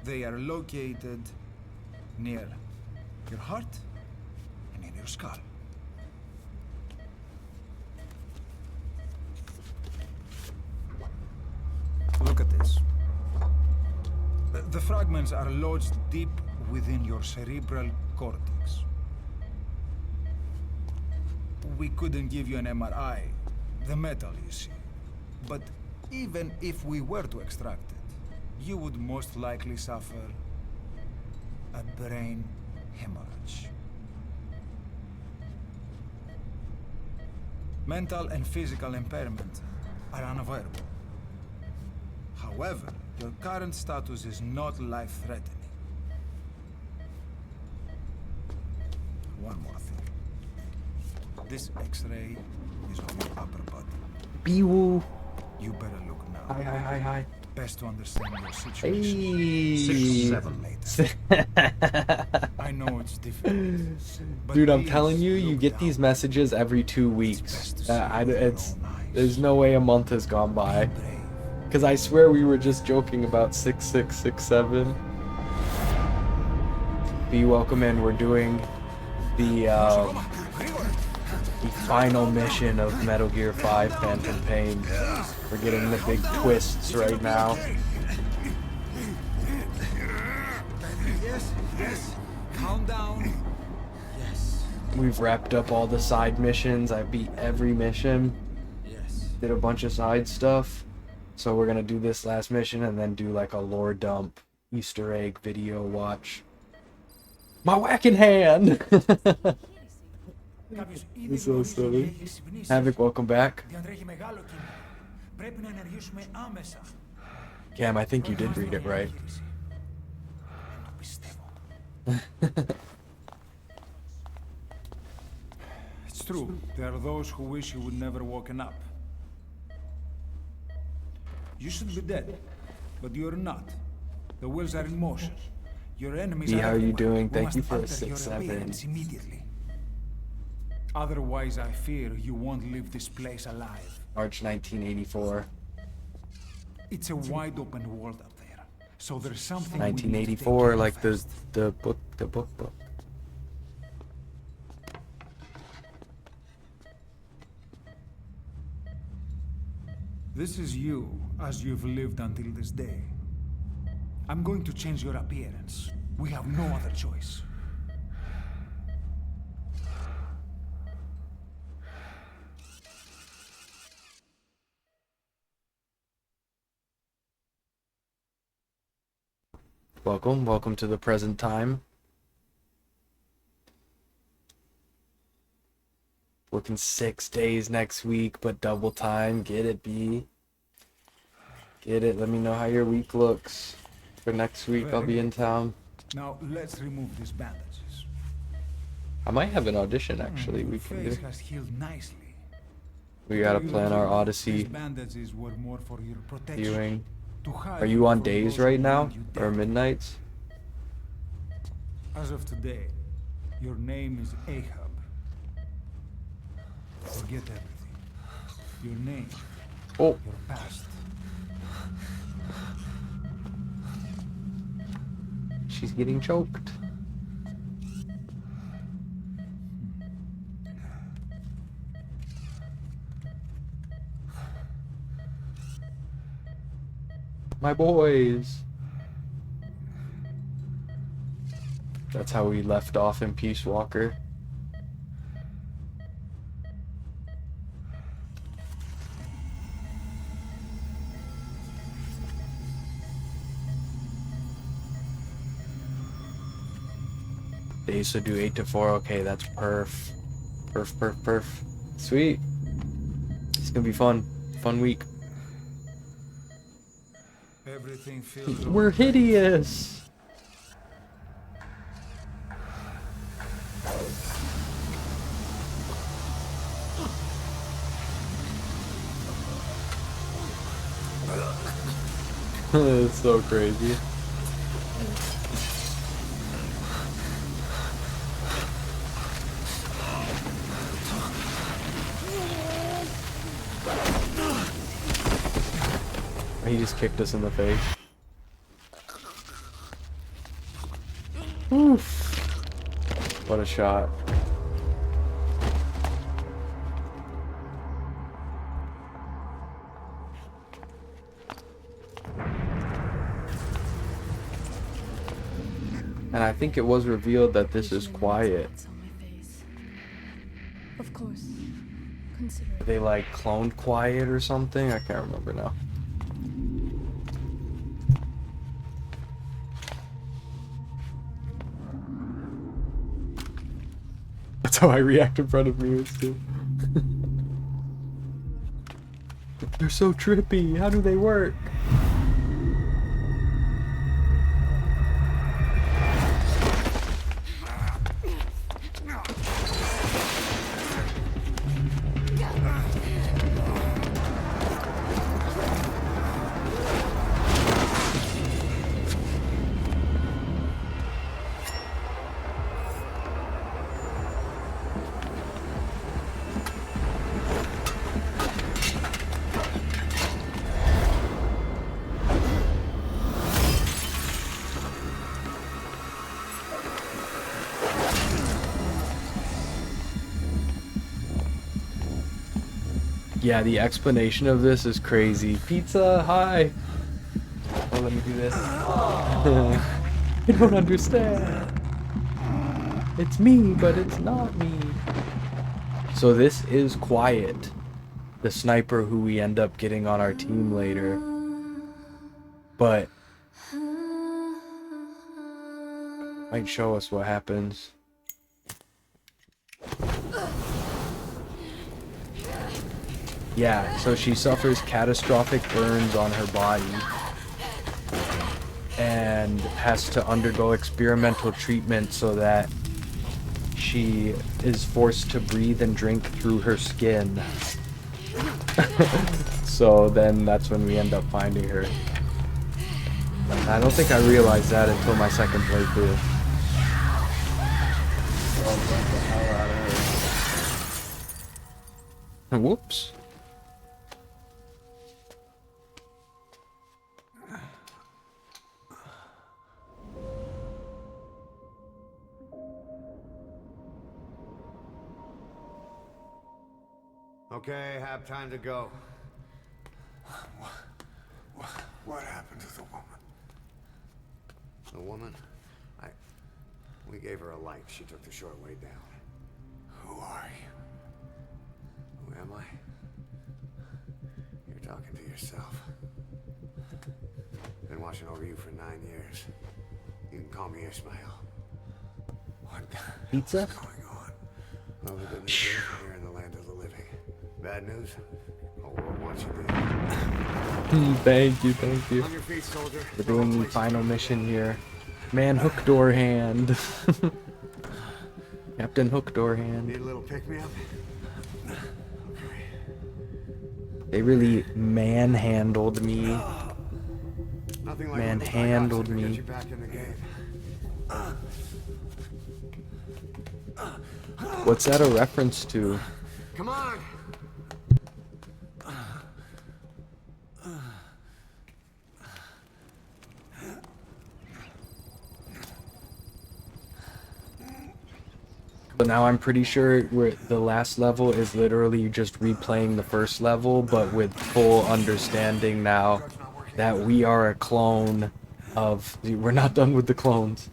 They are located near your heart and in your skull. Look at this. The fragments are lodged deep within your cerebral cortex. We couldn't give you an MRI, the metal, you see. But even if we were to extract it, you would most likely suffer a brain hemorrhage. Mental and physical impairment are unavoidable. However, your current status is not life-threatening. One more thing. This X-ray is of your upper body. Bee-woo. You better look now. Hi. Best to understand your situation. Hey. 6, 7 later. I know it's difficult. but Dude, I'm please telling you, you get these messages every 2 weeks. There's no way a month has gone by. Because I swear we were just joking about 6667. Be welcome in. We're doing the final mission of Metal Gear 5 Phantom Pain. We're getting the big twists right now. Yes. Calm down. Yes. We've wrapped up all the side missions. I beat every mission. Yes. Did a bunch of side stuff. So we're gonna do this last mission and then do like a lore dump Easter egg video watch. My whacking hand! It's so silly. Havoc, welcome back. Cam, I think you did read it right. It's true. There are those who wish you would never woken up. You should be dead, but you're not. The wheels are in motion. Your enemies How are you everywhere. doing? We Thank must you for a alter your 6-7. appearance immediately. Otherwise, I fear you won't leave this place alive. March 1984. It's a wide open world up there. So there's something we need to take 1984, care of like first. the book. This is you, as you've lived until this day. I'm going to change your appearance. We have no other choice. Welcome to the present time. Working 6 days next week, but double time. Get it, B. Get it. Let me know how your week looks. For next week, I'll be in town. Now let's remove these bandages. I might have an audition, actually. We can do. Face has healed nicely. We gotta plan our These Odyssey bandages were more for your protection. viewing. To hide Are you on from days those right who now? want you Or dead. midnights? As of today, your name is Ahab. Forget everything. Your name. Oh. Your past. She's getting choked. My boys. That's how we left off in Peace Walker. They used to do 8 to 4. Okay, that's perf. Perf. Sweet. It's gonna be fun. Fun week. Everything feels We're hideous. It's so crazy. He just kicked us in the face. Oof. What a shot. And I think it was revealed that this is quiet. Of course. Consider it. They like cloned quiet or something? I can't remember now. That's how I react in front of mirrors too. They're so trippy. How do they work? Yeah, the explanation of this is crazy. Pizza, hi! Oh, let me do this. I don't understand. It's me, but it's not me. So this is Quiet, the sniper who we end up getting on our team later. But might show us what happens. Yeah, so she suffers catastrophic burns on her body and has to undergo experimental treatment so that she is forced to breathe and drink through her skin. So then that's when we end up finding her. I don't think I realized that until my second playthrough. Whoops. Okay, have time to go. What happened to the woman? The woman? We gave her a light. She took the short way down. Who are you? Who am I? You're talking to yourself. Been watching over you for 9 years. You can call me Ishmael. Pizza? Well, the good news is you're in the land of the living. Bad news? Whole world wants you dead. Thank you, thank you. On your feet, soldier. We're doing the final mission here. Man, Hook Door Hand. Captain Hook Door Hand. Need a little pick-me-up? They really manhandled me. Nothing like Manhandled to get me. you back in the game. What's that a reference to? Come on! But now I'm pretty sure the last level is literally just replaying the first level, but with full understanding now that we are a clone of... We're not done with the clones.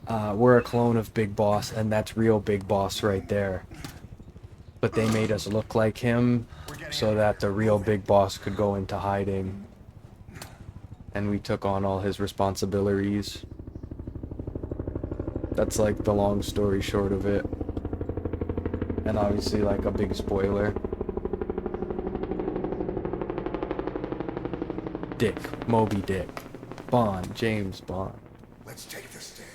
We're a clone of Big Boss, and that's real Big Boss right there. But they made us look like him so that the real Big Boss could go into hiding. And we took on all his responsibilities. That's like the long story short of it. And obviously like a big spoiler. Dick, Moby Dick, Bond, James Bond. Let's take the stairs.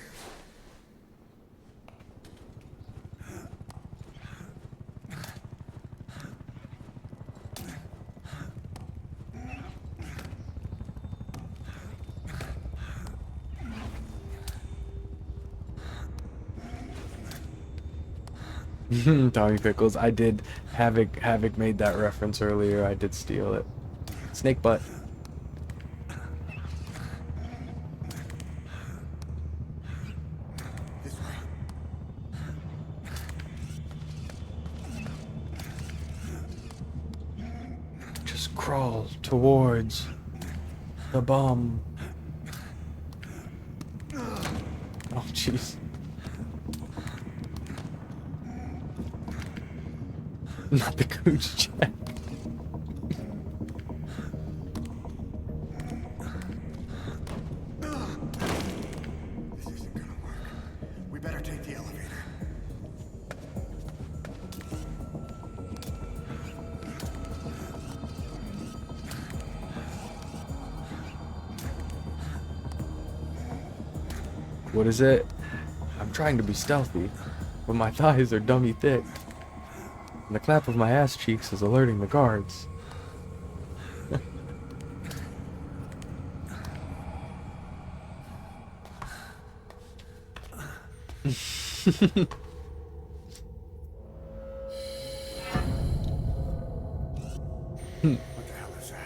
Tommy Pickles. I did. Havoc made that reference earlier. I did steal it. Snake butt. Just crawl towards the bomb. Oh, jeez. Not the Gooch check. This isn't gonna work. We better take the elevator. What is it? I'm trying to be stealthy, but my thighs are dummy thick. And the clap of my ass cheeks is alerting the guards.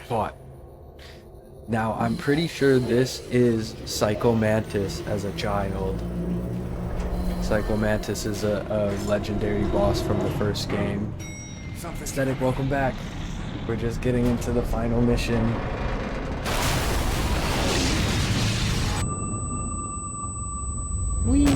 What? Now, I'm pretty sure this is Psycho Mantis as a child. Psycho Mantis is a legendary boss from the first game. Aesthetic, welcome back. We're just getting into the final mission. Whee!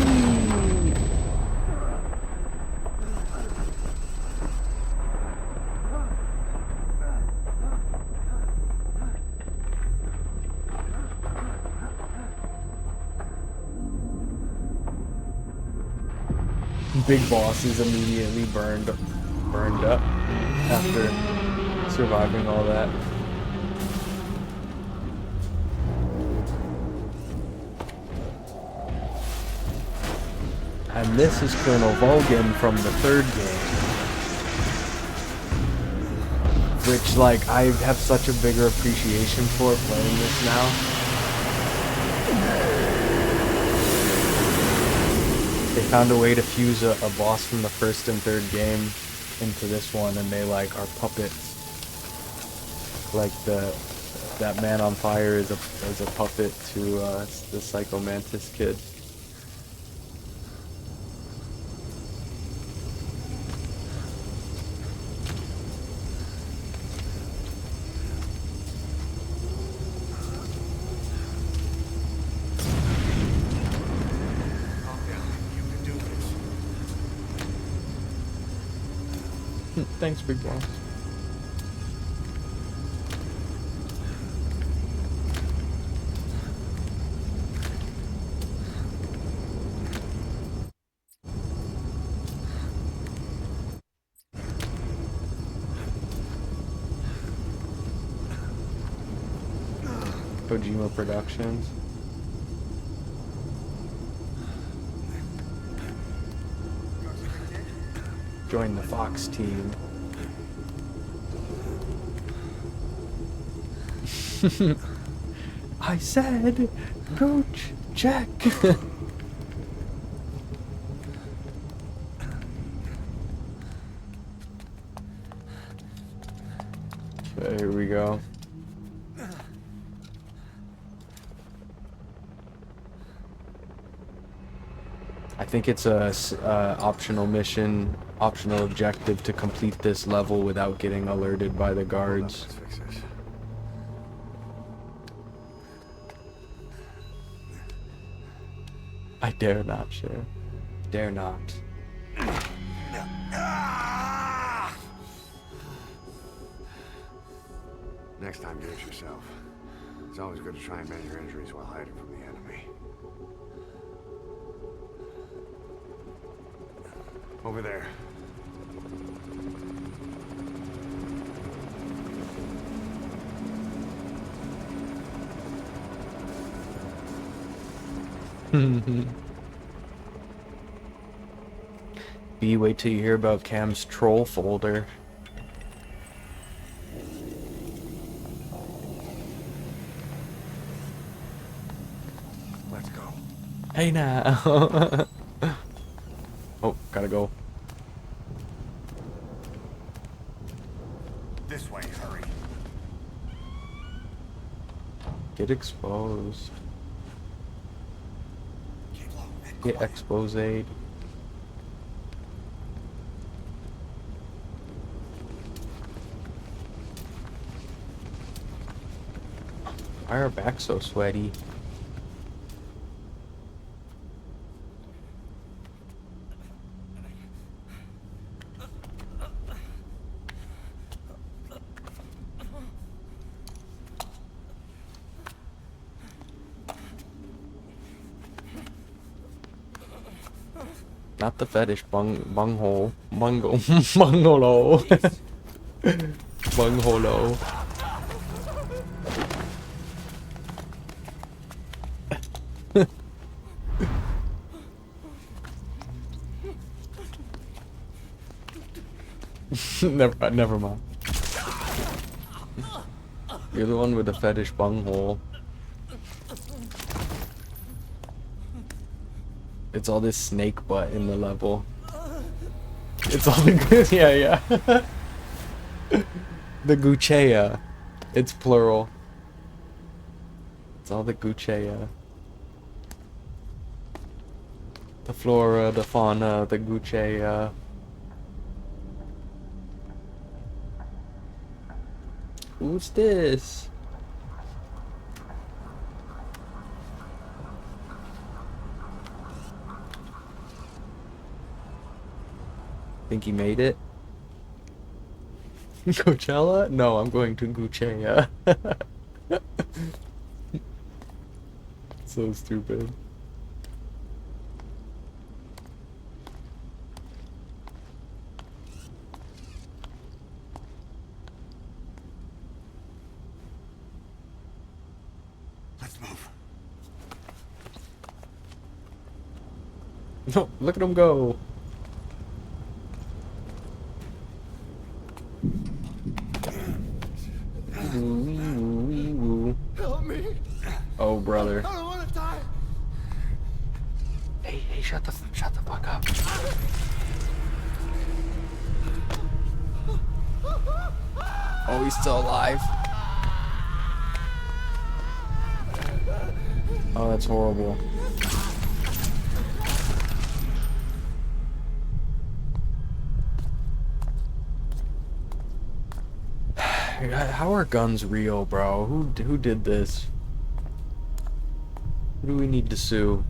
Big Boss is immediately burned up after surviving all that. And this is Colonel Vulcan from the third game. Which, like, I have such a bigger appreciation for playing this now. They found a way to fuse a boss from the first and third game into this one, and they like are puppets. Like that man on fire is a puppet to the Psycho Mantis kid. Thanks, big boss. Kojima Productions. Join the Fox team. I said, Coach, check. Okay, here we go. I think it's a optional mission, optional objective to complete this level without getting alerted by the guards. Let's fix this. I dare not share. Dare not. Next time, do it yourself. It's always good to try and mend your injuries while hiding from the enemy. Over there. B, wait till you hear about Cam's troll folder. Let's go. Hey now. Oh, gotta go. This way, hurry. Get exposed. Get exposed. Why are our backs so sweaty? Not the fetish bunghole. Bungo. Bungalow. Bungholo. Never mind. You're the one with the fetish bunghole. It's all this snake butt in the level. It's all the yeah. The Guchea. It's plural. It's all the Guchea. The flora, the fauna, the Guchea. Who's this? Think he made it? Coachella? No, I'm going to Guchea. So stupid. Let's move. No, look at him go. Help me. Oh, brother. I don't want to die. Hey, shut the fuck up. Oh, he's still alive. Oh, that's horrible. How are guns real, bro? Who did this? Who do we need to sue?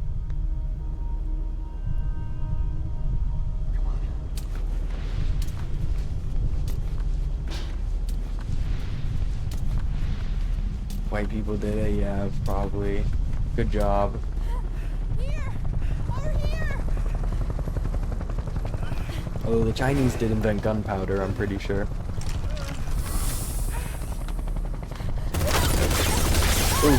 White people did it, yeah, probably. Good job. Although the Chinese did invent gunpowder, I'm pretty sure. Ooh.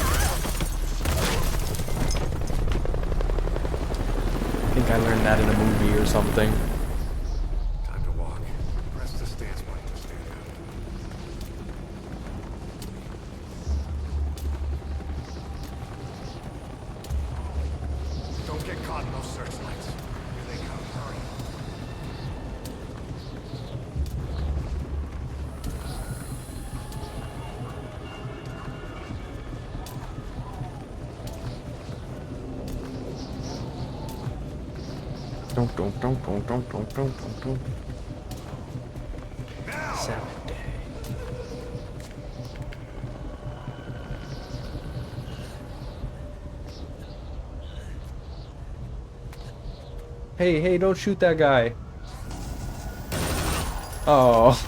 I think I learned that in a movie or something. Time to walk. Press the stance button to stand up. Don't get caught in those searchlights. Here they come. Hurry. Don't. Seventh day. Hey, don't shoot that guy. Oh.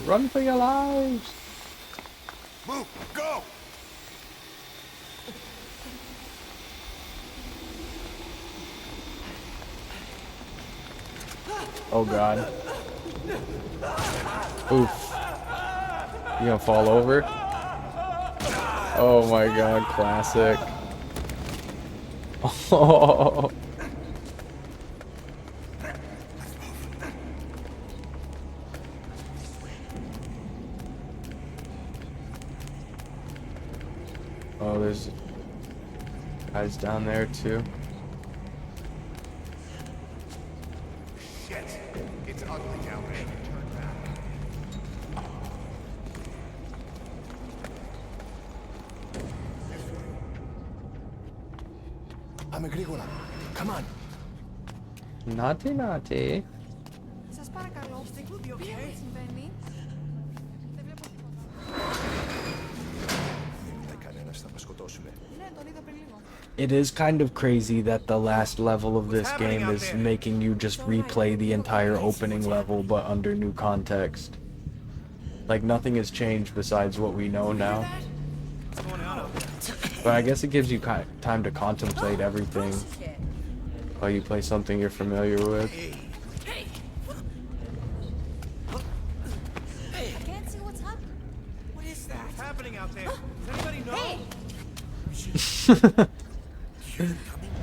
Run for your lives! Move! Go! Oh god. Oof. You gonna fall over? Oh my god, classic. Oh. Oh, there's guys down there too. Shit! It's ugly down there. Turn back. I'm Agricola. Come on. Naughty. Σας παρακαλώ, τι συμβαίνει? Δεν βλέπω τίποτα. Ναι, τον είδα πριν λίγο. It is kind of crazy that the last level of this game is making you just replay the entire opening level but under new context. Like nothing has changed besides what we know now. But I guess it gives you time to contemplate everything while you play something you're familiar with. I can't see what's up. What is that? What's happening out there? Does anybody know?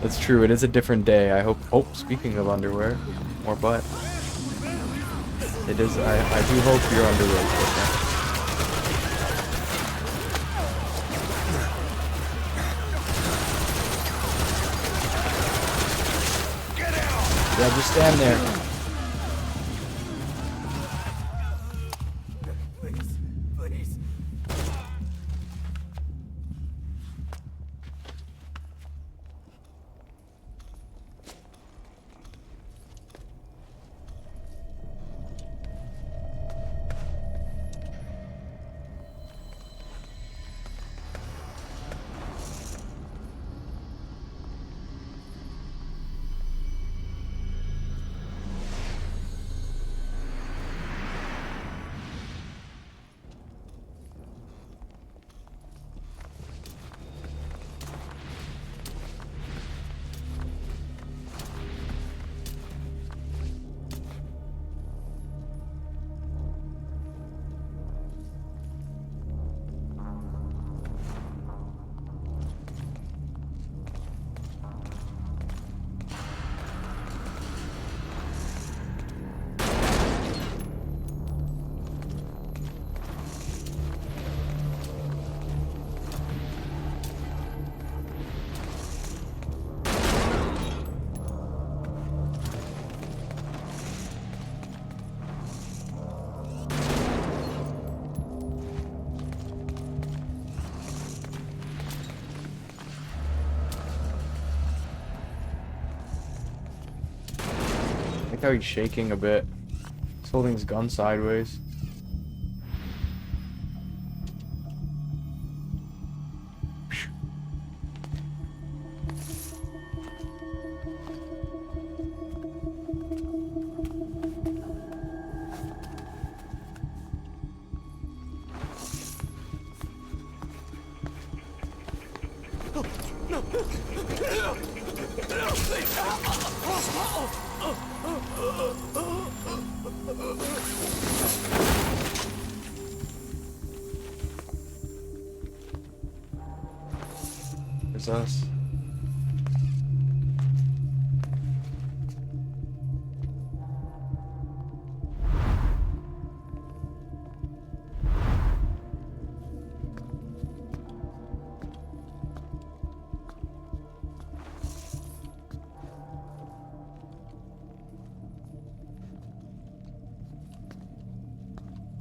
That's true, it is a different day. I hope. Oh, speaking of underwear, more butt. It is. I do hope your underwear is different. Yeah, just stand there. like how he's shaking a bit. He's holding his gun sideways. There's us.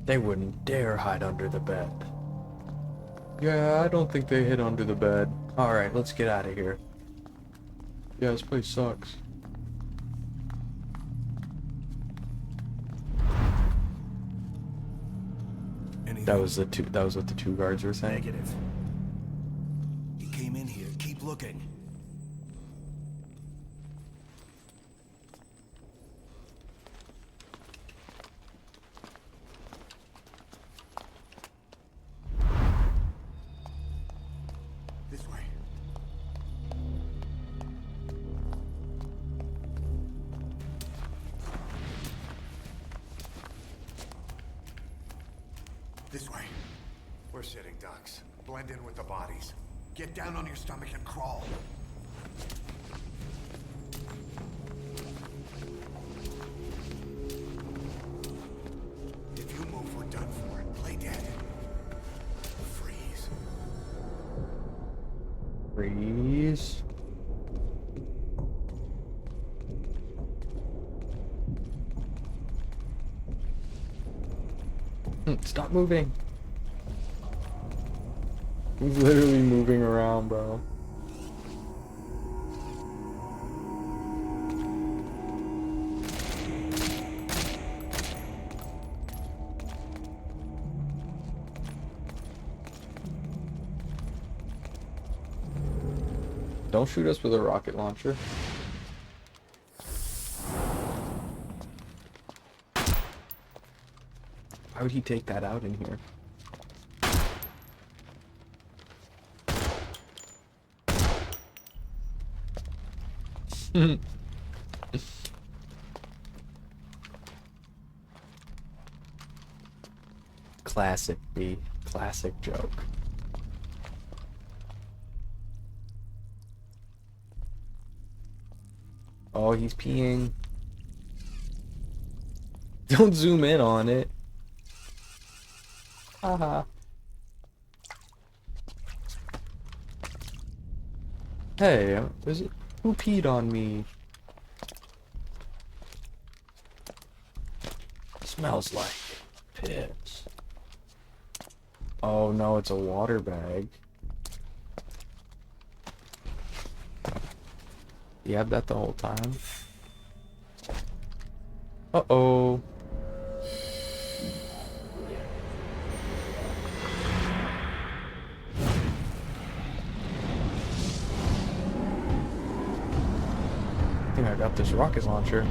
They wouldn't dare hide under the bed. Yeah, I don't think they hid under the bed. Alright, let's get out of here. Yeah, this place sucks. That was what the two guards were saying. Negative. He came in here. Keep looking. This way. This way. We're sitting ducks. Blend in with the bodies. Get down on your stomach and crawl. If you move, we're done for. Play dead. Freeze. Freeze. Stop moving. He's literally moving around, bro. Don't shoot us with a rocket launcher. Why would he take that out in here? Classic B. Classic joke. Oh, he's peeing. Don't zoom in on it. Haha. Hey, is it who peed on me? Smells like piss. Oh no, it's a water bag. You have that the whole time? Uh-oh. I think I got this rocket launcher.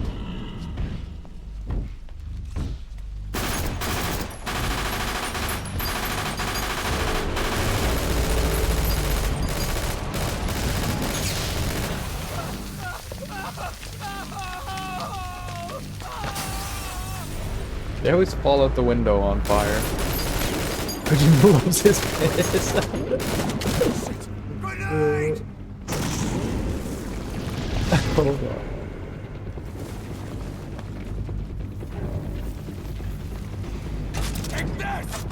They always fall out the window on fire. But he blows his piss. Hold on. Take this!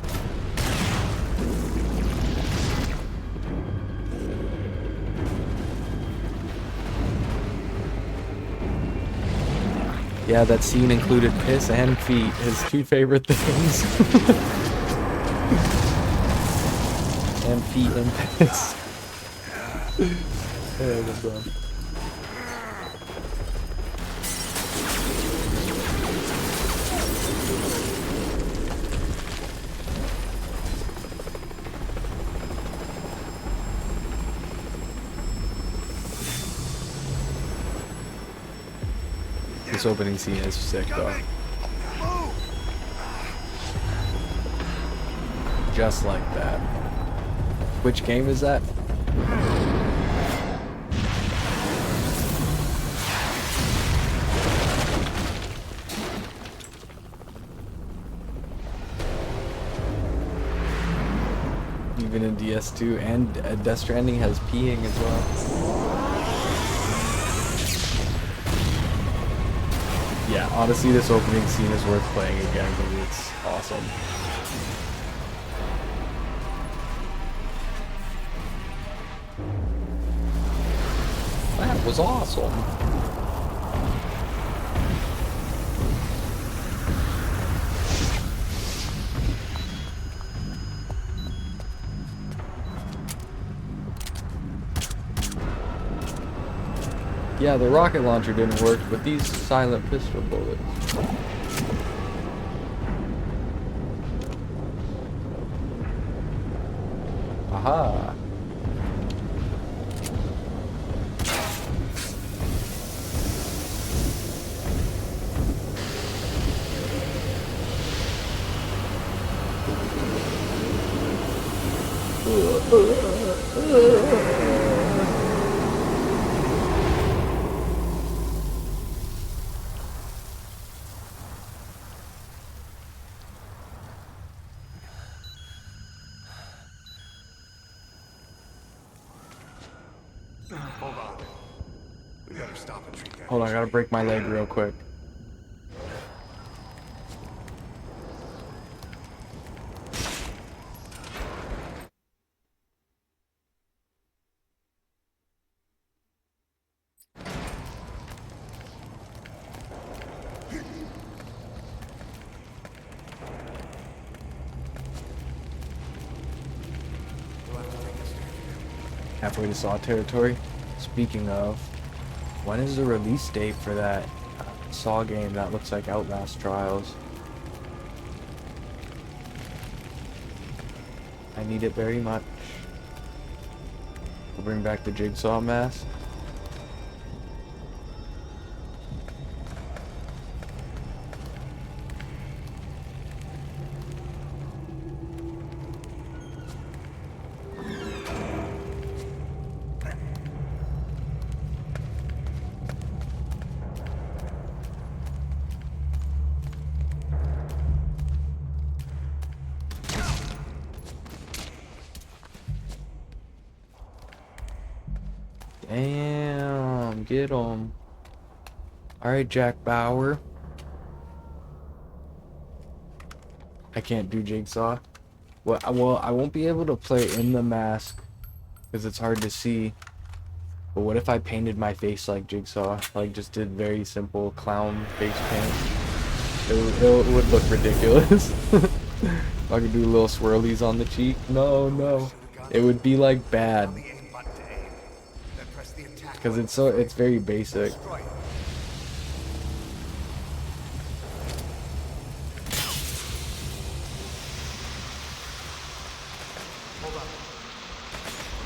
Yeah, that scene included piss and feet, his two favorite things. And feet and piss. Yeah, well done. This opening scene is sick though. Just like that. Which game is that? Even in DS2, and Death Stranding has peeing as well. Yeah, honestly, this opening scene is worth playing again because it's awesome. That was awesome. Yeah, the rocket launcher didn't work, but these silent pistol bullets. Aha. Hold on. We gotta stop and treat that. Hold on, I gotta break my leg real quick. Halfway to Saw territory. Speaking of, when is the release date for that Saw game that looks like Outlast Trials? I need it very much. We'll bring back the Jigsaw mask. Damn, get him. Alright, Jack Bauer. I can't do Jigsaw. Well, I won't be able to play in the mask because it's hard to see. But what if I painted my face like Jigsaw? Like, just did very simple clown face paint. It would look ridiculous. If I could do little swirlies on the cheek. No. It would be like bad. Because it's very basic.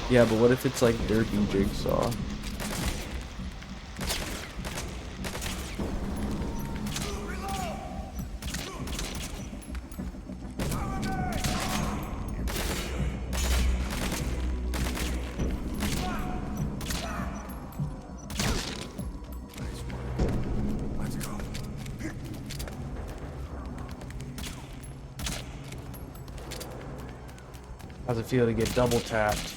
Yeah, but what if it's like Derpy Jigsaw? How's it feel to get double tapped?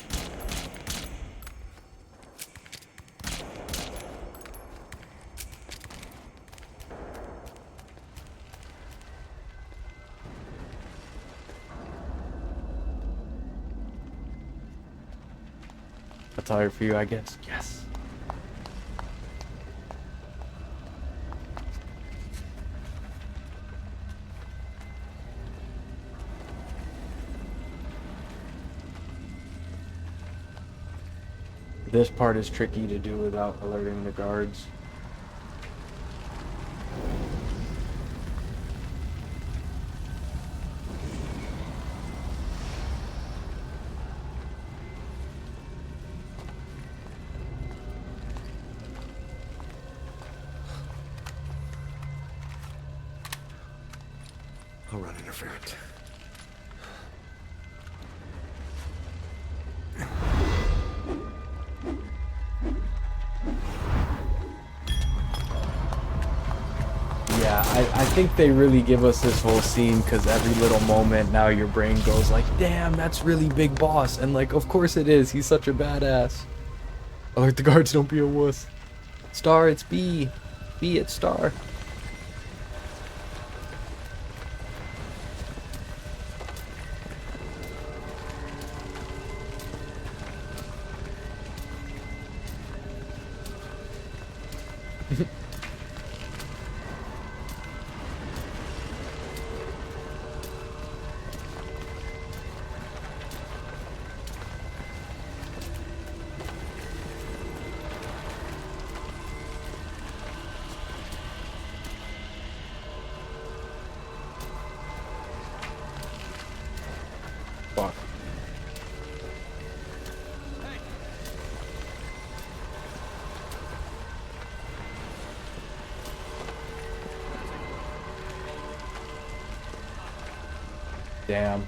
That's hard for you, I guess. Yes. This part is tricky to do without alerting the guards. I'll run interference. Yeah, I think they really give us this whole scene because every little moment now your brain goes like, damn, that's really Big Boss. And like, of course it is. He's such a badass. I like the guards, don't be a wuss. Star, it's B. B, it's Star. Fuck. Damn.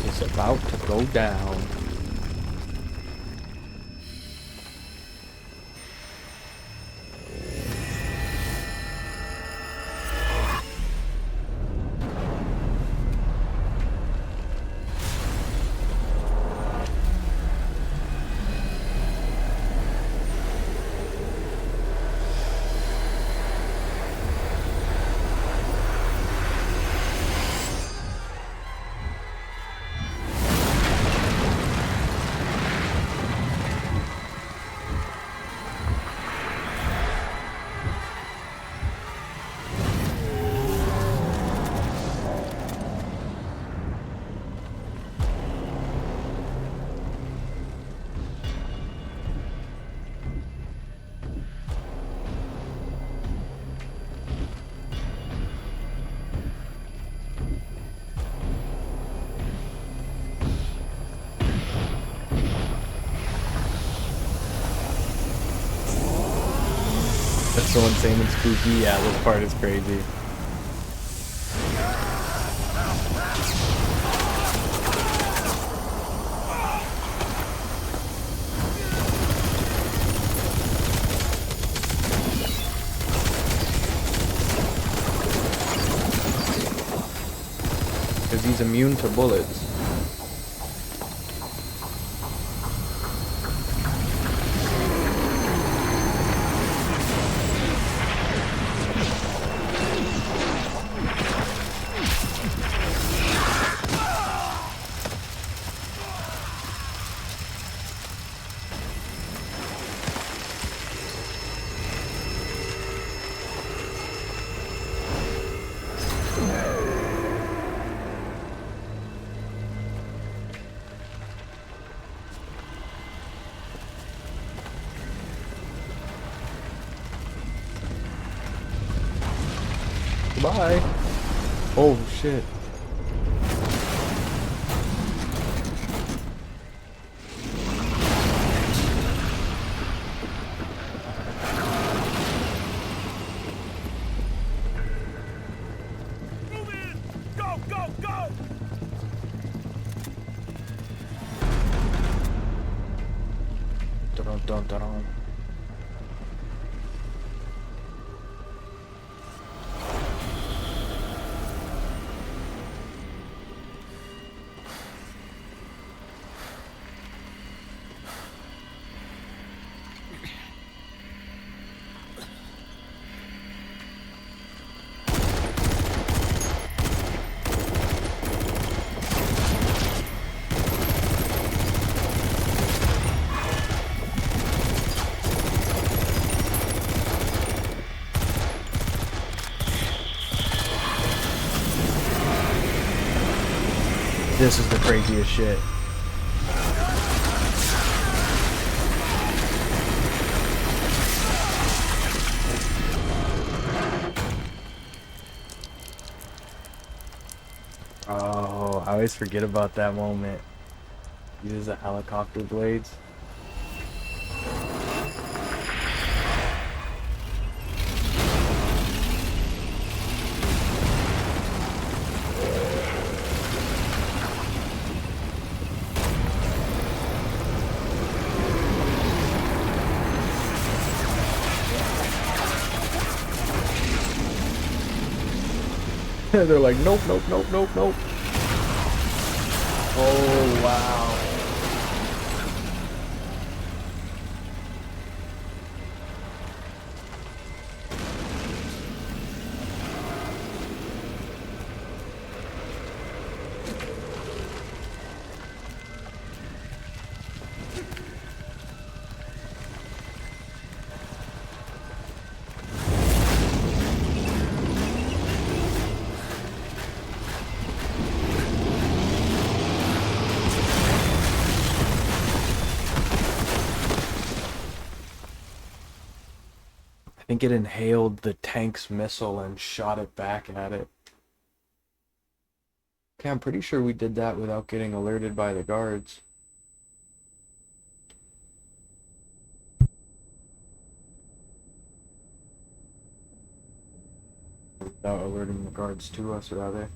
It's about to go down. That's so insane and spooky. Yeah, this part is crazy. Because he's immune to bullets. Bye. Oh shit. Move in! Go, go, go! Dun dun dun dun. This is the craziest shit. Oh, I always forget about that moment. Uses the helicopter blades. They're like, nope, nope, nope, nope, nope. Oh, wow. I think it inhaled the tank's missile and shot it back at it. Okay, I'm pretty sure we did that without getting alerted by the guards. Without alerting the guards to us, rather.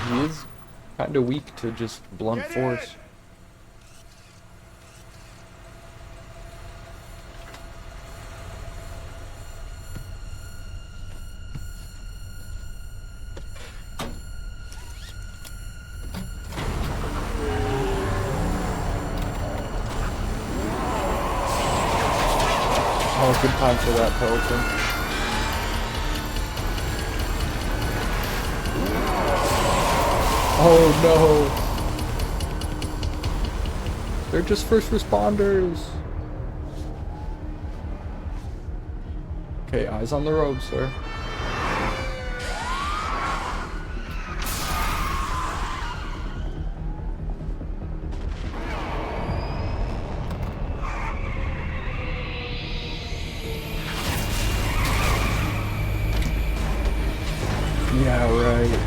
He is kind of weak to just blunt force. Oh, good time for that Pelican. Oh no! They're just first responders! Okay, eyes on the road, sir. Yeah, right.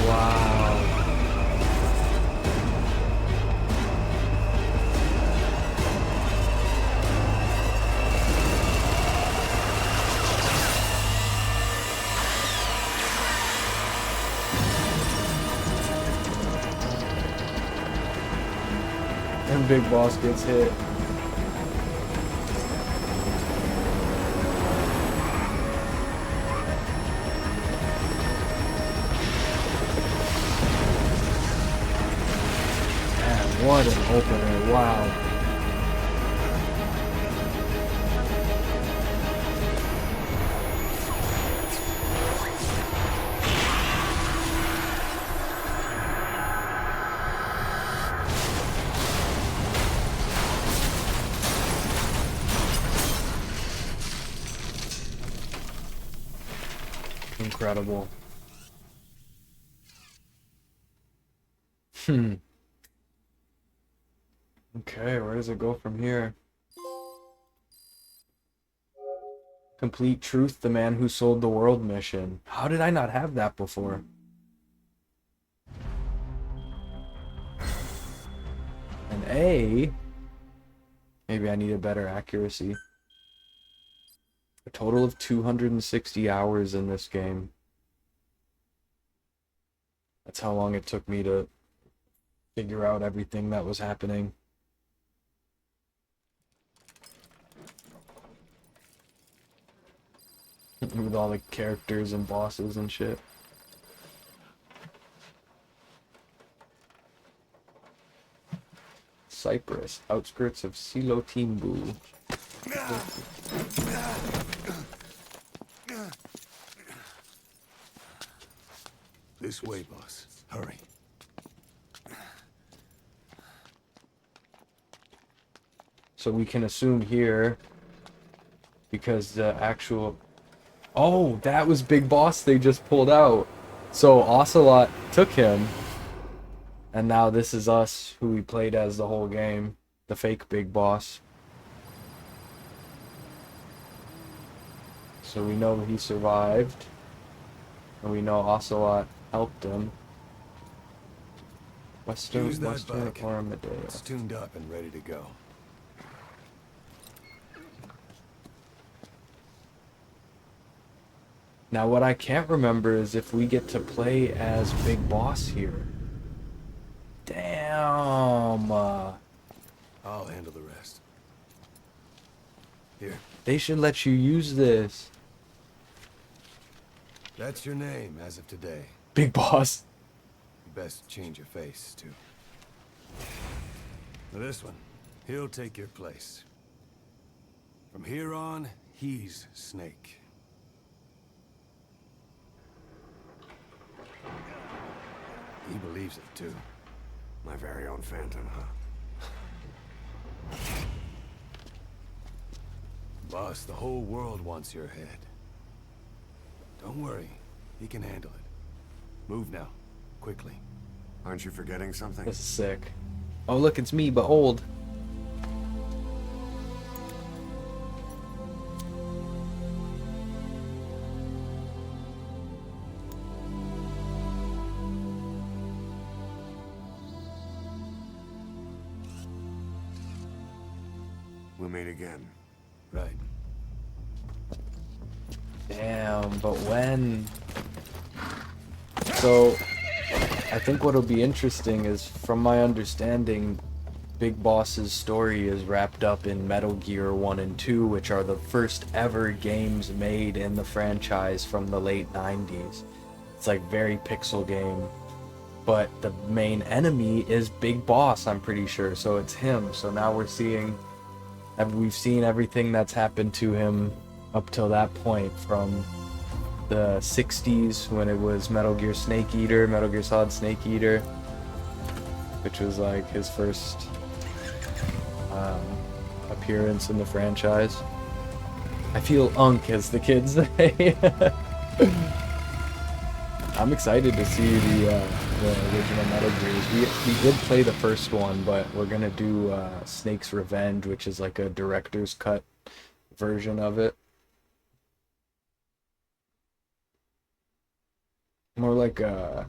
Wow. And Big Boss gets hit. What an opener, wow. Incredible. Okay, where does it go from here? Complete Truth, the Man Who Sold the World mission. How did I not have that before? An A? Maybe I need a better accuracy. A total of 260 hours in this game. That's how long it took me to figure out everything that was happening. With all the characters and bosses and shit. Cyprus, outskirts of Silo Timbu. This way, boss. Hurry. So we can assume here, because the actual... Oh, that was Big Boss they just pulled out. So Ocelot took him. And now this is us, who we played as the whole game. The fake Big Boss. So we know he survived. And we know Ocelot helped him. Western Armadale. It's tuned up and ready to go. Now what I can't remember is if we get to play as Big Boss here. Damn. I'll handle the rest. Here. They should let you use this. That's your name as of today. Big Boss. You best change your face, too. Now this one, he'll take your place. From here on, he's Snake. He believes it, too. My very own Phantom, huh? Boss, the whole world wants your head. Don't worry. He can handle it. Move now. Quickly. Aren't you forgetting something? This is sick. Oh look, it's me, but old. We'll meet again. Right. Damn, but when? So, I think what'll be interesting is, from my understanding, Big Boss's story is wrapped up in Metal Gear 1 and 2, which are the first ever games made in the franchise from the late 90s. It's like very pixel game. But the main enemy is Big Boss, I'm pretty sure, so it's him. So now we've seen everything that's happened to him up till that point, from the 60s when it was Metal Gear Snake Eater, Metal Gear Solid Snake Eater, which was like his first appearance in the franchise. I feel unk, as the kids say. I'm excited to see the original Metal Gears. We did play the first one, but we're gonna do Snake's Revenge, which is like a director's cut version of it. More like oh,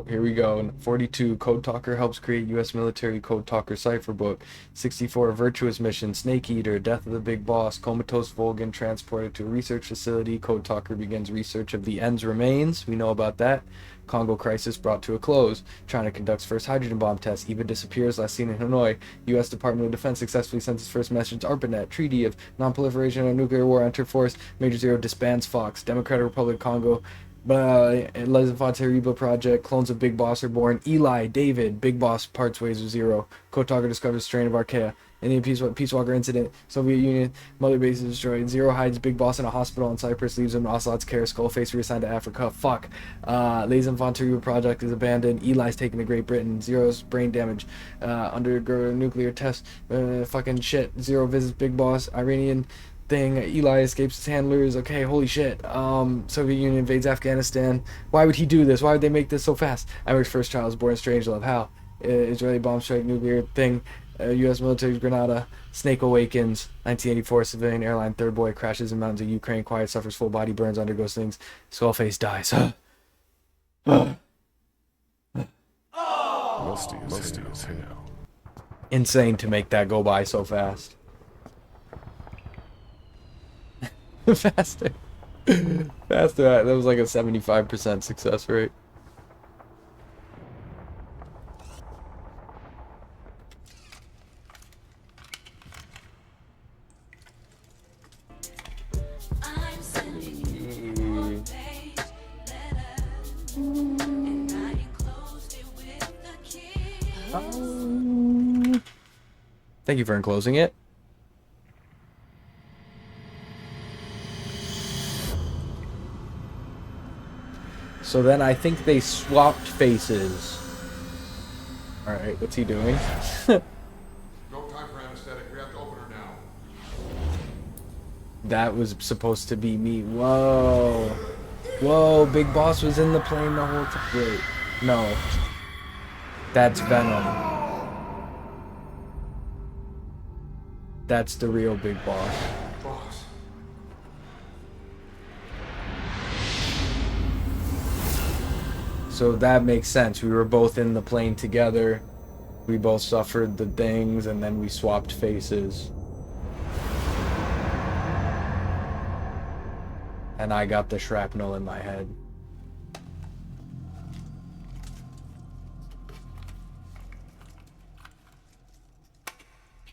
here we go. 42, Code Talker helps create U.S. military Code Talker cipher book. 64, Virtuous Mission, Snake Eater, Death of the Big Boss, comatose Volgan transported to a research facility. Code Talker begins research of the End's remains. We know about that. Congo crisis brought to a close. China conducts first hydrogen bomb test. Eva disappears, last seen in Hanoi. U.S. Department of Defense successfully sends its first message to ARPANET. Treaty of non-proliferation of nuclear war enter force. Major Zero disbands Fox. Democratic Republic of Congo. Legend of Reba Project, clones of Big Boss are born. Eli, David, Big Boss parts ways with Zero. Code Talker discovers strain of Archaea. Indian Peace Walker incident. Soviet Union, Mother Base is destroyed. Zero hides Big Boss in a hospital in Cyprus, leaves him in Ocelot's care. Skullface reassigned to Africa. Fuck. Legend of Reba Project is abandoned. Eli's taken to Great Britain. Zero's brain damage. Undergo nuclear test. Fucking shit. Zero visits Big Boss. Iranian thing. Eli escapes his handlers. Okay, holy shit. Soviet Union invades Afghanistan. Why would he do this? Why would they make this so fast? America's first child is born in Strangelove. How? Israeli bomb strike, nuclear thing. U.S. military Grenada. Snake awakens. 1984, civilian airline third boy crashes in mountains of Ukraine. Quiet suffers full body burns, undergoes things. Skullface dies. Musty as hell. Insane to make that go by so fast. Faster. That was like a 75% success rate. Thank you for enclosing it. So then I think they swapped faces. Alright, what's he doing? No time for anesthetic. We have to open her now. That was supposed to be me. Whoa. Whoa, Big Boss was in the plane the whole time. Wait, no. That's Venom. That's the real Big Boss. Boss. So that makes sense. We were both in the plane together. We both suffered the things, and then we swapped faces. And I got the shrapnel in my head.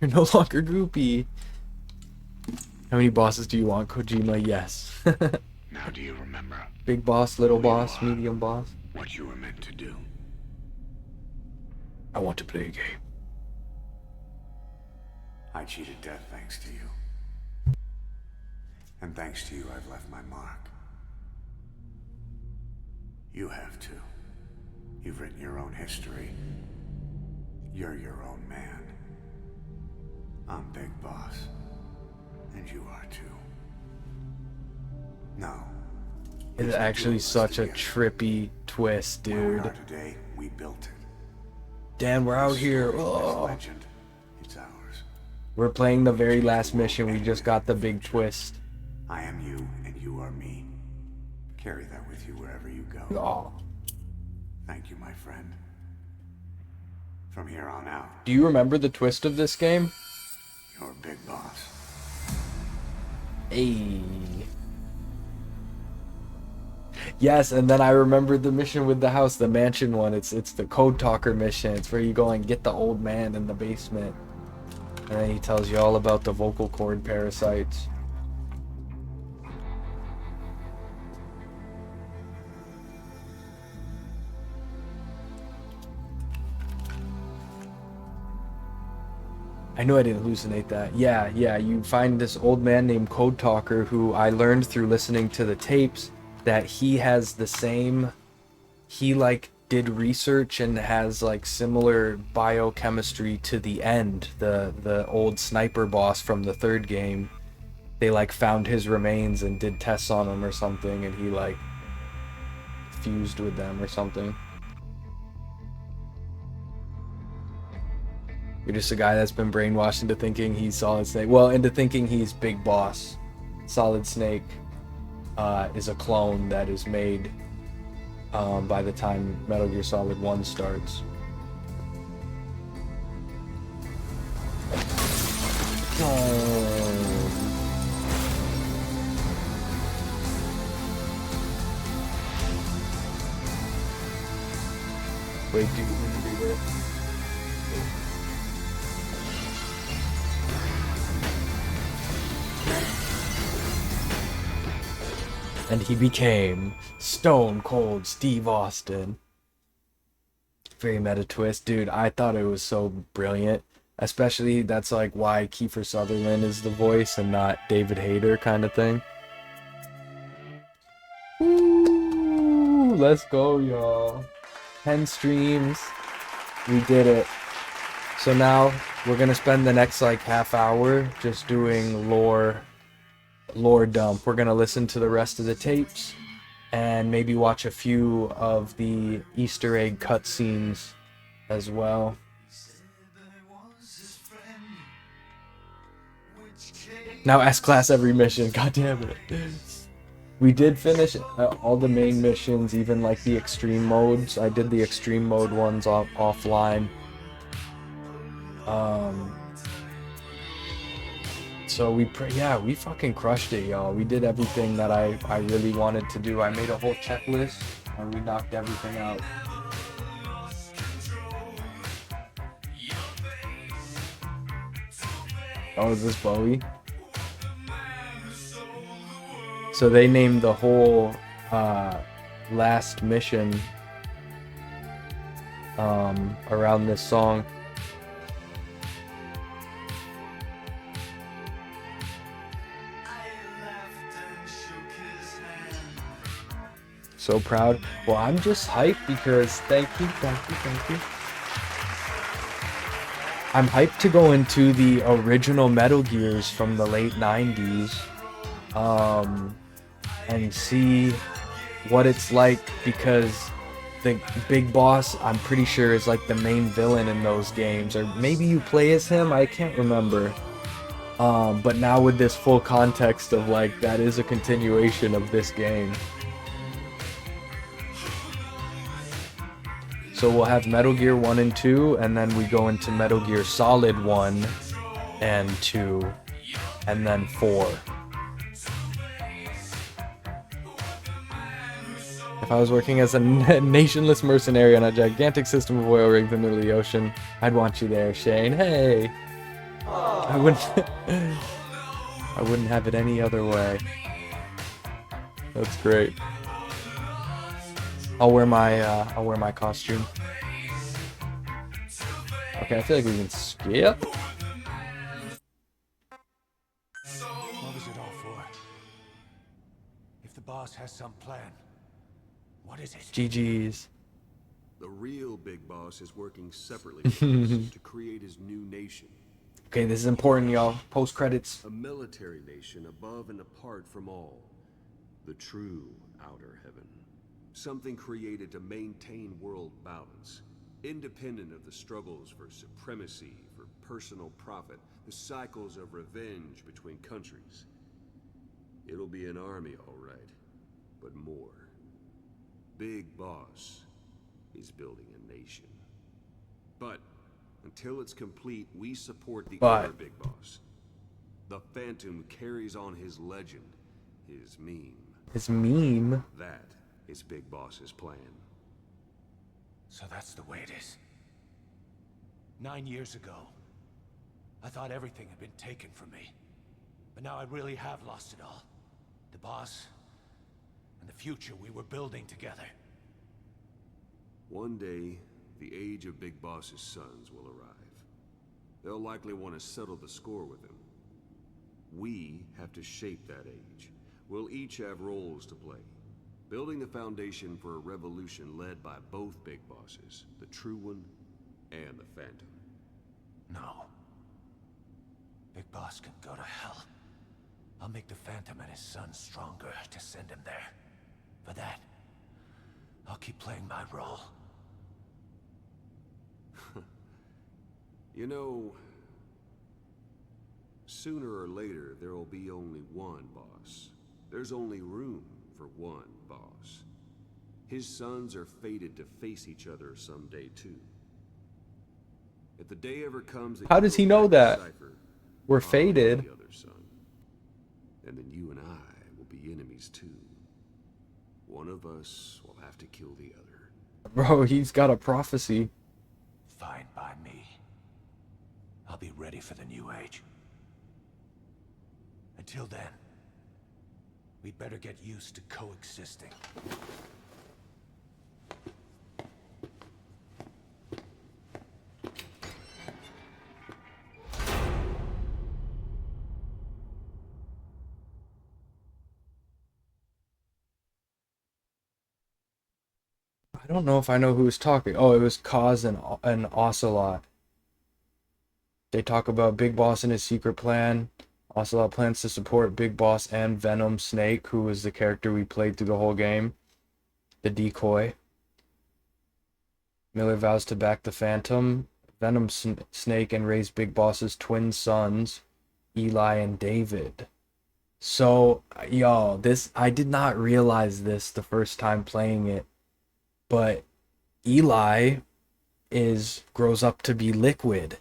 You're no longer goopy. How many bosses do you want, Kojima? Yes. Now do you remember Big boss, little boss, medium boss. what you were meant to do? I want to play a game. I cheated death thanks to you. And thanks to you, I've left my mark. You have too. You've written your own history. You're your own man. I'm Big Boss. And you are too. No. It's actually such a trippy twist, Where we dude. are today, we built it. Dan, we're out This here. story, this Oh. legend, it's ours. We're playing the very last mission. We just got the big twist. I am you, and you are me. Carry that with you wherever you go. Oh. Thank you, my friend. From here on out, Do you remember the twist of this game? you're Big Boss. Hey. Yes, and then I remembered the mission with the house, the mansion one. It's the Code Talker mission. It's where you go and get the old man in the basement. And then he tells you all about the vocal cord parasites. I know I didn't hallucinate that. Yeah, you find this old man named Code Talker who I learned through listening to the tapes that he has the same, he like did research and has like similar biochemistry to the End, the old sniper boss from the third game. They like found his remains and did tests on him or something, and he like fused with them or something. You're just a guy that's been brainwashed into thinking he's Solid Snake. Well, into thinking he's Big Boss. Solid Snake is a clone that is made by the time Metal Gear Solid 1 starts. Wait, do you want to do this? And he became Stone Cold Steve Austin. Very meta twist, dude. I thought it was so brilliant. Especially that's like why Kiefer Sutherland is the voice and not David Hayter kind of thing. Ooh, let's go, y'all. 10 streams. We did it. So now we're gonna spend the next like half hour just doing lore dump. We're gonna listen to the rest of the tapes and maybe watch a few of the Easter egg cutscenes as well. Now S-Class every mission, god damn it. We did finish all the main missions, even like the extreme modes. I did the extreme mode ones offline. So we fucking crushed it, y'all. We did everything that I really wanted to do. I made a whole checklist and we knocked everything out. Oh, is this Bowie? So they named the whole last mission around this song. So proud. Well, I'm just hyped because thank you. I'm hyped to go into the original Metal Gears from the late 90s and see what it's like, because the big boss, I'm pretty sure, is like the main villain in those games, or maybe you play as him, I can't remember. But now with this full context of like that is a continuation of this game. So we'll have Metal Gear 1 and 2, and then we go into Metal Gear Solid 1 and 2, and then 4. If I was working as a nationless mercenary on a gigantic system of oil rigs in the middle of the ocean, I'd want you there, Shane. Hey! I wouldn't have it any other way. That's great. I'll wear my costume. Okay, I feel like we can skip. What was it all for? If the boss has some plan, what is it? GG's. The real big boss is working separately from us to create his new nation. Okay, this is important, y'all. Post credits. A military nation above and apart from all. The true outer heaven. Something created to maintain world balance, independent of the struggles for supremacy, for personal profit, the cycles of revenge between countries. It'll be an army, all right, but more. Big Boss is building a nation. But until it's complete, we support the other Big Boss. The Phantom carries on his legend, his meme. His meme? That is Big Boss's plan. So that's the way it is. 9 years ago, I thought everything had been taken from me. But now I really have lost it all. The boss, and the future we were building together. One day, the age of Big Boss's sons will arrive. They'll likely want to settle the score with him. We have to shape that age. We'll each have roles to play. Building the foundation for a revolution led by both Big Bosses, the True One and the Phantom. No. Big Boss can go to hell. I'll make the Phantom and his son stronger to send him there. For that, I'll keep playing my role. You know, sooner or later, there will be only one boss. There's only room for one boss. His sons are fated to face each other someday, too. If the day ever comes that how does he know that? We're fated. The other son. And then you and I will be enemies, too. One of us will have to kill the other. Bro, he's got a prophecy. Fine by me. I'll be ready for the new age. Until then, we'd better get used to coexisting. I don't know if I know who was talking. Oh, it was Kaz and Ocelot. They talk about Big Boss and his secret plan. Ocelot plans to support Big Boss and Venom Snake, who was the character we played through the whole game. The decoy. Miller vows to back the Phantom, Venom Snake, and raise Big Boss's twin sons, Eli and David. So, y'all, I did not realize this the first time playing it, but Eli grows up to be Liquid.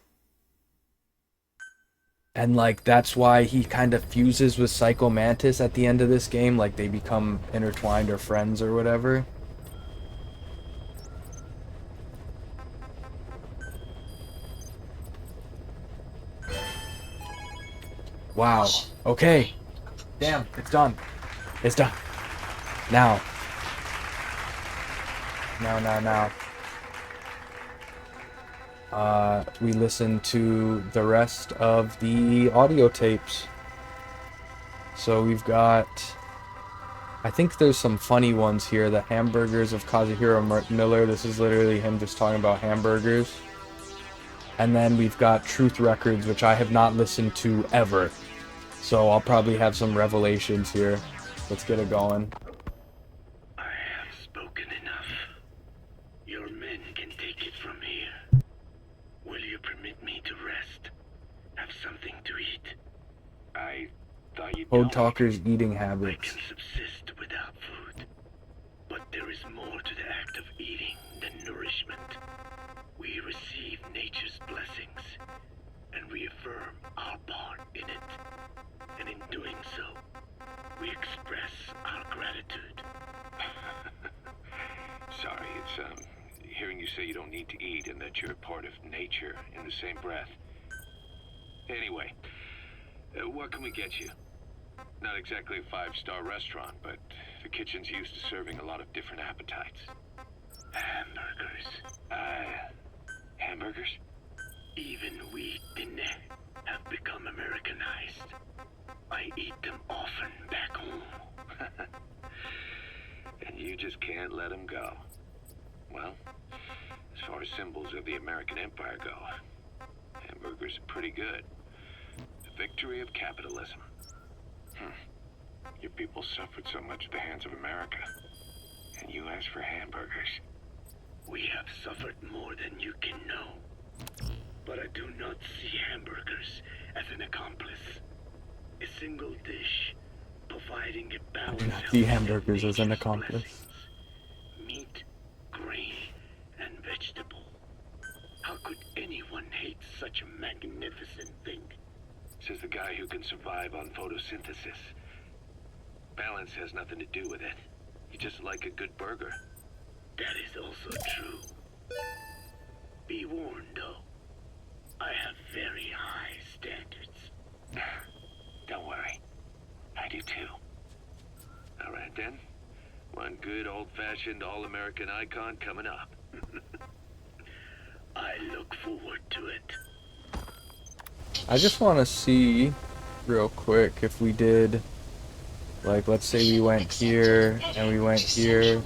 And, like, that's why he kind of fuses with Psycho Mantis at the end of this game. Like, they become intertwined or friends or whatever. Wow. Okay. Damn, it's done. It's done. Now. Now. we listen to the rest of the audio tapes. So we've got, I think there's some funny ones here. The hamburgers of Kazuhiro Miller. This is literally him just talking about hamburgers. And then we've got Truth Records, which I have not listened to ever. So I'll probably have some revelations here. Let's get it going. I have spoken enough. Your men can take it from here. Will you permit me to rest? Have something to eat? I thought you'd Code Talker's eating habits. I can subsist without food. But there is more to the act of eating than nourishment. We receive nature's blessings and reaffirm our part in it. And in doing so, we express our gratitude. Sorry, it's hearing you say you don't need to eat and that you're part of nature in the same breath. Anyway, what can we get you? Not exactly a 5-star restaurant, but the kitchen's used to serving a lot of different appetites. Hamburgers. Hamburgers? Even we Dinne have become Americanized. I eat them often back home. And you just can't let them go. Well, as far as symbols of the American Empire go, hamburgers are pretty good. The victory of capitalism. Your people suffered so much at the hands of America. And you asked for hamburgers. We have suffered more than you can know. But I do not see hamburgers as an accomplice. A single dish providing a I do balance not see hamburgers as an accomplice. meat, grain, and vegetable. How could anyone hate such a magnificent thing? Says the guy who can survive on photosynthesis. Balance has nothing to do with it. You just like a good burger. That is also true. Be warned, though. I have very high standards. Don't worry. I do too. All right then. One good old-fashioned all-American icon coming up. I look forward to it. I just want to see real quick if we did, like, let's say we went here and we went here.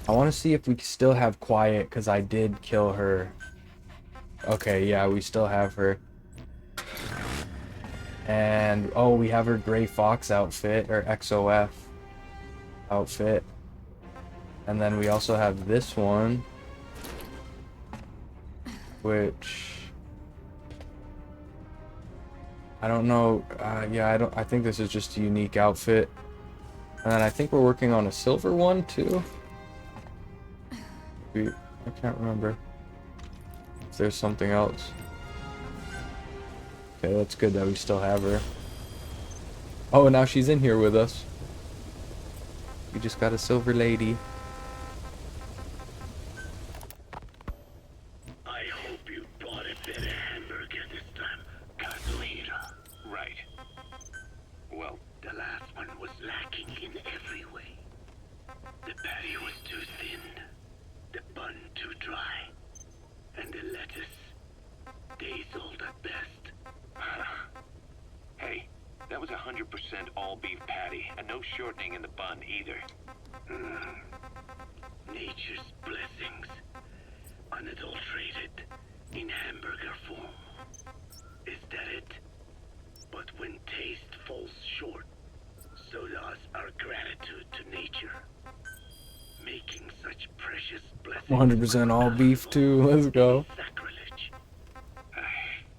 I want to see if we still have Quiet, because I did kill her. Okay, yeah, we still have her. And, oh, we have her Gray Fox outfit, or XOF outfit. And then we also have this one, which I don't know. Yeah, I think this is just a unique outfit. And then I think we're working on a silver one too. I can't remember if there's something else. Okay, that's good that we still have her. Oh, and now she's in here with us. We just got a silver lady. I hope you bought a better hamburger this time, Kazuhira. Right. Well, the last one was lacking in every way. The patty was too thin, the bun too dry, and the lettuce days old at best. Hey, that was 100% all beef patty, and no shortening in the bun either. Nature's blessings, unadulterated, in hamburger form. Is that it? But when taste falls short, so does our gratitude to nature. Making such precious blessings 100% all beef too. Let's go. sacrilege.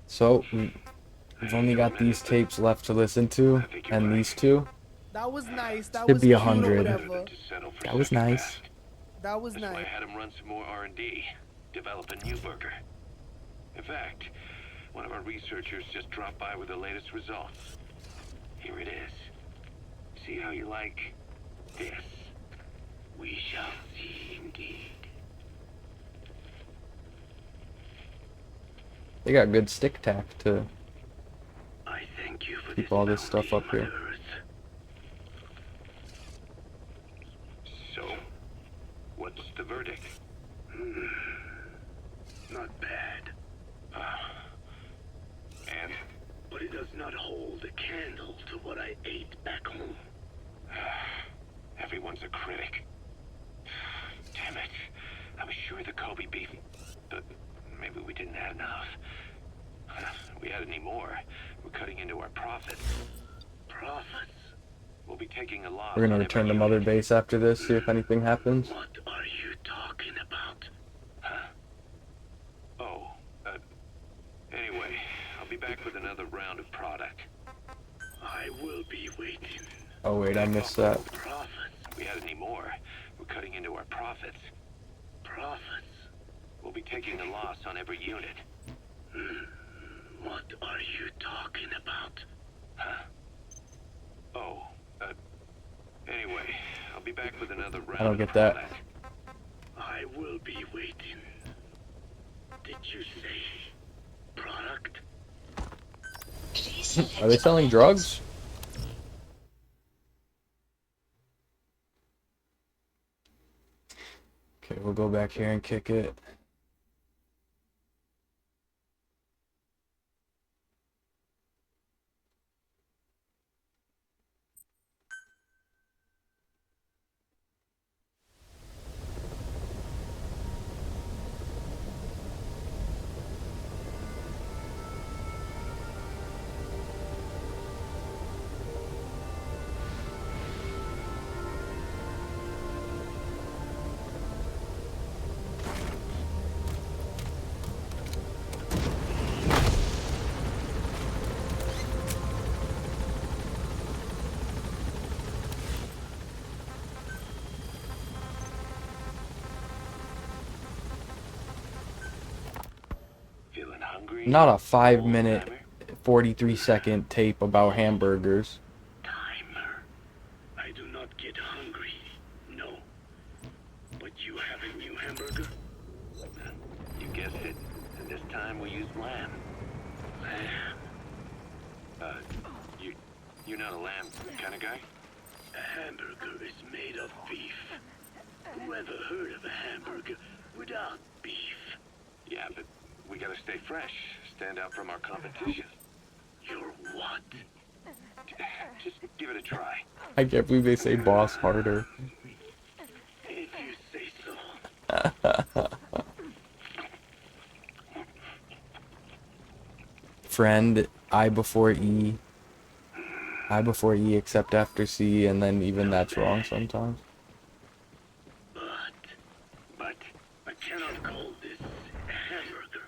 So we've only got these tapes left to listen to, and these two. That was nice. That Should was be cute or 100. whatever. That was nice. That was That's why I nice. had him run some more R&D, develop a new burger. In fact, one of our researchers just dropped by with the latest results. Here it is. See how you like this? We shall see indeed. They got good stick tack to I thank you for keep all this stuff up here. So, what's the verdict? Not bad. enough. If we had any more, we're cutting into our profits. Profits? We'll be taking a loss. We're gonna return to Mother Base after this, see if anything happens. What are you talking about? Huh? Oh, anyway, I'll be back with another round of product. I will be waiting. Oh wait, I missed that. Profits? If we had any more, we're cutting into our profits. Profits? We'll be taking a loss on every unit. What are you talking about? Huh? Oh, anyway, I'll be back with another round. I don't get that. I will be waiting. Did you say product? Are they selling drugs? Okay, we'll go back here and kick it. Not a 5-minute, 43-second tape about hamburgers. Timer. I do not get hungry. No. But you have a new hamburger? You guessed it. And this time we used lamb. Lamb? You're not a lamb kind of guy? A hamburger is made of beef. Who ever heard of a hamburger without beef? Yeah, but we gotta stay fresh, stand out from our competition. You're what? Just give it a try. I can't believe they say boss harder. If you say so. Friend, I before E. I before E except after C, and then even that's wrong sometimes. But I cannot call this a hamburger.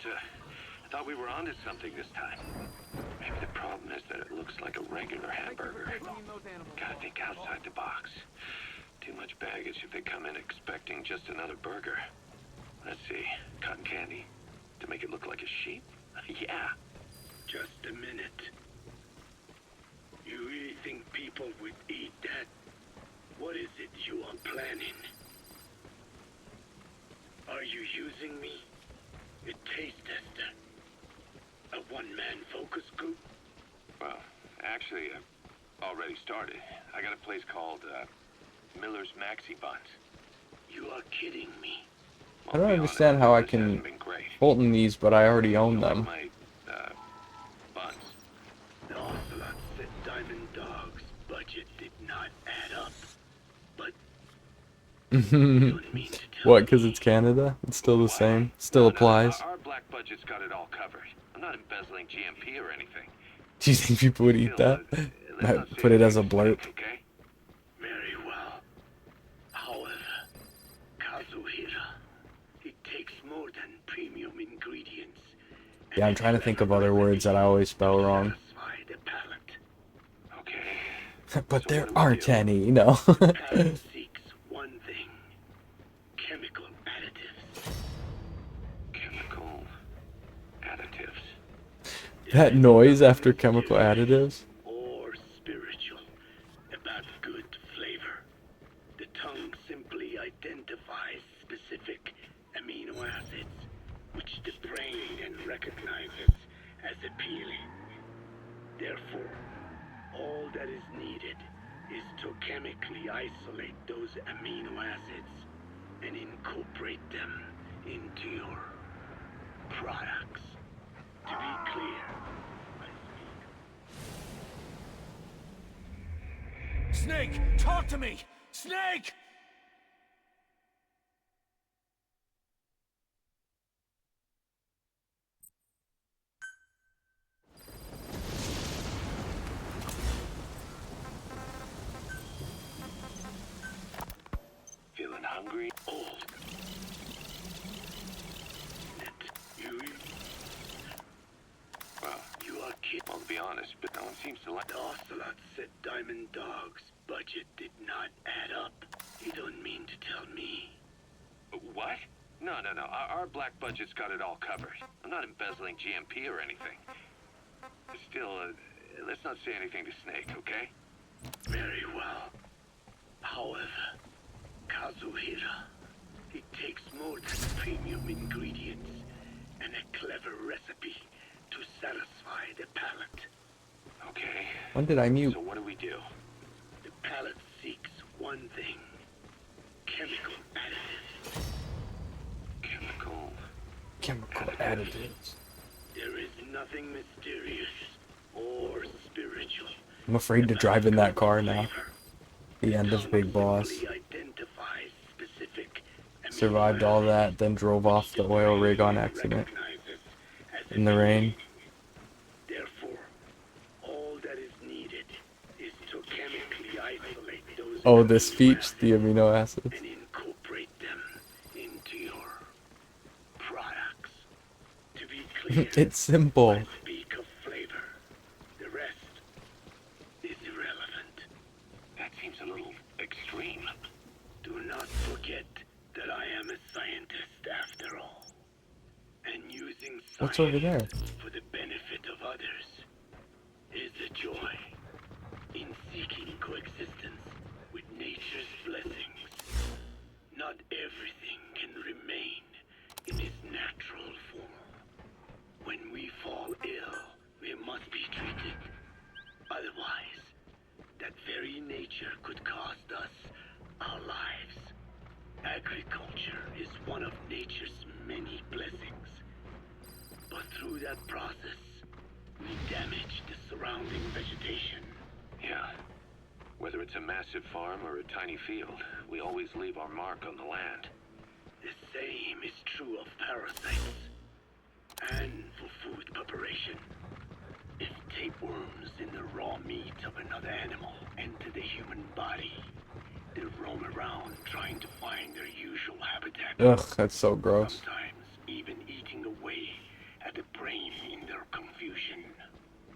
I thought we were onto something this time. Maybe the problem is that it looks like a regular hamburger. Gotta think outside the box. Too much baggage if they come in expecting just another burger. Let's see, cotton candy to make it look like a sheep? Yeah. Just a minute. You really think people would eat that? What is it you are planning? Are you using me? A taste tester? A one-man focus group? Well, actually, I've already started. I got a place called Miller's Maxi Buns. You are kidding me. I don't understand how I can Fulton these, but I already own them. My buns. The Ocelot said Diamond Dog's budget did not add up. But What, because it's Canada? It's still the same? Still applies? Our black budget's got it all covered. I'm not embezzling GMP or anything. Do you think people would eat that? Might put it as a blurb. very well. However, Kazuhira, it takes more than premium ingredients. Yeah, I'm trying to think of other words that I always spell wrong. But there aren't any, you know. Seeks one thing. Chemical additives. Chemical additives. That noise after chemical additives? Or spiritual. About good flavor. The tongue simply identifies specific amino acids, which the brain then recognizes as appealing. Therefore, all that is needed is to chemically isolate those amino acids and incorporate them into your products. To be clear, Snake, talk to me! Snake! extreme old. Well, you are kidding. Well, to be honest, but no one seems to like... The Ocelot said Diamond Dog's budget did not add up. You don't mean to tell me. What? No. Our black budget's got it all covered. I'm not embezzling GMP or anything. Still, let's not say anything to Snake, okay? Very well. However, Kazuhira, it takes more than premium ingredients and a clever recipe to satisfy the palate. Okay. When did I mute? So what do we do? The palate seeks one thing. Chemical additives. Chemical additives. There is nothing mysterious or spiritual. I'm afraid to drive in that car now. The end of Big Boss. Survived all that, then drove off the oil rig on accident. In the rain. Therefore, all that is needed is to chemically isolate those Oh, this speech, the amino acids. and incorporate them into your products. To be clear, It's simple. I speak of flavor. The rest is irrelevant. That seems a little extreme. Do not forget that I am a scientist after all. And using What's over there? science for the benefit of others is a joy. In seeking coexistence with nature's blessings, not everything can remain in its natural form. When we fall ill, we must be treated. Otherwise, that very nature could cost us our lives. Agriculture is one of nature's many blessings. But through that process, we damage the surrounding vegetation. Yeah. Whether it's a massive farm or a tiny field, we always leave our mark on the land. The same is true of parasites. And for food preparation. If tapeworms in the raw meat of another animal enter the human body, they roam around trying to find their usual habitat. Ugh, that's so gross. Sometimes even eating away at the brain in their confusion.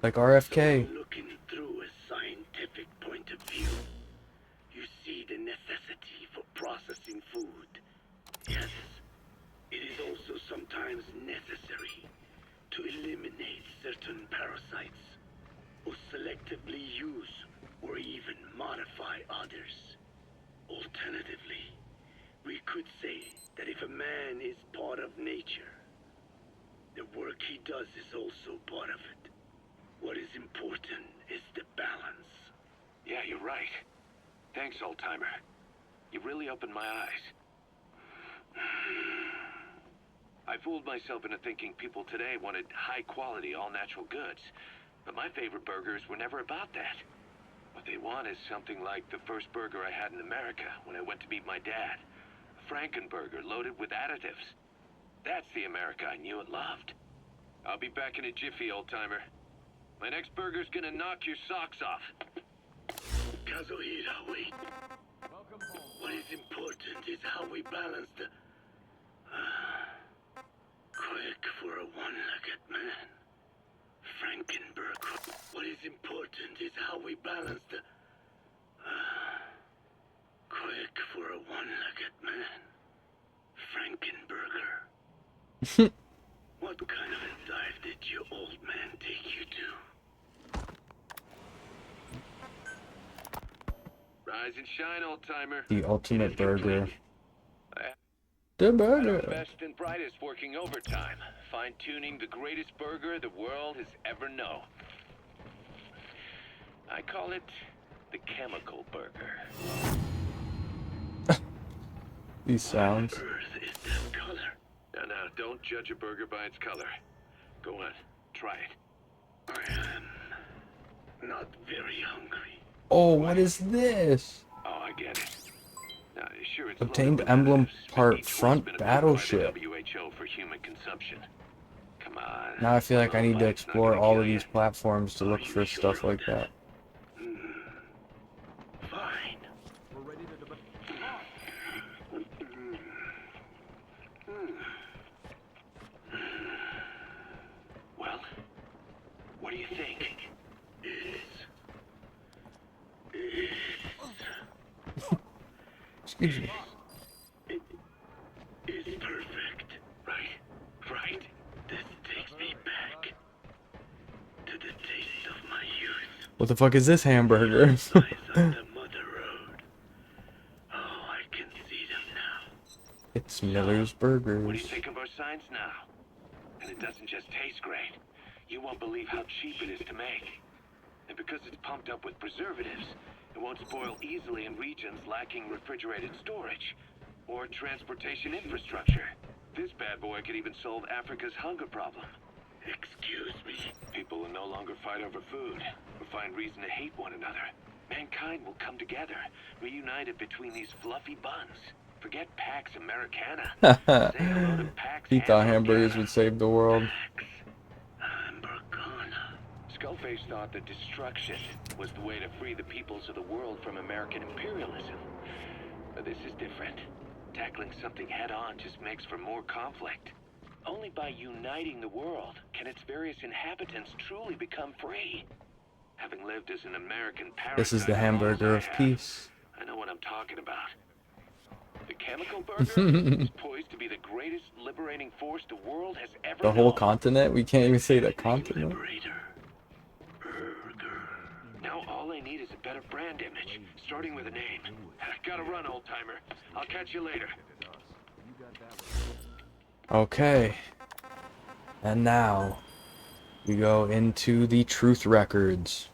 Like RFK. So looking through a scientific point of view, you see the necessity for processing food. Yes, it is also sometimes necessary to eliminate certain parasites, or selectively use or even modify others. Alternatively, we could say that if a man is part of nature, the work he does is also part of it. What is important is the balance. Yeah, you're right. Thanks, old-timer. You really opened my eyes. I fooled myself into thinking people today wanted high-quality, all-natural goods. But my favorite burgers were never about that. What they want is something like the first burger I had in America when I went to meet my dad. A Frankenburger loaded with additives. That's the America I knew and loved. I'll be back in a jiffy, old-timer. My next burger's gonna knock your socks off. Kazuhira, wait. What is important is how we balance the... quick for a one-legged man. Frankenburger. What is important is how we balance the... quick for a one-legged man. Frankenburger. What kind of a dive did your old man take you to? Rise and shine, old-timer. The ultimate burger. The The burger. best and brightest working overtime, fine-tuning the greatest burger the world has ever known. I call it the chemical burger. These sounds. Now, don't judge a burger by its color. Go on, try it. I am not very hungry. Oh, what is this? Oh, I get it. Now, sure, it's Obtained loaded with emblem additives, part but each one's front been approved by the battleship. WHO for human consumption. Come on. Now I feel like I need to Life's not explore gonna all kill of ya. these platforms to look for stuff like that. Fine. What do you think? Excuse me. It's perfect. Right? This takes me back to the taste of my youth. What the fuck is this hamburger? It's Miller's Burgers. What do you think of our signs now? And it doesn't just taste great. You won't believe how cheap it is to make. And because it's pumped up with preservatives, it won't spoil easily in regions lacking refrigerated storage or transportation infrastructure. This bad boy could even solve Africa's hunger problem. Excuse me. People will no longer fight over food or find reason to hate one another. Mankind will come together, reunited between these fluffy buns. Forget Pax Americana. Say hello to Pax He thought hamburgers would save the world. Skullface thought that destruction was the way to free the peoples of the world from American imperialism. But this is different. Tackling something head-on just makes for more conflict. Only by uniting the world can its various inhabitants truly become free. Having lived as an American parasite, This is the hamburger of peace. I know what I'm talking about. The chemical burger is poised to be the greatest liberating force the world has ever The whole known. continent? We can't even say the continent. Now all I need is a better brand image, starting with a name. Gotta run, old timer. I'll catch you later. Okay. And now we go into the truth records.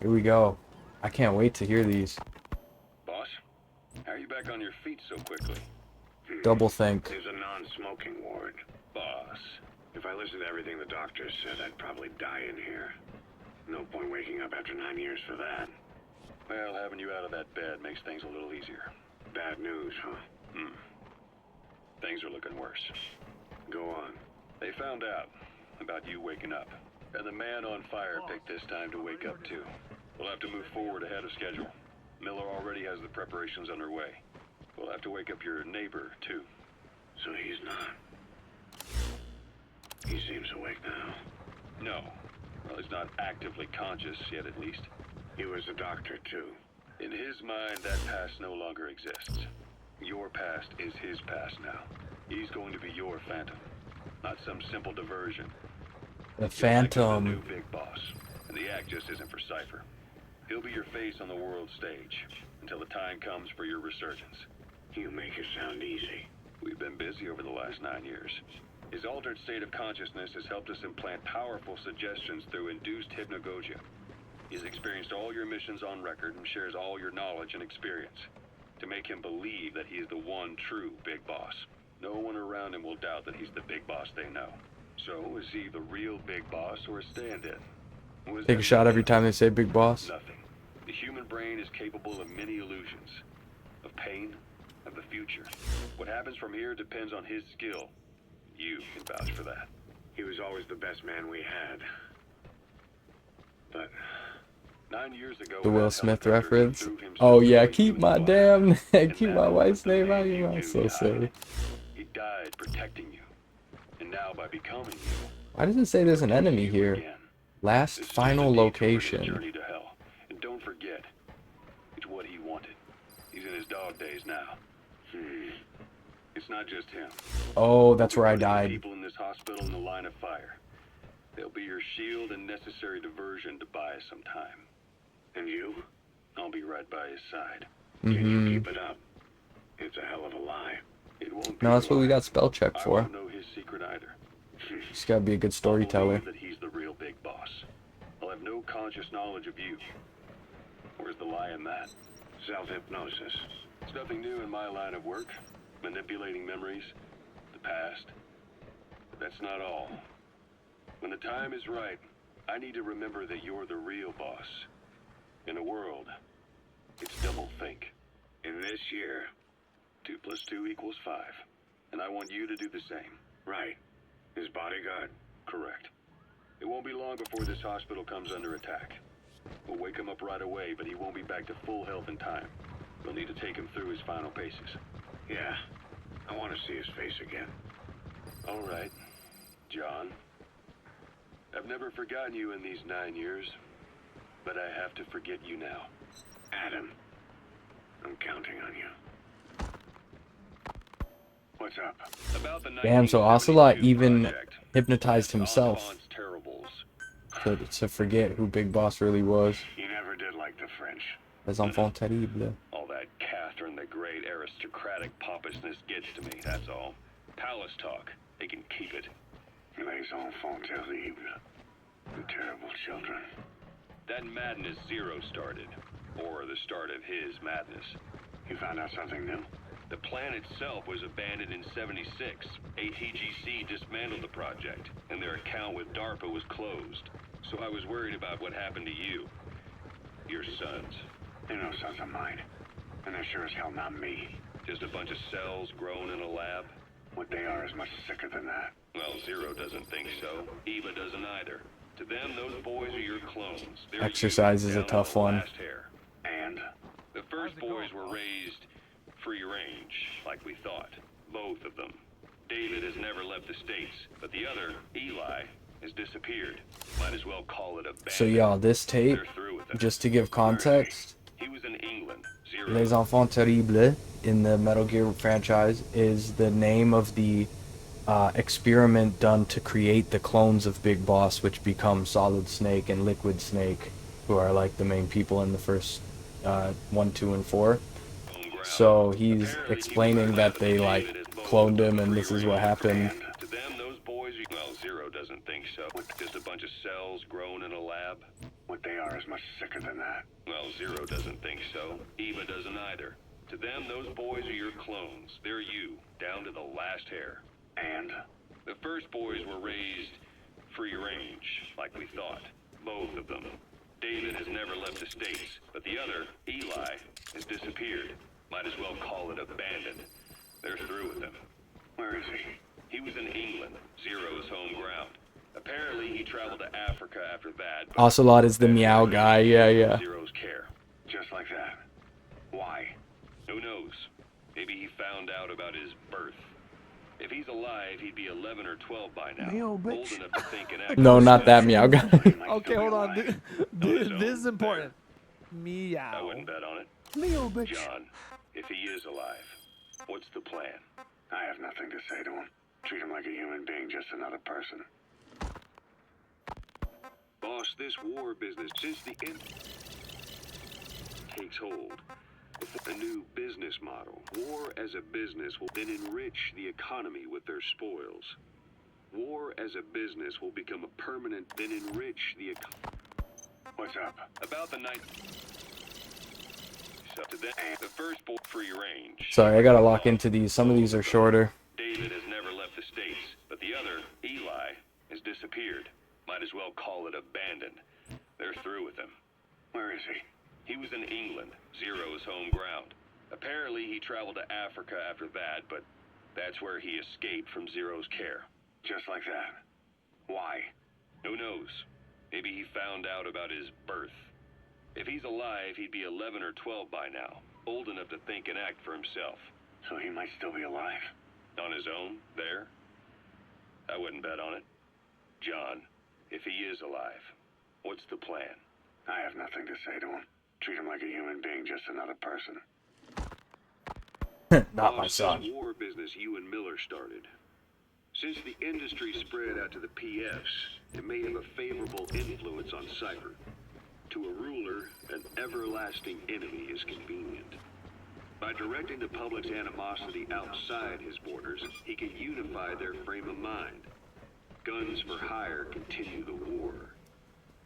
Here we go. I can't wait to hear these. Boss, how are you back on your feet so quickly? Double think. There's a non-smoking ward. Boss. If I listened to everything the doctor said, I'd probably die in here. No point waking up after 9 years for that. Well, having you out of that bed makes things a little easier. Bad news, huh? Things are looking worse. Go on. They found out about you waking up, and the man on fire picked this time to wake up too. We'll have to move forward ahead of schedule. Miller already has the preparations underway. We'll have to wake up your neighbor too. So he's not. He seems awake now. No. Well, he's not actively conscious yet, at least. He was a doctor too. In his mind, that past no longer exists. Your past is his past now. He's going to be your phantom, not some simple diversion. The The Phantom. new big boss, and the act just isn't for Cypher. He'll be your face on the world stage until the time comes for your resurgence. You make it sound easy. We've been busy over the last 9 years. His altered state of consciousness has helped us implant powerful suggestions through induced hypnagogia. He's experienced all your missions on record and shares all your knowledge and experience to make him believe that he is the one true big boss. No one around him will doubt that he's the big boss they know. So, is he the real big boss or a stand-in? Take a shot every time they say big boss. Nothing. The human brain is capable of many illusions. Of pain, of the future. What happens from here depends on his skill. You can vouch for that. He was always the best man we had. But 9 years ago, The Will Smith reference. Oh yeah, keep my damn, keep my wife's name out of your mouth. So silly. He died protecting you. And now by becoming you, Why does it say there's an enemy here? Last final location. journey to hell. And don't forget, it's what he wanted. He's in his dog days now. It's not just him. Oh, that's where I We're putting died. People in this hospital in the line of fire. They'll be your shield and necessary diversion to buy us some time. And you? I'll be right by his side. Can you Mm-hmm. keep it up? It's a hell of a lie. It won't be No, that's what we got spell check I for. won't know his secret either. Just gotta be a good storyteller. That he's the real big boss. I'll have no conscious knowledge of you. Where's the lie in that? Self-hypnosis. It's nothing new in my line of work. Manipulating memories, the past. But that's not all. When the time is right, I need to remember that you're the real boss. In a world, it's double think. In this year. 2 + 2 = 5. And I want you to do the same. Right. His bodyguard? Correct. It won't be long before this hospital comes under attack. We'll wake him up right away, but he won't be back to full health in time. We'll need to take him through his final paces. Yeah. I want to see his face again. All right, John. I've never forgotten you in these 9 years, but I have to forget you now. Adam, I'm counting on you. What's up? About the Damn, so Ocelot even project. hypnotized himself to forget who Big Boss really was. You never did like the French. Les enfants terribles. All that Catherine the Great aristocratic pompousness gets to me, that's all. Palace talk. They can keep it. Les enfants terribles. The terrible children. That madness Zero started. Or the start of his madness. You found out something new? The plan itself was abandoned in '76. ATGC dismantled the project, and their account with DARPA was closed. So I was worried about what happened to you. Your sons. They're no sons of mine. And they're sure as hell not me. Just a bunch of cells grown in a lab? What they are is much sicker than that. Well, Zero doesn't think so. Eva doesn't either. To them, those boys are your clones. They're Exercise is a tough one. And? The first boys were raised free range, like we thought. Both of them. David has never left the States, but the other, Eli, has disappeared. Might as well call it a band. So y'all, this tape, just to give context, He was in England. Zero. Les Enfants Terribles in the Metal Gear franchise is the name of the experiment done to create the clones of Big Boss, which become Solid Snake and Liquid Snake, who are like the main people in the first 1, 2, and 4. So he's explaining that they like cloned him and this is what happened. To them, those boys, well, Zero doesn't think so. Just a bunch of cells grown in a lab. What they are is much sicker than that. Well, Zero doesn't think so. Eva doesn't either. To them, those boys are your clones. They're you, down to the last hair. And? The first boys were raised free range, like we thought. Both of them. David has never left the States, but the other, Eli, has disappeared. Might as well call it abandoned. They're through with him. Where is he? He was in England, Zero's home ground. Apparently, he traveled to Africa after that. Ocelot is the meow guy, yeah. Zero's care. Just like that. Why? Who knows? Maybe he found out about his birth. If he's alive, he'd be 11 or 12 by now. Meow, Old bitch. enough to think and act. No, not that meow guy. Okay, hold on. This is important. Meow. I wouldn't bet on it. Meow, bitch. John, if he is alive, what's the plan? I have nothing to say to him. Treat him like a human being, just another person. Boss, this war business, since the end takes hold, a new business model. War as a business will then enrich the economy with their spoils. War as a business will become a permanent, then enrich the economy. What's up? About the night. So to the first boy free range. Sorry, I gotta lock into these. Some of these are shorter. David has never left the States, but the other, Eli, has disappeared. Might as well call it abandoned. They're through with him. Where is he? He was in England, Zero's home ground. Apparently, he traveled to Africa after that, but that's where he escaped from Zero's care. Just like that. Why? Who knows? Maybe he found out about his birth. If he's alive, he'd be 11 or 12 by now, old enough to think and act for himself. So he might still be alive? On his own, there? I wouldn't bet on it. John, if he is alive, what's the plan? I have nothing to say to him. Treat him like a human being, just another person. Not my son. This war business you and Miller started. Since the industry spread out to the PFs, it may have a favorable influence on Cypher. To a ruler, an everlasting enemy is convenient. By directing the public's animosity outside his borders, he can unify their frame of mind. Guns for hire continue the war,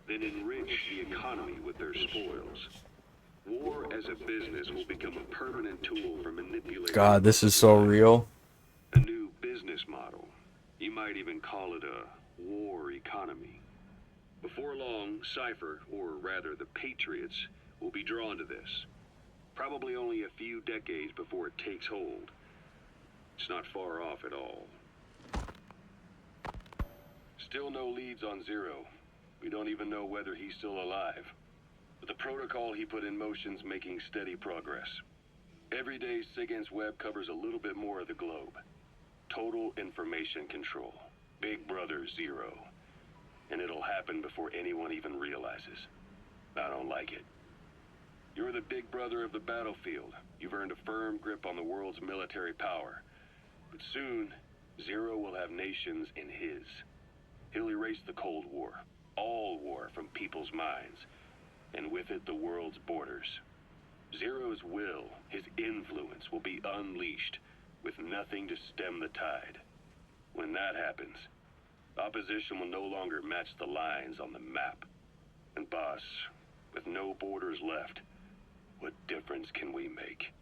then enrich the economy with their spoils. War as a business will become a permanent tool for manipulating. God, this is so real. A new business model. You might even call it a war economy. Before long, Cypher, or rather the Patriots, will be drawn to this. Probably only a few decades before it takes hold. It's not far off at all. Still no leads on Zero. We don't even know whether he's still alive. But the protocol he put in motion's making steady progress. Every day, SIGINT's web covers a little bit more of the globe. Total information control. Big Brother Zero. and it'll happen before anyone even realizes. I don't like it. You're the big brother of the battlefield. You've earned a firm grip on the world's military power. But soon, Zero will have nations in his. He'll erase the Cold War, all war, from people's minds, and with it the world's borders. Zero's will, his influence, will be unleashed, with nothing to stem the tide. When that happens, opposition will no longer match the lines on the map. And boss, with no borders left, what difference can we make?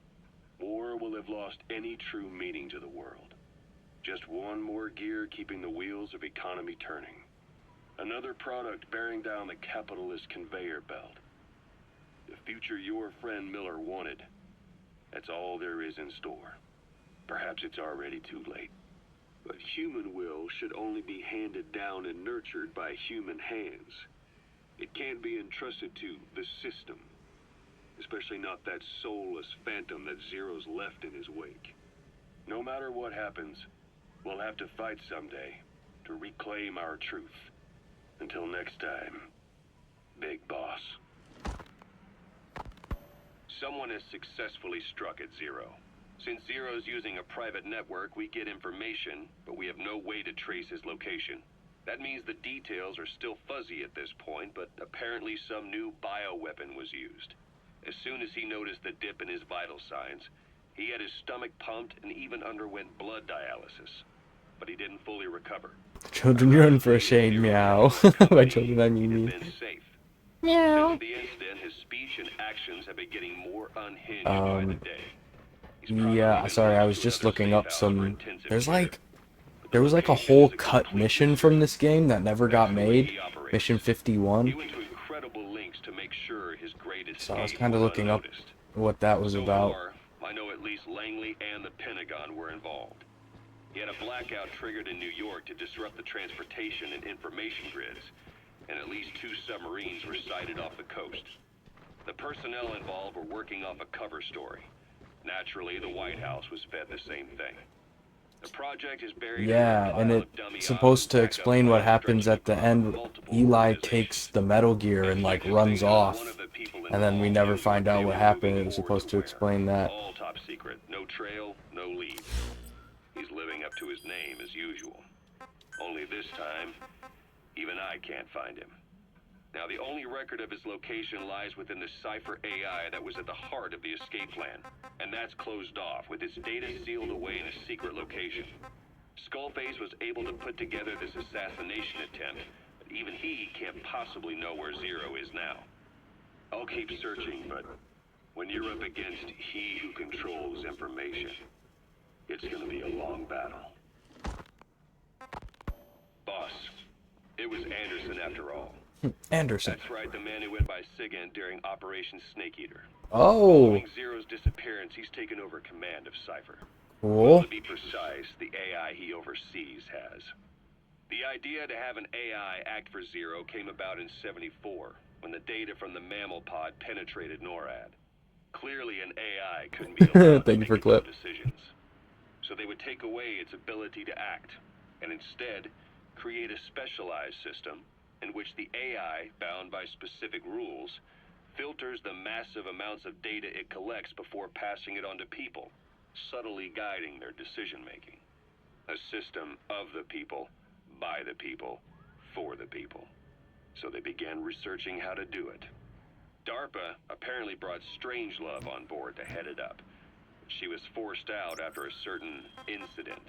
War will have lost any true meaning to the world. Just one more gear keeping the wheels of economy turning. Another product bearing down the capitalist conveyor belt. The future your friend Miller wanted. That's all there is in store. Perhaps it's already too late. But human will should only be handed down and nurtured by human hands. It can't be entrusted to the system. Especially not that soulless phantom that Zero's left in his wake. No matter what happens, we'll have to fight someday to reclaim our truth. Until next time, Big Boss. Someone has successfully struck at Zero. Since Zero's using a private network, we get information, but we have no way to trace his location. That means the details are still fuzzy at this point, but apparently some new bioweapon was used. As soon as he noticed the dip in his vital signs, he had his stomach pumped and even underwent blood dialysis. But he didn't fully recover. Children run for a shade, meow. By children, I mean me. Meow. Since the incident, his speech and actions have been getting more unhinged by the day. Yeah, sorry, I was just looking up some... There was like a whole cut mission from this game that never got made. Mission 51. So I was kind of looking up what that was about. I know at least Langley and the Pentagon were involved. He had a blackout triggered in New York to disrupt the transportation and information grids, and at least 2 submarines were sighted off the coast. The personnel involved were working off a cover story. Naturally, the White House was fed the same thing. The project is buried. Yeah, and it's supposed to explain what happens at the end. Eli takes the Metal Gear and like runs off, and then we never find out what happened. It was supposed to explain that. All top secret, no trail, no lead. He's living up to his name as usual. Only this time, even I can't find him. Now, the only record of his location lies within the Cypher AI that was at the heart of the escape plan, and that's closed off, with its data sealed away in a secret location. Skullface was able to put together this assassination attempt, but even he can't possibly know where Zero is now. I'll keep searching, but when you're up against he who controls information, it's gonna be a long battle. Boss, it was Anderson after all. Anderson. That's right, the man who went by SIGINT during Operation Snake Eater. Oh. Following Zero's disappearance, he's taken over command of Cypher. Cool. Well, to be precise, the AI he oversees has. The idea to have an AI act for Zero came about in '74, when the data from the mammal pod penetrated NORAD. Clearly, an AI couldn't be allowed Thank you for to make clip. decisions. So they would take away its ability to act, and instead create a specialized system in which the AI, bound by specific rules, filters the massive amounts of data it collects before passing it on to people, subtly guiding their decision-making. A system of the people, by the people, for the people. So they began researching how to do it. DARPA apparently brought Strangelove on board to head it up. She was forced out after a certain incident.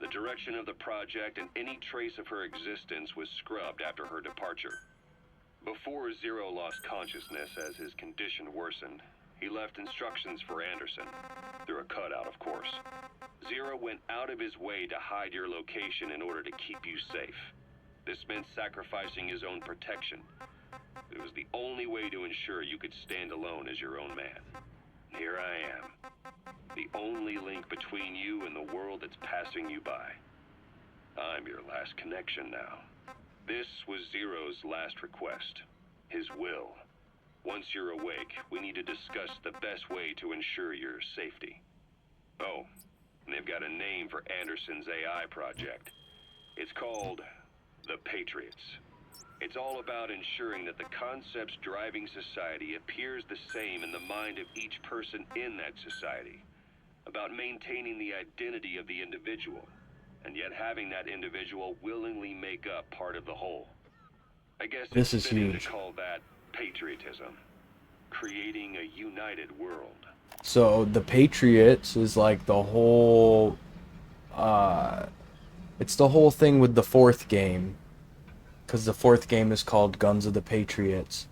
The direction of the project and any trace of her existence was scrubbed after her departure. Before Zero lost consciousness as his condition worsened, he left instructions for Anderson, through a cutout, of course. Zero went out of his way to hide your location in order to keep you safe. This meant sacrificing his own protection. It was the only way to ensure you could stand alone as your own man. Here I am. The only link between you and the world that's passing you by. I'm your last connection now. This was Zero's last request. His will. Once you're awake, we need to discuss the best way to ensure your safety. Oh, and they've got a name for Anderson's AI project. It's called The Patriots. It's all about ensuring that the concepts driving society appears the same in the mind of each person in that society. About maintaining the identity of the individual, and yet having that individual willingly make up part of the whole. I guess This it's is fitting huge. to call that patriotism. Creating a united world. So the Patriots is like the whole it's the whole thing with the fourth game, because the fourth game is called Guns of the Patriots.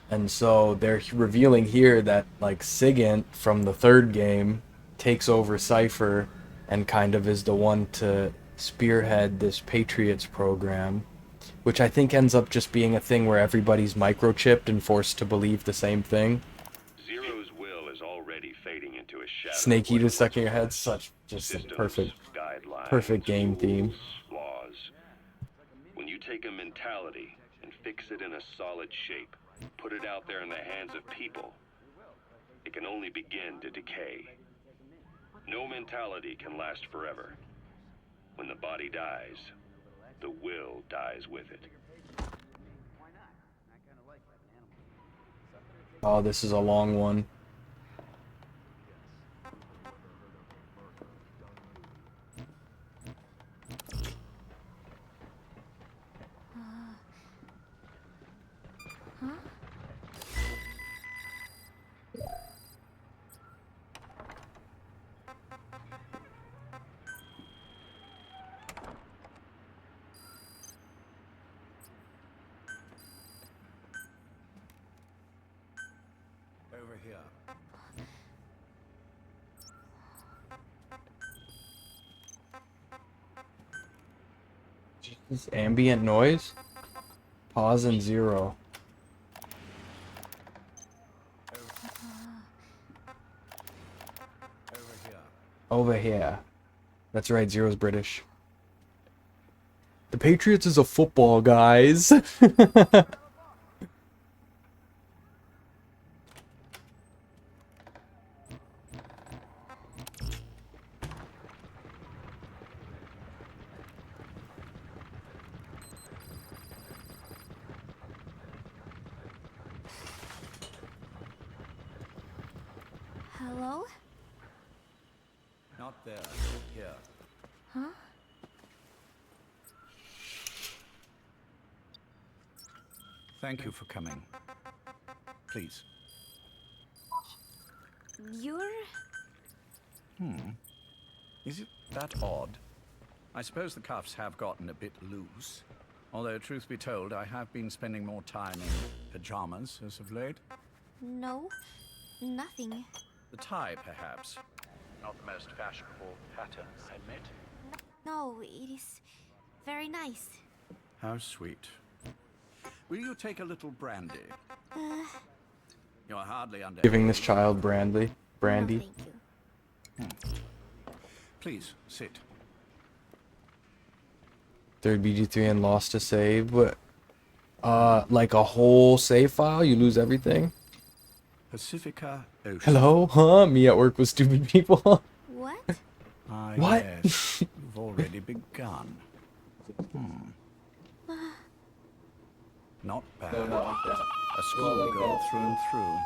And so they're revealing here that like Sigint from the third game takes over Cypher and kind of is the one to spearhead this Patriots program, which I think ends up just being a thing where everybody's microchipped and forced to believe the same thing. Zero's will is already fading into a shadow. Snake Eater stuck in your head, such just a perfect game theme. Laws. When you take a mentality and fix it in a solid shape, put it out there in the hands of people, it can only begin to decay. No mentality can last forever. When the body dies, the will dies with it. Oh, this is a long one. Over here. This ambient noise? Pause and 0. Over here. That's right, Zero's British. The Patriots is a football, guys. Hello? Not there. Here. Huh? Thank you for coming. Please. You're... Is it that odd? I suppose the cuffs have gotten a bit loose. Although, truth be told, I have been spending more time in pajamas as of late. No, nothing. The tie, perhaps. Not the most fashionable pattern, I admit. No, it is very nice. How sweet. Will you take a little brandy? You're hardly under... Giving this child brandy. No, thank you. Please, sit. Third BG3 and lost a save. What? Like a whole save file? You lose everything? Pacifica Ocean. Hello? Huh? Me at work with stupid people? What? Ah, What? yes. You've already begun. Not bad. No, not like that. A schoolgirl through and through.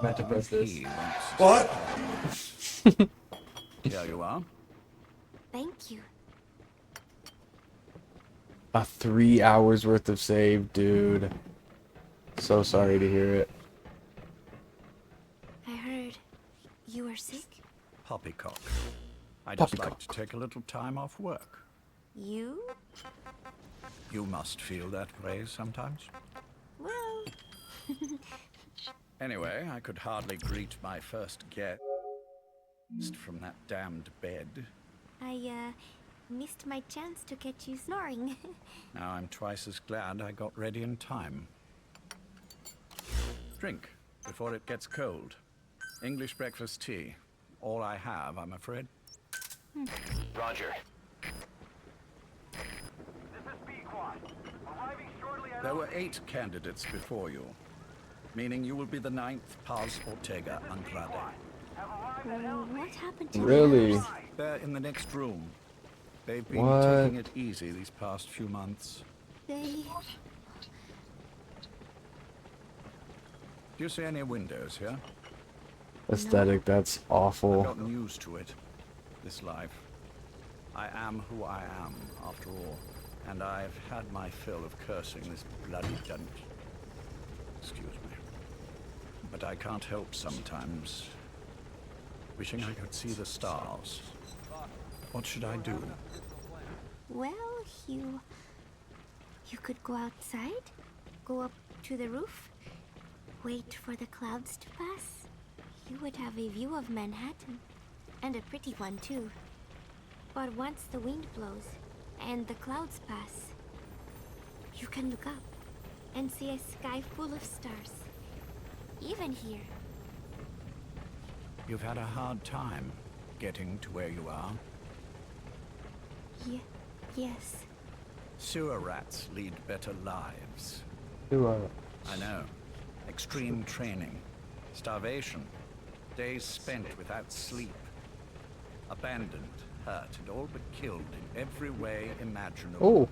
Meant to press Even this. he wants to What? stay. Here you are. Thank you. A 3 hours worth of save, dude. So sorry to hear it. I heard you were sick. Poppycock. I just like Poppycock. to take a little time off work. You? You must feel that way sometimes. Well... Anyway, I could hardly greet my first guest from that damned bed. I, missed my chance to catch you snoring. Now I'm twice as glad I got ready in time. Drink before it gets cold. English breakfast tea. All I have, I'm afraid. Roger. There were 8 candidates before you, meaning you will be the 9th Paz Ortega Andrade. What happened to Really? the others? They're in the next room. They've been What? taking it easy these past few months. They... Do you see any windows here? Aesthetic, that's awful. I've gotten used to it. This life. I am who I am, after all. And I've had my fill of cursing this bloody dunt. Excuse me. But I can't help sometimes wishing I could see the stars. What should I do? Well, you could go outside, go up to the roof, wait for the clouds to pass. You would have a view of Manhattan, and a pretty one too. But once the wind blows and the clouds pass, you can look up and see a sky full of stars. Even here. You've had a hard time getting to where you are. Yes. Sewer rats lead better lives. Sewer. I know. Extreme training, starvation, days spent without sleep, abandoned, hurt, and all but killed in every way imaginable. Oh.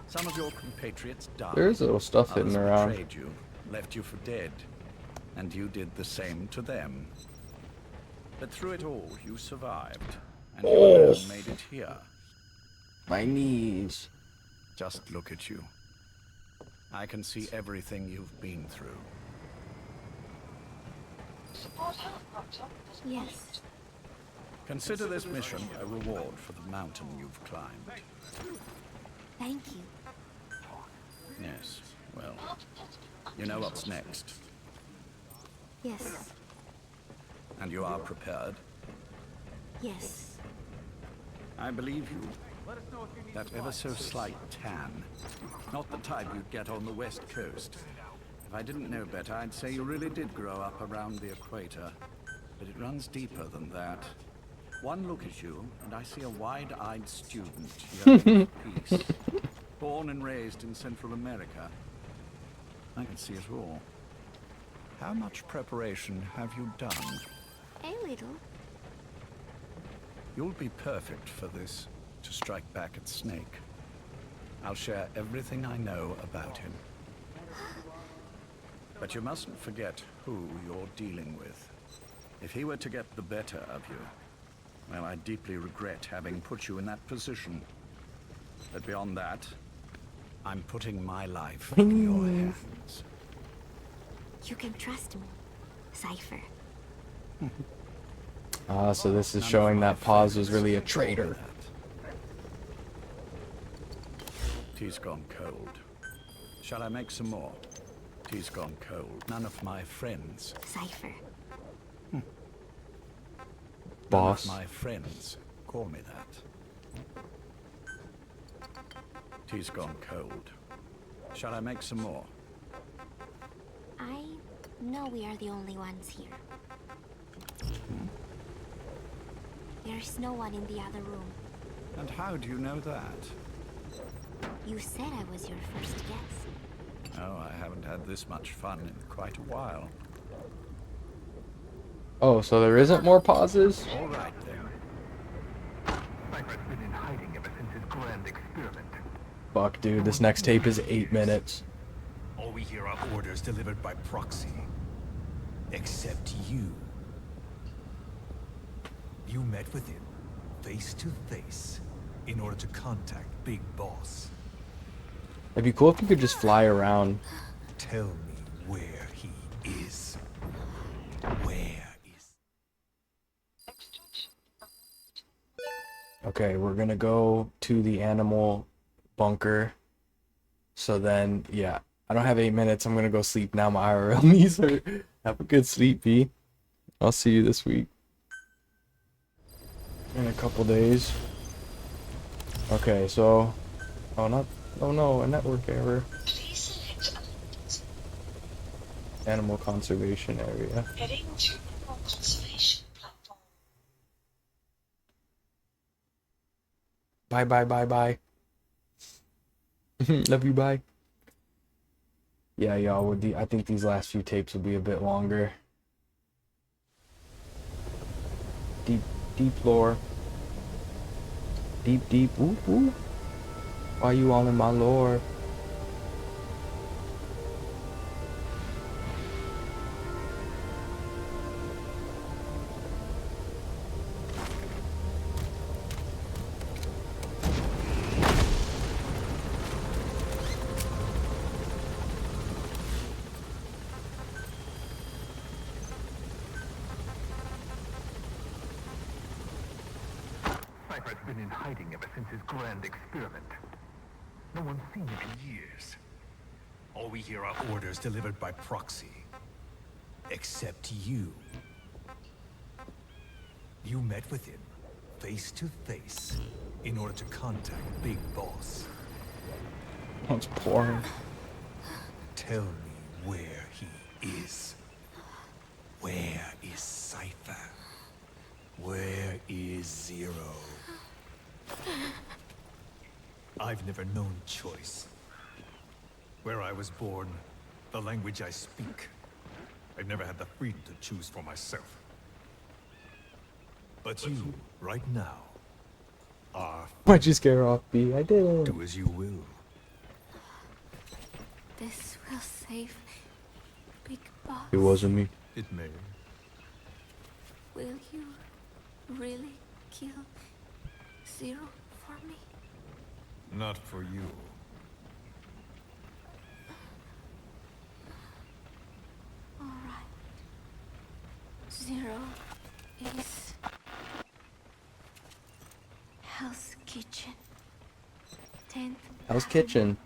Some of your compatriots died. There's little stuff hidden Others around. betrayed you, left you for dead, and you did the same to them. But through it all, you survived, and you alone made it here. My knees. Just look at you. I can see everything you've been through. Yes. Consider this mission a reward for the mountain you've climbed. Thank you. Yes, well, you know what's next. Yes. And you are prepared? Yes. I believe you. That ever so slight tan. Not the type you'd get on the West Coast. If I didn't know better, I'd say you really did grow up around the equator. But it runs deeper than that. One look at you, and I see a wide-eyed student yearning for peace. Born and raised in Central America. I can see it all. How much preparation have you done? A little. You'll be perfect for this, to strike back at Snake. I'll share everything I know about him. But you mustn't forget who you're dealing with. If he were to get the better of you, well, I deeply regret having put you in that position. But beyond that, I'm putting my life in your hands. You can trust me, Cypher. Ah, so this is showing that Paz was really a traitor. Tea's gone cold. Shall I make some more? Tea's gone cold. None of my friends. Cypher. Boss. None of my friends call me that. Tea's gone cold. Shall I make some more? I know we are the only ones here. There's no one in the other room. And how do you know that? You said I was your first guest. Oh, I haven't had this much fun in quite a while. Oh, so there isn't more pauses? All right, then. Cypher's been in hiding ever since his grand experiment. Fuck, dude, this next tape is 8 minutes. All we hear are orders delivered by proxy. Except you. You met with him, face to face, in order to contact Big Boss. It'd be cool if you could just fly around. Tell me where he is. Where is... Okay, we're gonna go to the animal bunker. So then, yeah. I don't have 8 minutes. I'm gonna go sleep now. My IRL knees hurt. Have a good sleep, B. I'll see you this week. In a couple days. Okay, so... Oh, not... Oh no, a network error. Animal conservation area. Heading to animal conservation platform. Bye, bye, bye, bye. Love you, bye. Yeah, y'all, I think these last few tapes will be a bit longer. Deep lore. Deep, ooh. Why you all in my lore? Sniper's been in hiding ever since his grand experiment. No one's seen him in years. All we hear are orders delivered by proxy. Except you. You met with him, face to face, in order to contact Big Boss. That's boring. Tell me where he is. Where is Cypher? Where is Zero? I've never known choice. Where I was born, the language I speak, I've never had the freedom to choose for myself. But you, right now, are... Why'd you scare off, B? I did. Do as you will. This will save Big Boss. It wasn't me. It may. Will you really kill Zero for me? Not for you. Alright. Zero is Hell's Kitchen. 10th Hell's Kitchen.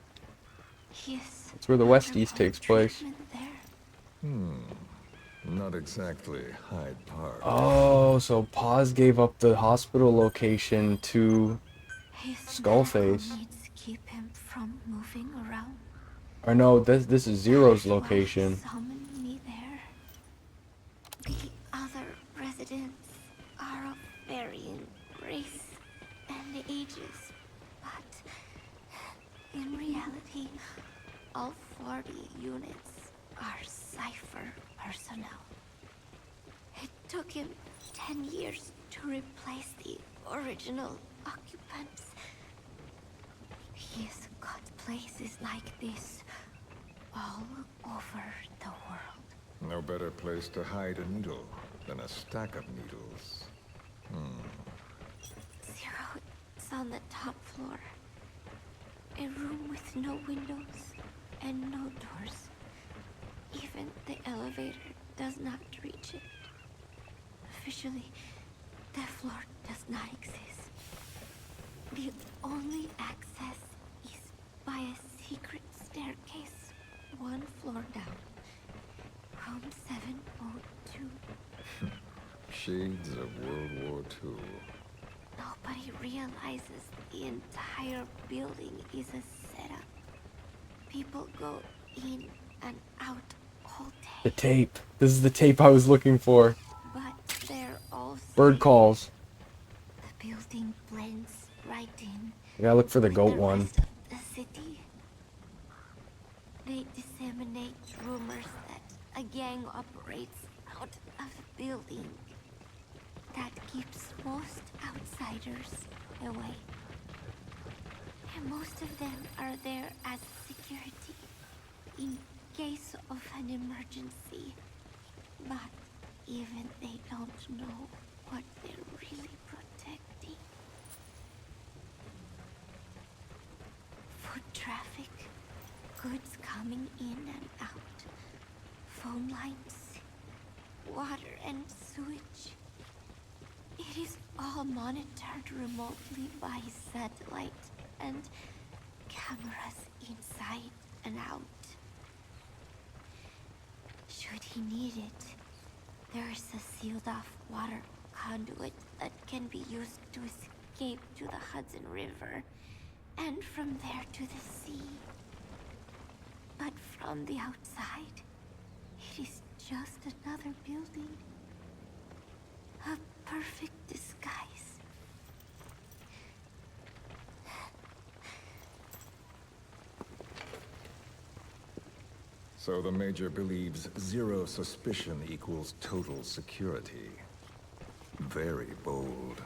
Yes. That's where the West East takes place. Not exactly Hyde Park. Oh, so Paz gave up the hospital location to Skullface. Needs to keep him from moving around. Or no, this is Zero's location. Summon me there. The other residents are of varying race and ages, but in reality, all 40 units are Cypher personnel. It took him 10 years to replace the original occupants. He's got places like this all over the world. No better place to hide a needle than a stack of needles. Zero is on the top floor. A room with no windows and no doors. Even the elevator does not reach it. Officially, the floor does not exist. The only access is by a secret staircase 1 floor down. Room 702. Shades of World War II. Nobody realizes the entire building is a setup. People go in and out all day. The tape. This is the tape I was looking for. But they're all Bird calls. The building blends right in. I gotta look for the goat one. Rest of the city. They disseminate rumors that a gang operates out of the building. That keeps most outsiders away. And most of them are there as security in case of an emergency. But even they don't know what they're really protecting. Foot traffic, goods coming in and out, phone lines, water and sewage. It is all monitored remotely by satellite and cameras inside and out. Should he need it, there is a sealed-off water conduit that can be used to escape to the Hudson River, and from there to the sea. But from the outside, it is just another building. A perfect disguise. So the Major believes zero suspicion equals total security. Very bold.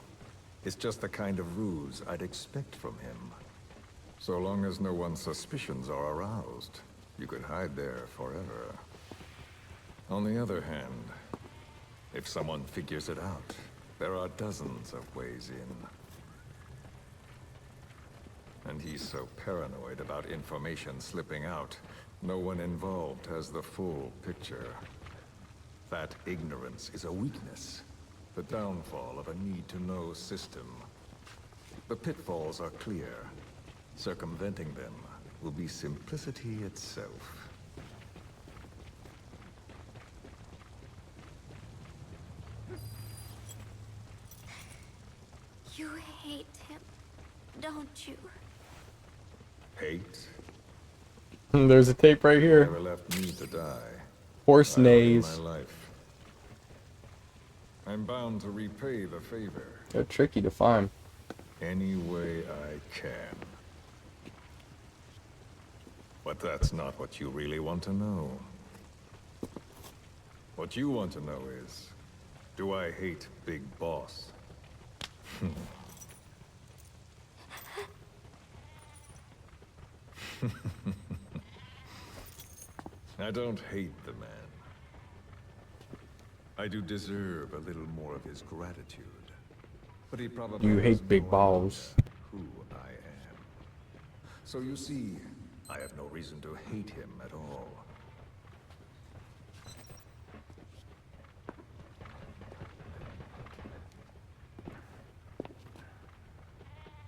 It's just the kind of ruse I'd expect from him. So long as no one's suspicions are aroused, you could hide there forever. On the other hand, if someone figures it out, there are dozens of ways in. And he's so paranoid about information slipping out, no one involved has the full picture. That ignorance is a weakness, the downfall of a need-to-know system. The pitfalls are clear. Circumventing them will be simplicity itself. You hate him, don't you? Hate? There's a tape right here. Never left me to die. Horse I owe you neighs. my life. I'm bound to repay the favor. They're tricky to find. Any way I can. But that's not what you really want to know. What you want to know is, do I hate Big Boss? I don't hate the man. I do deserve a little more of his gratitude. But he probably You has hate big no balls. idea who I am. So you see, I have no reason to hate him at all.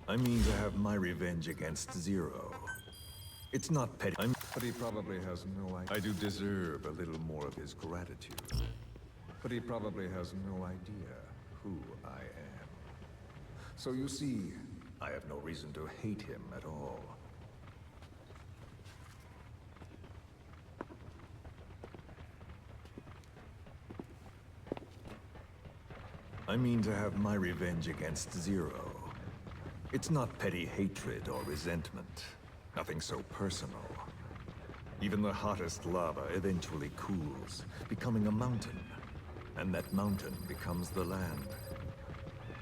I mean to have my revenge against Zero. It's not petty, but he probably has no idea. I do deserve a little more of his gratitude. But he probably has no idea who I am. So you see, I have no reason to hate him at all. I mean to have my revenge against Zero. It's not petty hatred or resentment. Nothing so personal. Even the hottest lava eventually cools, becoming a mountain. And that mountain becomes the land.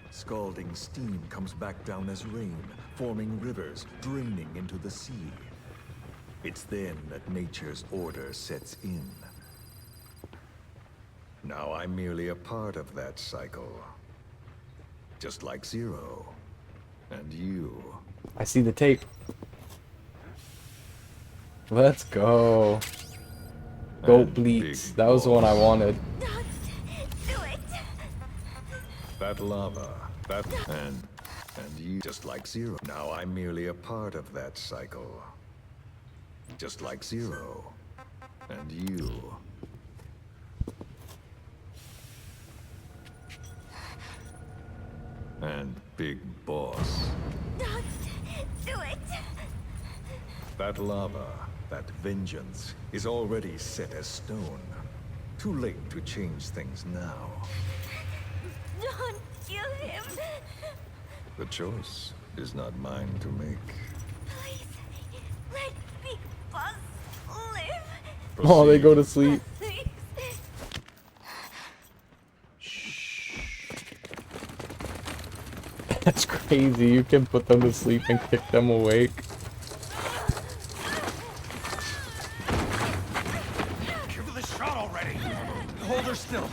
Scalding steam comes back down as rain, forming rivers, draining into the sea. It's then that nature's order sets in. Now I'm merely a part of that cycle. Just like Zero. And you. I see the tape. Let's go. Goat Bleats. That was the one I wanted. That lava, and you, just like Zero. Now I'm merely a part of that cycle. Just like Zero. And you. And Big Boss. Don't do it! That lava, that vengeance, is already set as stone. Too late to change things now. Don't kill him! The choice is not mine to make. Please, let Big Boss live! Oh, they go to sleep. Please. That's crazy. You can put them to sleep and kick them awake. Give her the shot already. Hold her still.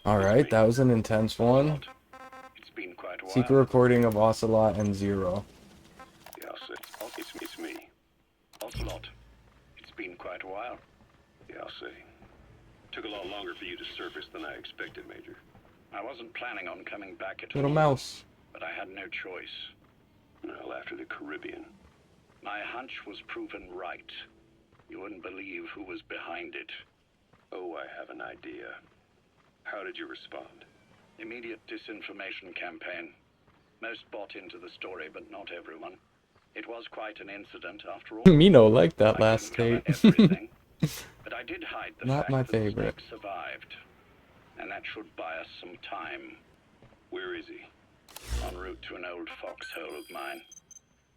Alright, that was an intense one. It's been quite a while. Secret recording of Ocelot and Zero. Yes, it's me. Ocelot. It's been quite a while. Yeah, I'll say. Took a lot longer for you to surface than I expected, Major. I wasn't planning on coming back at all. Little mouse. But I had no choice. Well, after the Caribbean. My hunch was proven right. You wouldn't believe who was behind it. Oh, I have an idea. How did you respond? Immediate disinformation campaign. Most bought into the story, but not everyone. It was quite an incident, after all. Mino liked that last tape. But I did hide the Not fact my that favorite. Snake survived. And that should buy us some time. Where is he? En route to an old foxhole of mine.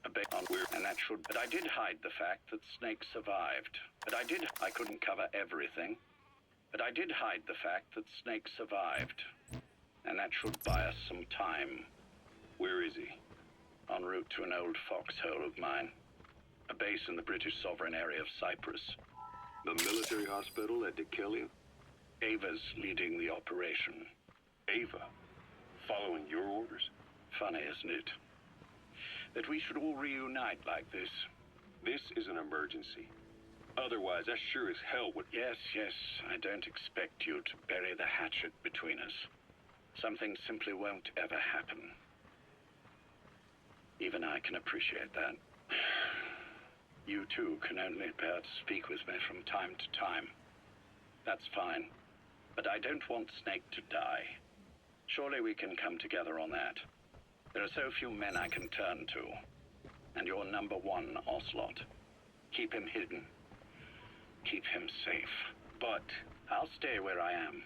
A bit on where, and that should. But I did hide the fact that Snake survived. I couldn't cover everything. But I did hide the fact that Snake survived. And that should buy us some time. Where is he? En route to an old foxhole of mine. A base in the British sovereign area of Cyprus. The military hospital at Dikelia? Ava's leading the operation. Ava? Following your orders? Funny, isn't it? That we should all reunite like this. This is an emergency. Otherwise, I sure as hell would... Yes, I don't expect you to bury the hatchet between us. Something simply won't ever happen. Even I can appreciate that. You too can only bear to speak with me from time to time. That's fine. But I don't want Snake to die. Surely we can come together on that. There are so few men I can turn to. And you're number one, Ocelot. Keep him hidden. Keep him safe. But I'll stay where I am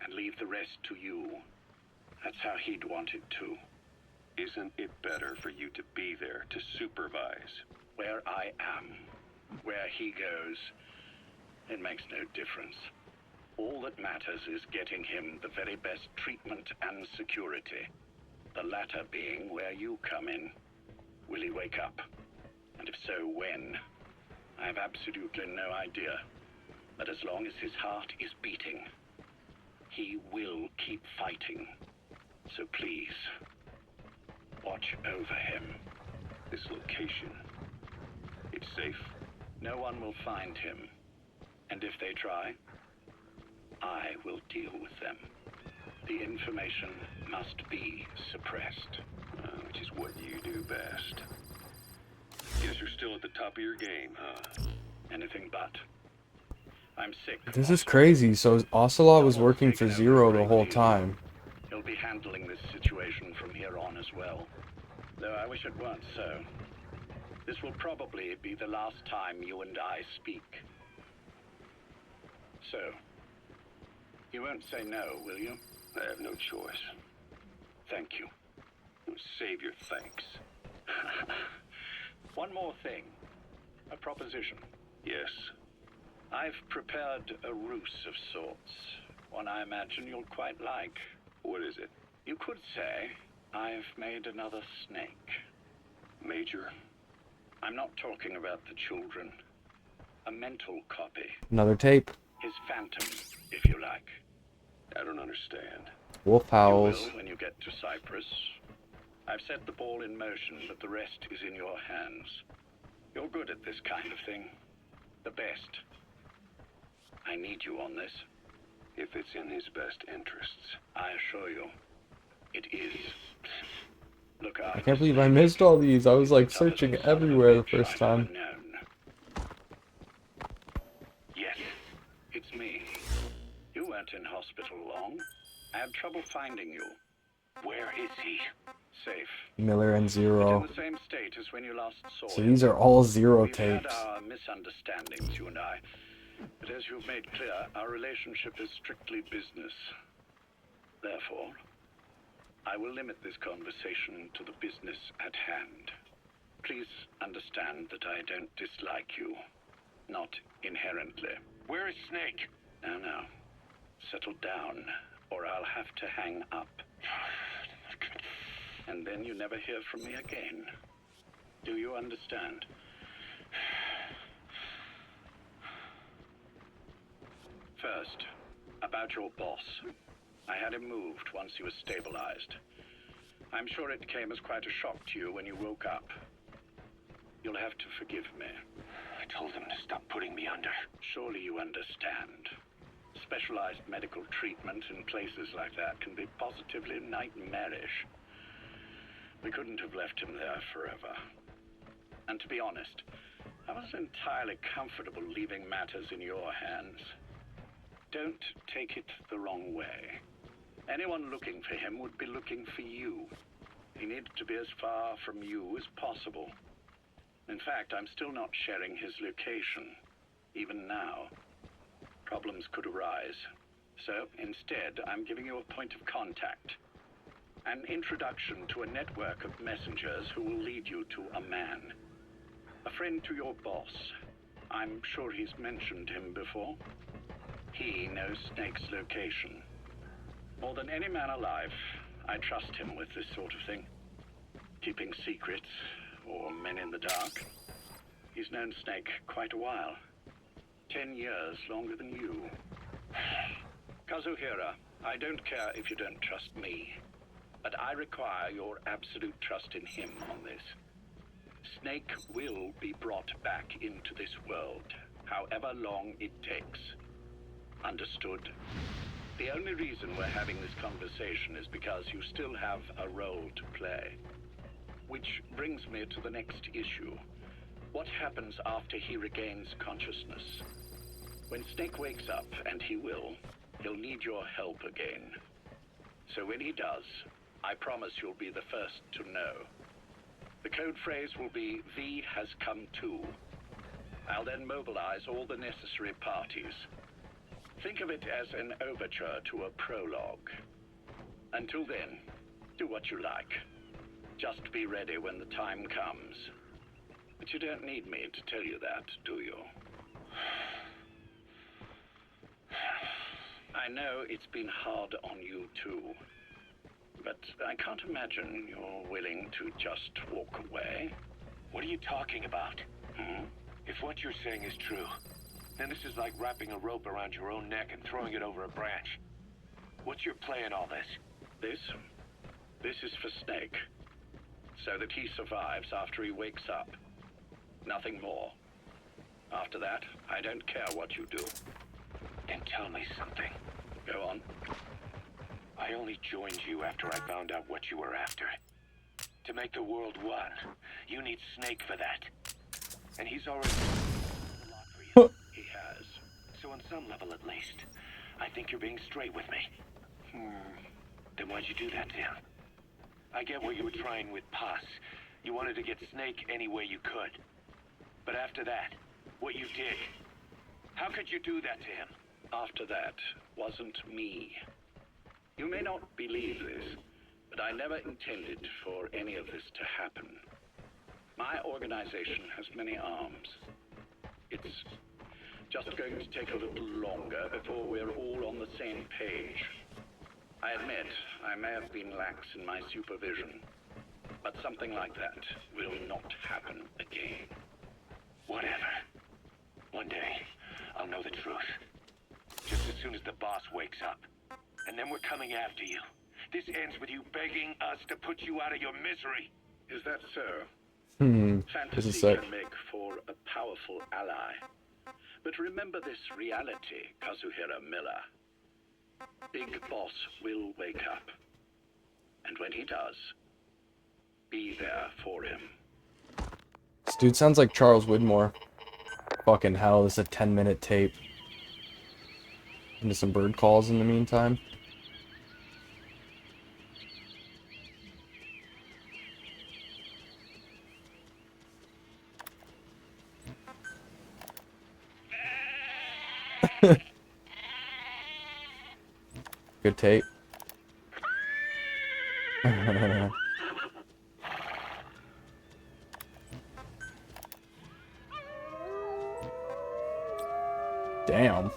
and leave the rest to you. That's how he'd want it too. Isn't it better for you to be there to supervise? Where I am, where he goes, it makes no difference. All that matters is getting him the very best treatment and security. The latter being where you come in. Will he wake up? And if so, when? I have absolutely no idea. But as long as his heart is beating, he will keep fighting. So please, watch over him. This location, it's safe? No one will find him. And if they try, I will deal with them. The information must be suppressed. Which is what you do best. Guess you're still at the top of your game, huh? Anything but. I'm sick. This is crazy. So Ocelot was working for Zero the whole time. He'll be handling this situation from here on as well. Though I wish it weren't so. This will probably be the last time you and I speak. So, you won't say no, will you? I have no choice. Thank you. Save your thanks. One more thing. A proposition. Yes. I've prepared a ruse of sorts. One I imagine you'll quite like. What is it? You could say I've made another Snake. Major? I'm not talking about the children. A mental copy. Another tape. His phantom, if you like. I don't understand. Wolf howls. You will when you get to Cyprus. I've set the ball in motion, but the rest is in your hands. You're good at this kind of thing. The best. I need you on this. If it's in his best interests. I assure you, it is. Look I out. can't believe I missed all these. I was like searching everywhere the first time. Yes, it's me. You weren't in hospital long. I had trouble finding you. Where is he? Safe. Miller and Zero. In the same state as when you last saw So him. these are all Zero We've tapes. had our misunderstandings, you and I. But as you've made clear, our relationship is strictly business. Therefore, I will limit this conversation to the business at hand. Please understand that I don't dislike you. Not inherently. Where is Snake? Now. Settle down, or I'll have to hang up. And then you never hear from me again. Do you understand? First, about your boss. I had him moved once he was stabilized. I'm sure it came as quite a shock to you when you woke up. You'll have to forgive me. I told him to stop putting me under. Surely you understand. Specialized medical treatment in places like that can be positively nightmarish. We couldn't have left him there forever. And to be honest, I wasn't entirely comfortable leaving matters in your hands. Don't take it the wrong way. Anyone looking for him would be looking for you. He needed to be as far from you as possible. In fact, I'm still not sharing his location, even now. Problems could arise. So, instead, I'm giving you a point of contact. An introduction to a network of messengers who will lead you to a man. A friend to your boss. I'm sure he's mentioned him before. He knows Snake's location. More than any man alive, I trust him with this sort of thing. Keeping secrets, or men in the dark. He's known Snake quite a while. 10 years longer than you. Kazuhira, I don't care if you don't trust me, but I require your absolute trust in him on this. Snake will be brought back into this world, however long it takes. Understood? The only reason we're having this conversation is because you still have a role to play. Which brings me to the next issue. What happens after he regains consciousness? When Snake wakes up, and he will, he'll need your help again. So when he does, I promise you'll be the first to know. The code phrase will be, V has come to. I'll then mobilize all the necessary parties. Think of it as an overture to a prologue. Until then, do what you like. Just be ready when the time comes. But you don't need me to tell you that, do you? I know it's been hard on you too. But I can't imagine you're willing to just walk away. What are you talking about? If what you're saying is true, then this is like wrapping a rope around your own neck and throwing it over a branch. What's your play in all this? This is for Snake. So that he survives after he wakes up. Nothing more. After that, I don't care what you do. Then tell me something. Go on. I only joined you after I found out what you were after. To make the world one, you need Snake for that. And he's already done a lot for you. He has. So on some level at least, I think you're being straight with me. Then why'd you do that to him? I get what you were trying with Paz. You wanted to get Snake any way you could. But after that, what you did, how could you do that to him? After that wasn't me. You may not believe this, but I never intended for any of this to happen. My organization has many arms. It's just going to take a little longer before we're all on the same page. I admit, I may have been lax in my supervision, but something like that will not happen again. Whatever. One day, I'll know the truth. Just as soon as the boss wakes up. And then we're coming after you. This ends with you begging us to put you out of your misery. Is that so? This is Fantasy sick. can make for a powerful ally. But remember this reality, Kazuhira Miller. Big Boss will wake up. And when he does, be there for him. This dude sounds like Charles Widmore. Fucking hell, this is a 10-minute tape. Into some bird calls in the meantime. Good tape. Damn.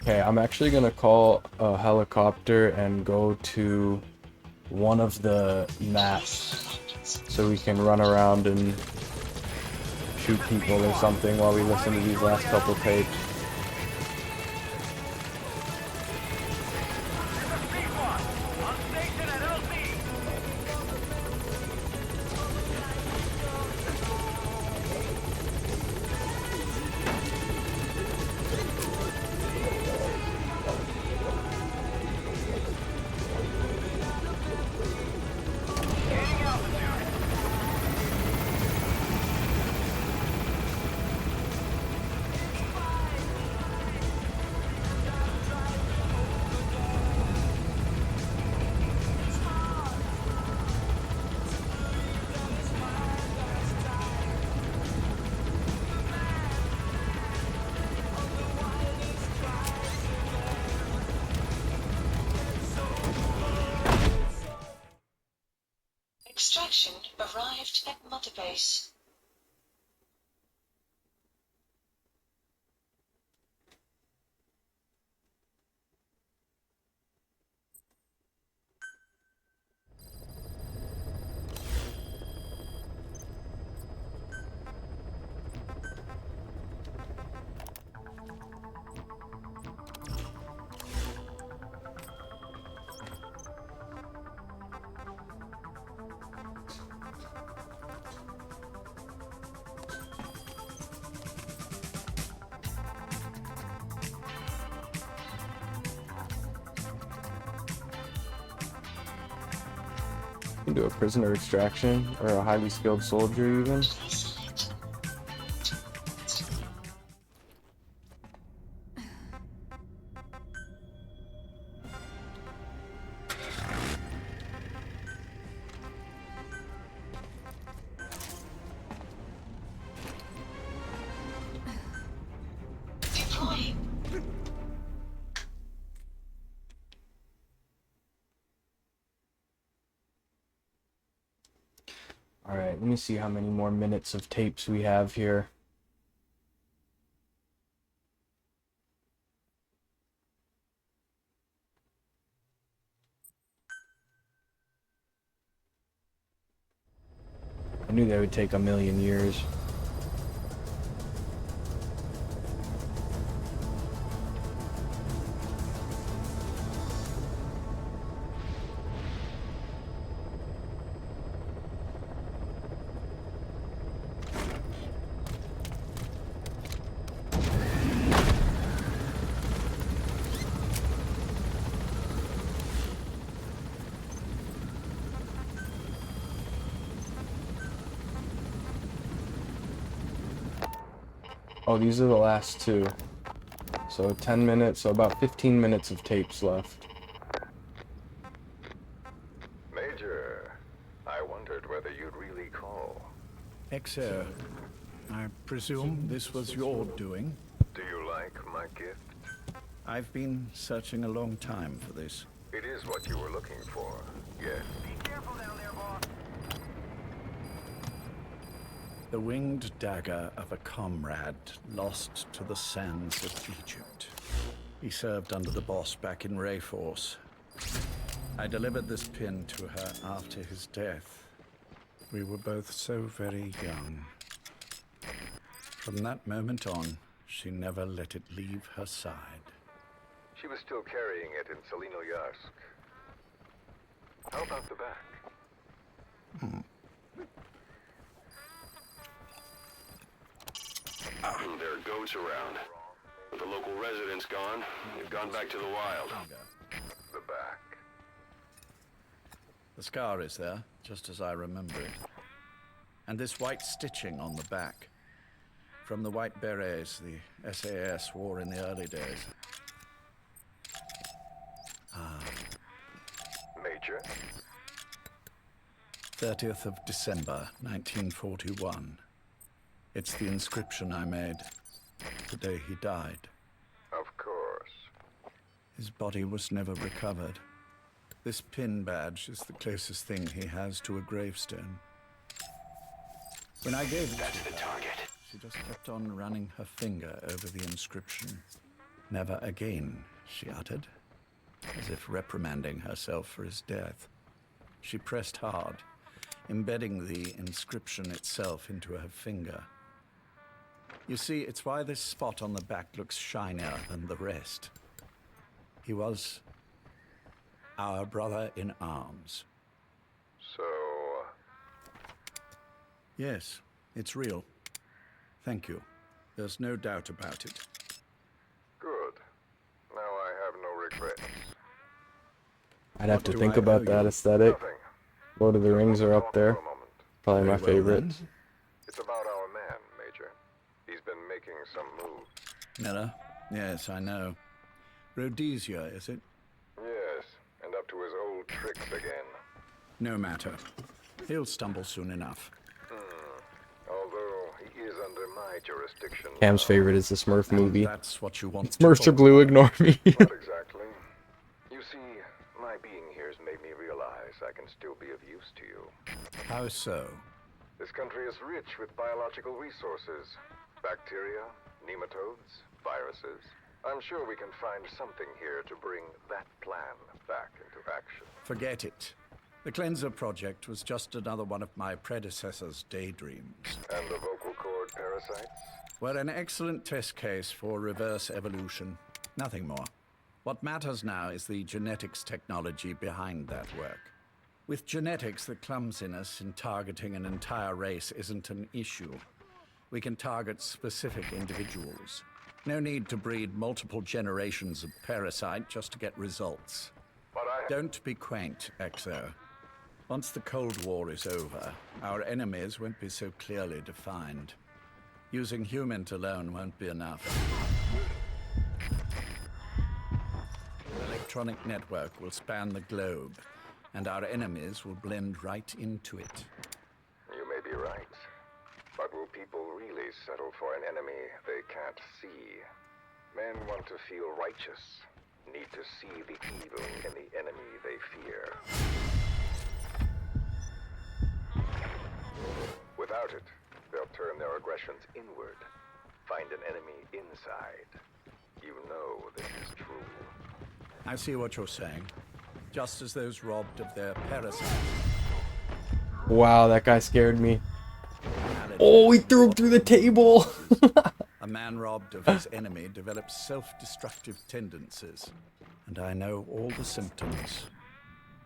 Okay, I'm actually gonna call a helicopter and go to one of the maps so we can run around and shoot people or something while we listen to these last couple tapes. Extraction arrived at Mother Base. You can do a prisoner extraction or a highly skilled soldier even. Alright, let me see how many more minutes of tapes we have here. I knew that would take a million years. Oh, these are the last two. So 10 minutes, so about 15 minutes of tapes left. Major, I wondered whether you'd really call. Exer, I presume this was your doing? Do you like my gift? I've been searching a long time for this. It is what you were looking for, yes. The winged dagger of a comrade lost to the sands of Egypt. He served under the boss back in Rayforce. I delivered this pin to her after his death. We were both so very young. From that moment on, she never let it leave her side. She was still carrying it in Selino-Yarsk. How about the back? There are goats around. With the local residents gone, they've gone back to the wild. The back. The scar is there, just as I remember it. And this white stitching on the back. From the white berets the SAS wore in the early days. Major? 30th of December, 1941. It's the inscription I made the day he died. Of course. His body was never recovered. This pin badge is the closest thing he has to a gravestone. When I gave it to her, she just kept on running her finger over the inscription. Never again, she uttered, as if reprimanding herself for his death. She pressed hard, embedding the inscription itself into her finger. You see, it's why this spot on the back looks shinier than the rest. He was our brother in arms. So... Yes, it's real. Thank you. There's no doubt about it. Good. Now I have no regrets. I'd have to think about that aesthetic. Lord of the Rings are up there. Probably my favorite. It's about our man, Major. He's been making some moves. Miller? Yes, I know. Rhodesia, is it? Yes, and up to his old tricks again. No matter. He'll stumble soon enough. Although he is under my jurisdiction. Cam's favorite is the Smurf movie. That's what you want. Smurfs are blue, ignore me. Not exactly. You see, my being here has made me realize I can still be of use to you. How so? This country is rich with biological resources. Bacteria, nematodes, viruses. I'm sure we can find something here to bring that plan back into action. Forget it. The Cleanser Project was just another one of my predecessor's daydreams. And the vocal cord parasites? Were an excellent test case for reverse evolution. Nothing more. What matters now is the genetics technology behind that work. With genetics, the clumsiness in targeting an entire race isn't an issue. We can target specific individuals. No need to breed multiple generations of parasite just to get results. But Don't be quaint, Exo. Once the Cold War is over, our enemies won't be so clearly defined. Using humans alone won't be enough. The electronic network will span the globe, and our enemies will blend right into it. You may be right. But will people really settle for an enemy they can't see? Men want to feel righteous, need to see the evil in the enemy they fear. Without it, they'll turn their aggressions inward, find an enemy inside. You know this is true. I see what you're saying. Just as those robbed of their parasites. Wow, that guy scared me. Oh, he threw him through the table. A man robbed of his enemy develops self-destructive tendencies. And I know all the symptoms.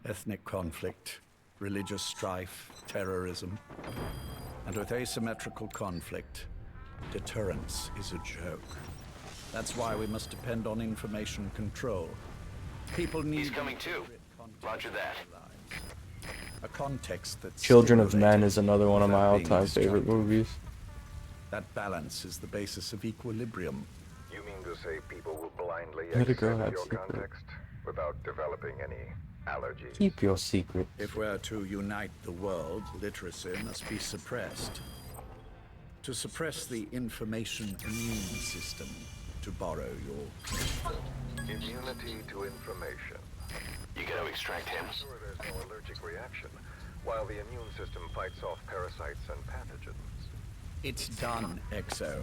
Ethnic conflict, religious strife, terrorism. And with asymmetrical conflict, deterrence is a joke. That's why we must depend on information control. People need... He's coming too. Roger that. A context that's... Children of Men is another one of my all-time favorite movies. That balance is the basis of equilibrium. You mean to say people will blindly Let a accept girl have your secret. context without developing any allergies? Keep your secret. If we're to unite the world, literacy must be suppressed. To suppress the information immune system, to borrow your... Immunity to information. You gotta extract him. Sure, there's no allergic reaction, while the immune system fights off parasites and pathogens. It's done, Exo.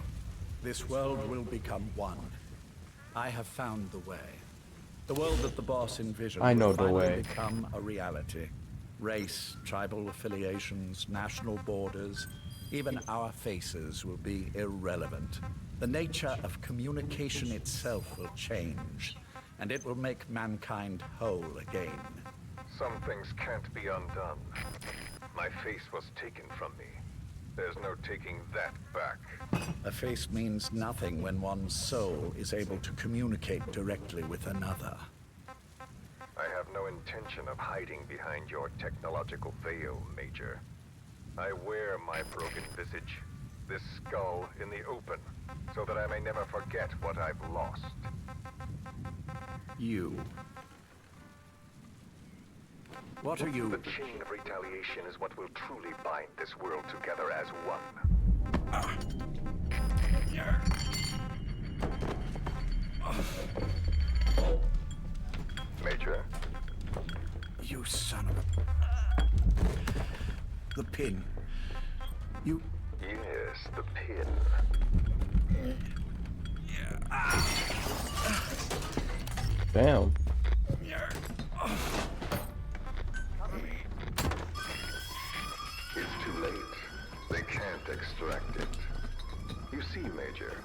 This world will become one. I have found the way. The world that the boss envisioned I know will the finally way. become a reality. Race, tribal affiliations, national borders, even our faces will be irrelevant. The nature of communication itself will change, and it will make mankind whole again. Some things can't be undone. My face was taken from me. There's no taking that back. A face means nothing when one's soul is able to communicate directly with another. I have no intention of hiding behind your technological veil, Major. I wear my broken visage, this skull, in the open, so that I may never forget what I've lost. You. What are you? The chain of retaliation is what will truly bind this world together as one. Major? You son of a... The pin. You... Yes, the pin. Damn. It's too late. They can't extract it. You see, Major,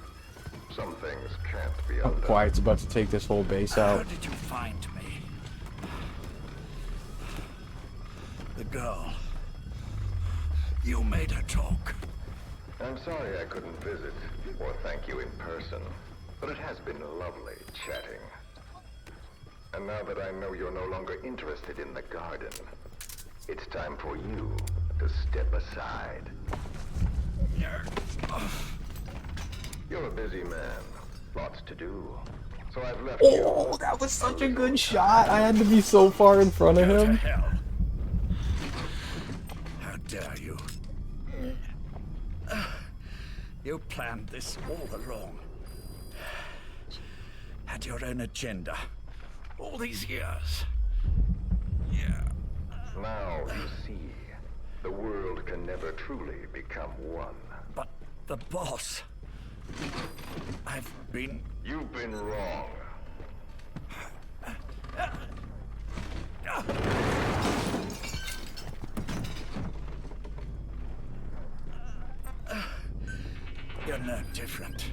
some things can't be Oh, undone. Quiet's about to take this whole base How out. did you find me? The girl. You made her talk. I'm sorry I couldn't visit or thank you in person, but it has been lovely chatting. And now that I know you're no longer interested in the garden, it's time for you to step aside. You're a busy man, lots to do, so I've left you. Oh, that was such a good shot. I had to be so far in front of him. Hell. How dare you? You planned this all along. Had your own agenda. All these years. Yeah. Now you see, the world can never truly become one. But the boss... You've been wrong. You're no different.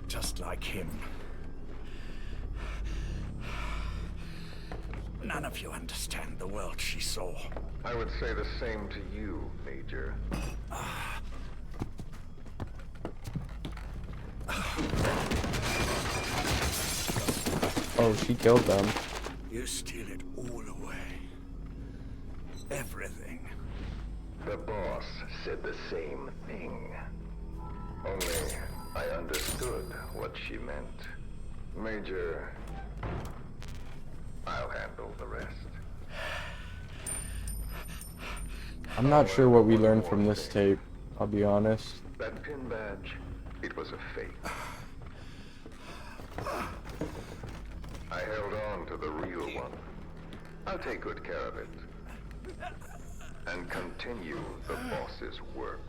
Just like him. None of you understand the world she saw. I would say the same to you, Major. Oh, she killed them. You steal it all away. Everything. boss said the same thing. Only I understood what she meant. Major, I'll handle the rest. I'm not sure what we learned from this tape, I'll be honest. That pin badge, it was a fake. I held on to the real one. I'll take good care of it. And continue the boss's work.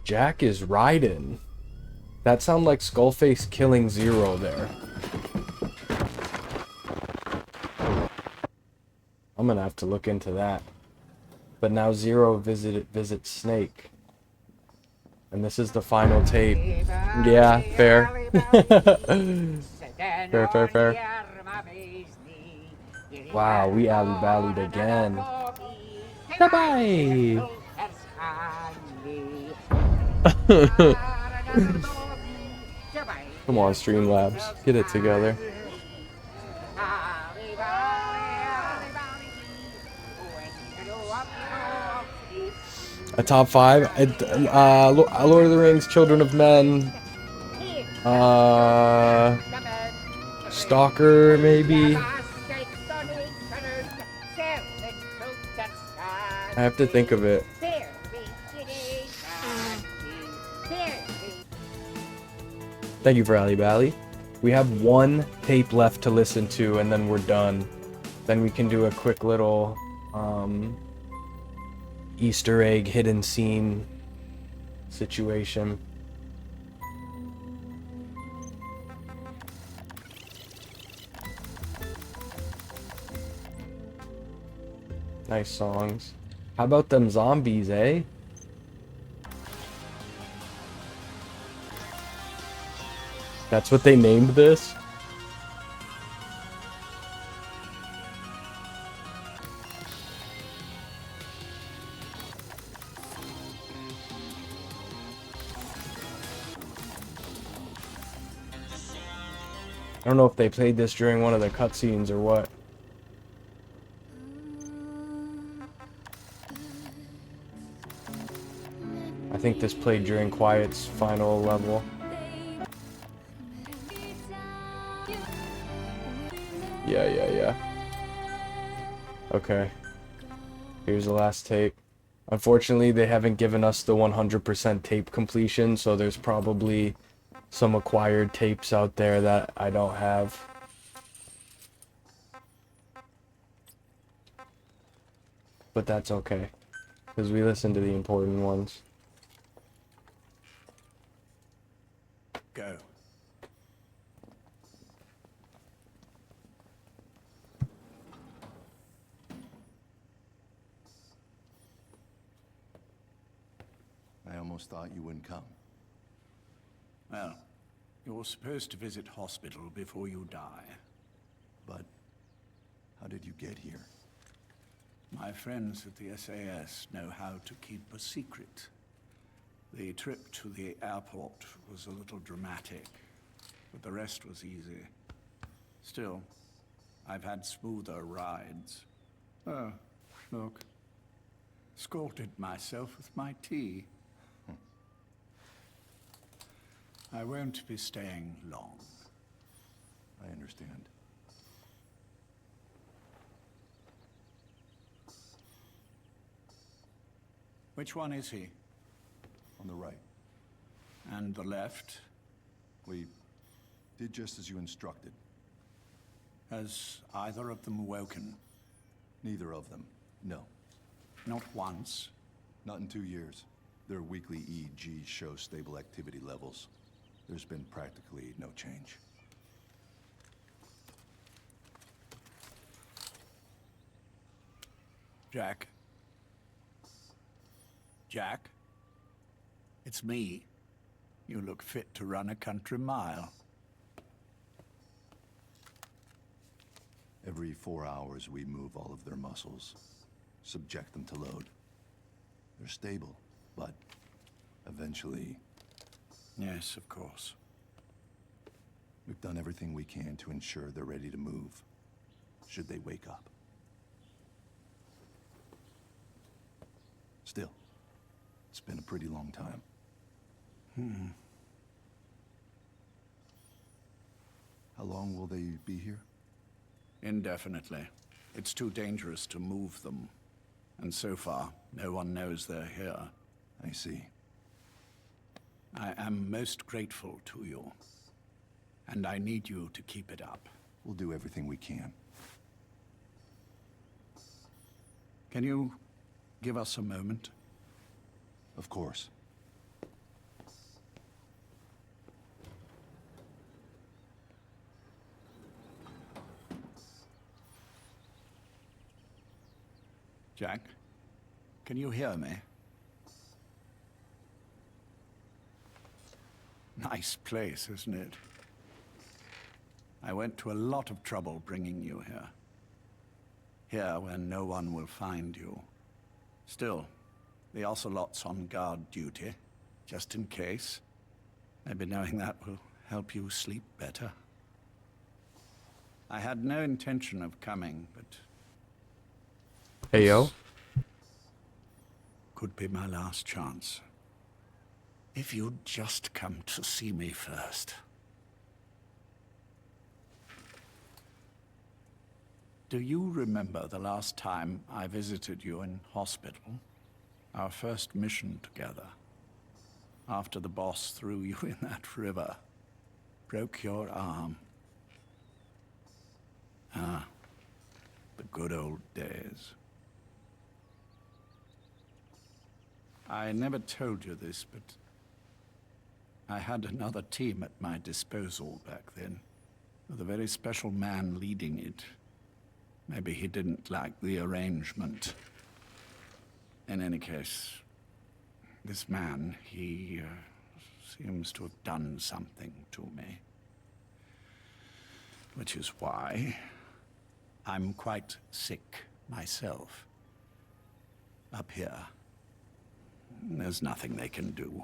Jack is riding. That sounded like Skullface killing Zero there. I'm gonna have to look into that. But now Zero visits Snake. And this is the final tape. Yeah, fair. fair. Wow, we alley-ballied again. Bye-bye! Come on, Streamlabs. Get it together. A top 5? Lord of the Rings, Children of Men. Stalker, maybe? I have to think of it. Thank you for Ali Bally. We have one tape left to listen to and then we're done. Then we can do a quick little Easter egg hidden scene situation. Nice songs. How about them zombies, eh? That's what they named this? I don't know if they played this during one of the cutscenes or what. I think this played during Quiet's final level. Yeah. Okay. Here's the last tape. Unfortunately, they haven't given us the 100% tape completion, so there's probably some acquired tapes out there that I don't have. But that's okay, because we listened to the important ones. Go. I almost thought you wouldn't come. Well, you're supposed to visit hospital before you die. But how did you get here? My friends at the SAS know how to keep a secret. The trip to the airport was a little dramatic, but the rest was easy. Still, I've had smoother rides. Oh, look. Scalded myself with my tea. I won't be staying long. I understand. Which one is he? On the right. And the left? We did just as you instructed. Has either of them awoken? Neither of them, no. Not once? Not in 2 years. Their weekly EEGs show stable activity levels. There's been practically no change. Jack? Jack? It's me. You look fit to run a country mile. Every 4 hours, we move all of their muscles, subject them to load. They're stable, but eventually... Yes, of course. We've done everything we can to ensure they're ready to move, should they wake up. Still, it's been a pretty long time. How long will they be here? Indefinitely. It's too dangerous to move them. And so far, no one knows they're here. I see. I am most grateful to you. And I need you to keep it up. We'll do everything we can. Can you give us a moment? Of course. Jack, can you hear me? Nice place, isn't it? I went to a lot of trouble bringing you here. Here, where no one will find you. Still, the Ocelot's on guard duty, just in case. Maybe knowing that will help you sleep better. I had no intention of coming, but... Hey, yo. Could be my last chance. If you'd just come to see me first. Do you remember the last time I visited you in hospital? Our first mission together. After the boss threw you in that river. Broke your arm. Ah, the good old days. I never told you this, but I had another team at my disposal back then, with a very special man leading it. Maybe he didn't like the arrangement. In any case, this man, he seems to have done something to me. Which is why I'm quite sick myself. Up here. There's nothing they can do.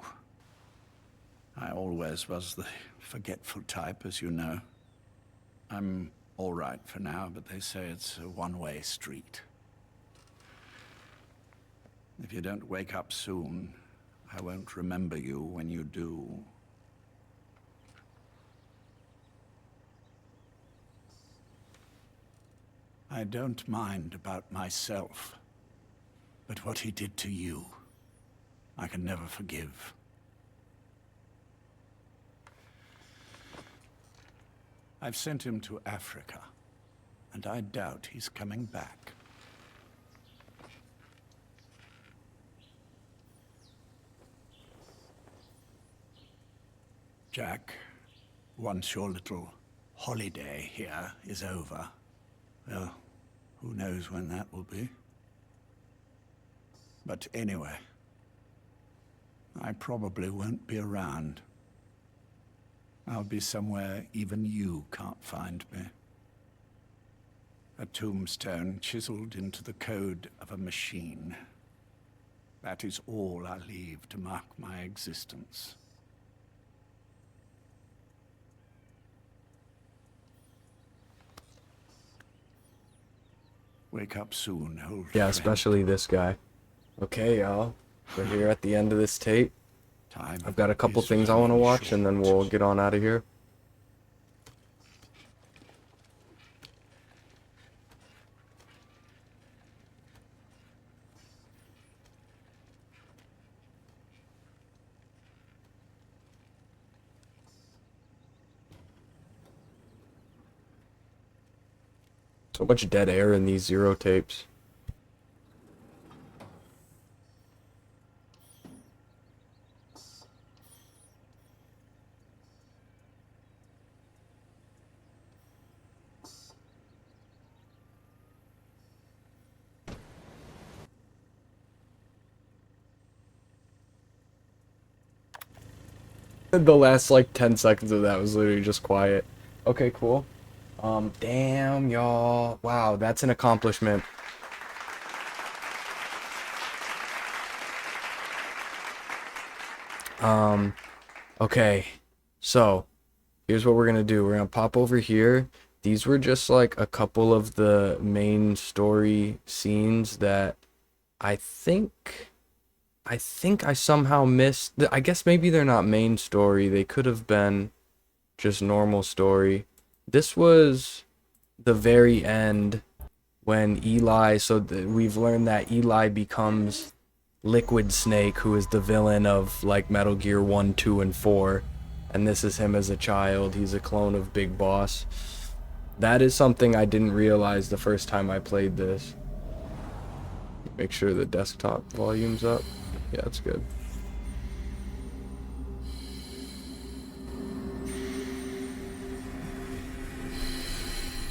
I always was the forgetful type, as you know. I'm all right for now, but they say it's a one-way street. If you don't wake up soon, I won't remember you when you do. I don't mind about myself, but what he did to you, I can never forgive. I've sent him to Africa, and I doubt he's coming back. Jack, once your little holiday here is over, well, who knows when that will be? But anyway, I probably won't be around. I'll be somewhere even you can't find me. A tombstone chiseled into the code of a machine. That is all I leave to mark my existence. Wake up soon, old Yeah, friend. especially this guy. Okay, y'all. We're here at the end of this tape. I've got a couple things I want to watch, and then we'll get on out of here. So much dead air in these Zero tapes. The last like 10 seconds of that was literally just quiet. Okay, cool. Damn, y'all. Wow, that's an accomplishment. Okay, so here's what we're gonna do. We're gonna pop over here. These were just like a couple of the main story scenes that I think I somehow missed. I guess maybe they're not main story. They could have been just normal story. This was the very end when Eli, we've learned that Eli becomes Liquid Snake, who is the villain of like Metal Gear 1, 2, and 4. And this is him as a child. He's a clone of Big Boss. That is something I didn't realize the first time I played this. Make sure the desktop volume's up. Yeah, that's good.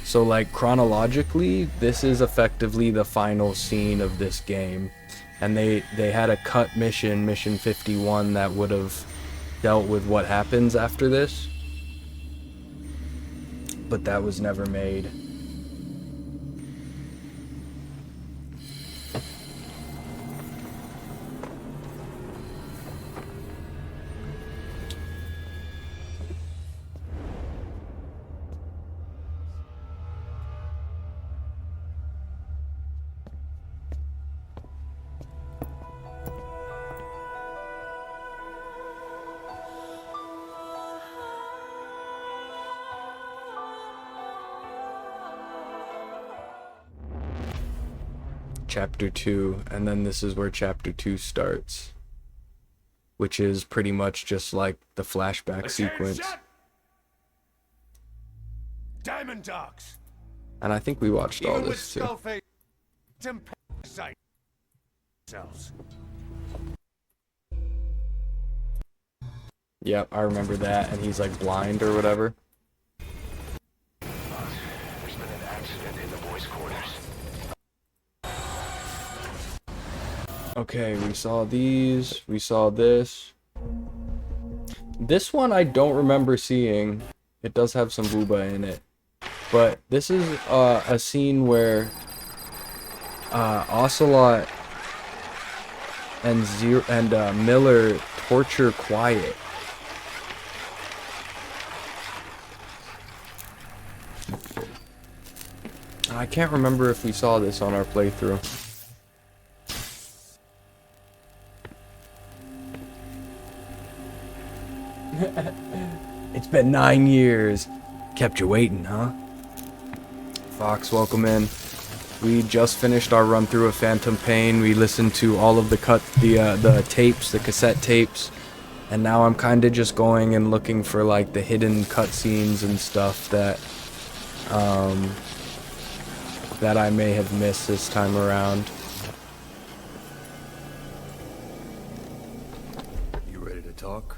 So like chronologically, this is effectively the final scene of this game. And they had a cut mission 51, that would have dealt with what happens after this. But that was never made. Chapter 2, and then this is where Chapter 2 starts, which is pretty much just like the flashback sequence. Diamond Dogs. And I think we watched all Even this with too. Skullface and parasite cells. Yep, I remember that, and he's like blind or whatever. There's been an accident in the boys' quarters. Okay, we saw these, we saw this. This one I don't remember seeing. It does have some booba in it. But this is a scene where Ocelot and Miller torture Quiet. I can't remember if we saw this on our playthrough. It's been 9 years. Kept you waiting, huh? Fox, welcome in. We just finished our run through of Phantom Pain. We listened to all of the tapes, the cassette tapes, and now I'm kind of just going and looking for like the hidden cutscenes and stuff that that I may have missed this time around. You ready to talk?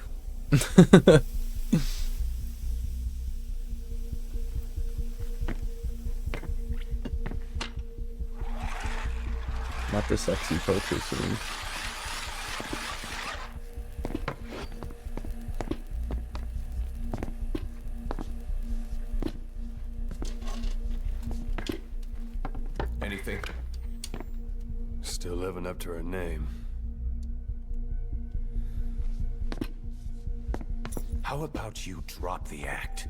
Not the sexy poker scene. Anything? Still living up to her name. How about you drop the act?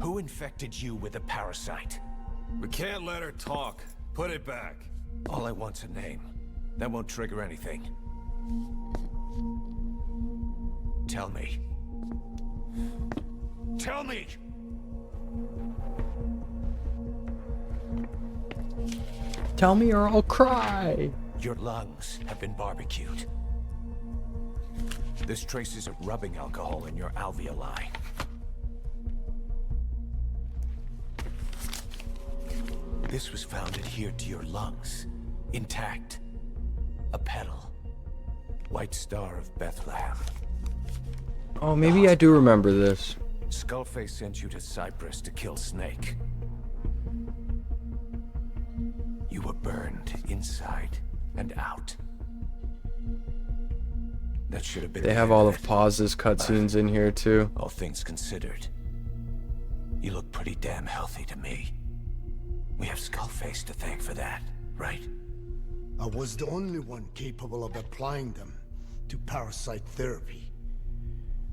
Who infected you with a parasite? We can't let her talk. Put it back. All I want's a name. That won't trigger anything. Tell me. Tell me! Tell me or I'll cry. Your lungs have been barbecued. There's traces of rubbing alcohol in your alveoli. This was found adhered to your lungs, intact. A petal. White Star of Bethlehem. Oh, maybe I do remember this. Skullface sent you to Cyprus to kill Snake. You were burned inside and out. That should have been. They have all of Pauz's cutscenes in here too. All things considered. You look pretty damn healthy to me. We have Skullface to thank for that, right? I was the only one capable of applying them to parasite therapy.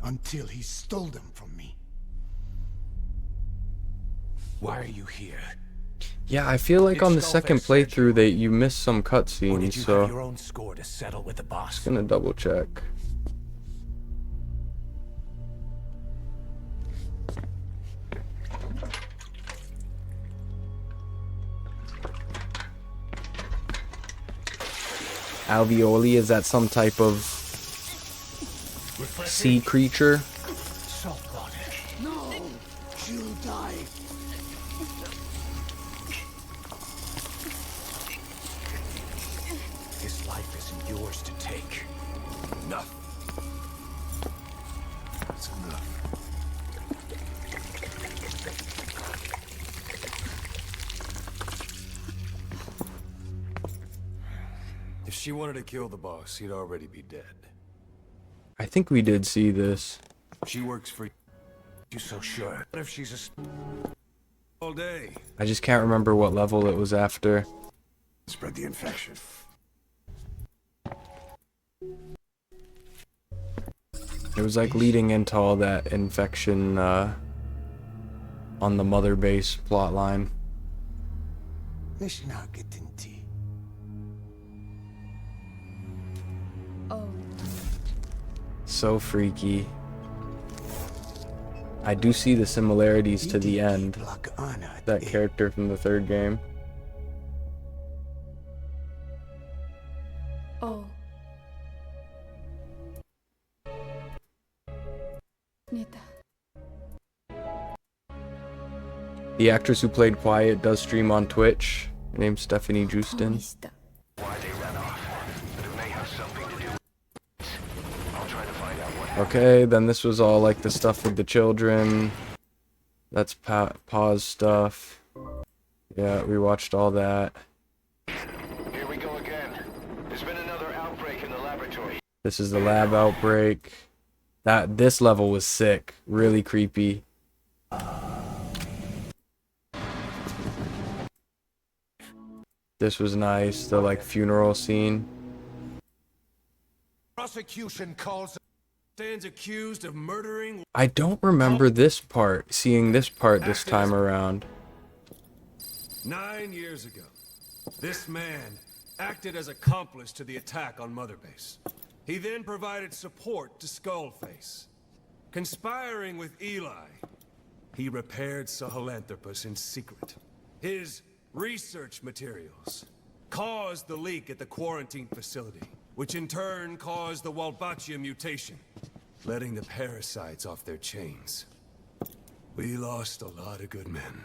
Until he stole them from me. Why are you here? Yeah, I feel like on the second playthrough you missed some cutscenes, so Have your own score to settle with the boss. just gonna double check. Alveoli, is that some type of sea creature? No! She'll die! His life isn't yours to take. Enough. That's enough. If she wanted to kill the boss, he'd already be dead. I think we did see this. She works for You so sure? What if she's all day? I just can't remember what level it was after. Spread the infection. It was like leading into all that infection on the mother base plotline. Oh. So freaky. I do see the similarities to the end. That character from the third game. Oh. Neta. The actress who played Quiet does stream on Twitch. Her name's Stephanie Justin. Okay, then this was all like the stuff with the children. That's pause stuff. Yeah, we watched all that. Here we go again. There's been another outbreak in the laboratory. This is the lab outbreak. This level was sick. Really creepy. This was nice. The like funeral scene. Prosecution stands accused of murdering. I don't remember this part, seeing this part this time around. 9 years ago, this man acted as accomplice to the attack on Mother Base. He then provided support to Skullface. Conspiring with Eli, he repaired Sahelanthropus in secret. His research materials caused the leak at the quarantine facility, which in turn caused the Walbachia mutation, letting the parasites off their chains. We lost a lot of good men.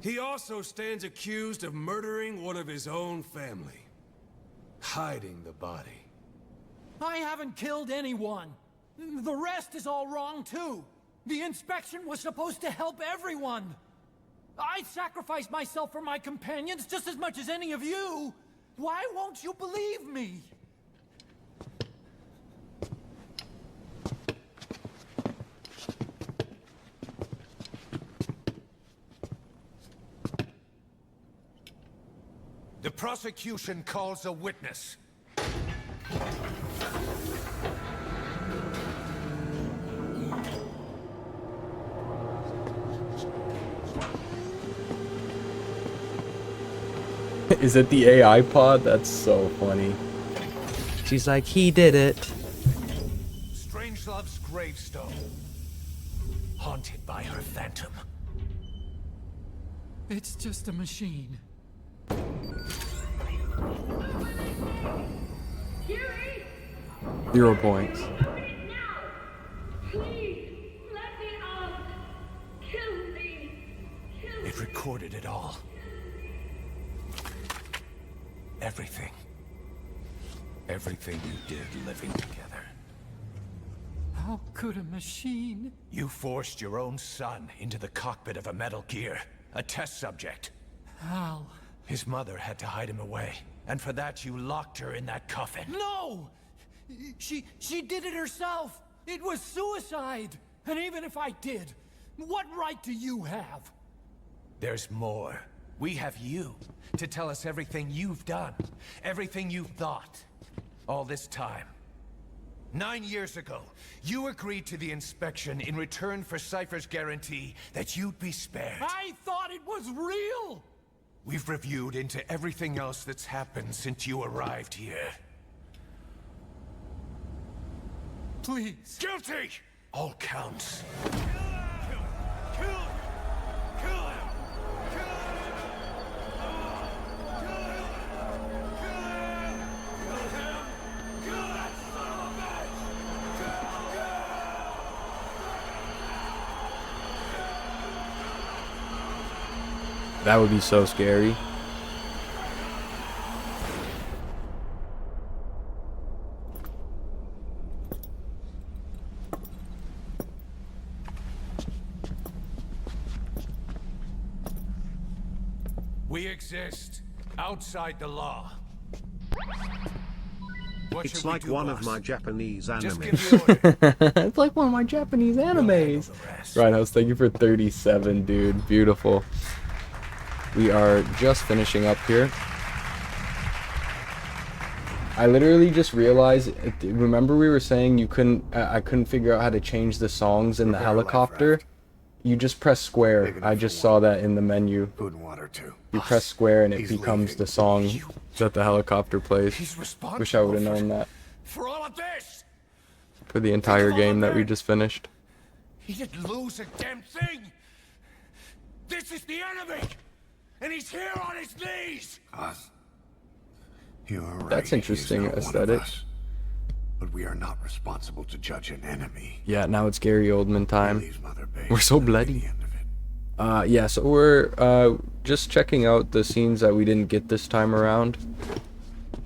He also stands accused of murdering one of his own family, hiding the body. I haven't killed anyone. The rest is all wrong too. The inspection was supposed to help everyone. I sacrificed myself for my companions just as much as any of you. Why won't you believe me? The prosecution calls a witness. Is it the AI pod? That's so funny. She's like, he did it. Strangelove's gravestone. Haunted by her phantom. It's just a machine. 0 points. It recorded it all. Everything. Everything you did living together. How could a machine? You forced your own son into the cockpit of a Metal Gear, a test subject. How? His mother had to hide him away, and for that you locked her in that coffin. No! She did it herself! It was suicide! And even if I did, What right do you have? There's more. We have you to tell us everything you've done, everything you've thought, all this time. 9 years ago, you agreed to the inspection in return for Cypher's guarantee that you'd be spared. I thought it was real! We've reviewed into everything else that's happened since you arrived here. Please. Guilty! All counts. That would be so scary. We exist outside the law. What It's should we like do, one boss? of my Japanese Just animes. give the order. It's like one of my Japanese animes. Right, House, thank you for 37, dude. Beautiful. We are just finishing up here. I literally just realized, remember we were saying you couldn't, I couldn't figure out how to change the songs in the helicopter? You just press square. I just saw that in the menu. Food and water too. You press square and it becomes the song that the helicopter plays. Wish I would have known that. For all of this! For the entire game that we just finished. He didn't lose a damn thing! This is the enemy! And he's here on his knees! Us. You're right. That's interesting He is not one of aesthetic. us. But we are not responsible to judge an enemy. Yeah, now it's Gary Oldman time. We're so bloody. Yeah, so we're just checking out the scenes that we didn't get this time around.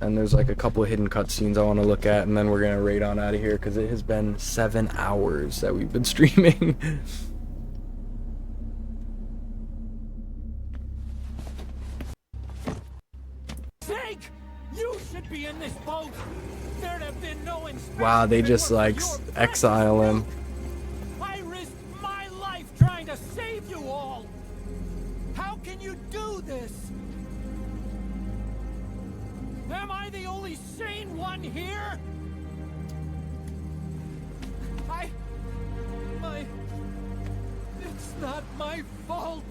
And there's like a couple of hidden cutscenes I want to look at, and then we're gonna raid on out of here because it has been 7 hours that we've been streaming. Zeke! You should be in this boat! There'd have been no inspection. Wow, they just like exile him. I risked my life trying to save you all! How can you do this? Am I the only sane one here? It's not my fault!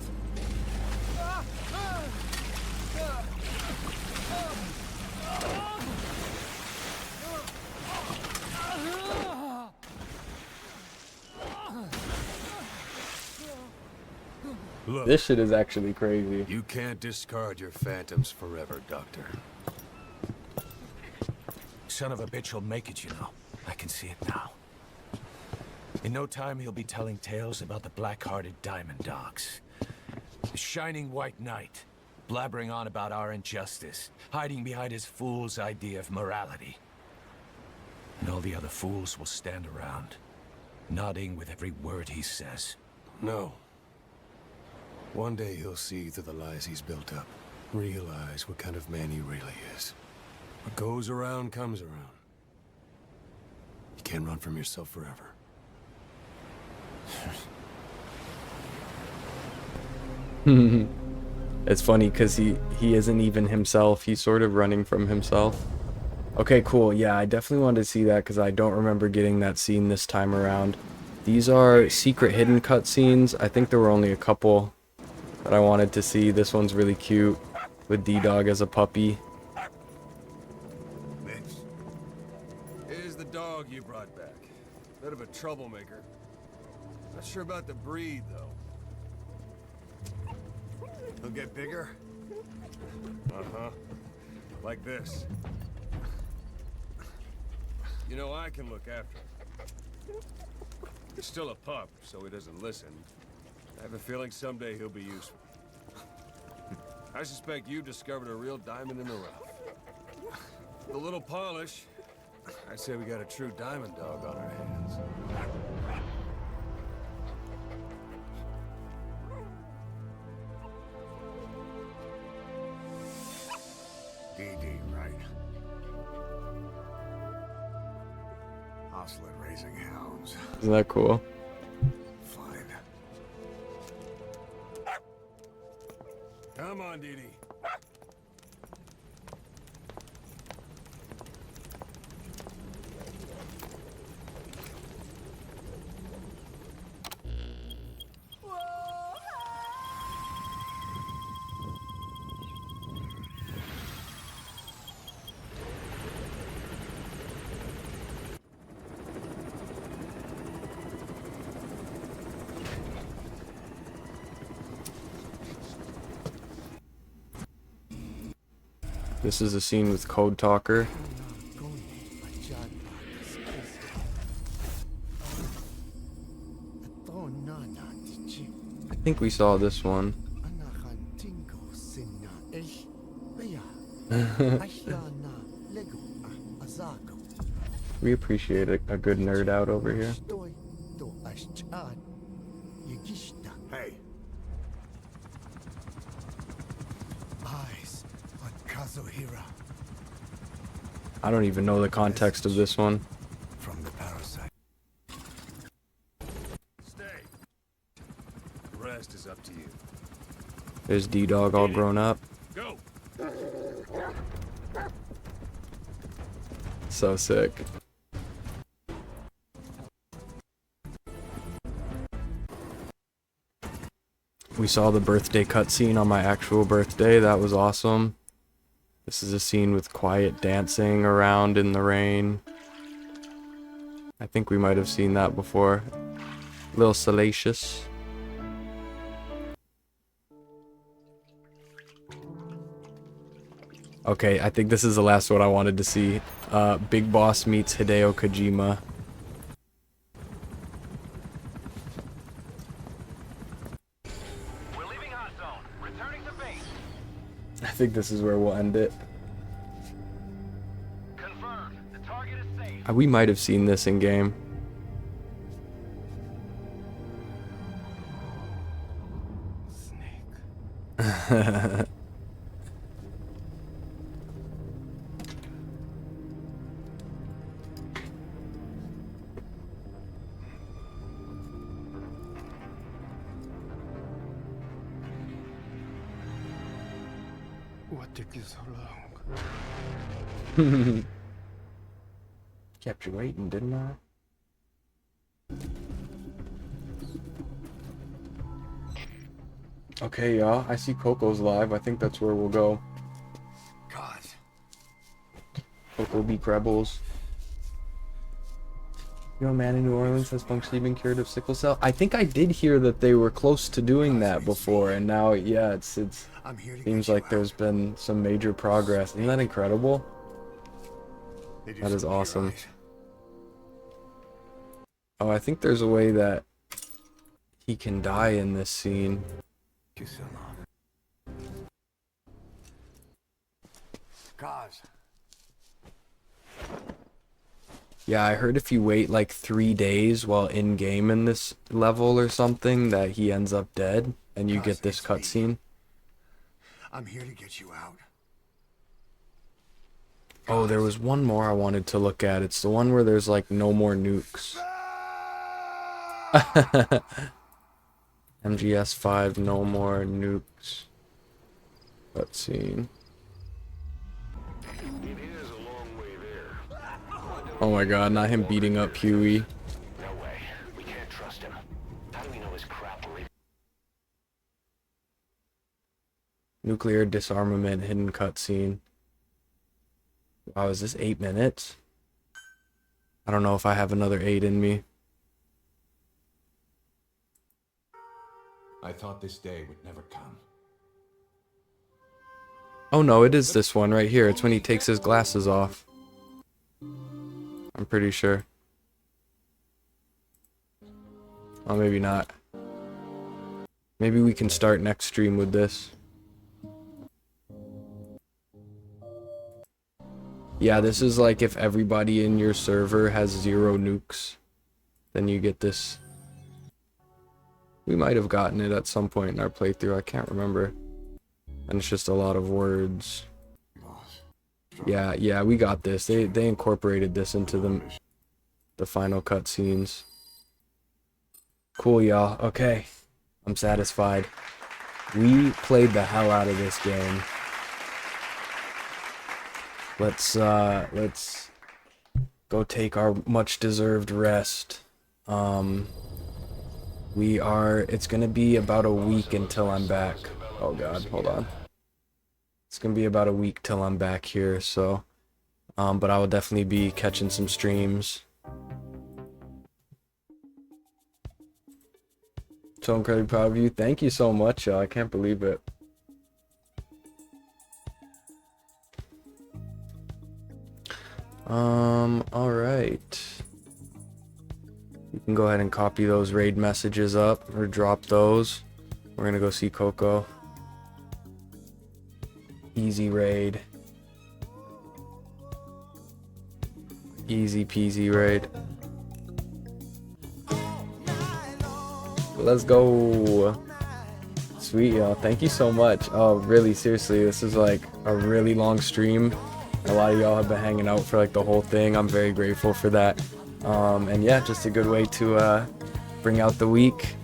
Look, This shit is actually crazy. you can't discard your phantoms forever, Doctor. Son of a bitch will make it, you know. I can see it now. In no time, he'll be telling tales about the black-hearted Diamond Dogs. The Shining White Knight, blabbering on about our injustice, hiding behind his fool's idea of morality. And all the other fools will stand around, nodding with every word he says. No. One day he'll see through the lies he's built up. Realize what kind of man he really is. What goes around comes around. You can't run from yourself forever. It's funny because he isn't even himself. He's sort of running from himself. Okay, cool. Yeah, I definitely wanted to see that because I don't remember getting that scene this time around. These are secret hidden cutscenes. I think there were only a couple that I wanted to see. This one's really cute with D-Dog as a puppy. Here's the dog you brought back. Bit of a troublemaker. Not sure about the breed, though. He'll get bigger? Uh-huh. Like this. You know, I can look after him. He's still a pup, so he doesn't listen. I have a feeling someday he'll be useful. I suspect you discovered a real diamond in the rough. With a little polish, I'd say we got a true diamond dog on our hands. DD, right? Oslet raising hounds. Isn't that cool? Fine. on, Dee Dee. This is a scene with Code Talker. I think we saw this one. We appreciate a good nerd out over here. Hey. Eyes on Kazuhira. I don't even know the context of this one. From the parasite. Stay. The rest is up to you. There's D-Dog all grown up. Go. So sick. We saw the birthday cutscene on my actual birthday. That was awesome. This is a scene with quiet dancing around in the rain. I think we might have seen that before. A little salacious. Okay, I think this is the last one I wanted to see. Big Boss meets Hideo Kojima. I think this is where we'll end it. We might have seen this in game. Snake. What took you so long? Kept you waiting, didn't I? Okay, y'all. I see Coco's live. I think that's where we'll go. God. Coco beat Rebels. You know, a man in New Orleans has functionally been cured of sickle cell. I think I did hear that they were close to doing that before, and now, yeah, it seems like there's been some major progress. Isn't that incredible? That is awesome. Oh, I think there's a way that he can die in this scene. God. Yeah, I heard if you wait like 3 days while in game in this level or something, that he ends up dead, and you get this cutscene. I'm here to get you out. Oh, there was one more I wanted to look at. It's the one where there's like no more nukes. MGS5, no more nukes. Cutscene. Oh my god, not him beating up Huey. No way. We can't trust him. How do we know his crap will leave? Nuclear disarmament hidden cutscene. Wow, is this 8 minutes? I don't know if I have another 8 in me. I thought this day would never come. Oh no, it is this one right here. It's when he takes his glasses off. I'm pretty sure. Oh, maybe not. Maybe we can start next stream with this. Yeah, this is like if everybody in your server has 0 nukes, then you get this. We might have gotten it at some point in our playthrough, I can't remember. And it's just a lot of words. Yeah, we got this. They incorporated this into the final cutscenes. Cool, y'all. Okay. I'm satisfied. We played the hell out of this game. Let's go take our much deserved rest. It's gonna be about a week until I'm back. Oh god, hold on. It's gonna be about a week till I'm back here, so but I will definitely be catching some streams. So incredibly proud of you. Thank you so much, y'all. I can't believe it. Alright. You can go ahead and copy those raid messages up or drop those. We're gonna go see Coco. Easy raid. Easy peasy raid. Let's go. Sweet, y'all. Thank you so much. Oh, really, seriously, this is like a really long stream. A lot of y'all have been hanging out for like the whole thing. I'm very grateful for that. And yeah, just a good way to bring out the week.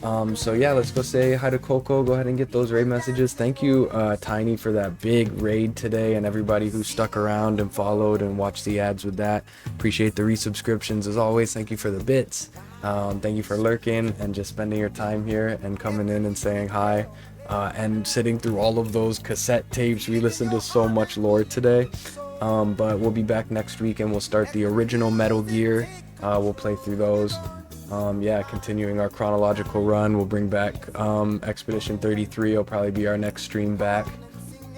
So yeah, let's go say hi to Coco. Go ahead and get those raid messages. Thank you, Tiny, for that big raid today, and everybody who stuck around and followed and watched the ads with that. Appreciate the resubscriptions as always. Thank you for the bits. Thank you for lurking and just spending your time here and coming in and saying hi. And sitting through all of those cassette tapes. We listened to so much lore today. But we'll be back next week and we'll start the original Metal Gear. We'll play through those. Yeah, continuing our chronological run. We'll bring back Expedition 33. It'll probably be our next stream back.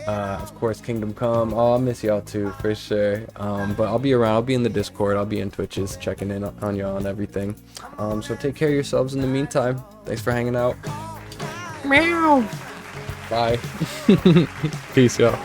Of course, Kingdom Come. Oh, I'll miss y'all too, for sure. But I'll be around. I'll be in the Discord. I'll be in Twitches, checking in on y'all and everything. So take care of yourselves in the meantime. Thanks for hanging out. Meow. Bye. Peace, y'all.